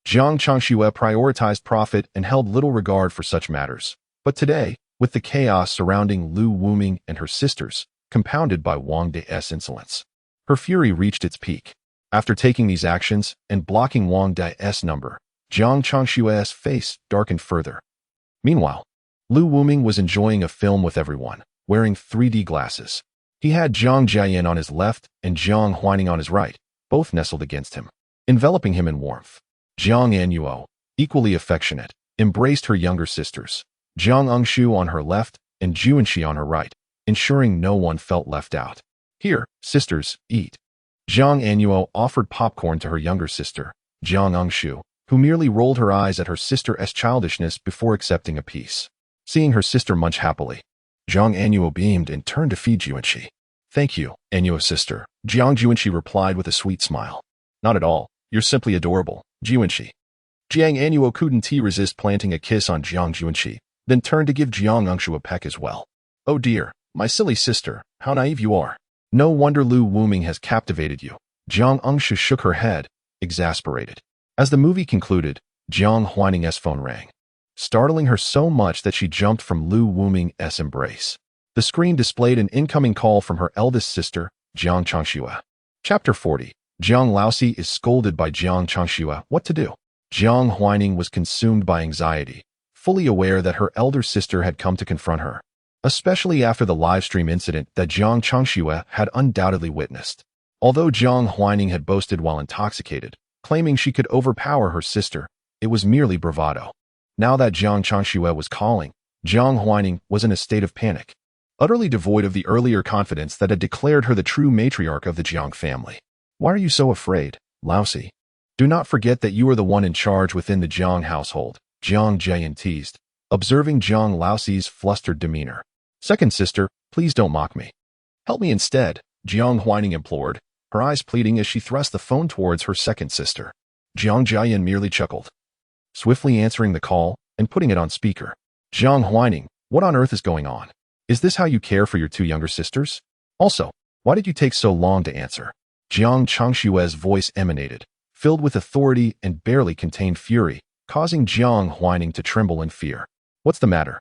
Jiang Changxue prioritized profit and held little regard for such matters. But today, with the chaos surrounding Lu Wuming and her sisters, compounded by Wang De's insolence, her fury reached its peak. After taking these actions and blocking Wang De's number, Jiang Changshue's face darkened further. Meanwhile, Lu Wuming was enjoying a film with everyone, wearing 3D glasses. He had Jiang Jiayan on his left and Jiang Huining on his right, both nestled against him, enveloping him in warmth. Jiang Anyuo, equally affectionate, embraced her younger sisters, Jiang Engshu on her left and Juanxi on her right, ensuring no one felt left out. "Here, sisters, eat." Jiang Anyuo offered popcorn to her younger sister, Jiang Engshu, who merely rolled her eyes at her sister's childishness before accepting a piece. Seeing her sister munch happily, Jiang Anyuo beamed and turned to feed Juanxi. "Thank you, Anyuo sister," Jiang Juanxi replied with a sweet smile. "Not at all. You're simply adorable, Juanxi." Jiang Anyuo couldn't resist planting a kiss on Jiang Juanxi, then turned to give Jiang Engshu a peck as well. "Oh dear, my silly sister, how naive you are. No wonder Lu Wuming has captivated you." Jiang Engshu shook her head, exasperated. As the movie concluded, Jiang Huining's phone rang, startling her so much that she jumped from Lu Wuming's embrace. The screen displayed an incoming call from her eldest sister, Jiang Changxue. Chapter 40. Jiang Laoxi is scolded by Jiang Changxue. What to do? Jiang Huaining was consumed by anxiety, fully aware that her elder sister had come to confront her, especially after the livestream incident that Jiang Changxue had undoubtedly witnessed. Although Jiang Huaining had boasted while intoxicated, claiming she could overpower her sister, it was merely bravado. Now that Jiang Changxue was calling, Jiang Huaining was in a state of panic, utterly devoid of the earlier confidence that had declared her the true matriarch of the Jiang family. Why are you so afraid, Laoxi? Do not forget that you are the one in charge within the Jiang household, Jiang Jian teased, observing Jiang Laoxi's flustered demeanor. Second sister, please don't mock me. Help me instead, Jiang Huaining implored, her eyes pleading as she thrust the phone towards her second sister. Jiang Jian merely chuckled, swiftly answering the call and putting it on speaker. Jiang Huaining, what on earth is going on? Is this how you care for your two younger sisters? Also, why did you take so long to answer? Jiang Changshue's voice emanated, filled with authority and barely contained fury, causing Jiang Huaining to tremble in fear. What's the matter?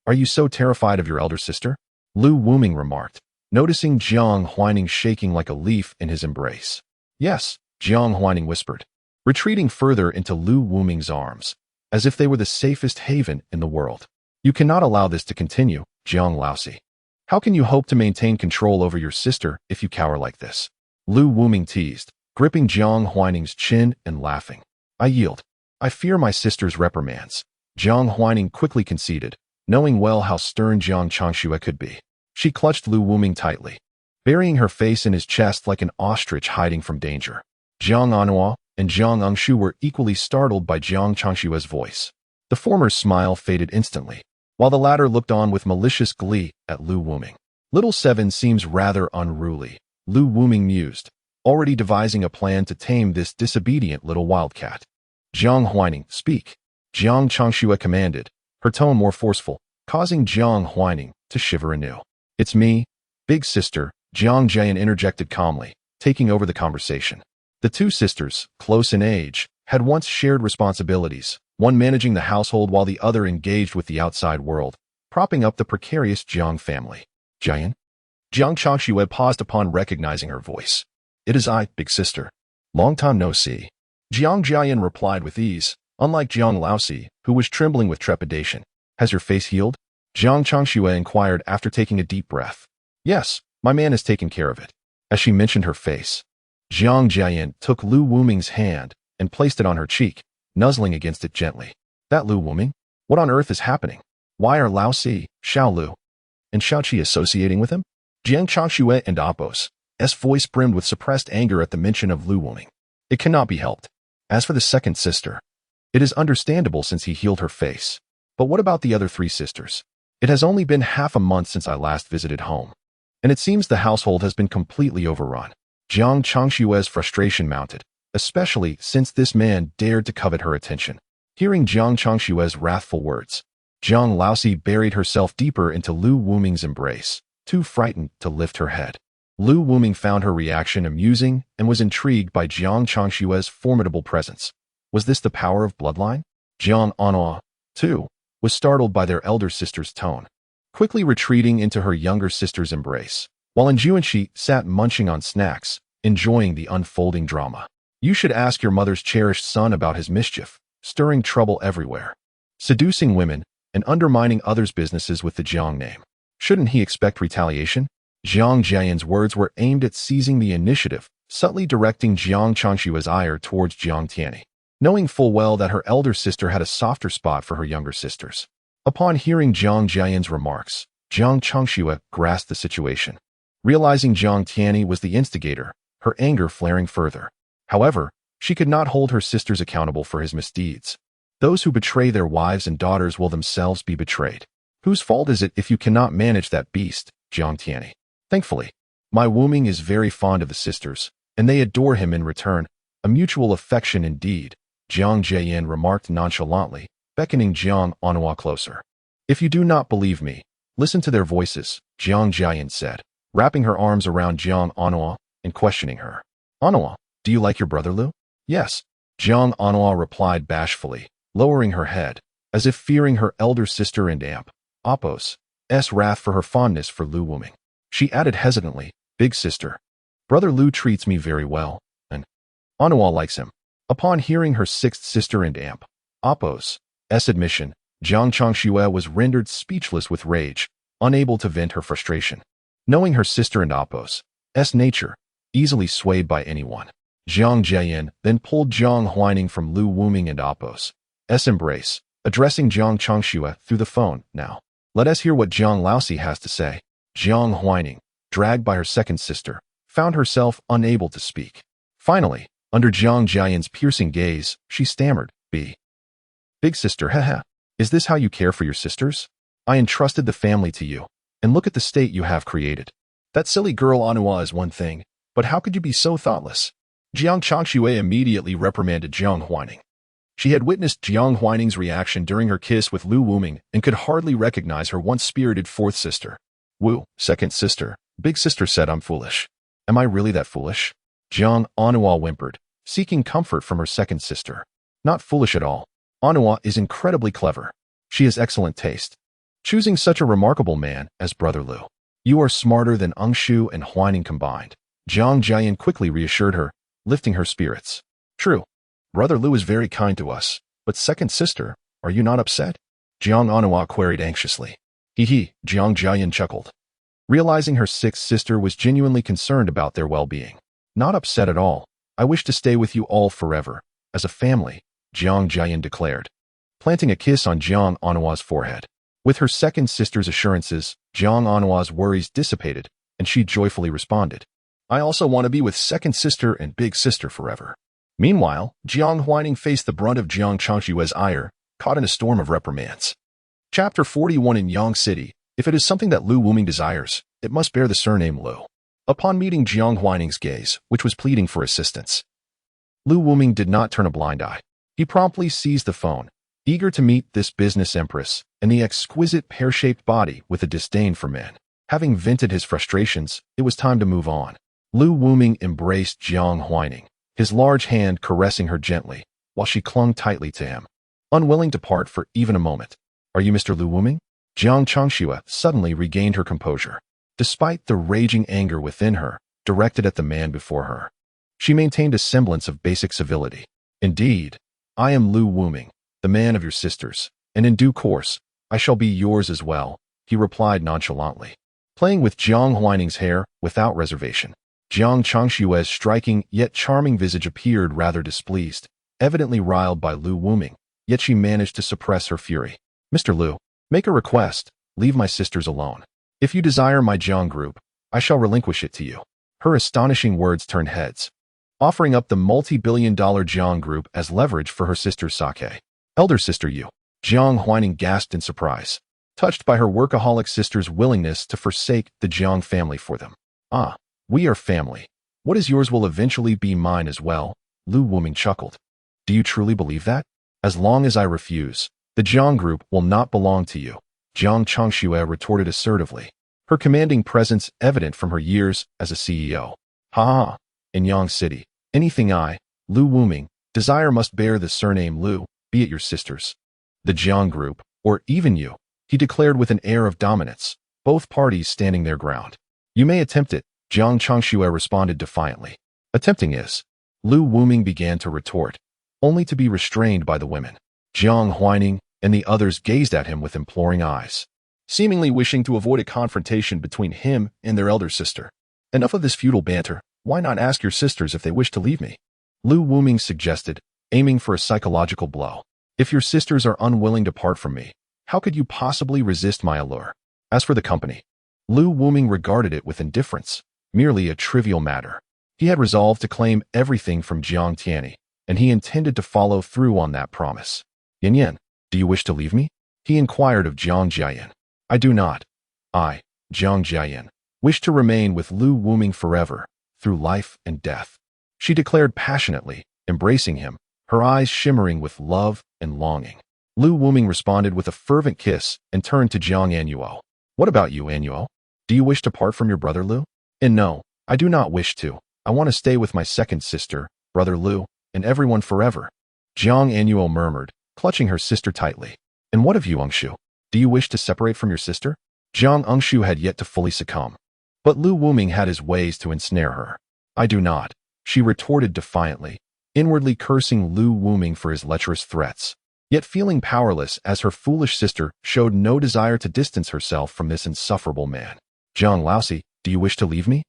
Are you so terrified of your elder sister? Lu Wuming remarked, noticing Jiang Huaining shaking like a leaf in his embrace. Yes, Jiang Huaining whispered, retreating further into Lu Wuming's arms, as if they were the safest haven in the world. You cannot allow this to continue, Jiang Laoxi. How can you hope to maintain control over your sister if you cower like this? Lu Wuming teased, gripping Jiang Huaining's chin and laughing. I yield. I fear my sister's reprimands. Jiang Huaining quickly conceded, knowing well how stern Jiang Changxue could be. She clutched Lu Wuming tightly, burying her face in his chest like an ostrich hiding from danger. Jiang Anhua and Jiang Angshu were equally startled by Jiang Changshue's voice. The former's smile faded instantly, while the latter looked on with malicious glee at Lu Wuming. Little Seven seems rather unruly, Lu Wuming mused, already devising a plan to tame this disobedient little wildcat. Jiang Huaining, speak. Jiang Changxue commanded, her tone more forceful, causing Jiang Huaining to shiver anew. It's me, big sister, Jiang Jian interjected calmly, taking over the conversation. The two sisters, close in age, had once shared responsibilities, one managing the household while the other engaged with the outside world, propping up the precarious Jiang family. Jian? Jiang Changxue paused upon recognizing her voice. It is I, big sister. Long time no see. Jiang Jian replied with ease, unlike Jiang Laoxi, who was trembling with trepidation. Has your face healed? Jiang Changxue inquired after taking a deep breath. Yes, my man has taken care of it. As she mentioned her face, Jiang Jian took Lu Wuming's hand and placed it on her cheek, nuzzling against it gently. That Lu Wuming? What on earth is happening? Why are Laoxi, Xiao Lu, and Xiao Qi associating with him? Jiang Changxue and Apos' voice brimmed with suppressed anger at the mention of Lu Wuming. It cannot be helped. As for the second sister, it is understandable since he healed her face. But what about the other three sisters? It has only been half a month since I last visited home, and it seems the household has been completely overrun. Jiang Changshue's frustration mounted, especially since this man dared to covet her attention. Hearing Jiang Changshue's wrathful words, Jiang Laoxi buried herself deeper into Lu Wuming's embrace, too frightened to lift her head. Lu Wuming found her reaction amusing and was intrigued by Jiang Changshue's formidable presence. Was this the power of bloodline? Jiang Anhua, too, was startled by their elder sister's tone, quickly retreating into her younger sister's embrace, while Anjuanshi sat munching on snacks, enjoying the unfolding drama. You should ask your mother's cherished son about his mischief, stirring trouble everywhere, seducing women, and undermining others' businesses with the Jiang name. Shouldn't he expect retaliation? Jiang Jian's words were aimed at seizing the initiative, subtly directing Jiang Changshue's ire towards Jiang Tianyi, knowing full well that her elder sister had a softer spot for her younger sisters. Upon hearing Jiang Jian's remarks, Jiang Changxue grasped the situation. Realizing Jiang Tianyi was the instigator, her anger flaring further. However, she could not hold her sisters accountable for his misdeeds. Those who betray their wives and daughters will themselves be betrayed. Whose fault is it if you cannot manage that beast, Jiang Tianyi? Thankfully, my Wuming is very fond of the sisters, and they adore him in return, a mutual affection indeed, Jiang Jian remarked nonchalantly, beckoning Jiang Anhua closer. If you do not believe me, listen to their voices, Jiang Jian said, wrapping her arms around Jiang Anhua and questioning her. Anhua, do you like your brother Lu? Yes, Jiang Anhua replied bashfully, lowering her head, as if fearing her elder sister and Apos' wrath for her fondness for Lu Wuming. She added hesitantly, big sister, Brother Lu treats me very well, and Anua likes him. Upon hearing her sixth sister and amp, Appo's admission, Jiang Changxue was rendered speechless with rage, unable to vent her frustration. Knowing her sister and Appo's nature, easily swayed by anyone, Jiang Jiayan then pulled Jiang Huaining from Lu Wuming and Appo's embrace, addressing Jiang Changxue through the phone. Now, let us hear what Jiang Laosi has to say. Jiang Huaining, dragged by her second sister, found herself unable to speak. Finally, under Jiang Jiayan's piercing gaze, she stammered, Big sister, haha. Is this how you care for your sisters? I entrusted the family to you, and look at the state you have created. That silly girl Anua is one thing, but how could you be so thoughtless? Jiang Changxue immediately reprimanded Jiang Huaining. She had witnessed Jiang Huaining's reaction during her kiss with Lu Wuming and could hardly recognize her once-spirited fourth sister. Wu, second sister. Big sister said, I'm foolish. Am I really that foolish? Jiang Anua whimpered, seeking comfort from her second sister. Not foolish at all. Anua is incredibly clever. She has excellent taste. Choosing such a remarkable man as Brother Lu. You are smarter than Angshu and Huaining combined. Jiang Jiayan quickly reassured her, lifting her spirits. True. Brother Lu is very kind to us, but second sister, are you not upset? Jiang Anua queried anxiously. Jiang Jiayan chuckled, realizing her sixth sister was genuinely concerned about their well-being. Not upset at all. I wish to stay with you all forever, as a family, Jiang Jiayan declared, planting a kiss on Jiang Anua's forehead. With her second sister's assurances, Jiang Anua's worries dissipated, and she joyfully responded, I also want to be with second sister and big sister forever. Meanwhile, Jiang Huaining faced the brunt of Jiang Changshue's ire, caught in a storm of reprimands. Chapter 41 In Yang City, if it is something that Lu Wuming desires, it must bear the surname Lu. Upon meeting Jiang Huaining's gaze, which was pleading for assistance, Lu Wuming did not turn a blind eye. He promptly seized the phone, eager to meet this business empress and the exquisite pear-shaped body with a disdain for men. Having vented his frustrations, it was time to move on. Lu Wuming embraced Jiang Huaining, his large hand caressing her gently, while she clung tightly to him, unwilling to part for even a moment. Are you Mr. Lu Wuming? Jiang Changxue suddenly regained her composure. Despite the raging anger within her, directed at the man before her, she maintained a semblance of basic civility. Indeed, I am Lu Wuming, the man of your sisters, and in due course, I shall be yours as well, he replied nonchalantly, playing with Jiang Huaining's hair without reservation. Jiang Changshue's striking yet charming visage appeared rather displeased, evidently riled by Lu Wuming, yet she managed to suppress her fury. Mr. Lu, make a request, leave my sisters alone. If you desire my Jiang group, I shall relinquish it to you. Her astonishing words turned heads, offering up the multi-billion-dollar Jiang group as leverage for her sister's sake. Elder sister Yu. Jiang Huaining gasped in surprise, touched by her workaholic sister's willingness to forsake the Jiang family for them. Ah, we are family. What is yours will eventually be mine as well, Lu Wuming chuckled. Do you truly believe that? As long as I refuse, the Jiang group will not belong to you, Jiang Changxue retorted assertively, her commanding presence evident from her years as a CEO. Ha! In Yang City, anything I, Lu Wuming, desire must bear the surname Lu, be it your sisters, the Jiang group, or even you, he declared with an air of dominance, both parties standing their ground. You may attempt it, Jiang Changxue responded defiantly. Attempting is. Lu Wuming began to retort, only to be restrained by the women. Jiang Huaining and the others gazed at him with imploring eyes, seemingly wishing to avoid a confrontation between him and their elder sister. Enough of this futile banter, why not ask your sisters if they wish to leave me? Lu Wuming suggested, aiming for a psychological blow. If your sisters are unwilling to part from me, how could you possibly resist my allure? As for the company, Lu Wuming regarded it with indifference, merely a trivial matter. He had resolved to claim everything from Jiang Tianyi, and he intended to follow through on that promise. Yan Yan, do you wish to leave me? He inquired of Jiang Jiayan. I do not. I, Jiang Jiayan, wish to remain with Lu Wuming forever, through life and death, she declared passionately, embracing him, her eyes shimmering with love and longing. Lu Wuming responded with a fervent kiss and turned to Jiang Annuo. What about you, Annuo? Do you wish to part from your brother Lu? And no, I do not wish to. I want to stay with my second sister, brother Lu, and everyone forever. Jiang Annuo murmured, clutching her sister tightly. And what of you, Angshu? Do you wish to separate from your sister? Jiang Angshu had yet to fully succumb, but Lu Wuming had his ways to ensnare her. I do not, she retorted defiantly, inwardly cursing Lu Wuming for his lecherous threats, yet feeling powerless as her foolish sister showed no desire to distance herself from this insufferable man. Jiang Laosi, do you wish to leave me?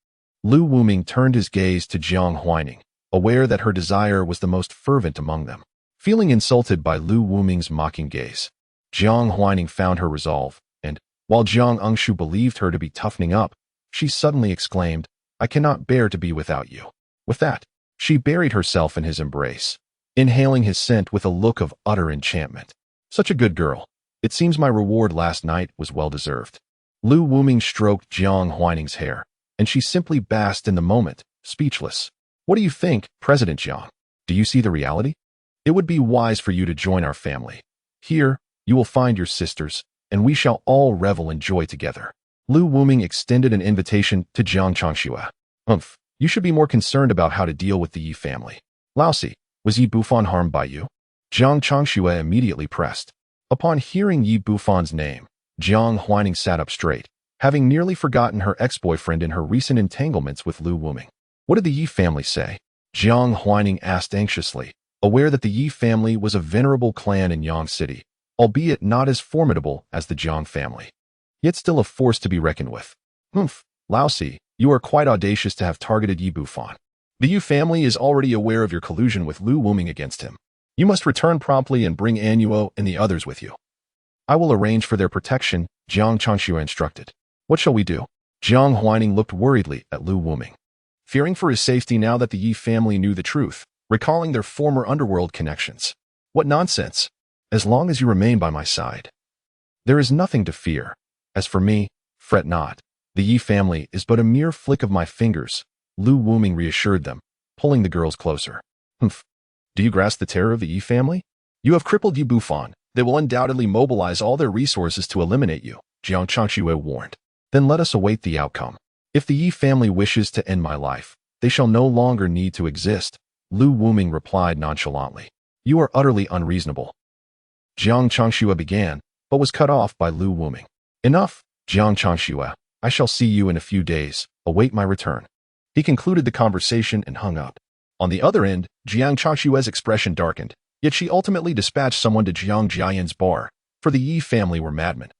Lu Wuming turned his gaze to Jiang Huaining, aware that her desire was the most fervent among them. Feeling insulted by Lu Wuming's mocking gaze, Jiang Huaining found her resolve, and, while Jiang Engshu believed her to be toughening up, she suddenly exclaimed, I cannot bear to be without you. With that, she buried herself in his embrace, inhaling his scent with a look of utter enchantment. Such a good girl. It seems my reward last night was well-deserved. Lu Wuming stroked Jiang Huaining's hair, and she simply basked in the moment, speechless. What do you think, President Jiang? Do you see the reality? It would be wise for you to join our family. Here, you will find your sisters, and we shall all revel in joy together. Lu Wuming extended an invitation to Jiang Changxue. You should be more concerned about how to deal with the Yi family. Laosi, was Yi Bufan harmed by you? Jiang Changxue immediately pressed. Upon hearing Yi Bufan's name, Jiang Huaining sat up straight, having nearly forgotten her ex-boyfriend in her recent entanglements with Lu Wuming. What did the Yi family say? Jiang Huaining asked anxiously, aware that the Yi family was a venerable clan in Yang City, albeit not as formidable as the Jiang family, yet still a force to be reckoned with. Laosi, you are quite audacious to have targeted Yi Bufan. The Yu family is already aware of your collusion with Lu Wuming against him. You must return promptly and bring Annuo and the others with you. I will arrange for their protection, Jiang Changxue instructed. What shall we do? Jiang Huaining looked worriedly at Lu Wuming, fearing for his safety now that the Yi family knew the truth, recalling their former underworld connections. What nonsense! As long as you remain by my side, there is nothing to fear. As for me, fret not. The Yi family is but a mere flick of my fingers, Lu Wuming reassured them, pulling the girls closer. Do you grasp the terror of the Yi family? You have crippled Yi Bufan. They will undoubtedly mobilize all their resources to eliminate you, Jiang Changxue warned. Then let us await the outcome. If the Yi family wishes to end my life, they shall no longer need to exist, Lu Wuming replied nonchalantly. You are utterly unreasonable. Jiang Changxue began, but was cut off by Lu Wuming. Enough, Jiang Changxue. I shall see you in a few days. Await my return. He concluded the conversation and hung up. On the other end, Jiang Changshue's expression darkened, yet she ultimately dispatched someone to Jiang Jiayan's bar, for the Yi family were madmen,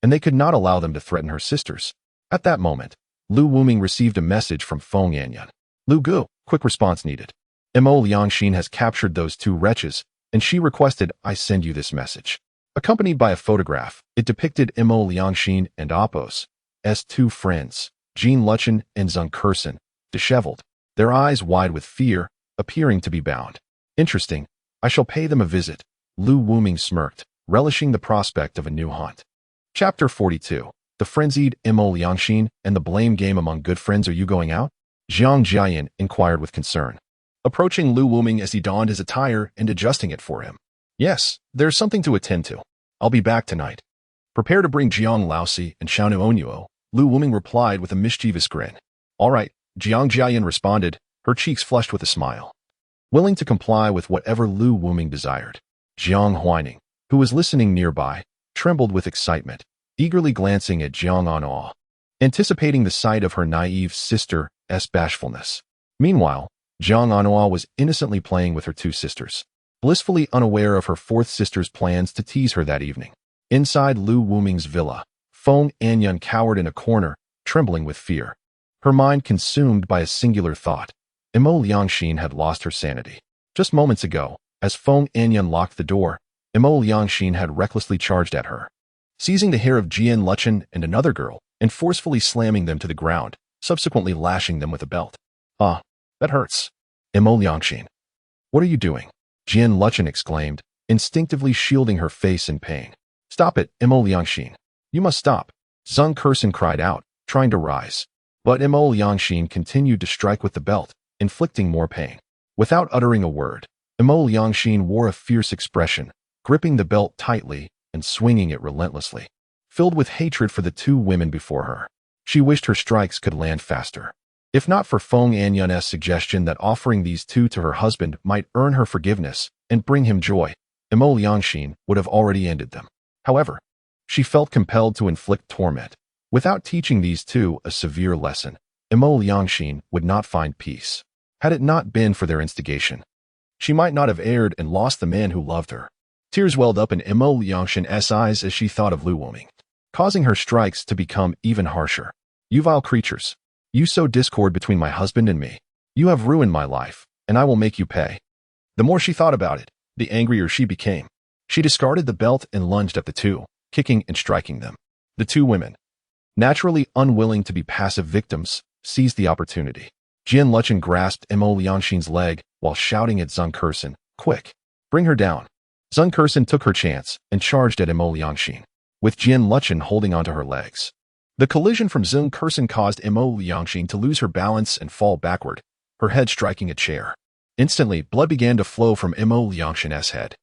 and they could not allow them to threaten her sisters. At that moment, Lu Wuming received a message from Feng Anyan. Lu Gu, quick response needed. Mo Liangxin has captured those two wretches, and she requested I send you this message. Accompanied by a photograph, it depicted Mo Liangxin and Apos, as two friends, Jean Luchen and Zheng Kersen, disheveled, their eyes wide with fear, appearing to be bound. Interesting. I shall pay them a visit. Lu Wuming smirked, relishing the prospect of a new hunt. Chapter 42. The frenzied Mo Liangxin and the blame game among good friends. Are you going out? Jiang Jiayan inquired with concern, approaching Lu Wuming as he donned his attire and adjusting it for him. Yes, there's something to attend to. I'll be back tonight. Prepare to bring Jiang Laosi and Xiaonu Onuo, Lu Wuming replied with a mischievous grin. All right, Jiang Jiayan responded, her cheeks flushed with a smile, willing to comply with whatever Lu Wuming desired. Jiang Huaining, who was listening nearby, trembled with excitement, eagerly glancing at Jiang Anhua, anticipating the sight of her naive sister's bashfulness. Meanwhile, Jiang Anhua was innocently playing with her two sisters, blissfully unaware of her fourth sister's plans to tease her that evening. Inside Lu Wuming's villa, Feng Anyan cowered in a corner, trembling with fear, her mind consumed by a singular thought. Mo Liangxin had lost her sanity. Just moments ago, as Feng Anyan locked the door, Mo Liangxin had recklessly charged at her, seizing the hair of Jian Luchen and another girl, and forcefully slamming them to the ground, subsequently lashing them with a belt. Ah, that hurts. Mo Liangxin. What are you doing? Jian Luchen exclaimed, instinctively shielding her face in pain. Stop it, Mo Liangxin. You must stop. Zheng Kersen cried out, trying to rise. But Mo Liangxin continued to strike with the belt, inflicting more pain. Without uttering a word, Mo Liangxin wore a fierce expression, gripping the belt tightly and swinging it relentlessly. Filled with hatred for the two women before her, she wished her strikes could land faster. If not for Feng Anyan's suggestion that offering these two to her husband might earn her forgiveness and bring him joy, Mo Liangxin would have already ended them. However, she felt compelled to inflict torment. Without teaching these two a severe lesson, Emo Liangxin would not find peace. Had it not been for their instigation, she might not have erred and lost the man who loved her. Tears welled up in Emo Liangxin's eyes as she thought of Lu Wuming, causing her strikes to become even harsher. You vile creatures. You sow discord between my husband and me. You have ruined my life, and I will make you pay. The more she thought about it, the angrier she became. She discarded the belt and lunged at the two, kicking and striking them. The two women, naturally unwilling to be passive victims, seized the opportunity. Liangxin grasped Emo Liangxin's leg while shouting at Zheng Kershen, "Quick! Bring her down!" Zheng Kershen took her chance and charged at Emo Liangxin, with Liangxin holding onto her legs. The collision from Zheng Kershen caused Emo Liangxin to lose her balance and fall backward, her head striking a chair. Instantly, blood began to flow from Emo Liangxin's head.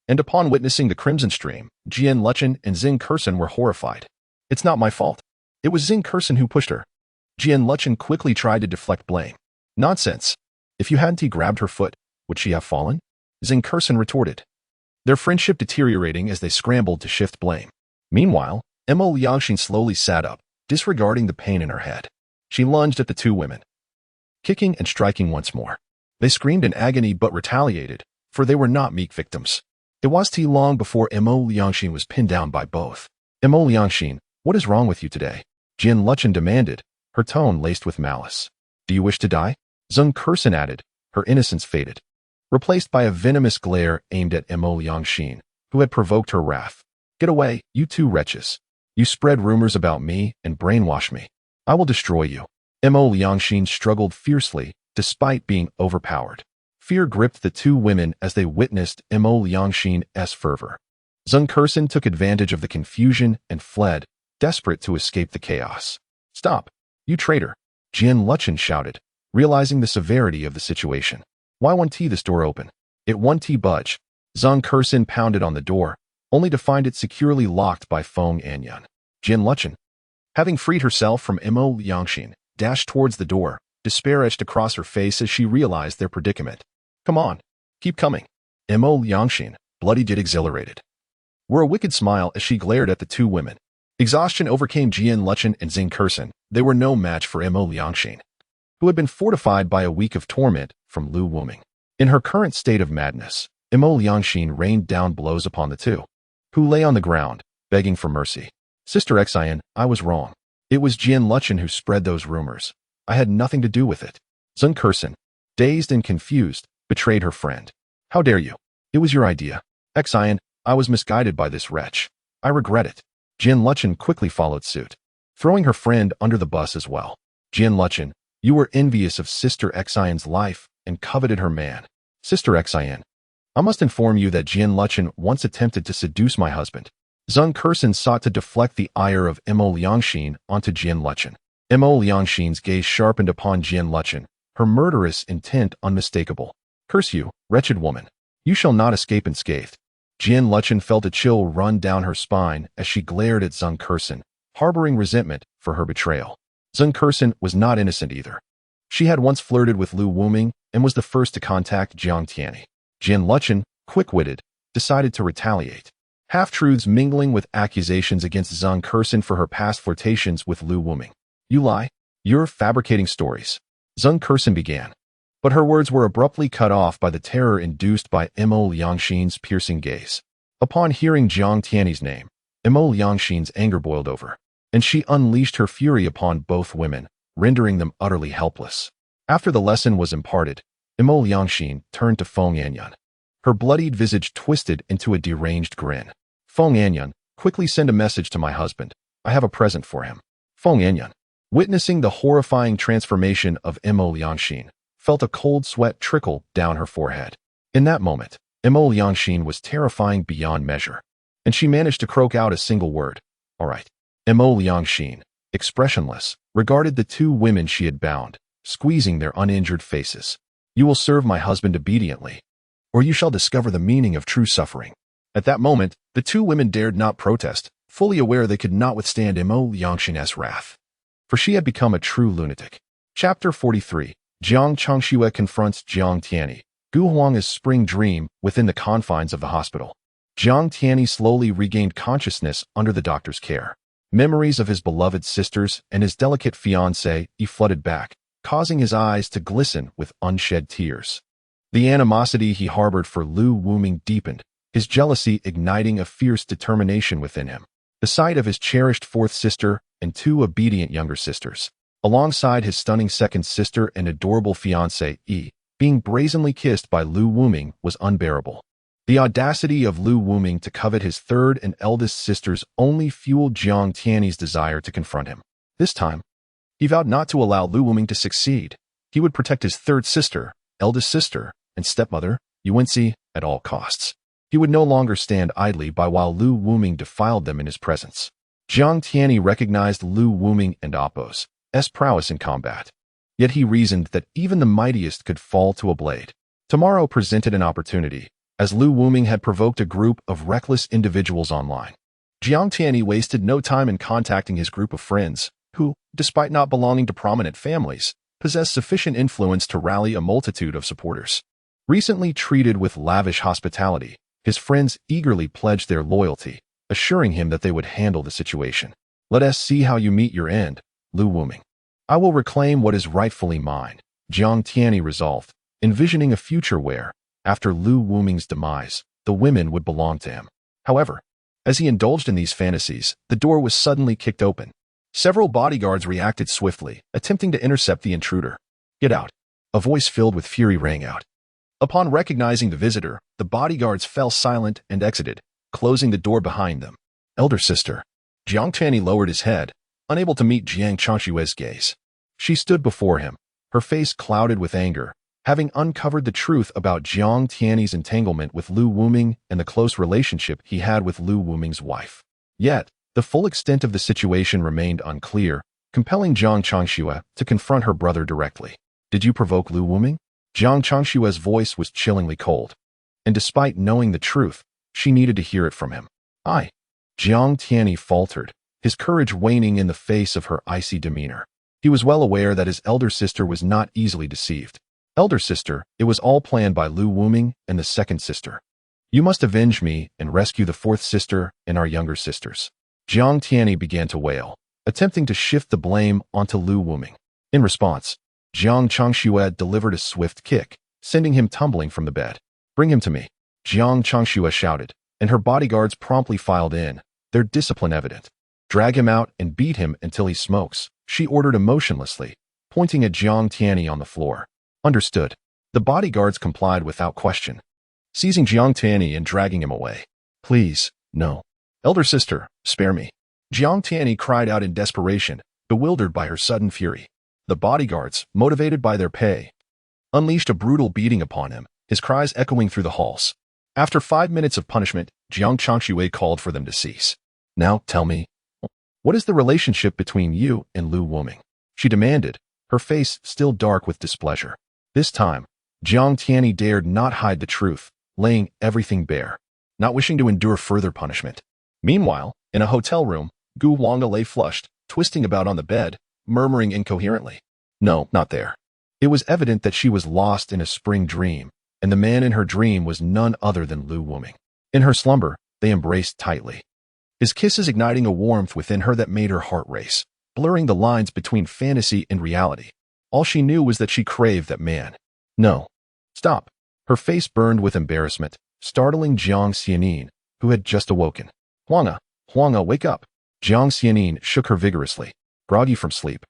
And upon witnessing the crimson stream, Liangxin and Zheng Kershen were horrified. "It's not my fault. It was Zheng Kershen who pushed her." Liangxin quickly tried to deflect blame. "Nonsense. If you hadn't grabbed her foot, would she have fallen?" Zheng Kershen retorted, their friendship deteriorating as they scrambled to shift blame. Meanwhile, Emo Liangxin slowly sat up, disregarding the pain in her head. She lunged at the two women, kicking and striking once more. They screamed in agony but retaliated, for they were not meek victims. It was too long before Emo Liangxin was pinned down by both. "Emo Liangxin, what is wrong with you today?" Liangxin demanded, her tone laced with malice. "Do you wish to die?" Zheng Kershen added, her innocence faded, replaced by a venomous glare aimed at Emo Liangxin, who had provoked her wrath. "Get away, you two wretches. You spread rumors about me and brainwash me. I will destroy you." Emo Liangxin struggled fiercely, despite being overpowered. Fear gripped the two women as they witnessed Emo Liangxin's fervor. Zheng Kershen took advantage of the confusion and fled, desperate to escape the chaos. "Stop, you traitor!" Liangxin shouted, realizing the severity of the situation. "Why won't this door open?" It won't budge. Zheng Kershen pounded on the door, only to find it securely locked by Feng Anyan. Liangxin, having freed herself from Emo Liangxin, dashed towards the door, despair etched across her face as she realized their predicament. "Come on, keep coming." Emo Liangxin, bloodied yet exhilarated, wore a wicked smile as she glared at the two women. Exhaustion overcame Liangxin and Zheng Kershen. They were no match for Emo Liangxin, who had been fortified by a week of torment from Lu Wuming. In her current state of madness, Emo Liangxin rained down blows upon the two, who lay on the ground, begging for mercy. "Sister Liangxin, I was wrong. It was Liangxin who spread those rumors. I had nothing to do with it." Zheng Kershen, dazed and confused, betrayed her friend. "How dare you? It was your idea. Liangxin, I was misguided by this wretch. I regret it." Liangxin quickly followed suit, throwing her friend under the bus as well. "Liangxin, you were envious of Sister Liangxin's life and coveted her man. Sister Liangxin, I must inform you that Liangxin once attempted to seduce my husband." Zheng Kershen sought to deflect the ire of Emo Liangxin onto Liangxin. Emo Liangxin's gaze sharpened upon Liangxin, her murderous intent unmistakable. "Curse you, wretched woman. You shall not escape unscathed." Liangxin felt a chill run down her spine as she glared at Zheng Kershen, harboring resentment for her betrayal. Zheng Kershen was not innocent either. She had once flirted with Lu Wuming and was the first to contact Jiang Tianyi. Liangxin, quick-witted, decided to retaliate. Half-truths mingling with accusations against Zheng Kershen for her past flirtations with Lu Wuming. "You lie. You're fabricating stories." Zheng Kershen began, but her words were abruptly cut off by the terror induced by Emo Liangxin's piercing gaze. Upon hearing Jiang Tianyi's name, Emo Liangxin's anger boiled over, and she unleashed her fury upon both women, rendering them utterly helpless. After the lesson was imparted, Emo Liangxin turned to Feng Anyan. Her bloodied visage twisted into a deranged grin. "Feng Anyan, quickly send a message to my husband. I have a present for him." Feng Anyan, witnessing the horrifying transformation of Emo Liangxin, felt a cold sweat trickle down her forehead. In that moment, Emo Liangxin was terrifying beyond measure, and she managed to croak out a single word. "All right." Emo Liangxin, expressionless, regarded the two women she had bound, squeezing their uninjured faces. "You will serve my husband obediently, or you shall discover the meaning of true suffering." At that moment, the two women dared not protest, fully aware they could not withstand Emo Liangxin's wrath, for she had become a true lunatic. Chapter 43. Jiang Changxue confronts Jiang Tianyi. Gu Huang's spring dream within the confines of the hospital. Jiang Tianyi slowly regained consciousness under the doctor's care. Memories of his beloved sisters and his delicate fiancée flooded back, causing his eyes to glisten with unshed tears. The animosity he harbored for Lu Wuming deepened, his jealousy igniting a fierce determination within him. The sight of his cherished fourth sister and two obedient younger sisters, alongside his stunning second sister and adorable fiancée, being brazenly kissed by Lu Wuming was unbearable. The audacity of Lu Wuming to covet his third and eldest sisters only fueled Jiang Tianyi's desire to confront him. This time, he vowed not to allow Lu Wuming to succeed. He would protect his third sister, eldest sister, and stepmother, Yuanxi, at all costs. He would no longer stand idly by while Lu Wuming defiled them in his presence. Jiang Tianyi recognized Lu Wuming and Appo's prowess in combat. Yet he reasoned that even the mightiest could fall to a blade. Tomorrow presented an opportunity, as Lu Wuming had provoked a group of reckless individuals online. Jiang Tianyi wasted no time in contacting his group of friends, who, despite not belonging to prominent families, possessed sufficient influence to rally a multitude of supporters. Recently treated with lavish hospitality, his friends eagerly pledged their loyalty, assuring him that they would handle the situation. "Let us see how you meet your end, Lu Wuming. I will reclaim what is rightfully mine," Jiang Tianyi resolved, envisioning a future where, after Lu Wuming's demise, the women would belong to him. However, as he indulged in these fantasies, the door was suddenly kicked open. Several bodyguards reacted swiftly, attempting to intercept the intruder. "Get out!" A voice filled with fury rang out. Upon recognizing the visitor, the bodyguards fell silent and exited, closing the door behind them. "Elder sister." Jiang Tianyi lowered his head, unable to meet Jiang Changshue's gaze. She stood before him, her face clouded with anger, having uncovered the truth about Jiang Tianyi's entanglement with Lu Wuming and the close relationship he had with Lu Wuming's wife. Yet, the full extent of the situation remained unclear, compelling Jiang Changxue to confront her brother directly. "Did you provoke Lu Wuming?" Jiang Changshue's voice was chillingly cold, and despite knowing the truth, she needed to hear it from him. "I." Jiang Tianyi faltered, his courage waning in the face of her icy demeanor. He was well aware that his elder sister was not easily deceived. "Elder sister, it was all planned by Lu Wuming and the second sister. You must avenge me and rescue the fourth sister and our younger sisters." Jiang Tianyi began to wail, attempting to shift the blame onto Lu Wuming. In response, Jiang Changxue delivered a swift kick, sending him tumbling from the bed. "Bring him to me," Jiang Changxue shouted, and her bodyguards promptly filed in, their discipline evident. "Drag him out and beat him until he smokes," she ordered emotionlessly, pointing at Jiang Tianyi on the floor. "Understood." The bodyguards complied without question, seizing Jiang Tianyi and dragging him away. "Please, no. Elder sister, spare me." Jiang Tianyi cried out in desperation, bewildered by her sudden fury. The bodyguards, motivated by their pay, unleashed a brutal beating upon him, his cries echoing through the halls. After 5 minutes of punishment, Jiang Changxue called for them to cease. "Now tell me, what is the relationship between you and Lu Wuming?" she demanded, her face still dark with displeasure. This time, Jiang Tianyi dared not hide the truth, laying everything bare, not wishing to endure further punishment. Meanwhile, in a hotel room, Gu Huanga lay flushed, twisting about on the bed, murmuring incoherently. No, not there. It was evident that she was lost in a spring dream, and the man in her dream was none other than Lu Wuming. In her slumber, they embraced tightly, his kisses igniting a warmth within her that made her heart race, blurring the lines between fantasy and reality. All she knew was that she craved that man. "No. Stop." Her face burned with embarrassment, startling Jiang Xianin, who had just awoken. Huanga, wake up." Jiang Xianin shook her vigorously, groggy from sleep.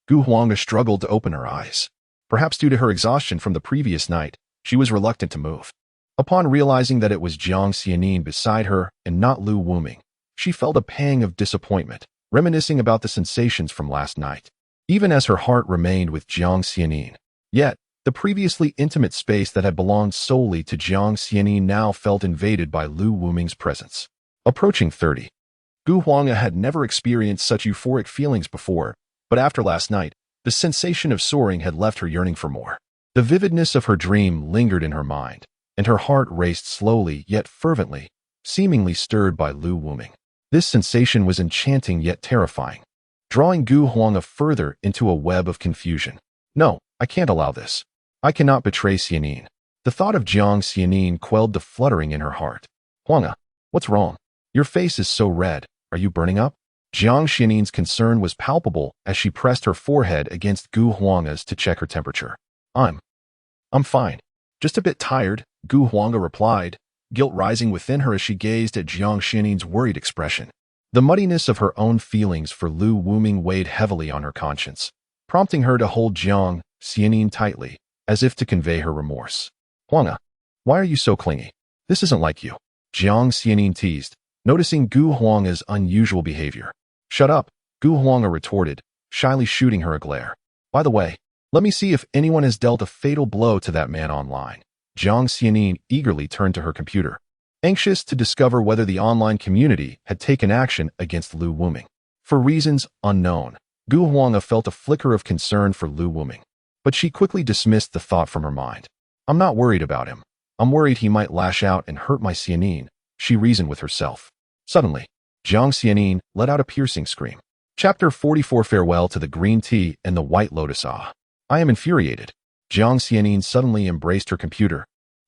Gu Huanga struggled to open her eyes. Perhaps due to her exhaustion from the previous night, she was reluctant to move. Upon realizing that it was Jiang Xianin beside her and not Lu Wuming, she felt a pang of disappointment, reminiscing about the sensations from last night, even as her heart remained with Jiang Xianin. Yet, the previously intimate space that had belonged solely to Jiang Xianin now felt invaded by Lu Wuming's presence. Approaching 30, Gu Huanga had never experienced such euphoric feelings before, but after last night, the sensation of soaring had left her yearning for more. The vividness of her dream lingered in her mind, and her heart raced slowly yet fervently, seemingly stirred by Lu Wuming. This sensation was enchanting yet terrifying, drawing Gu Huanga further into a web of confusion. "No, I can't allow this. I cannot betray Xianin." The thought of Jiang Xianin quelled the fluttering in her heart. "Huanga, what's wrong? Your face is so red. Are you burning up?" Jiang Xianin's concern was palpable as she pressed her forehead against Gu Huanga's to check her temperature. I'm fine. Just a bit tired, Gu Huanga replied, guilt rising within her as she gazed at Jiang Xianin's worried expression. The muddiness of her own feelings for Lu Wuming weighed heavily on her conscience, prompting her to hold Jiang Xianin tightly, as if to convey her remorse. Huanga, why are you so clingy? This isn't like you. Jiang Xianin teased, noticing Gu Huanga's unusual behavior. Shut up, Gu Huanga retorted, shyly shooting her a glare. By the way, let me see if anyone has dealt a fatal blow to that man online. Jiang Xianin eagerly turned to her computer, anxious to discover whether the online community had taken action against Lu Wuming. For reasons unknown, Gu Huanga felt a flicker of concern for Lu Wuming, but she quickly dismissed the thought from her mind. I'm not worried about him. I'm worried he might lash out and hurt my Xianin, she reasoned with herself. Suddenly, Jiang Xianin let out a piercing scream. Chapter 44 Farewell to the Green Tea and the White Lotus. I am infuriated. Jiang Xianin suddenly embraced her computer,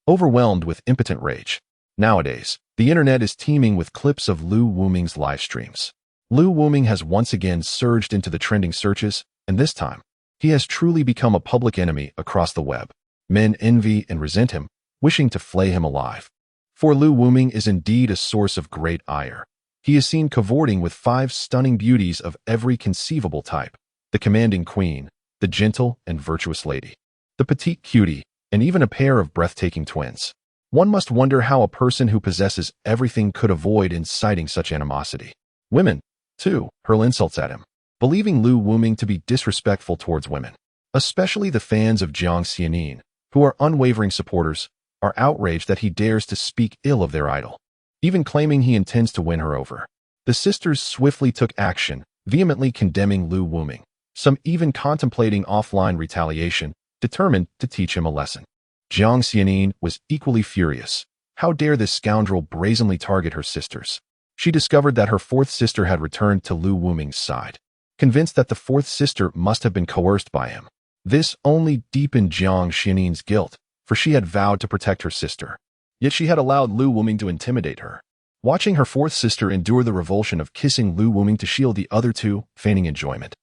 overwhelmed with impotent rage. Nowadays, the internet is teeming with clips of Lu Wuming's live streams. Lu Wuming has once again surged into the trending searches, and this time, he has truly become a public enemy across the web. Men envy and resent him, wishing to flay him alive. For Lu Wuming is indeed a source of great ire. He is seen cavorting with 5 stunning beauties of every conceivable type: the commanding queen, the gentle and virtuous lady, the petite cutie, and even a pair of breathtaking twins. One must wonder how a person who possesses everything could avoid inciting such animosity. Women, too, hurl insults at him, believing Lu Wuming to be disrespectful towards women. Especially the fans of Jiang Xianin, who are unwavering supporters, are outraged that he dares to speak ill of their idol, even claiming he intends to win her over. The sisters swiftly took action, vehemently condemning Lu Wuming, some even contemplating offline retaliation, determined to teach him a lesson. Jiang Xianin was equally furious. How dare this scoundrel brazenly target her sisters? She discovered that her 4th sister had returned to Lu Wuming's side, convinced that the 4th sister must have been coerced by him. This only deepened Jiang Xianin's guilt, for she had vowed to protect her sister. Yet she had allowed Lu Wuming to intimidate her. Watching her 4th sister endure the revulsion of kissing Lu Wuming to shield the other 2, feigning enjoyment,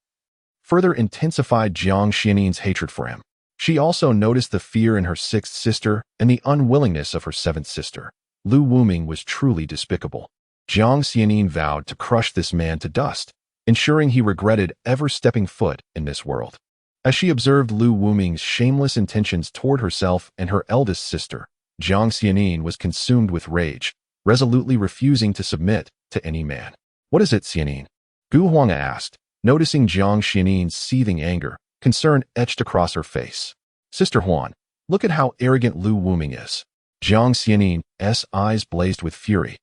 further intensified Jiang Xianin's hatred for him. She also noticed the fear in her 6th sister and the unwillingness of her 7th sister. Lu Wuming was truly despicable. Jiang Xianin vowed to crush this man to dust, ensuring he regretted ever stepping foot in this world. As she observed Lu Wuming's shameless intentions toward herself and her eldest sister, Jiang Xianin was consumed with rage, resolutely refusing to submit to any man. What is it, Xianin? Gu Huanga asked, noticing Jiang Xianin's seething anger, concern etched across her face. Sister Huan, look at how arrogant Lu Wuming is. Jiang Xianin's eyes blazed with fury.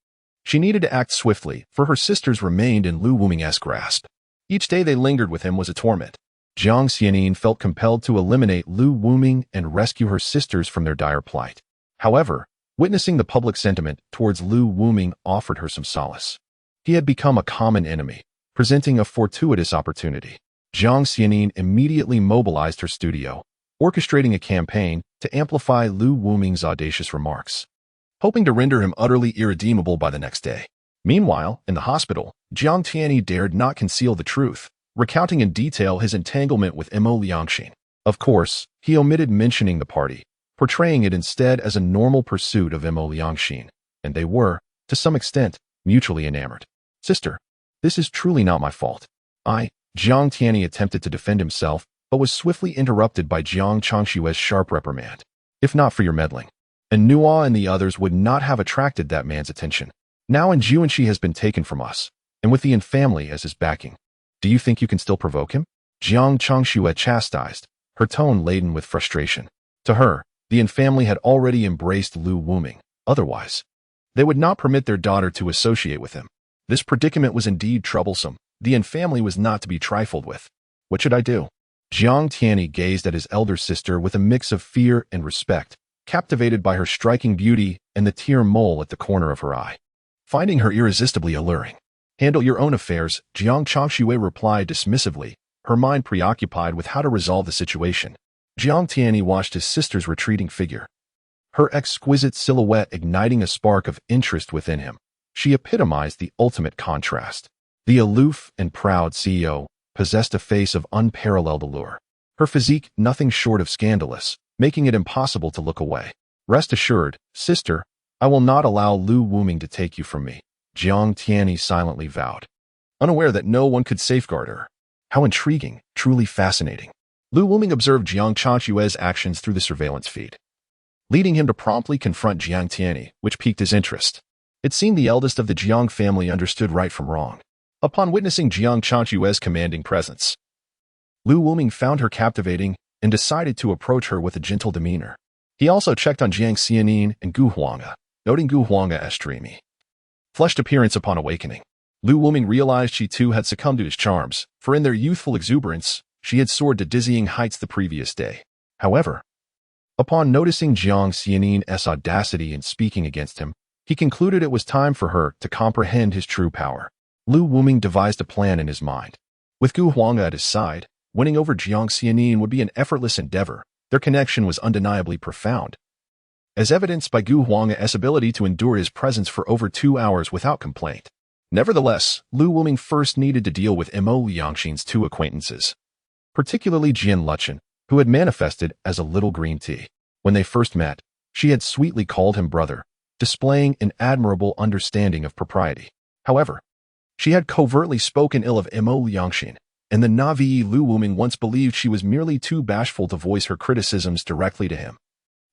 She needed to act swiftly, for her sisters remained in Lu Wuming's grasp. Each day they lingered with him was a torment. Jiang Xianin felt compelled to eliminate Lu Wuming and rescue her sisters from their dire plight. However, witnessing the public sentiment towards Lu Wuming offered her some solace. He had become a common enemy, presenting a fortuitous opportunity. Jiang Xianin immediately mobilized her studio, orchestrating a campaign to amplify Lu Wuming's audacious remarks, hoping to render him utterly irredeemable by the next day. Meanwhile, in the hospital, Jiang Tianyi dared not conceal the truth, recounting in detail his entanglement with Mo Liangxin. Of course, he omitted mentioning the party, portraying it instead as a normal pursuit of Mo Liangxin, and they were, to some extent, mutually enamored. Sister, this is truly not my fault. Jiang Tianyi attempted to defend himself, but was swiftly interrupted by Jiang Changshue's sharp reprimand. If not for your meddling, and Nua and the others would not have attracted that man's attention. Now Juanxi has been taken from us, and with the Yin family as his backing. Do you think you can still provoke him? Jiang Changxue chastised, her tone laden with frustration. To her, the Yin family had already embraced Lu Wuming. Otherwise, they would not permit their daughter to associate with him. This predicament was indeed troublesome. The Yin family was not to be trifled with. What should I do? Jiang Tianyi gazed at his elder sister with a mix of fear and respect, captivated by her striking beauty and the tear mole at the corner of her eye, finding her irresistibly alluring. Handle your own affairs, Jiang Changxue replied dismissively, her mind preoccupied with how to resolve the situation. Jiang Tianyi watched his sister's retreating figure, her exquisite silhouette igniting a spark of interest within him. She epitomized the ultimate contrast. The aloof and proud CEO possessed a face of unparalleled allure. Her physique nothing short of scandalous, making it impossible to look away. Rest assured, sister, I will not allow Lu Wuming to take you from me, Jiang Tianyi silently vowed, unaware that no one could safeguard her. How intriguing, truly fascinating. Lu Wuming observed Jiang Chanshue's actions through the surveillance feed, leading him to promptly confront Jiang Tianyi, which piqued his interest. It seemed the eldest of the Jiang family understood right from wrong. Upon witnessing Jiang Chanshue's commanding presence, Lu Wuming found her captivating and decided to approach her with a gentle demeanor. He also checked on Jiang Xianin and Gu Huanga, noting Gu Huanga's dreamy, flushed appearance upon awakening. Lu Wuming realized she too had succumbed to his charms, for in their youthful exuberance, she had soared to dizzying heights the previous day. However, upon noticing Jiang Xianin's audacity in speaking against him, he concluded it was time for her to comprehend his true power. Lu Wuming devised a plan in his mind. With Gu Huanga at his side, winning over Jiang Xianin would be an effortless endeavor. Their connection was undeniably profound, as evidenced by Gu Huanga's ability to endure his presence for over 2 hours without complaint. Nevertheless, Lu Wuming first needed to deal with Mo Liangxin's 2 acquaintances, particularly Liangxin, who had manifested as a little green tea. When they first met, she had sweetly called him brother, displaying an admirable understanding of propriety. However, she had covertly spoken ill of Mo Liangxin, and the Navi Lu Wuming once believed she was merely too bashful to voice her criticisms directly to him,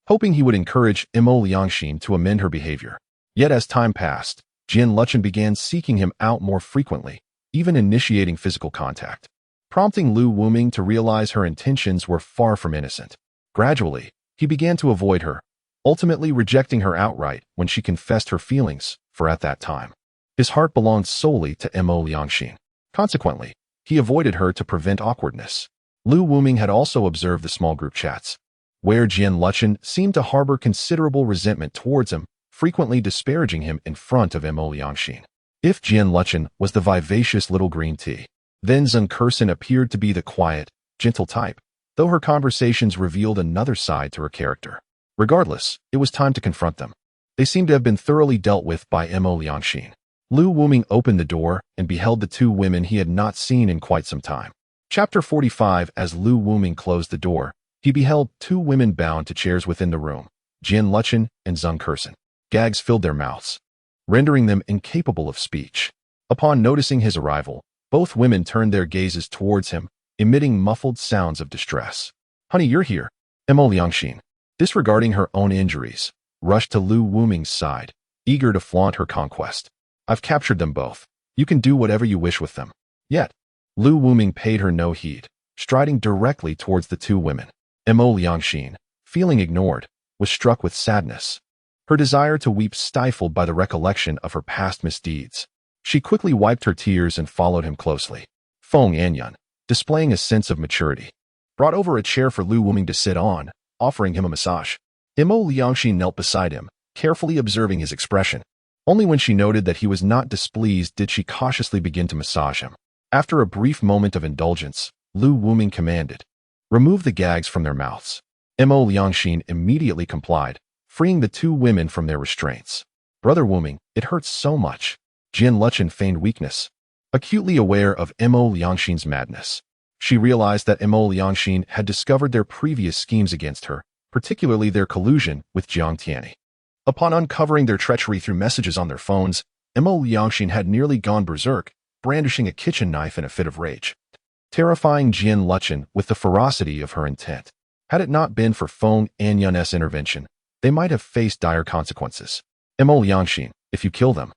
hoping he would encourage Mo Liangxin to amend her behavior. Yet as time passed, Liangxin began seeking him out more frequently, even initiating physical contact, prompting Lu Wuming to realize her intentions were far from innocent. Gradually, he began to avoid her, ultimately rejecting her outright when she confessed her feelings, for at that time, his heart belonged solely to Mo Liangxin. Consequently, he avoided her to prevent awkwardness. Lu Wuming had also observed the small group chats, where Liangxin seemed to harbor considerable resentment towards him, frequently disparaging him in front of Mo Liangxin. If Liangxin was the vivacious little green tea, then Zheng Kersen appeared to be the quiet, gentle type, though her conversations revealed another side to her character. Regardless, it was time to confront them. They seemed to have been thoroughly dealt with by Mo Liangxin. Lu Wuming opened the door and beheld the 2 women he had not seen in quite some time. Chapter 45. As Lu Wuming closed the door, he beheld 2 women bound to chairs within the room, Liangxin and Zheng Kersen. Gags filled their mouths, rendering them incapable of speech. Upon noticing his arrival, both women turned their gazes towards him, emitting muffled sounds of distress. Honey, you're here. Mo Liangxin, disregarding her own injuries, rushed to Lu Wuming's side, eager to flaunt her conquest. I've captured them both. You can do whatever you wish with them. Yet, Lu Wuming paid her no heed, striding directly towards the 2 women. Mo Liangxin, feeling ignored, was struck with sadness, her desire to weep stifled by the recollection of her past misdeeds. She quickly wiped her tears and followed him closely. Feng Anyan, displaying a sense of maturity, brought over a chair for Lu Wuming to sit on, offering him a massage. Mo Liangxin knelt beside him, carefully observing his expression. Only when she noted that he was not displeased did she cautiously begin to massage him. After a brief moment of indulgence, Lu Wuming commanded, "Remove the gags from their mouths." Mo Liangxin immediately complied, freeing the 2 women from their restraints. Brother Wuming, it hurts so much. Liangxin feigned weakness, acutely aware of Mo Liangxin's madness. She realized that Mo Liangxin had discovered their previous schemes against her, particularly their collusion with Jiang Tianyi. Upon uncovering their treachery through messages on their phones, Mo Liangxin had nearly gone berserk, brandishing a kitchen knife in a fit of rage, terrifying Liangxin with the ferocity of her intent. Had it not been for Feng Anyan's intervention, they might have faced dire consequences. Mo Liangxin, if you kill them,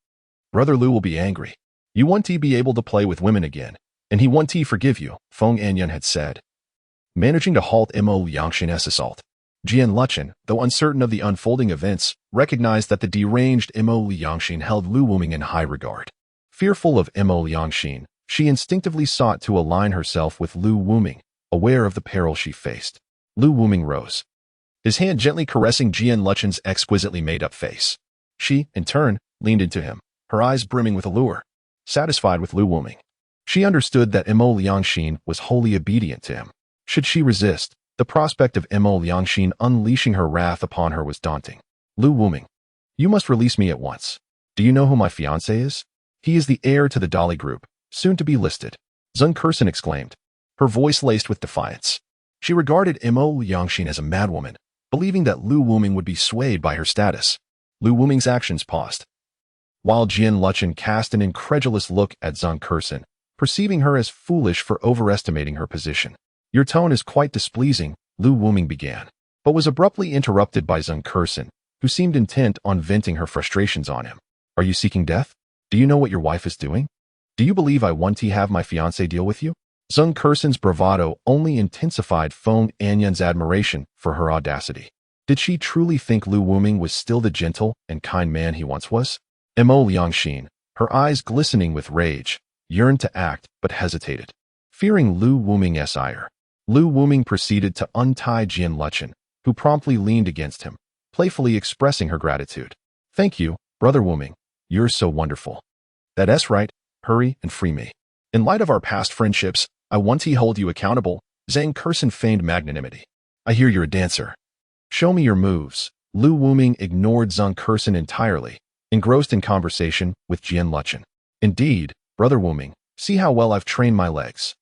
Brother Lu will be angry. You want to be able to play with women again, and he want to forgive you, Feng Anyan had said, managing to halt Mo Liangxin's assault. Liangxin, though uncertain of the unfolding events, recognized that the deranged Mo Liangxin held Lu Wuming in high regard. Fearful of Mo Liangxin, she instinctively sought to align herself with Lu Wuming, aware of the peril she faced. Lu Wuming rose, his hand gently caressing Liangxin's exquisitely made-up face. She, in turn, leaned into him, her eyes brimming with allure. Satisfied with Lu Wuming, she understood that Mo Liangxin was wholly obedient to him. Should she resist, the prospect of Mo Liangxin unleashing her wrath upon her was daunting. Lu Wuming, you must release me at once. Do you know who my fiancé is? He is the heir to the Dali Group, soon to be listed. Zheng Kursen exclaimed, her voice laced with defiance. She regarded Mo Liangxin as a madwoman, believing that Lu Wuming would be swayed by her status. Lu Wuming's actions paused, while Jian Luchen cast an incredulous look at Zheng Kursen, perceiving her as foolish for overestimating her position. Your tone is quite displeasing, Lu Wuming began, but was abruptly interrupted by Zheng Kursen, who seemed intent on venting her frustrations on him. Are you seeking death? Do you know what your wife is doing? Do you believe I want to have my fiancé deal with you? Zheng Kursen's bravado only intensified Feng Anyan's admiration for her audacity. Did she truly think Lu Wuming was still the gentle and kind man he once was? Mo Liangxin, her eyes glistening with rage, yearned to act but hesitated, fearing Lu Wuming's ire. Lu Wuming proceeded to untie Jian Luchen, who promptly leaned against him, playfully expressing her gratitude. Thank you, Brother Wuming. You're so wonderful. That's right. Hurry and free me. In light of our past friendships, I want to hold you accountable. Zheng Kursen feigned magnanimity. I hear you're a dancer. Show me your moves. Lu Wuming ignored Zheng Kursen entirely, engrossed in conversation with Jian Luchen. Indeed, Brother Wuming, see how well I've trained my legs.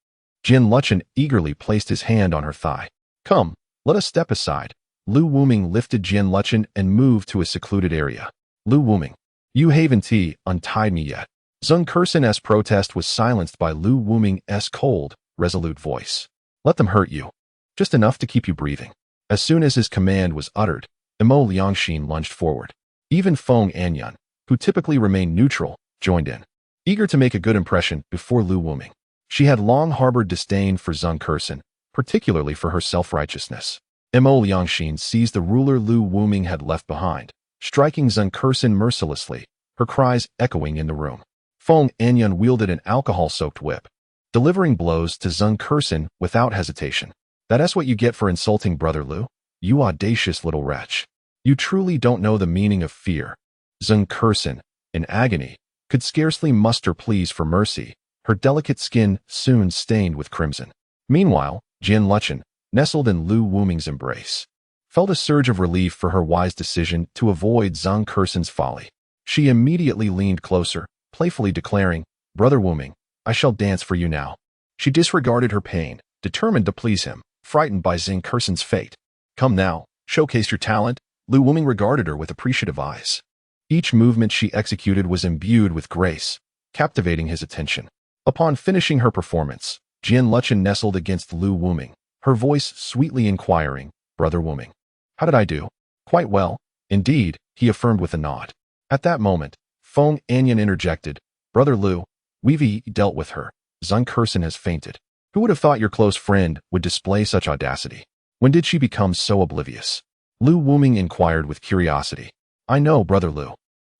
Jian Luchen eagerly placed his hand on her thigh. Come, let us step aside. Lu Wuming lifted Jian Luchen and moved to a secluded area. Lu Wuming, you haven't untied me yet. Zheng Kursen's protest was silenced by Lu Wuming's cold, resolute voice. Let them hurt you. Just enough to keep you breathing. As soon as his command was uttered, Mo Liangxin lunged forward. Even Feng Anyan, who typically remained neutral, joined in, eager to make a good impression before Lu Wuming. She had long harbored disdain for Zheng Kursen, particularly for her self-righteousness. Mo Liangxin seized the ruler Lu Wuming had left behind, striking Zheng Kursen mercilessly, her cries echoing in the room. Feng Anyan wielded an alcohol-soaked whip, delivering blows to Zheng Kursen without hesitation. That's what you get for insulting Brother Lu, you audacious little wretch. You truly don't know the meaning of fear. Zheng Kursen, in agony, could scarcely muster pleas for mercy, her delicate skin soon stained with crimson. Meanwhile, Jian Luchen, nestled in Lu Wuming's embrace, felt a surge of relief for her wise decision to avoid Zheng Kursen's folly. She immediately leaned closer, playfully declaring, Brother Wuming, I shall dance for you now. She disregarded her pain, determined to please him, frightened by Zheng Kursen's fate. Come now, showcase your talent. Lu Wuming regarded her with appreciative eyes. Each movement she executed was imbued with grace, captivating his attention. Upon finishing her performance, Jian Luchen nestled against Lu Wuming, her voice sweetly inquiring, Brother Wuming, how did I do? Quite well, indeed, he affirmed with a nod. At that moment, Feng Anyan interjected, Brother Lu, we've dealt with her. Zheng Kursen has fainted. Who would have thought your close friend would display such audacity? When did she become so oblivious? Lu Wuming inquired with curiosity. I know, Brother Lu.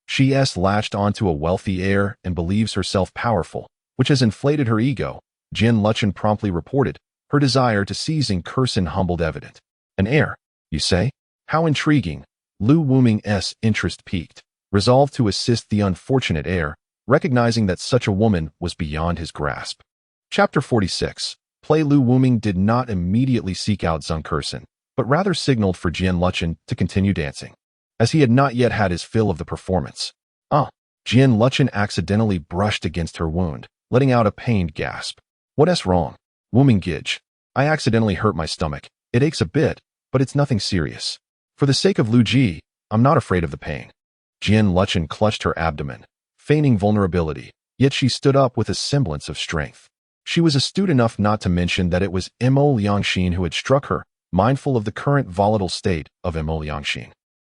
She's latched onto a wealthy heir and believes herself powerful, which has inflated her ego, Jian Luchen promptly reported, her desire to see Zheng Kursen humbled evident. An heir, you say? How intriguing. Lu Wuming's interest piqued, resolved to assist the unfortunate heir, recognizing that such a woman was beyond his grasp. Chapter 46. Lu Wuming did not immediately seek out Zheng Kursen, but rather signaled for Jian Luchen to continue dancing, as he had not yet had his fill of the performance. Jian Luchen accidentally brushed against her wound, letting out a pained gasp. What's wrong? Wuming Gij. I accidentally hurt my stomach. It aches a bit, but it's nothing serious. For the sake of Lu Ji, I'm not afraid of the pain. Jian Luchen clutched her abdomen, feigning vulnerability, yet she stood up with a semblance of strength. She was astute enough not to mention that it was Mo Liangxin who had struck her, mindful of the current volatile state of Mo Liangxin.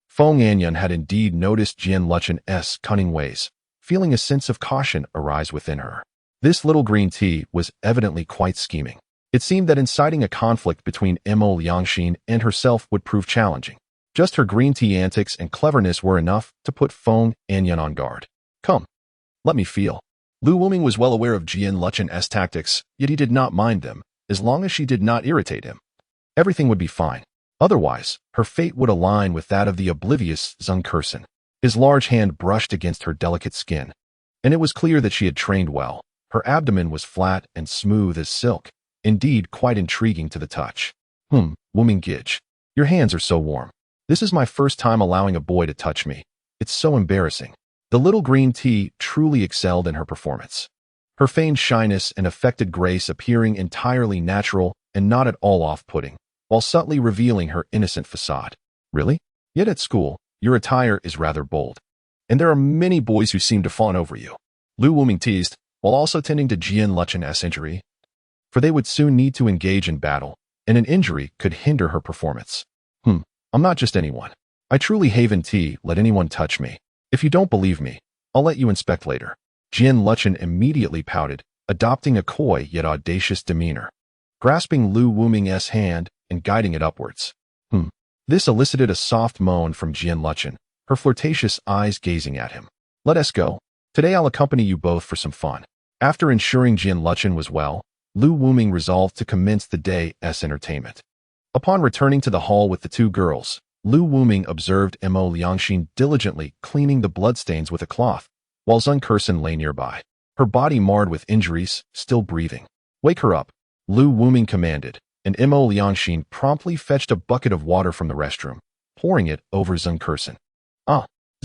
Feng Anyan had indeed noticed Jian Luchen's cunning ways, feeling a sense of caution arise within her. This little green tea was evidently quite scheming. It seemed that inciting a conflict between Mo Liangxin and herself would prove challenging. Just her green tea antics and cleverness were enough to put Feng Anyan on guard. Come, let me feel. Lu Wuming was well aware of Jian Luchen's tactics, yet he did not mind them, as long as she did not irritate him. Everything would be fine. Otherwise, her fate would align with that of the oblivious Zheng Kursen. His large hand brushed against her delicate skin, and it was clear that she had trained well. Her abdomen was flat and smooth as silk, indeed quite intriguing to the touch. Wuming Gij, your hands are so warm. This is my first time allowing a boy to touch me. It's so embarrassing. The little green tea truly excelled in her performance. her feigned shyness and affected grace appearing entirely natural and not at all off-putting, while subtly revealing her innocent facade. Really? Yet at school, your attire is rather bold. And there are many boys who seem to fawn over you. Lu Wuming teased, while also tending to Liangxin's injury. For they would soon need to engage in battle, and an injury could hinder her performance. I'm not just anyone. I truly haven't let anyone touch me. If you don't believe me, I'll let you inspect later. Liangxin immediately pouted, adopting a coy yet audacious demeanor, grasping Lu Wuming's hand and guiding it upwards. This elicited a soft moan from Liangxin, her flirtatious eyes gazing at him. Let us go. Today I'll accompany you both for some fun. After ensuring Liangxin was well, Lu Wuming resolved to commence the day's entertainment. Upon returning to the hall with the two girls, Lu Wuming observed Liangxin diligently cleaning the bloodstains with a cloth, while Zheng Kershen lay nearby, her body marred with injuries, still breathing. Wake her up, Lu Wuming commanded, and Liangxin promptly fetched a bucket of water from the restroom, pouring it over Zheng Kershen.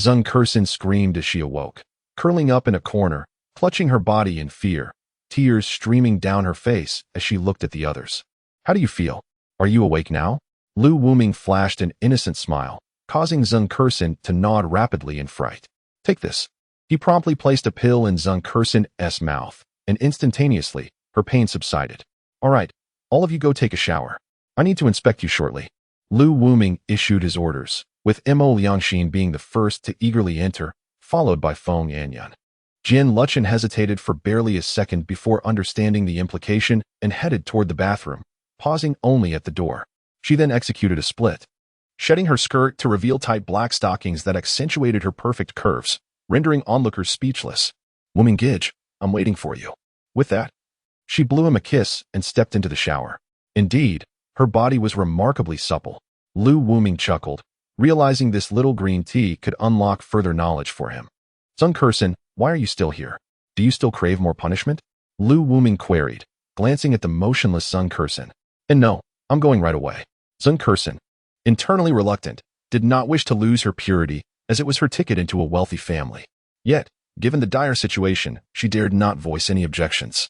Zheng Kershen screamed as she awoke, curling up in a corner, clutching her body in fear, tears streaming down her face as she looked at the others. How do you feel? Are you awake now? Lu Wuming flashed an innocent smile, causing Zheng Kershen to nod rapidly in fright. Take this. He promptly placed a pill in Zheng Kershen's mouth, and instantaneously, her pain subsided. All right, all of you go take a shower. I need to inspect you shortly. Lu Wuming issued his orders, with Liangxin being the first to eagerly enter, followed by Feng Anyan. Liangxin hesitated for barely a second before understanding the implication and headed toward the bathroom, pausing only at the door. She then executed a split, shedding her skirt to reveal tight black stockings that accentuated her perfect curves, rendering onlookers speechless. Wuming Gij, I'm waiting for you. With that, she blew him a kiss and stepped into the shower. Indeed, her body was remarkably supple. Lu Wuming chuckled, realizing this little green tea could unlock further knowledge for him. Zheng Kershen, why are you still here? Do you still crave more punishment? Lu Wuming queried, glancing at the motionless Zheng Kershen. And no, I'm going right away. Zheng Kershen, internally reluctant, did not wish to lose her purity, as it was her ticket into a wealthy family. Yet, given the dire situation, she dared not voice any objections.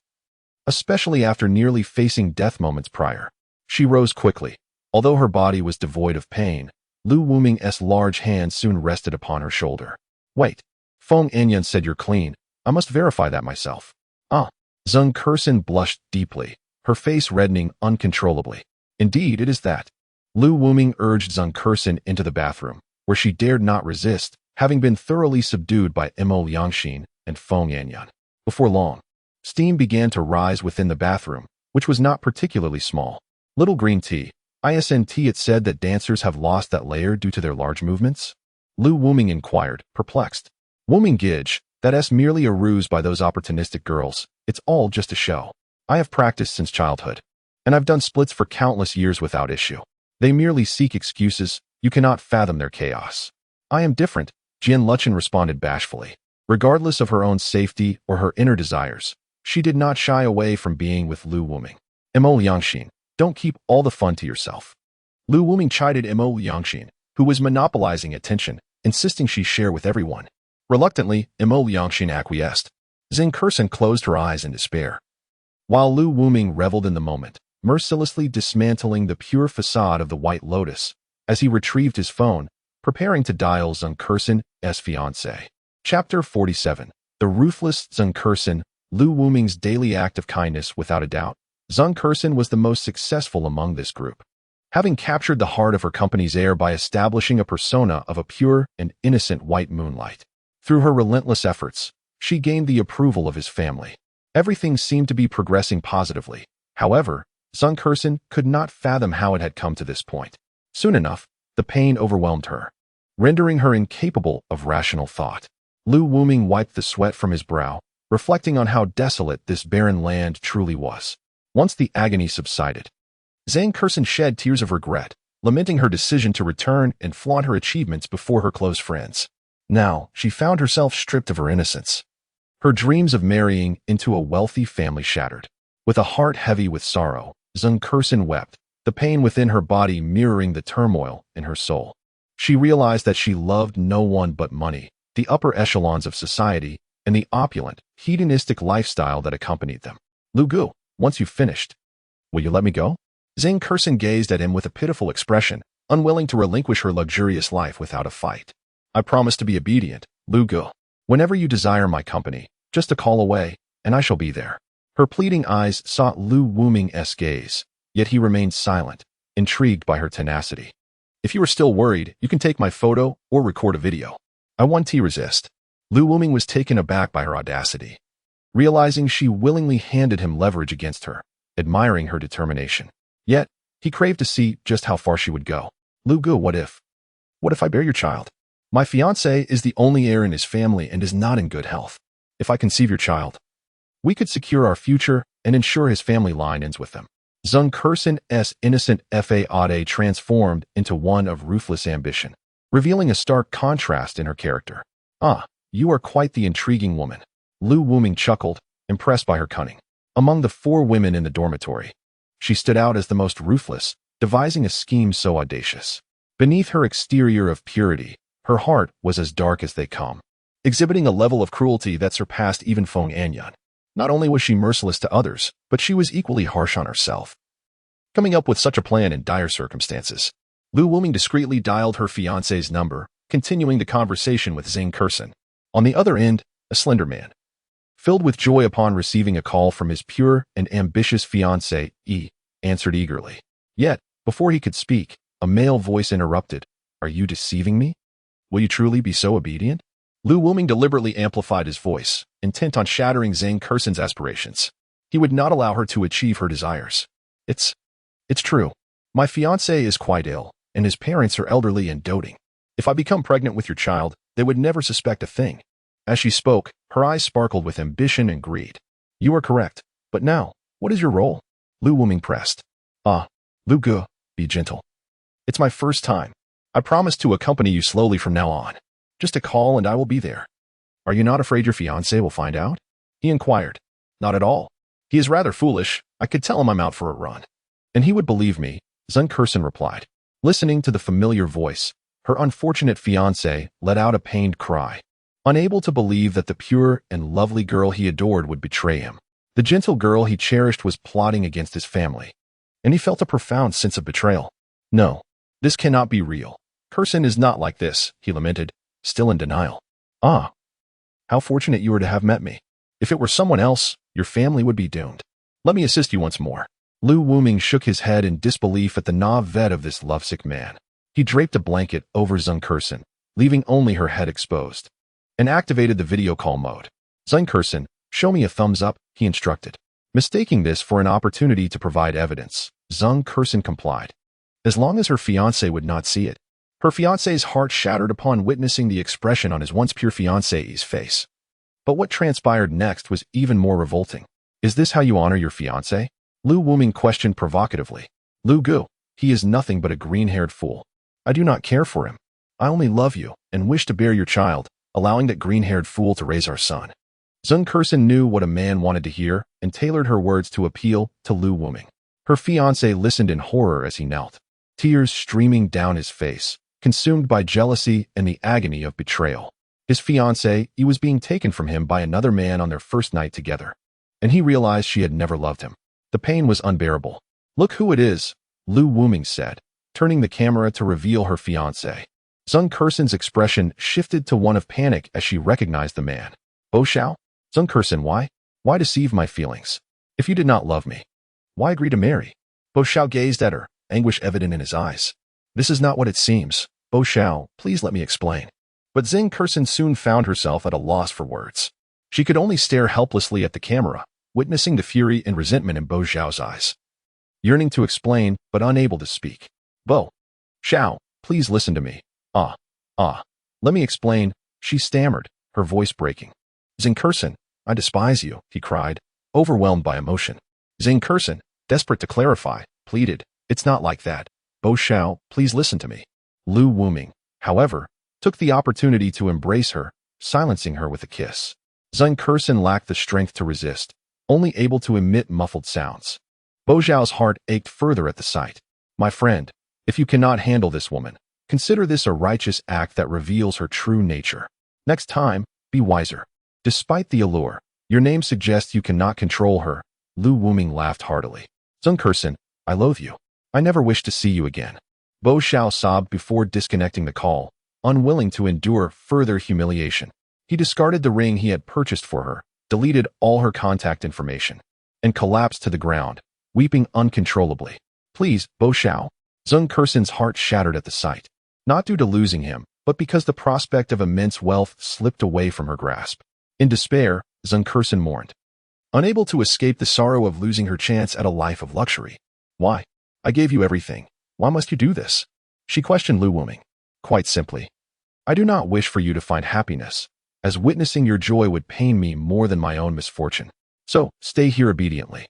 Especially after nearly facing death moments prior. She rose quickly. Although her body was devoid of pain, Lu Wuming's large hand soon rested upon her shoulder. Wait. Feng Anyan said you're clean. I must verify that myself. Zheng Kershen blushed deeply, her face reddening uncontrollably. Indeed, it is that. Lu Wuming urged Zheng Kershen into the bathroom, where she dared not resist, having been thoroughly subdued by Liangxin and Feng Anyan. Before long, steam began to rise within the bathroom, which was not particularly small. Little green tea. It said that dancers have lost that layer due to their large movements? Lu Wuming inquired, perplexed. Wuming Gij, that's merely a ruse by those opportunistic girls. It's all just a show. I have practiced since childhood, and I've done splits for countless years without issue. They merely seek excuses. You cannot fathom their chaos. I am different, Liangxin responded bashfully. Regardless of her own safety or her inner desires, she did not shy away from being with Lu Wuming. Liangxin, don't keep all the fun to yourself. Lu Wuming chided Liangxin, who was monopolizing attention, insisting she share with everyone. Reluctantly, Liangxin acquiesced. Zheng Kershen closed her eyes in despair, while Lu Wuming reveled in the moment, mercilessly dismantling the pure facade of the White Lotus, as he retrieved his phone, preparing to dial Zheng Kershen's fiancée. Chapter 47. The Ruthless Zheng Kershen. Lu Wuming's daily act of kindness. Without a doubt, Zheng Kershen was the most successful among this group, having captured the heart of her company's heir by establishing a persona of a pure and innocent white moonlight. Through her relentless efforts, she gained the approval of his family. Everything seemed to be progressing positively. However, Zheng Kershen could not fathom how it had come to this point. Soon enough, the pain overwhelmed her, rendering her incapable of rational thought. Lu Wuming wiped the sweat from his brow, reflecting on how desolate this barren land truly was. Once the agony subsided, Zheng Kershen shed tears of regret, lamenting her decision to return and flaunt her achievements before her close friends. Now, she found herself stripped of her innocence. Her dreams of marrying into a wealthy family shattered. With a heart heavy with sorrow, Zheng Kershen wept, the pain within her body mirroring the turmoil in her soul. She realized that she loved no one but money, the upper echelons of society, and the opulent, hedonistic lifestyle that accompanied them. Lu Gu, once you've finished, will you let me go? Zhang Curson gazed at him with a pitiful expression, unwilling to relinquish her luxurious life without a fight. I promise to be obedient, Lu Gu. Whenever you desire my company, just a call away, and I shall be there. Her pleading eyes sought Lu Wuming's gaze, yet he remained silent, intrigued by her tenacity. If you are still worried, you can take my photo or record a video. I want to resist. Lu Wuming was taken aback by her audacity, realizing she willingly handed him leverage against her, admiring her determination. Yet, he craved to see just how far she would go. Lu Gu, what if I bear your child? My fiancé is the only heir in his family and is not in good health. If I conceive your child, we could secure our future and ensure his family line ends with them. Zhang Curson's innocent facade transformed into one of ruthless ambition, revealing a stark contrast in her character. Ah, you are quite the intriguing woman. Lu Wuming chuckled, impressed by her cunning. Among the 4 women in the dormitory, she stood out as the most ruthless, devising a scheme so audacious. Beneath her exterior of purity, her heart was as dark as they come, exhibiting a level of cruelty that surpassed even Feng Anyan. Not only was she merciless to others, but she was equally harsh on herself. Coming up with such a plan in dire circumstances, Lu Wuming discreetly dialed her fiancé's number, continuing the conversation with Zhang Curson. On the other end, a slender man, filled with joy upon receiving a call from his pure and ambitious fiancée, answered eagerly. Yet, before he could speak, a male voice interrupted. Are you deceiving me? Will you truly be so obedient? Lu Wuming deliberately amplified his voice, intent on shattering Zhang Curson's aspirations. He would not allow her to achieve her desires. It's true. My fiancé is quite ill, and his parents are elderly and doting. If I become pregnant with your child, they would never suspect a thing. As she spoke, her eyes sparkled with ambition and greed. You are correct. But now, what is your role? Lu Wuming pressed. Lu Gu, be gentle. It's my first time. I promise to accompany you slowly from now on. Just a call and I will be there. Are you not afraid your fiancé will find out? He inquired. Not at all. He is rather foolish. I could tell him I'm out for a run. And he would believe me, Zhang Curson replied. Listening to the familiar voice, her unfortunate fiancé let out a pained cry, unable to believe that the pure and lovely girl he adored would betray him. The gentle girl he cherished was plotting against his family, and he felt a profound sense of betrayal. No, this cannot be real. Curson is not like this, he lamented, still in denial. Ah, how fortunate you were to have met me. If it were someone else, your family would be doomed. Let me assist you once more. Lu Wuming shook his head in disbelief at the naivete of this lovesick man. He draped a blanket over Zhang Curson, leaving only her head exposed, and activated the video call mode. Zhang Curson, show me a thumbs up, he instructed. Mistaking this for an opportunity to provide evidence, Zhang Curson complied, as long as her fiancé would not see it. Her fiancé's heart shattered upon witnessing the expression on his once pure fiancé's face. But what transpired next was even more revolting. Is this how you honor your fiancé? Lu Wuming questioned provocatively. Lu Gu, he is nothing but a green-haired fool. I do not care for him. I only love you and wish to bear your child, allowing that green-haired fool to raise our son. Zhang Curson knew what a man wanted to hear and tailored her words to appeal to Lu Wuming. Her fiancé listened in horror as he knelt, tears streaming down his face, consumed by jealousy and the agony of betrayal. His fiancé, he was being taken from him by another man on their first night together, and he realized she had never loved him. The pain was unbearable. Look who it is, Lu Wuming said, turning the camera to reveal her fiancé. Zhang Curson's expression shifted to one of panic as she recognized the man. Bo Xiao? Zhang Curson, why? Why deceive my feelings? If you did not love me, why agree to marry? Bo Xiao gazed at her, anguish evident in his eyes. This is not what it seems. Bo Xiao, please let me explain. But Zhang Curson soon found herself at a loss for words. She could only stare helplessly at the camera, witnessing the fury and resentment in Bo Xiao's eyes. Yearning to explain, but unable to speak. Bo Xiao, please listen to me. Let me explain, she stammered, her voice breaking. Zhang Curson, I despise you, he cried, overwhelmed by emotion. Zhang Curson, desperate to clarify, pleaded, it's not like that. Bo Xiao, please listen to me. Lu Wuming, however, took the opportunity to embrace her, silencing her with a kiss. Zhang Curson lacked the strength to resist, only able to emit muffled sounds. Bo Xiao's heart ached further at the sight. My friend, if you cannot handle this woman, consider this a righteous act that reveals her true nature. Next time, be wiser. Despite the allure, your name suggests you cannot control her. Lu Wuming laughed heartily. Zheng Kershen, I loathe you. I never wish to see you again. Bo Xiao sobbed before disconnecting the call, unwilling to endure further humiliation. He discarded the ring he had purchased for her, deleted all her contact information, and collapsed to the ground, weeping uncontrollably. Please, Bo Xiao. Zheng Kershen's heart shattered at the sight, not due to losing him, but because the prospect of immense wealth slipped away from her grasp. In despair, Zheng Kershen mourned, unable to escape the sorrow of losing her chance at a life of luxury. Why? I gave you everything. Why must you do this? She questioned Lu Wuming. Quite simply, I do not wish for you to find happiness, as witnessing your joy would pain me more than my own misfortune. So, stay here obediently.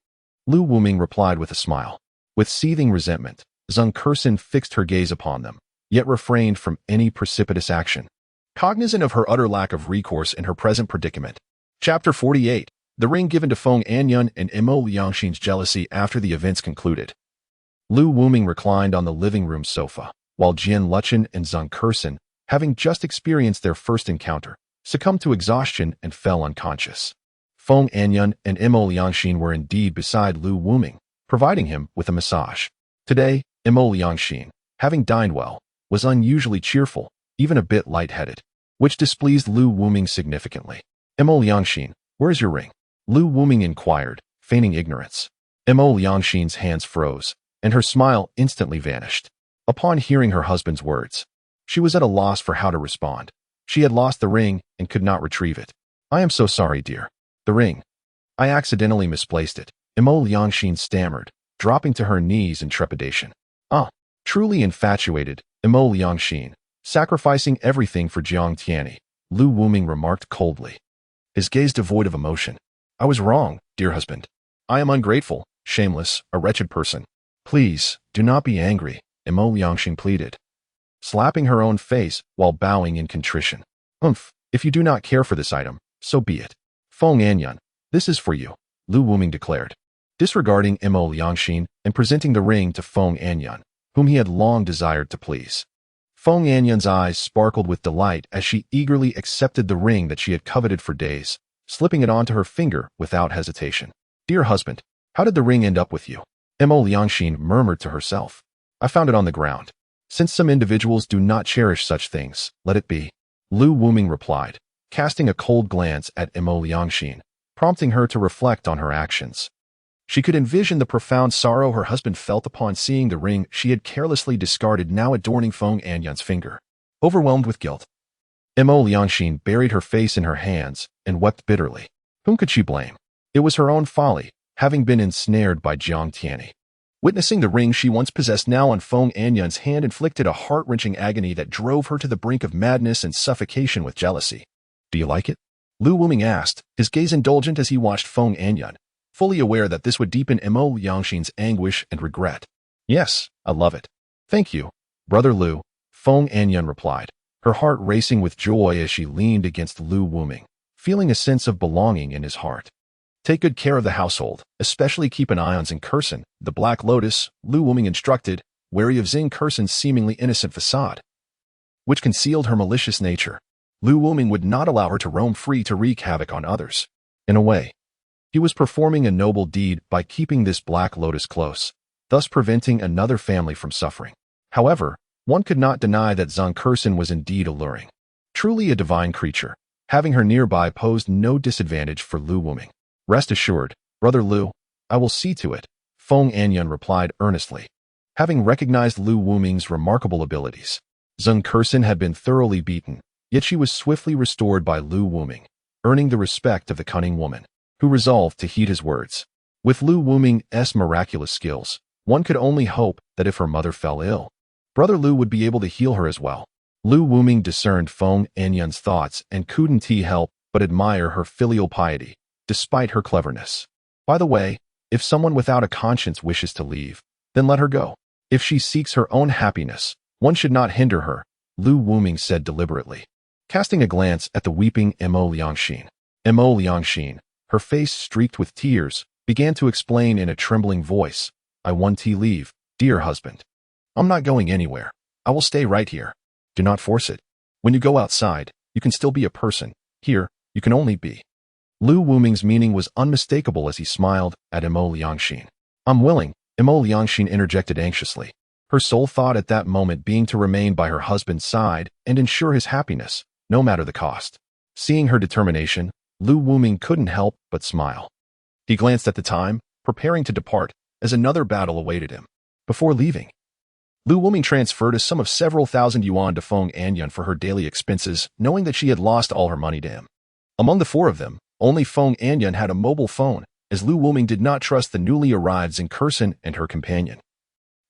Lu Wuming replied with a smile. With seething resentment, Zheng Kershen fixed her gaze upon them, yet refrained from any precipitous action. Cognizant of her utter lack of recourse in her present predicament. Chapter 48. The ring given to Feng Anyun and Mo Liangxin's jealousy after the events concluded. Lu Wuming reclined on the living room sofa, while Jian Luqian and Zheng Kershen, having just experienced their first encounter, succumbed to exhaustion and fell unconscious. Feng Anyun and Mo Liangxin were indeed beside Lu Wuming, providing him with a massage. Today, Mo Liangxin, having dined well, was unusually cheerful, even a bit lightheaded, which displeased Lu Wuming significantly. Mo Liangxin, where is your ring? Lu Wuming inquired, feigning ignorance. Mo Liangxin's hands froze, and her smile instantly vanished. Upon hearing her husband's words, she was at a loss for how to respond. She had lost the ring and could not retrieve it. I am so sorry, dear. The ring. I accidentally misplaced it. Mo Liangxin stammered, dropping to her knees in trepidation. Truly infatuated, Mo Liangxin, sacrificing everything for Jiang Tianyi, Lu Wuming remarked coldly, his gaze devoid of emotion. I was wrong, dear husband. I am ungrateful, shameless, a wretched person. Please, do not be angry, Mo Liangxin pleaded, slapping her own face while bowing in contrition. If you do not care for this item, so be it. Feng Anyun, this is for you, Lu Wuming declared, disregarding Mo Liangxin and presenting the ring to Feng Anyun, whom he had long desired to please. Feng Anyun's eyes sparkled with delight as she eagerly accepted the ring that she had coveted for days, slipping it onto her finger without hesitation. Dear husband, how did the ring end up with you? Mo Liangxin murmured to herself. I found it on the ground. Since some individuals do not cherish such things, let it be. Lu Wuming replied, casting a cold glance at Mo Liangxin, prompting her to reflect on her actions. She could envision the profound sorrow her husband felt upon seeing the ring she had carelessly discarded now adorning Feng Anyun's finger. Overwhelmed with guilt, Mo Liangxin buried her face in her hands and wept bitterly. Whom could she blame? It was her own folly, having been ensnared by Jiang Tianyi. Witnessing the ring she once possessed now on Feng Anyun's hand inflicted a heart-wrenching agony that drove her to the brink of madness and suffocation with jealousy. Do you like it? Lu Wuming asked, his gaze indulgent as he watched Feng Anyun, fully aware that this would deepen Mo Liangxin's anguish and regret. Yes, I love it. Thank you, Brother Lu, Feng Anyun replied, her heart racing with joy as she leaned against Lu Wuming, feeling a sense of belonging in his heart. Take good care of the household, especially keep an eye on Zheng Kershen, the Black Lotus, Lu Wuming instructed, wary of Zheng Kershen's seemingly innocent facade, which concealed her malicious nature. Lu Wuming would not allow her to roam free to wreak havoc on others. In a way, he was performing a noble deed by keeping this Black Lotus close, thus preventing another family from suffering. However, one could not deny that Zheng Kershen was indeed alluring. Truly a divine creature, having her nearby posed no disadvantage for Lu Wuming. Rest assured, Brother Lu, I will see to it, Feng Anyun replied earnestly. Having recognized Lu Wuming's remarkable abilities, Zheng Kershen had been thoroughly beaten, yet she was swiftly restored by Lu Wuming, earning the respect of the cunning woman, who resolved to heed his words. With Lu Wuming's miraculous skills, one could only hope that if her mother fell ill, Brother Lu would be able to heal her as well. Lu Wuming discerned Feng Anyun's thoughts and couldn't help but admire her filial piety, despite her cleverness. By the way, if someone without a conscience wishes to leave, then let her go. If she seeks her own happiness, one should not hinder her, Lu Wuming said deliberately, casting a glance at the weeping Mo Liangxin. Mo Liangxin, her face streaked with tears, began to explain in a trembling voice, I want to leave, dear husband. I'm not going anywhere. I will stay right here. Do not force it. When you go outside, you can still be a person. Here, You can only be. Lu Wuming's meaning was unmistakable as he smiled at Imo Liangxin. I'm willing, Imo Liangxin interjected anxiously, her sole thought at that moment being to remain by her husband's side and ensure his happiness, no matter the cost. Seeing her determination, Lu Wuming couldn't help but smile. He glanced at the time, preparing to depart, as another battle awaited him. Before leaving, Lu Wuming transferred a sum of several thousand yuan to Feng Anyan for her daily expenses, knowing that she had lost all her money to him. Among the four of them, only Feng Anyan had a mobile phone, as Lu Wuming did not trust the newly arrived Zheng and her companion.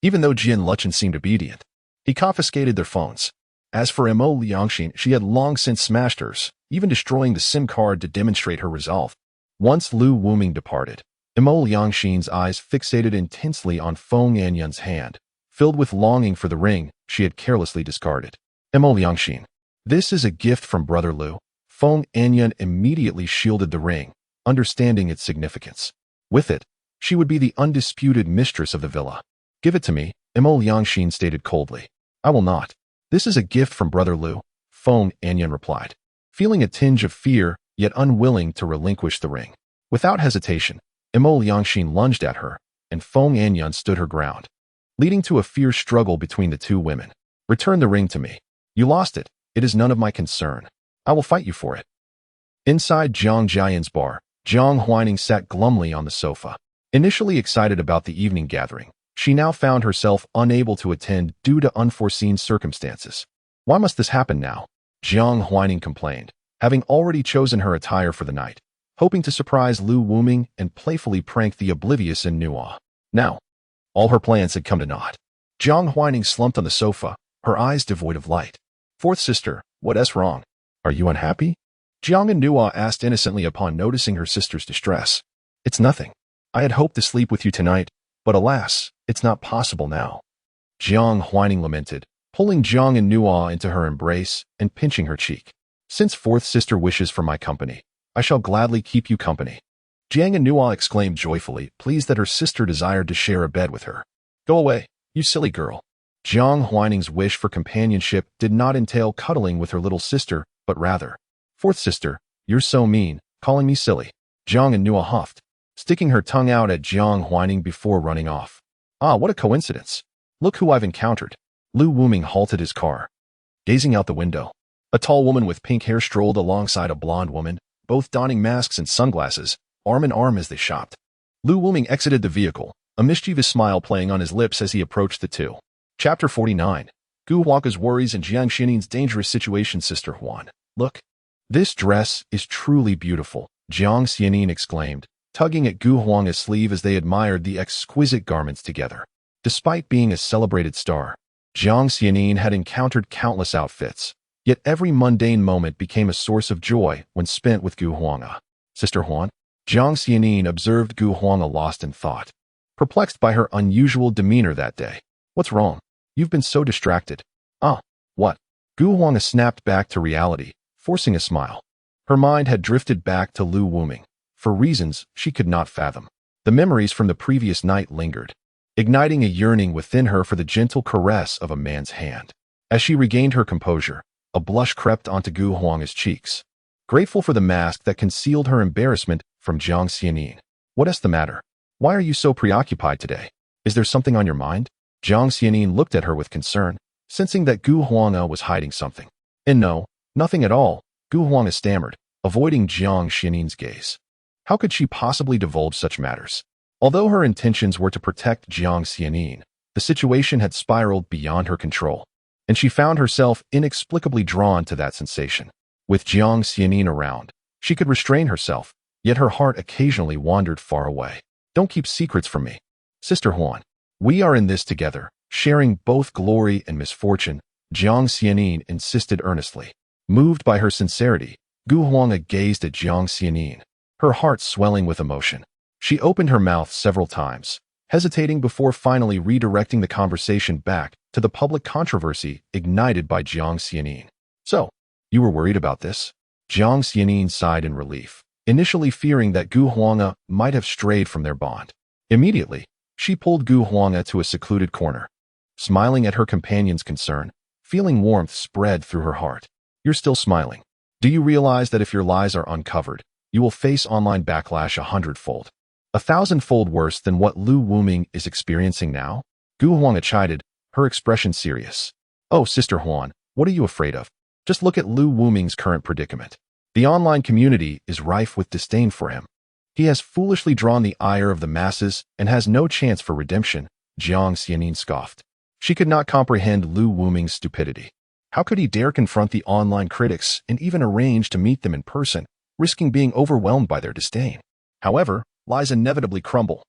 Even though Jian Luchen seemed obedient, he confiscated their phones. As for Imo Liangxin, she had long since smashed hers, even destroying the SIM card to demonstrate her resolve. Once Lu Wuming departed, Imo Liangxin's eyes fixated intensely on Feng Anyan's hand, filled with longing for the ring she had carelessly discarded. Imo Liangxin, this is a gift from Brother Lu. Feng Anyan immediately shielded the ring, understanding its significance. With it, she would be the undisputed mistress of the villa. Give it to me, Imo Liangxin stated coldly. I will not. This is a gift from Brother Lu, Feng Anyan replied, feeling a tinge of fear, yet unwilling to relinquish the ring. Without hesitation, Imo Liangxin lunged at her, and Feng Anyan stood her ground, leading to a fierce struggle between the two women. Return the ring to me. You lost it. It is none of my concern. I will fight you for it. Inside Jiang Jian's bar, Jiang Huining sat glumly on the sofa. Initially excited about the evening gathering, she now found herself unable to attend due to unforeseen circumstances. Why must this happen now? Jiang Huining complained, having already chosen her attire for the night, hoping to surprise Lu Wuming and playfully prank the oblivious in Nuo. Now, all her plans had come to naught. Jiang Huining slumped on the sofa, her eyes devoid of light. Fourth sister, what's wrong? Are you unhappy? Jiang and Nuo asked innocently upon noticing her sister's distress. It's nothing. I had hoped to sleep with you tonight, but alas, it's not possible now. Jiang Huining lamented, pulling Jiang and Nuo into her embrace and pinching her cheek. Since fourth sister wishes for my company, I shall gladly keep you company. Jiang and Nuo exclaimed joyfully, pleased that her sister desired to share a bed with her. Go away, you silly girl. Jiang Huining's wish for companionship did not entail cuddling with her little sister, but rather, fourth sister, you're so mean, calling me silly. Jiang and Nuo huffed, sticking her tongue out at Jiang Huining before running off. Ah, what a coincidence. Look who I've encountered. Lu Wuming halted his car. Gazing out the window, a tall woman with pink hair strolled alongside a blonde woman, both donning masks and sunglasses, arm in arm as they shopped. Lu Wuming exited the vehicle, a mischievous smile playing on his lips as he approached the two. Chapter 49. Gu Huanga's worries and Jiang Xinin's dangerous situation. Sister Huan, look. This dress is truly beautiful, Jiang Xianin exclaimed, tugging at Gu Huanga's sleeve as they admired the exquisite garments together. Despite being a celebrated star, Jiang Xianin had encountered countless outfits, yet every mundane moment became a source of joy when spent with Gu Huanga. Sister Huan, Jiang Xianin observed Gu Huanga lost in thought, perplexed by her unusual demeanor that day. What's wrong? You've been so distracted. Ah, what? Gu Huanga snapped back to reality, forcing a smile. Her mind had drifted back to Lu Wuming, for reasons she could not fathom. The memories from the previous night lingered, igniting a yearning within her for the gentle caress of a man's hand. As she regained her composure, a blush crept onto Gu Huanga's cheeks. Grateful for the mask that concealed her embarrassment from Jiang Xianin. What's the matter? Why are you so preoccupied today? Is there something on your mind? Jiang Xianin looked at her with concern, sensing that Gu Huanga was hiding something. And no, nothing at all, Gu Huanga stammered, avoiding Jiang Xianin's gaze. How could she possibly divulge such matters? Although her intentions were to protect Jiang Xianin, the situation had spiraled beyond her control, and she found herself inexplicably drawn to that sensation. With Jiang Xianin around, she could restrain herself, yet her heart occasionally wandered far away. Don't keep secrets from me. Sister Huan, we are in this together, sharing both glory and misfortune, Jiang Xianin insisted earnestly. Moved by her sincerity, Gu Huanga gazed at Jiang Xianin, her heart swelling with emotion. She opened her mouth several times, hesitating before finally redirecting the conversation back to the public controversy ignited by Jiang Xianin. So, you were worried about this? Jiang Xianin sighed in relief, initially fearing that Gu Huanga might have strayed from their bond. Immediately, she pulled Gu Huanga to a secluded corner. Smiling at her companion's concern, feeling warmth spread through her heart. You're still smiling. Do you realize that if your lies are uncovered, you will face online backlash 100-fold? 1,000-fold worse than what Lu Wuming is experiencing now? Gu Huanga chided, her expression serious. Oh, Sister Huan, what are you afraid of? Just look at Lu Wuming's current predicament. The online community is rife with disdain for him. He has foolishly drawn the ire of the masses and has no chance for redemption, Jiang Xianin scoffed. She could not comprehend Lu Wuming's stupidity. How could he dare confront the online critics and even arrange to meet them in person, risking being overwhelmed by their disdain? However, lies inevitably crumble.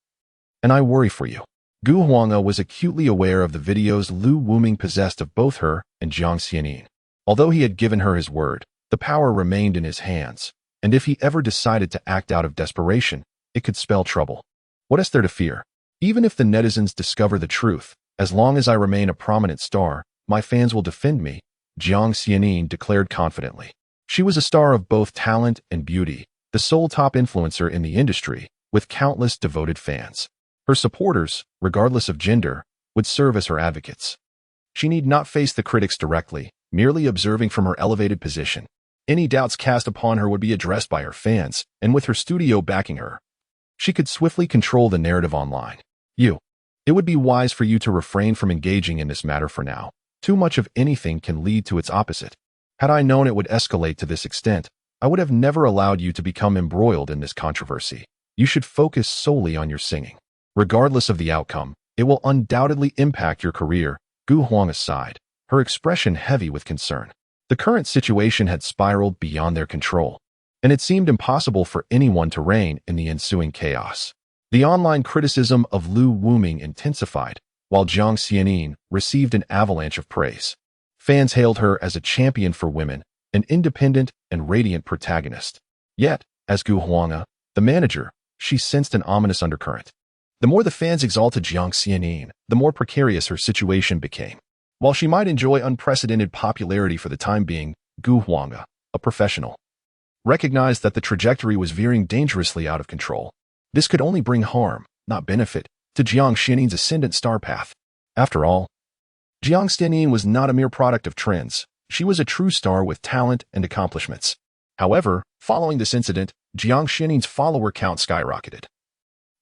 And I worry for you. Gu Huanga was acutely aware of the videos Lu Wuming possessed of both her and Jiang Xianin. Although he had given her his word, the power remained in his hands, and if he ever decided to act out of desperation, it could spell trouble. What is there to fear? Even if the netizens discover the truth, as long as I remain a prominent star, my fans will defend me, Jiang Xianin declared confidently. She was a star of both talent and beauty, the sole top influencer in the industry, with countless devoted fans. Her supporters, regardless of gender, would serve as her advocates. She need not face the critics directly, merely observing from her elevated position. Any doubts cast upon her would be addressed by her fans, and with her studio backing her, she could swiftly control the narrative online. It would be wise for you to refrain from engaging in this matter for now. Too much of anything can lead to its opposite. Had I known it would escalate to this extent, I would have never allowed you to become embroiled in this controversy. You should focus solely on your singing. Regardless of the outcome, it will undoubtedly impact your career, Gu Huanga sighed, her expression heavy with concern. The current situation had spiraled beyond their control, and it seemed impossible for anyone to reign in the ensuing chaos. The online criticism of Lu Wuming intensified, while Jiang Xianin received an avalanche of praise. Fans hailed her as a champion for women, an independent and radiant protagonist. Yet, as Gu Huanga, the manager, she sensed an ominous undercurrent. The more the fans exalted Jiang Xianin, the more precarious her situation became. While she might enjoy unprecedented popularity for the time being, Gu Huanga, a professional, recognized that the trajectory was veering dangerously out of control. This could only bring harm, not benefit, to Jiang Xianin's ascendant star path. After all, Jiang Xianin was not a mere product of trends. She was a true star with talent and accomplishments. However, following this incident, Jiang Xianin's follower count skyrocketed.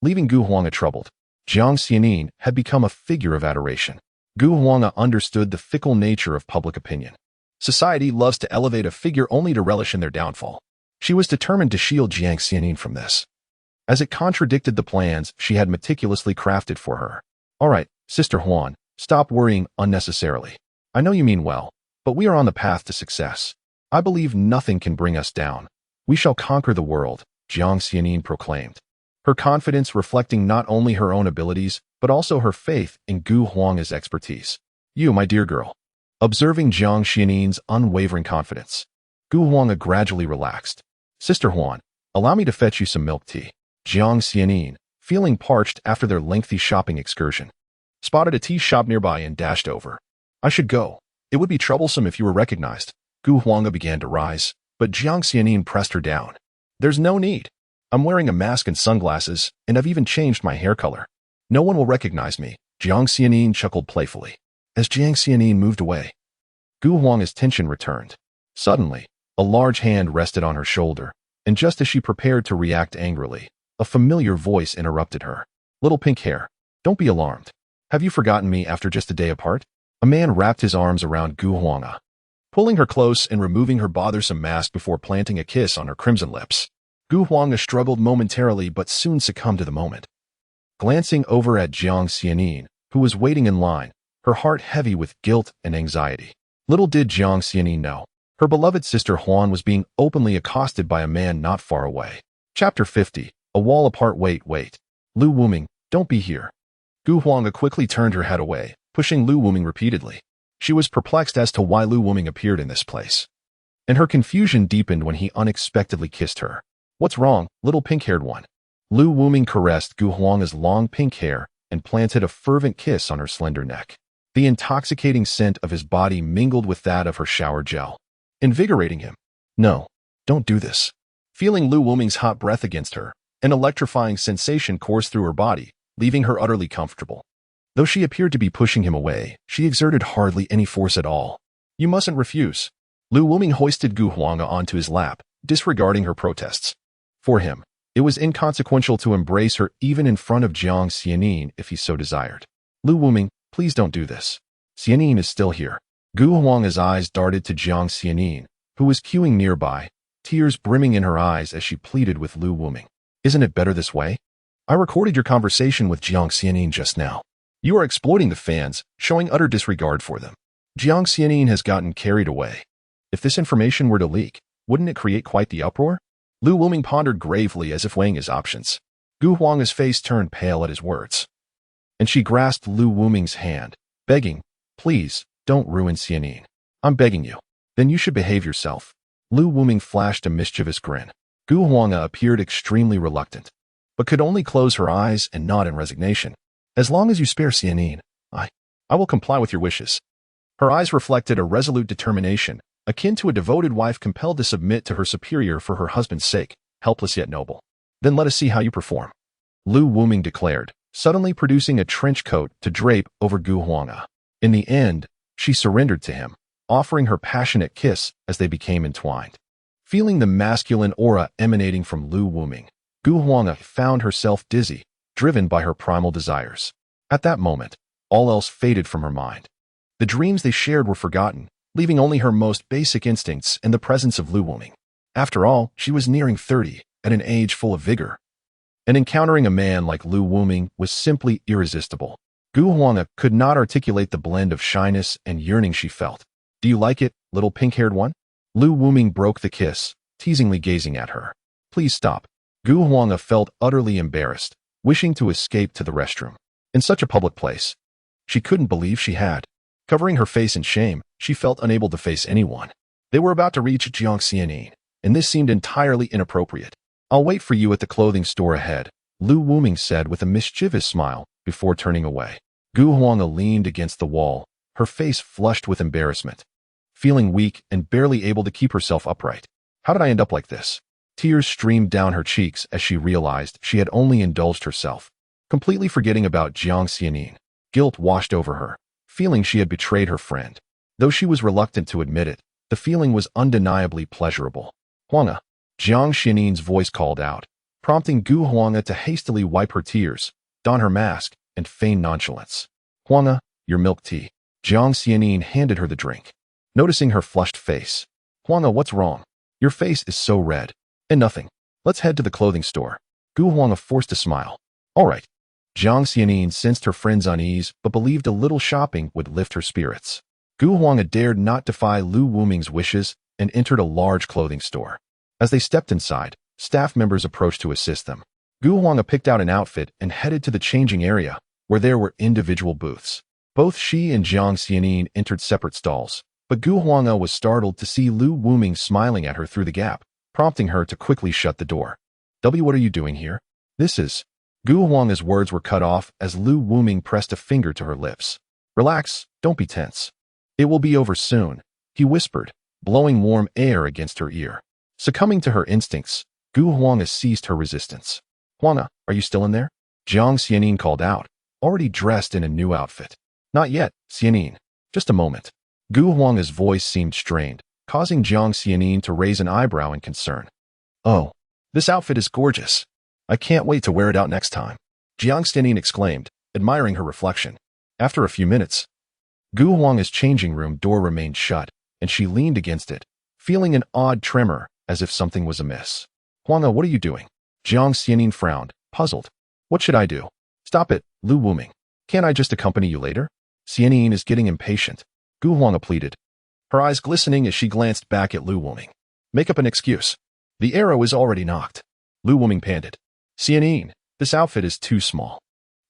Leaving Gu Huanga troubled, Jiang Xianin had become a figure of adoration. Gu Huanga understood the fickle nature of public opinion. Society loves to elevate a figure only to relish in their downfall. She was determined to shield Jiang Xianin from this, as it contradicted the plans she had meticulously crafted for her. All right, Sister Huan, stop worrying unnecessarily. I know you mean well, but we are on the path to success. I believe nothing can bring us down. We shall conquer the world, Jiang Xianin proclaimed, her confidence reflecting not only her own abilities, but also her faith in Gu Huanga's expertise. You, my dear girl. Observing Jiang Xianin's unwavering confidence, Gu Huanga gradually relaxed. Sister Huan, allow me to fetch you some milk tea. Jiang Xianin, feeling parched after their lengthy shopping excursion, spotted a tea shop nearby and dashed over. I should go. It would be troublesome if you were recognized. Gu Huanga began to rise, but Jiang Xianin pressed her down. There's no need. I'm wearing a mask and sunglasses, and I've even changed my hair color. No one will recognize me, Jiang Xianin chuckled playfully. As Jiang Xianin moved away, Gu Huanga's tension returned. Suddenly, a large hand rested on her shoulder, and just as she prepared to react angrily, a familiar voice interrupted her. Little pink hair, don't be alarmed. Have you forgotten me after just a day apart? A man wrapped his arms around Gu Huanga, pulling her close and removing her bothersome mask before planting a kiss on her crimson lips. Gu Huanga struggled momentarily but soon succumbed to the moment. Glancing over at Jiang Xianin, who was waiting in line, her heart heavy with guilt and anxiety. Little did Jiang Xianin know, her beloved sister Huan was being openly accosted by a man not far away. Chapter 50. A wall apart. Wait. Lu Wuming, don't be here. Gu Huanga quickly turned her head away, pushing Lu Wuming repeatedly. She was perplexed as to why Lu Wuming appeared in this place, and her confusion deepened when he unexpectedly kissed her. What's wrong, little pink-haired one? Lu Wuming caressed Gu Huanga's long pink hair and planted a fervent kiss on her slender neck. The intoxicating scent of his body mingled with that of her shower gel, invigorating him. No, don't do this. Feeling Lu Wuming's hot breath against her, an electrifying sensation coursed through her body, leaving her utterly comfortable. Though she appeared to be pushing him away, she exerted hardly any force at all. You mustn't refuse. Lu Wuming hoisted Gu Huanga onto his lap, disregarding her protests. For him, it was inconsequential to embrace her even in front of Jiang Xianin if he so desired. Lu Wuming, please don't do this. Xianin is still here. Gu Huanga's eyes darted to Jiang Xianin, who was queuing nearby, tears brimming in her eyes as she pleaded with Lu Wuming. Isn't it better this way? I recorded your conversation with Jiang Xianin just now. You are exploiting the fans, showing utter disregard for them. Jiang Xianin has gotten carried away. If this information were to leak, wouldn't it create quite the uproar? Lu Wuming pondered gravely as if weighing his options. Gu Huanga's face turned pale at his words, and she grasped Lu Wuming's hand, begging, please, don't ruin Xianin. I'm begging you. Then you should behave yourself. Lu Wuming flashed a mischievous grin. Gu Huanga appeared extremely reluctant, but could only close her eyes and nod in resignation. As long as you spare Xianin, I will comply with your wishes. Her eyes reflected a resolute determination, akin to a devoted wife compelled to submit to her superior for her husband's sake, helpless yet noble. Then let us see how you perform. Lu Wuming declared, suddenly producing a trench coat to drape over Gu Huanga. In the end, she surrendered to him, offering her passionate kiss as they became entwined. Feeling the masculine aura emanating from Lu Wuming, Gu Huanga found herself dizzy, driven by her primal desires. At that moment, all else faded from her mind. The dreams they shared were forgotten, leaving only her most basic instincts in the presence of Lu Wuming. After all, she was nearing 30, at an age full of vigor. And encountering a man like Lu Wuming was simply irresistible. Gu Huanga could not articulate the blend of shyness and yearning she felt. Do you like it, little pink-haired one? Lu Wuming broke the kiss, teasingly gazing at her. Please stop. Gu Huanga felt utterly embarrassed, wishing to escape to the restroom. In such a public place, she couldn't believe she had. Covering her face in shame, she felt unable to face anyone. They were about to reach Jiang Xianin, and this seemed entirely inappropriate. I'll wait for you at the clothing store ahead, Lu Wuming said with a mischievous smile before turning away. Gu Huanga leaned against the wall, her face flushed with embarrassment, feeling weak and barely able to keep herself upright. How did I end up like this? Tears streamed down her cheeks as she realized she had only indulged herself, completely forgetting about Jiang Xianin. Guilt washed over her, feeling she had betrayed her friend. Though she was reluctant to admit it, the feeling was undeniably pleasurable. Huanga, Jiang Xianin's voice called out, prompting Gu Huanga to hastily wipe her tears, don her mask, and feign nonchalance. Huanga, your milk tea. Jiang Xianin handed her the drink. Noticing her flushed face, Huanga, what's wrong? Your face is so red. And nothing. Let's head to the clothing store. Gu Huanga forced a smile. All right. Jiang Xianin sensed her friend's unease, but believed a little shopping would lift her spirits. Gu Huanga dared not defy Lu Wuming's wishes and entered a large clothing store. As they stepped inside, staff members approached to assist them. Gu Huanga picked out an outfit and headed to the changing area, where there were individual booths. Both she and Jiang Xianin entered separate stalls, but Gu Huanga was startled to see Lu Wuming smiling at her through the gap, prompting her to quickly shut the door. What are you doing here? This is... Gu Huanga's words were cut off as Lu Wuming pressed a finger to her lips. Relax, don't be tense. It will be over soon, he whispered, blowing warm air against her ear. Succumbing to her instincts, Gu Huanga ceased her resistance. Huanga, are you still in there? Jiang Xianin called out, already dressed in a new outfit. Not yet, Xianin. Just a moment. Gu Huanga's voice seemed strained, causing Jiang Xianin to raise an eyebrow in concern. Oh, this outfit is gorgeous. I can't wait to wear it out next time. Jiang Xianin exclaimed, admiring her reflection. After a few minutes, Gu Huanga's changing room door remained shut, and she leaned against it, feeling an odd tremor as if something was amiss. Huanga, what are you doing? Jiang Xianin frowned, puzzled. What should I do? Stop it, Lu Wuming. Can't I just accompany you later? Xianin is getting impatient. Gu Huanga pleaded, her eyes glistening as she glanced back at Lu Wuming. Make up an excuse. The arrow is already knocked. Lu Wuming panted. Xianin, this outfit is too small.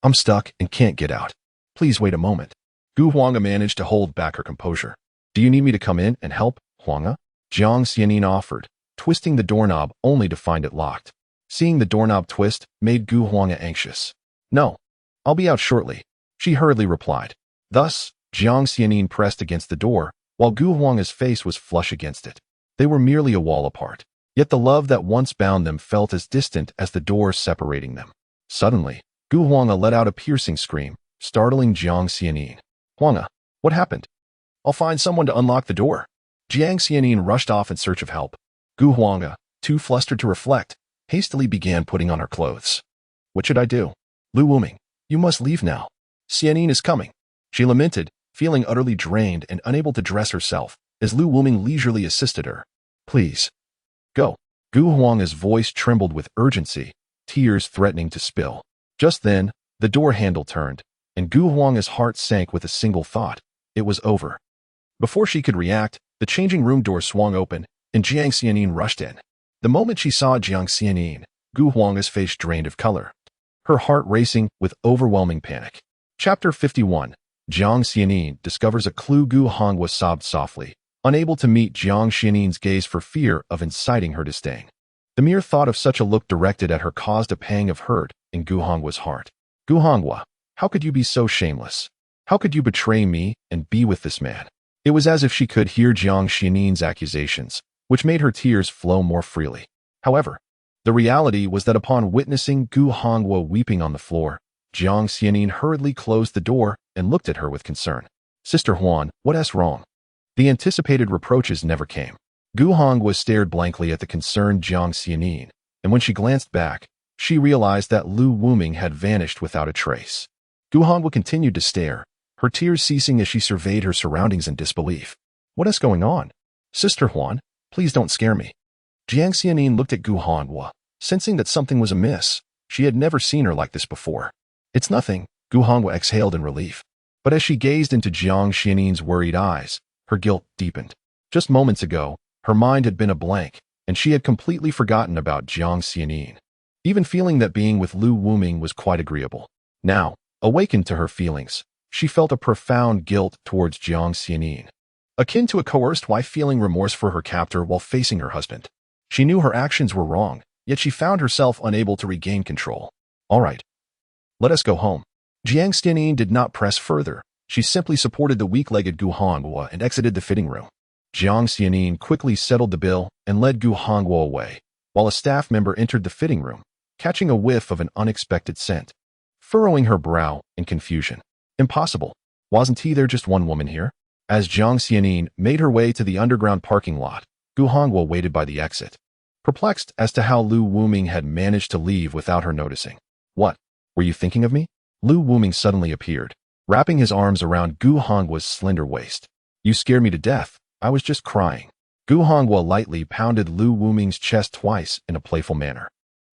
I'm stuck and can't get out. Please wait a moment. Gu Huanga managed to hold back her composure. Do you need me to come in and help, Huanga? Jiang Xianin offered, twisting the doorknob only to find it locked. Seeing the doorknob twist made Gu Huanga anxious. No, I'll be out shortly, she hurriedly replied. Thus, Jiang Xianin pressed against the door, while Gu Huanga's face was flush against it. They were merely a wall apart. Yet the love that once bound them felt as distant as the door separating them. Suddenly, Gu Huanga let out a piercing scream, startling Jiang Xianin. Huanga, what happened? I'll find someone to unlock the door. Jiang Xianin rushed off in search of help. Gu Huanga, too flustered to reflect, hastily began putting on her clothes. What should I do? Lu Wuming, you must leave now. Xianin is coming. She lamented, feeling utterly drained and unable to dress herself, as Lu Wuming leisurely assisted her. Please. Go. Gu Huanga's voice trembled with urgency, tears threatening to spill. Just then, the door handle turned, and Gu Huanga's heart sank with a single thought. It was over. Before she could react, the changing room door swung open, and Jiang Xianin rushed in. The moment she saw Jiang Xianin, Gu Huanga's face drained of color, her heart racing with overwhelming panic. Chapter 51. Jiang Xianin discovers a clue. Gu Huanga sobbed softly, unable to meet Jiang Xianin's gaze for fear of inciting her disdain. The mere thought of such a look directed at her caused a pang of hurt in Gu Huanga's heart. Gu Huanga, how could you be so shameless? How could you betray me and be with this man? It was as if she could hear Jiang Xianin's accusations, which made her tears flow more freely. However, the reality was that upon witnessing Gu Huanga weeping on the floor, Jiang Xianin hurriedly closed the door and looked at her with concern. Sister Huan, what's wrong? The anticipated reproaches never came. Gu Huanga stared blankly at the concerned Jiang Xianin, and when she glanced back, she realized that Lu Wuming had vanished without a trace. Gu Huanga continued to stare, her tears ceasing as she surveyed her surroundings in disbelief. What is going on? Sister Huan, please don't scare me. Jiang Xianin looked at Gu Huanga, sensing that something was amiss. She had never seen her like this before. It's nothing, Gu Huanga exhaled in relief. But as she gazed into Jiang Xianin's worried eyes, her guilt deepened. Just moments ago, her mind had been a blank, and she had completely forgotten about Jiang Xianin, even feeling that being with Lu Wuming was quite agreeable. Now, awakened to her feelings, she felt a profound guilt towards Jiang Xianin, akin to a coerced wife feeling remorse for her captor while facing her husband. She knew her actions were wrong, yet she found herself unable to regain control. All right. Let us go home. Jiang Xianin did not press further. She simply supported the weak-legged Gu Huanga and exited the fitting room. Jiang Xianin quickly settled the bill and led Gu Huanga away, while a staff member entered the fitting room, catching a whiff of an unexpected scent, furrowing her brow in confusion. Impossible. Wasn't there just one woman here? As Jiang Xianin made her way to the underground parking lot, Gu Huanga waited by the exit, perplexed as to how Lu Wuming had managed to leave without her noticing. What? Were you thinking of me? Lu Wuming suddenly appeared, wrapping his arms around Gu Huanga's slender waist. You scared me to death. I was just crying. Gu Huanga lightly pounded Lu Wuming's chest twice in a playful manner,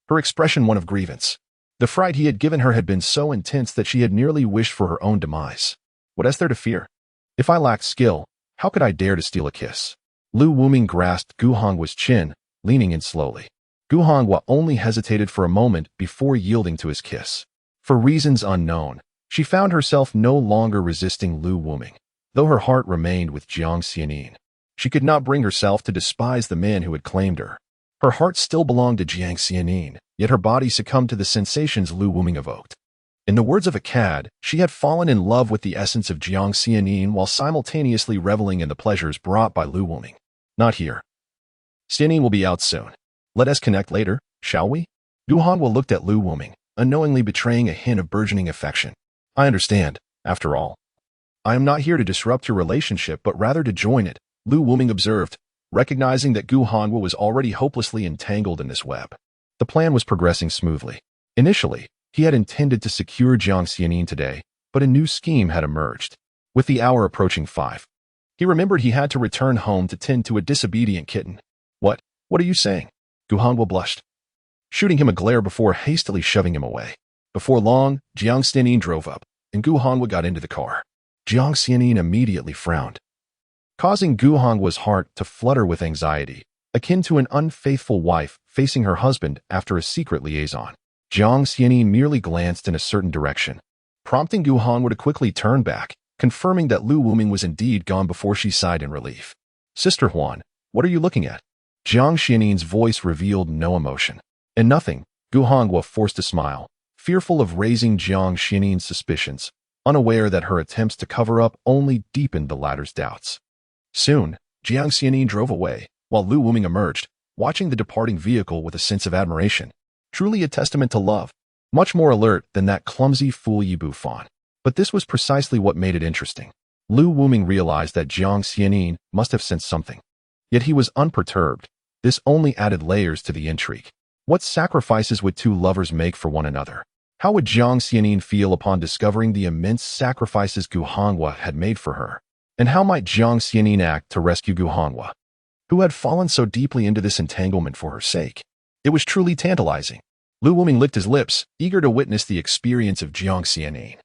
her expression one of grievance. The fright he had given her had been so intense that she had nearly wished for her own demise. What is there to fear? If I lacked skill, how could I dare to steal a kiss? Lu Wuming grasped Gu Huanga's chin, leaning in slowly. Gu Huanga only hesitated for a moment before yielding to his kiss. For reasons unknown, she found herself no longer resisting Lu Wuming, though her heart remained with Jiang Xianin. She could not bring herself to despise the man who had claimed her. Her heart still belonged to Jiang Xianin, yet her body succumbed to the sensations Lu Wuming evoked. In the words of a cad, she had fallen in love with the essence of Jiang Xianin while simultaneously reveling in the pleasures brought by Lu Wuming. Not here. Xianin will be out soon. Let us connect later, shall we? Gu Huanga looked at Lu Wuming, unknowingly betraying a hint of burgeoning affection. I understand, after all. I am not here to disrupt your relationship but rather to join it, Lu Wuming observed, recognizing that Gu Huanga was already hopelessly entangled in this web. The plan was progressing smoothly. Initially, he had intended to secure Jiang Xianin today, but a new scheme had emerged. With the hour approaching 5, he remembered he had to return home to tend to a disobedient kitten. What are you saying? Gu Huanga blushed, shooting him a glare before hastily shoving him away. Before long, Jiang Xianin drove up, and Gu Huanga got into the car. Jiang Xianin immediately frowned, causing Gu Huanga's heart to flutter with anxiety, akin to an unfaithful wife facing her husband after a secret liaison. Jiang Xianin merely glanced in a certain direction, prompting Gu Huanga to quickly turn back, confirming that Lu Wuming was indeed gone before she sighed in relief. Sister Huan, what are you looking at? Jiang Xianin's voice revealed no emotion. And nothing, Gu Huanga forced a smile, fearful of raising Jiang Xianin's suspicions, unaware that her attempts to cover up only deepened the latter's doubts. Soon, Jiang Xianin drove away, while Lu Wuming emerged, watching the departing vehicle with a sense of admiration. Truly a testament to love, much more alert than that clumsy fool Yibu Fan. But this was precisely what made it interesting. Lu Wuming realized that Jiang Xianin must have sensed something. Yet he was unperturbed. This only added layers to the intrigue. What sacrifices would two lovers make for one another? How would Jiang Xianin feel upon discovering the immense sacrifices Gu Hongwa had made for her? And how might Jiang Xianin act to rescue Gu Hongwa, who had fallen so deeply into this entanglement for her sake? It was truly tantalizing. Lu Wuming licked his lips, eager to witness the experience of Jiang Xianin.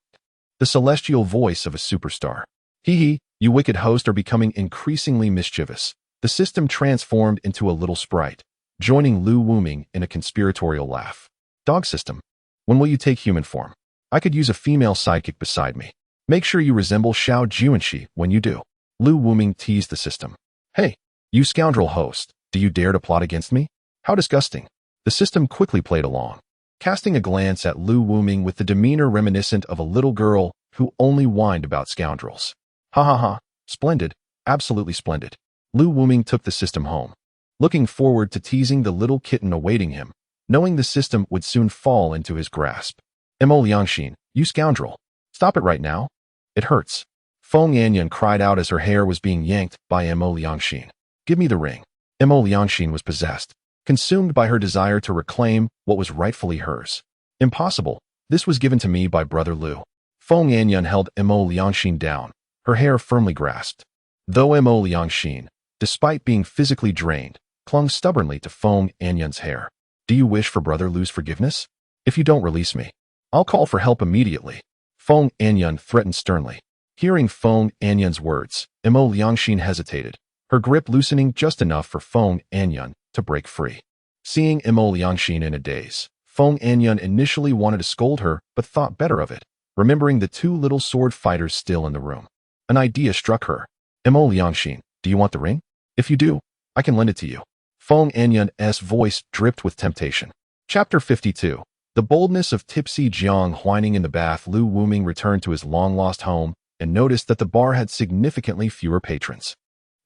The celestial voice of a superstar. Hee, you wicked host are becoming increasingly mischievous. The system transformed into a little sprite, joining Lu Wuming in a conspiratorial laugh. Dog system, when will you take human form? I could use a female sidekick beside me. Make sure you resemble Xiao Juanxi when you do. Lu Wuming teased the system. Hey, you scoundrel host, do you dare to plot against me? How disgusting. The system quickly played along, casting a glance at Lu Wuming with the demeanor reminiscent of a little girl who only whined about scoundrels. Ha ha ha, splendid, absolutely splendid. Lu Wuming took the system home, looking forward to teasing the little kitten awaiting him, knowing the system would soon fall into his grasp. Mo Liangxin, you scoundrel. Stop it right now. It hurts. Feng Yanyan cried out as her hair was being yanked by Mo Liangxin. Give me the ring. Mo Liangxin was possessed, consumed by her desire to reclaim what was rightfully hers. Impossible. This was given to me by Brother Lu. Feng Yanyan held Mo Liangxin down, her hair firmly grasped. Though Mo Liangxin, despite being physically drained, clung stubbornly to Feng Yanyan's hair. Do you wish for Brother Lu's forgiveness? If you don't release me, I'll call for help immediately. Feng Yanyan threatened sternly. Hearing Feng Yanyan's words, Mo Liangxin hesitated, her grip loosening just enough for Feng Yanyan to break free. Seeing Mo Liangxin in a daze, Feng Yanyan initially wanted to scold her but thought better of it, remembering the two little sword fighters still in the room. An idea struck her. Mo Liangxin, do you want the ring? If you do, I can lend it to you. Feng Yanyan's voice dripped with temptation. Chapter 52. The boldness of tipsy Jiang whining in the bath. Lu Wuming returned to his long-lost home and noticed that the bar had significantly fewer patrons,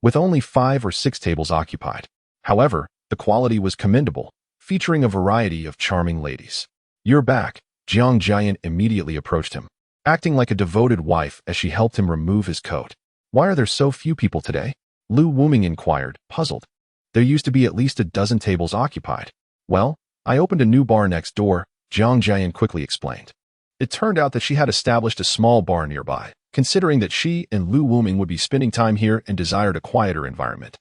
with only 5 or 6 tables occupied. However, the quality was commendable, featuring a variety of charming ladies. You're back. Jiang Jian immediately approached him, acting like a devoted wife as she helped him remove his coat. Why are there so few people today? Lu Wuming inquired, puzzled. There used to be at least a dozen tables occupied. Well, I opened a new bar next door, Jiang Jian quickly explained. It turned out that she had established a small bar nearby, considering that she and Lu Wuming would be spending time here and desired a quieter environment.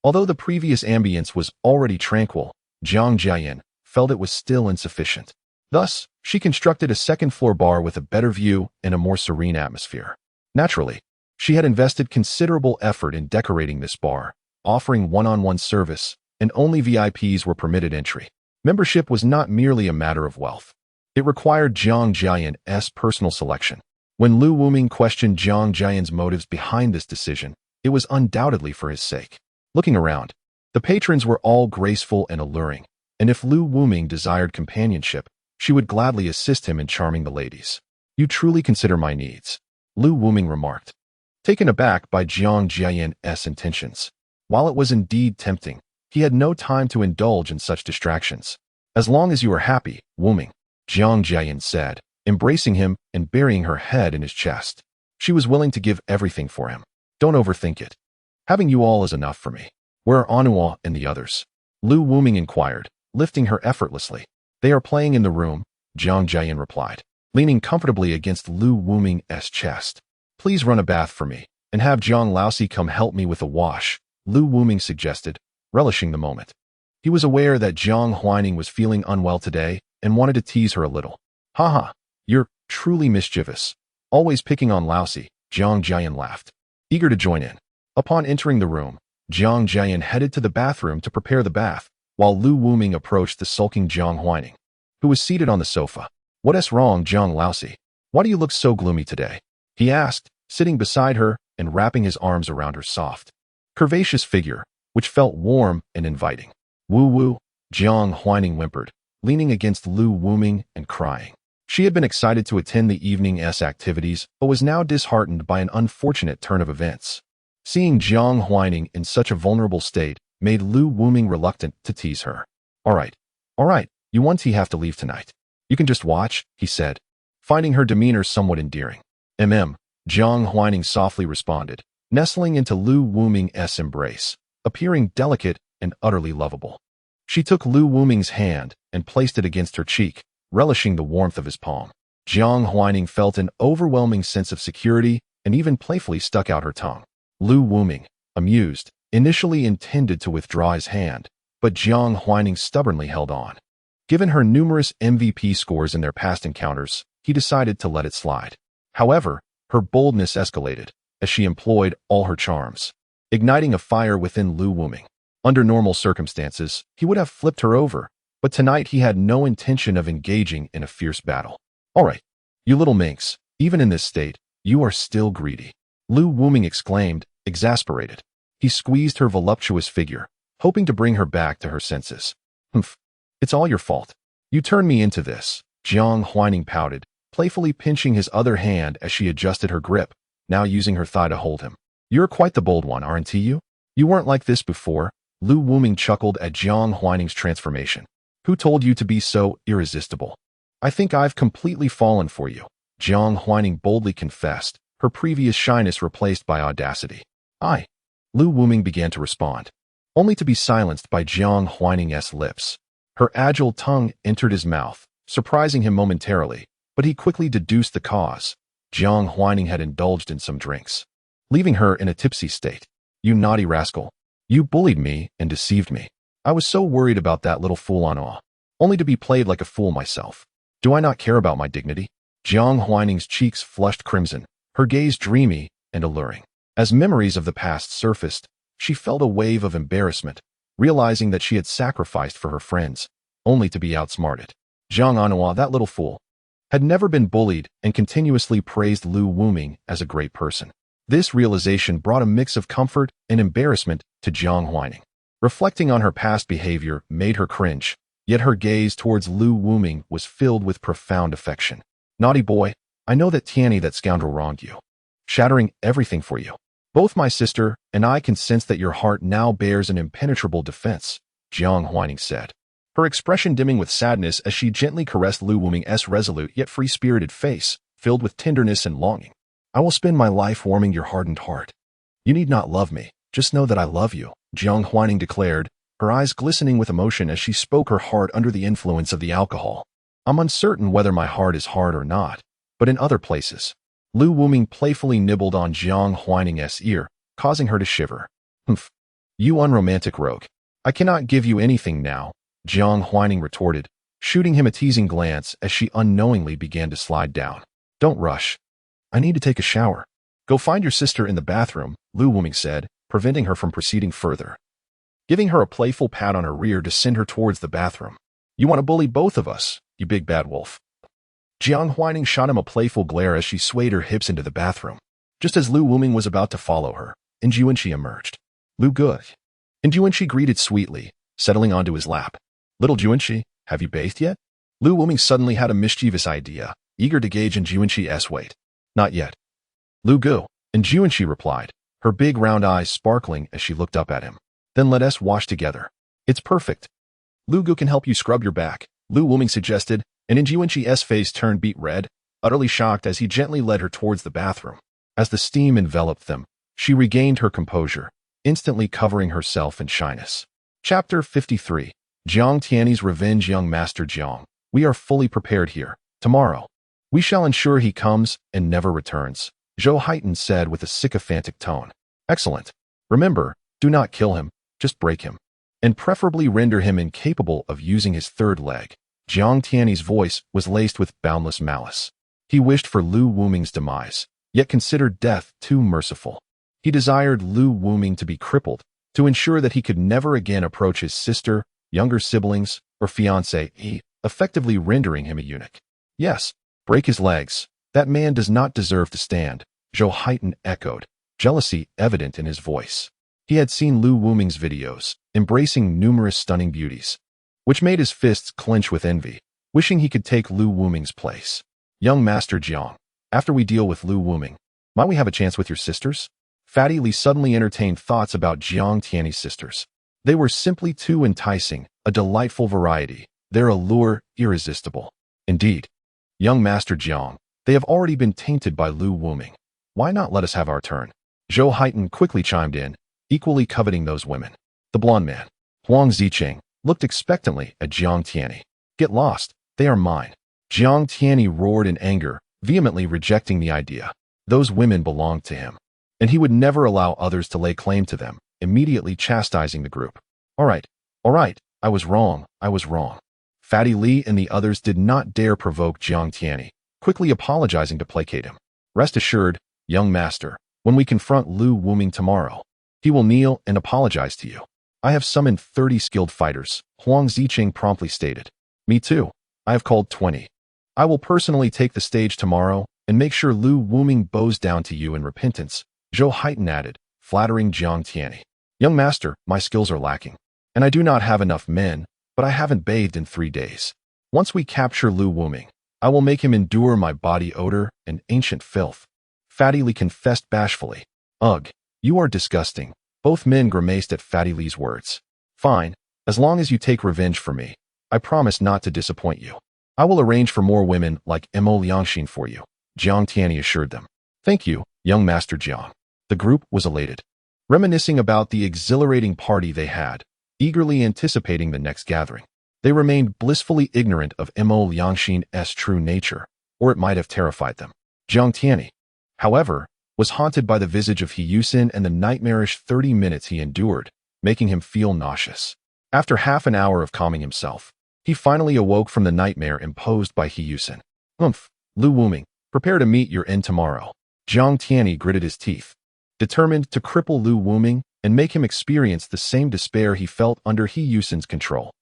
Although the previous ambience was already tranquil, Jiang Jian felt it was still insufficient. Thus, she constructed a second-floor bar with a better view and a more serene atmosphere. Naturally, she had invested considerable effort in decorating this bar, offering one-on-one service, and only VIPs were permitted entry. Membership was not merely a matter of wealth. It required Jiang Jian's personal selection. When Lu Wuming questioned Jiang Jian's motives behind this decision, it was undoubtedly for his sake. Looking around, the patrons were all graceful and alluring, and if Lu Wuming desired companionship, she would gladly assist him in charming the ladies. You truly consider my needs, Lu Wuming remarked, taken aback by Jiang Jian's intentions. While it was indeed tempting, he had no time to indulge in such distractions. As long as you are happy, Wuming, Jiang Jian said, embracing him and burying her head in his chest. She was willing to give everything for him. Don't overthink it. Having you all is enough for me. Where are Anua and the others? Lu Wuming inquired, lifting her effortlessly. They are playing in the room, Jiang Jian replied, leaning comfortably against Lu Wuming's chest. Please run a bath for me, and have Zhang Laosi come help me with a wash, Lu Wuming suggested, relishing the moment. He was aware that Jiang Huining was feeling unwell today and wanted to tease her a little. Haha, you're truly mischievous. Always picking on Laosi, Jiang Jian laughed, eager to join in. Upon entering the room, Jiang Jian headed to the bathroom to prepare the bath, while Lu Wuming approached the sulking Jiang Huining, who was seated on the sofa. What's wrong, Jiang Laosi? Why do you look so gloomy today? He asked, sitting beside her and wrapping his arms around her soft, curvaceous figure, which felt warm and inviting. Woo-woo, Jiang Huining whimpered, leaning against Lu Wuming and crying. She had been excited to attend the evening's activities, but was now disheartened by an unfortunate turn of events. Seeing Jiang Huining in such a vulnerable state made Lu Wuming reluctant to tease her. All right, you want to have to leave tonight. You can just watch, he said, finding her demeanor somewhat endearing. Jiang Huining softly responded, nestling into Lu Wuming's embrace, appearing delicate and utterly lovable. She took Lu Wuming's hand and placed it against her cheek, relishing the warmth of his palm. Jiang Huaining felt an overwhelming sense of security and even playfully stuck out her tongue. Lu Wuming, amused, initially intended to withdraw his hand, but Jiang Huaining stubbornly held on. Given her numerous MVP scores in their past encounters, he decided to let it slide. However, her boldness escalated as she employed all her charms, igniting a fire within Lu Wuming. Under normal circumstances, he would have flipped her over, but tonight he had no intention of engaging in a fierce battle. "All right, you little minx, even in this state, you are still greedy," Lu Wuming exclaimed, exasperated. He squeezed her voluptuous figure, hoping to bring her back to her senses. "Humph, it's all your fault. You turned me into this," Jiang Huaining pouted, playfully pinching his other hand as she adjusted her grip, now using her thigh to hold him. "You're quite the bold one, aren't you? You weren't like this before." Lu Wuming chuckled at Jiang Huaining's transformation. "Who told you to be so irresistible?" "I think I've completely fallen for you," Jiang Huaining boldly confessed, her previous shyness replaced by audacity. "I." Lu Wuming began to respond, only to be silenced by Jiang Huaining's lips. Her agile tongue entered his mouth, surprising him momentarily, but he quickly deduced the cause. Jiang Huaining had indulged in some drinks, leaving her in a tipsy state. "You naughty rascal. You bullied me and deceived me. I was so worried about that little fool on awe, only to be played like a fool myself. Do I not care about my dignity?" Jiang Huaining's cheeks flushed crimson, her gaze dreamy and alluring. As memories of the past surfaced, she felt a wave of embarrassment, realizing that she had sacrificed for her friends, only to be outsmarted. Jiang Anhua, that little fool, had never been bullied and continuously praised Lu Wuming as a great person. This realization brought a mix of comfort and embarrassment to Jiang Huaining. Reflecting on her past behavior made her cringe, yet her gaze towards Lu Wuming was filled with profound affection. "Naughty boy, I know that Tianyi, that scoundrel, wronged you, shattering everything for you. Both my sister and I can sense that your heart now bears an impenetrable defense," Jiang Huaining said, her expression dimming with sadness as she gently caressed Lu Wuming's resolute yet free-spirited face, filled with tenderness and longing. "I will spend my life warming your hardened heart. You need not love me, just know that I love you," Jiang Huaining declared, her eyes glistening with emotion as she spoke her heart under the influence of the alcohol. "I'm uncertain whether my heart is hard or not, but in other places." Lu Wuming playfully nibbled on Jiang Huaining's ear, causing her to shiver. "Humph, you unromantic rogue. I cannot give you anything now," Jiang Huaining retorted, shooting him a teasing glance as she unknowingly began to slide down. "Don't rush. I need to take a shower." "Go find your sister in the bathroom," Lu Wuming said, preventing her from proceeding further, giving her a playful pat on her rear to send her towards the bathroom. "You want to bully both of us, you big bad wolf." Jiang Huaining shot him a playful glare as she swayed her hips into the bathroom. Just as Lu Wuming was about to follow her, Injuanshi emerged. "Lu good." Injuanshi greeted sweetly, settling onto his lap. "Little Juanshi, have you bathed yet?" Lu Wuming suddenly had a mischievous idea, eager to gauge Injuanshi's weight. "Not yet." "Lu Gu," Injuanshi replied, her big round eyes sparkling as she looked up at him. "Then let us wash together. It's perfect." "Lu Gu can help you scrub your back," Lu Wuming suggested, and Injuanshi's face turned beet red, utterly shocked as he gently led her towards the bathroom. As the steam enveloped them, she regained her composure, instantly covering herself in shyness. Chapter 53. Jiang Tianyi's Revenge. Young Master Jiang, we are fully prepared here. Tomorrow, we shall ensure he comes and never returns, Zhou Haitan said with a sycophantic tone. "Excellent. Remember, do not kill him, just break him, and preferably render him incapable of using his third leg." Jiang Tianyi's voice was laced with boundless malice. He wished for Lu Wuming's demise, yet considered death too merciful. He desired Lu Wuming to be crippled, to ensure that he could never again approach his sister, younger siblings, or fiancé, effectively rendering him a eunuch. "Yes, break his legs. That man does not deserve to stand," Zhou Haitan echoed, jealousy evident in his voice. He had seen Lu Wuming's videos, embracing numerous stunning beauties, which made his fists clench with envy, wishing he could take Lu Wuming's place. "Young Master Jiang, after we deal with Lu Wuming, might we have a chance with your sisters?" Fatty Li suddenly entertained thoughts about Jiang Tianyi's sisters. They were simply too enticing, a delightful variety, their allure irresistible. "Indeed, young Master Jiang, they have already been tainted by Lu Wuming. Why not let us have our turn?" Zhou Haitan quickly chimed in, equally coveting those women. The blonde man, Huang Ziqing, looked expectantly at Jiang Tianyi. Get lost, they are mine. Jiang Tianyi roared in anger, vehemently rejecting the idea. Those women belonged to him, and he would never allow others to lay claim to them, immediately chastising the group. All right, I was wrong. Fatty Li and the others did not dare provoke Jiang Tianyi, quickly apologizing to placate him. Rest assured, young master, when we confront Lu Wuming tomorrow, he will kneel and apologize to you. I have summoned 30 skilled fighters, Huang Ziqing promptly stated. Me too. I have called 20. I will personally take the stage tomorrow and make sure Lu Wuming bows down to you in repentance, Zhou Haitan added, flattering Jiang Tianyi. Young master, my skills are lacking, and I do not have enough men, but I haven't bathed in 3 days. Once we capture Lu Wuming, I will make him endure my body odor and ancient filth. Fatty Li confessed bashfully. Ugh, you are disgusting. Both men grimaced at Fatty Li's words. Fine, as long as you take revenge for me, I promise not to disappoint you. I will arrange for more women like Mo Liangxin for you, Jiang Tianyi assured them. Thank you, young master Jiang. The group was elated, reminiscing about the exhilarating party they had, eagerly anticipating the next gathering. They remained blissfully ignorant of Mo Liangxin's true nature, or it might have terrified them. Jiang Tianyi, however, was haunted by the visage of He Yusin and the nightmarish 30 minutes he endured, making him feel nauseous. After half an hour of calming himself, he finally awoke from the nightmare imposed by He Yusin. Lu Wuming, prepare to meet your end tomorrow. Jiang Tianyi gritted his teeth, determined to cripple Lu Wuming and make him experience the same despair he felt under He Yusin's control.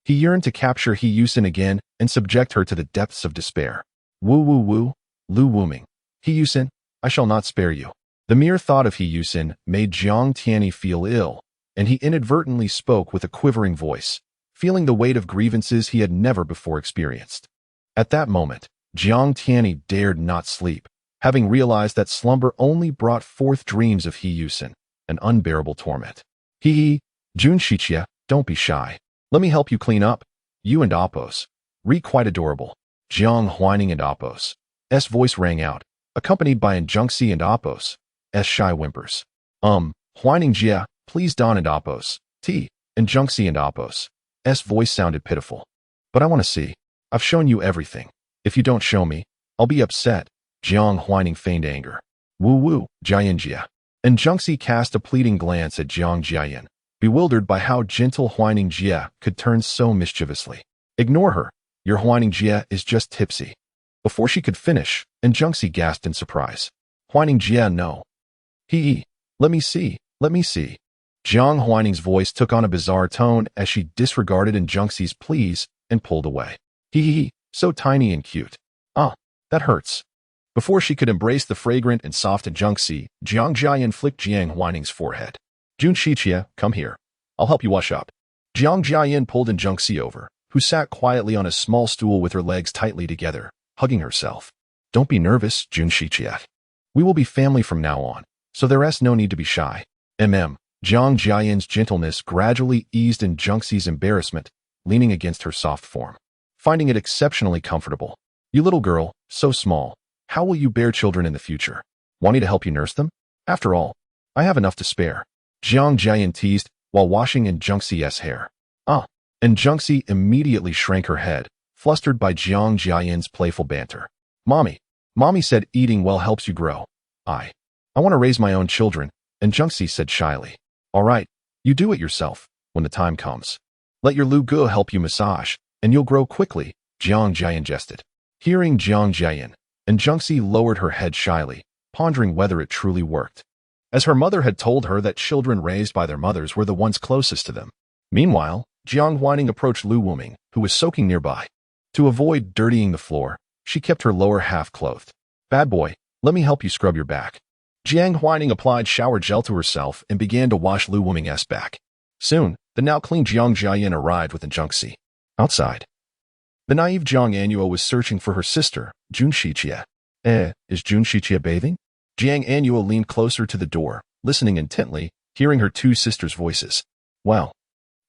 He yearned to capture He Yusin again and subject her to the depths of despair. Woo, Lu Wuming. He Yusin, I shall not spare you. The mere thought of He Yusin made Jiang Tianyi feel ill, and he inadvertently spoke with a quivering voice, feeling the weight of grievances he had never before experienced. At that moment, Jiang Tianyi dared not sleep, having realized that slumber only brought forth dreams of He Yusin, an unbearable torment. Jun Shichia, don't be shy. Let me help you clean up. You and Appos. Quite adorable. Jiang whining and Appos' voice rang out, accompanied by Liangxin and Appos' shy whimpers. Whining Jia, please Don and Appos' and Liangxin and Appos' voice sounded pitiful. But I want to see. I've shown you everything. If you don't show me, I'll be upset. Jiang whining feigned anger. Woo, Jiayan Jia. And Liangxin cast a pleading glance at Jiang Jiayan, bewildered by how gentle whining Jia could turn so mischievously. Ignore her. Your whining Jia is just tipsy. Before she could finish, Liangxin gasped in surprise. Whining Jia, no. Let me see. Jiang Huaning's voice took on a bizarre tone as she disregarded Liangxin's pleas and pulled away. So tiny and cute. That hurts. Before she could embrace the fragrant and soft Liangxin, Jiang Jiayan flicked Jiang Huaning's forehead. Jun Shichia, come here. I'll help you wash up. Jiang Jiayan pulled Liangxin over, who sat quietly on a small stool with her legs tightly together, hugging herself. Don't be nervous, Jun Shichia. We will be family from now on, so there's no need to be shy. Jiang Jiayan's gentleness gradually eased Liangxin's embarrassment, leaning against her soft form, finding it exceptionally comfortable. You little girl, so small, how will you bear children in the future? Want me to help you nurse them? After all, I have enough to spare. Jiang Jiayan teased while washing Liangxin's hair. And Liangxin immediately shrank her head, flustered by Jiang Jiayan's playful banter. Mommy said eating well helps you grow. I want to raise my own children, and Liangxin said shyly. All right, you do it yourself, when the time comes. Let your Lu Gu help you massage, and you'll grow quickly, Jiang Jiayan jested. Hearing Jiang Jiayan, Liangxin lowered her head shyly, pondering whether it truly worked, as her mother had told her that children raised by their mothers were the ones closest to them. Meanwhile, Jiang Huaning approached Lu Wuming, who was soaking nearby. To avoid dirtying the floor, she kept her lower half clothed. Bad boy, let me help you scrub your back. Jiang Huaning applied shower gel to herself and began to wash Lu Wuming's back. Soon, the now clean Jiang Jiayan arrived with Liangxin. Outside, the naive Jiang Annuo was searching for her sister, Jun Shichia. Is Jun Shichia bathing? Jiang Annuo leaned closer to the door, listening intently, hearing her two sisters' voices. Well,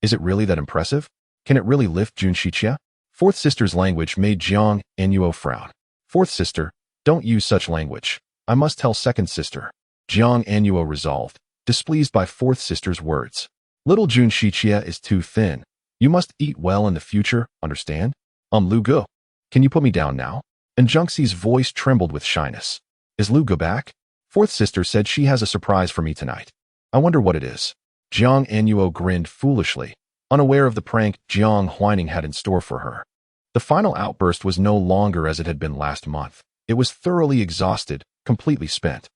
is it really that impressive? Can it really lift Jun Shichia? Fourth sister's language made Jiang Annuo frown. Fourth sister, don't use such language. I must tell second sister. Jiang Annuo resolved, displeased by fourth sister's words. Little Jun Shichia is too thin. You must eat well in the future, understand? Lu Go. Can you put me down now? And Junxi's voice trembled with shyness. Is Lu Go back? Fourth sister said she has a surprise for me tonight. I wonder what it is. Jiang Anuo grinned foolishly, unaware of the prank Jiang Huining had in store for her. The final outburst was no longer as it had been last month. It was thoroughly exhausted, completely spent.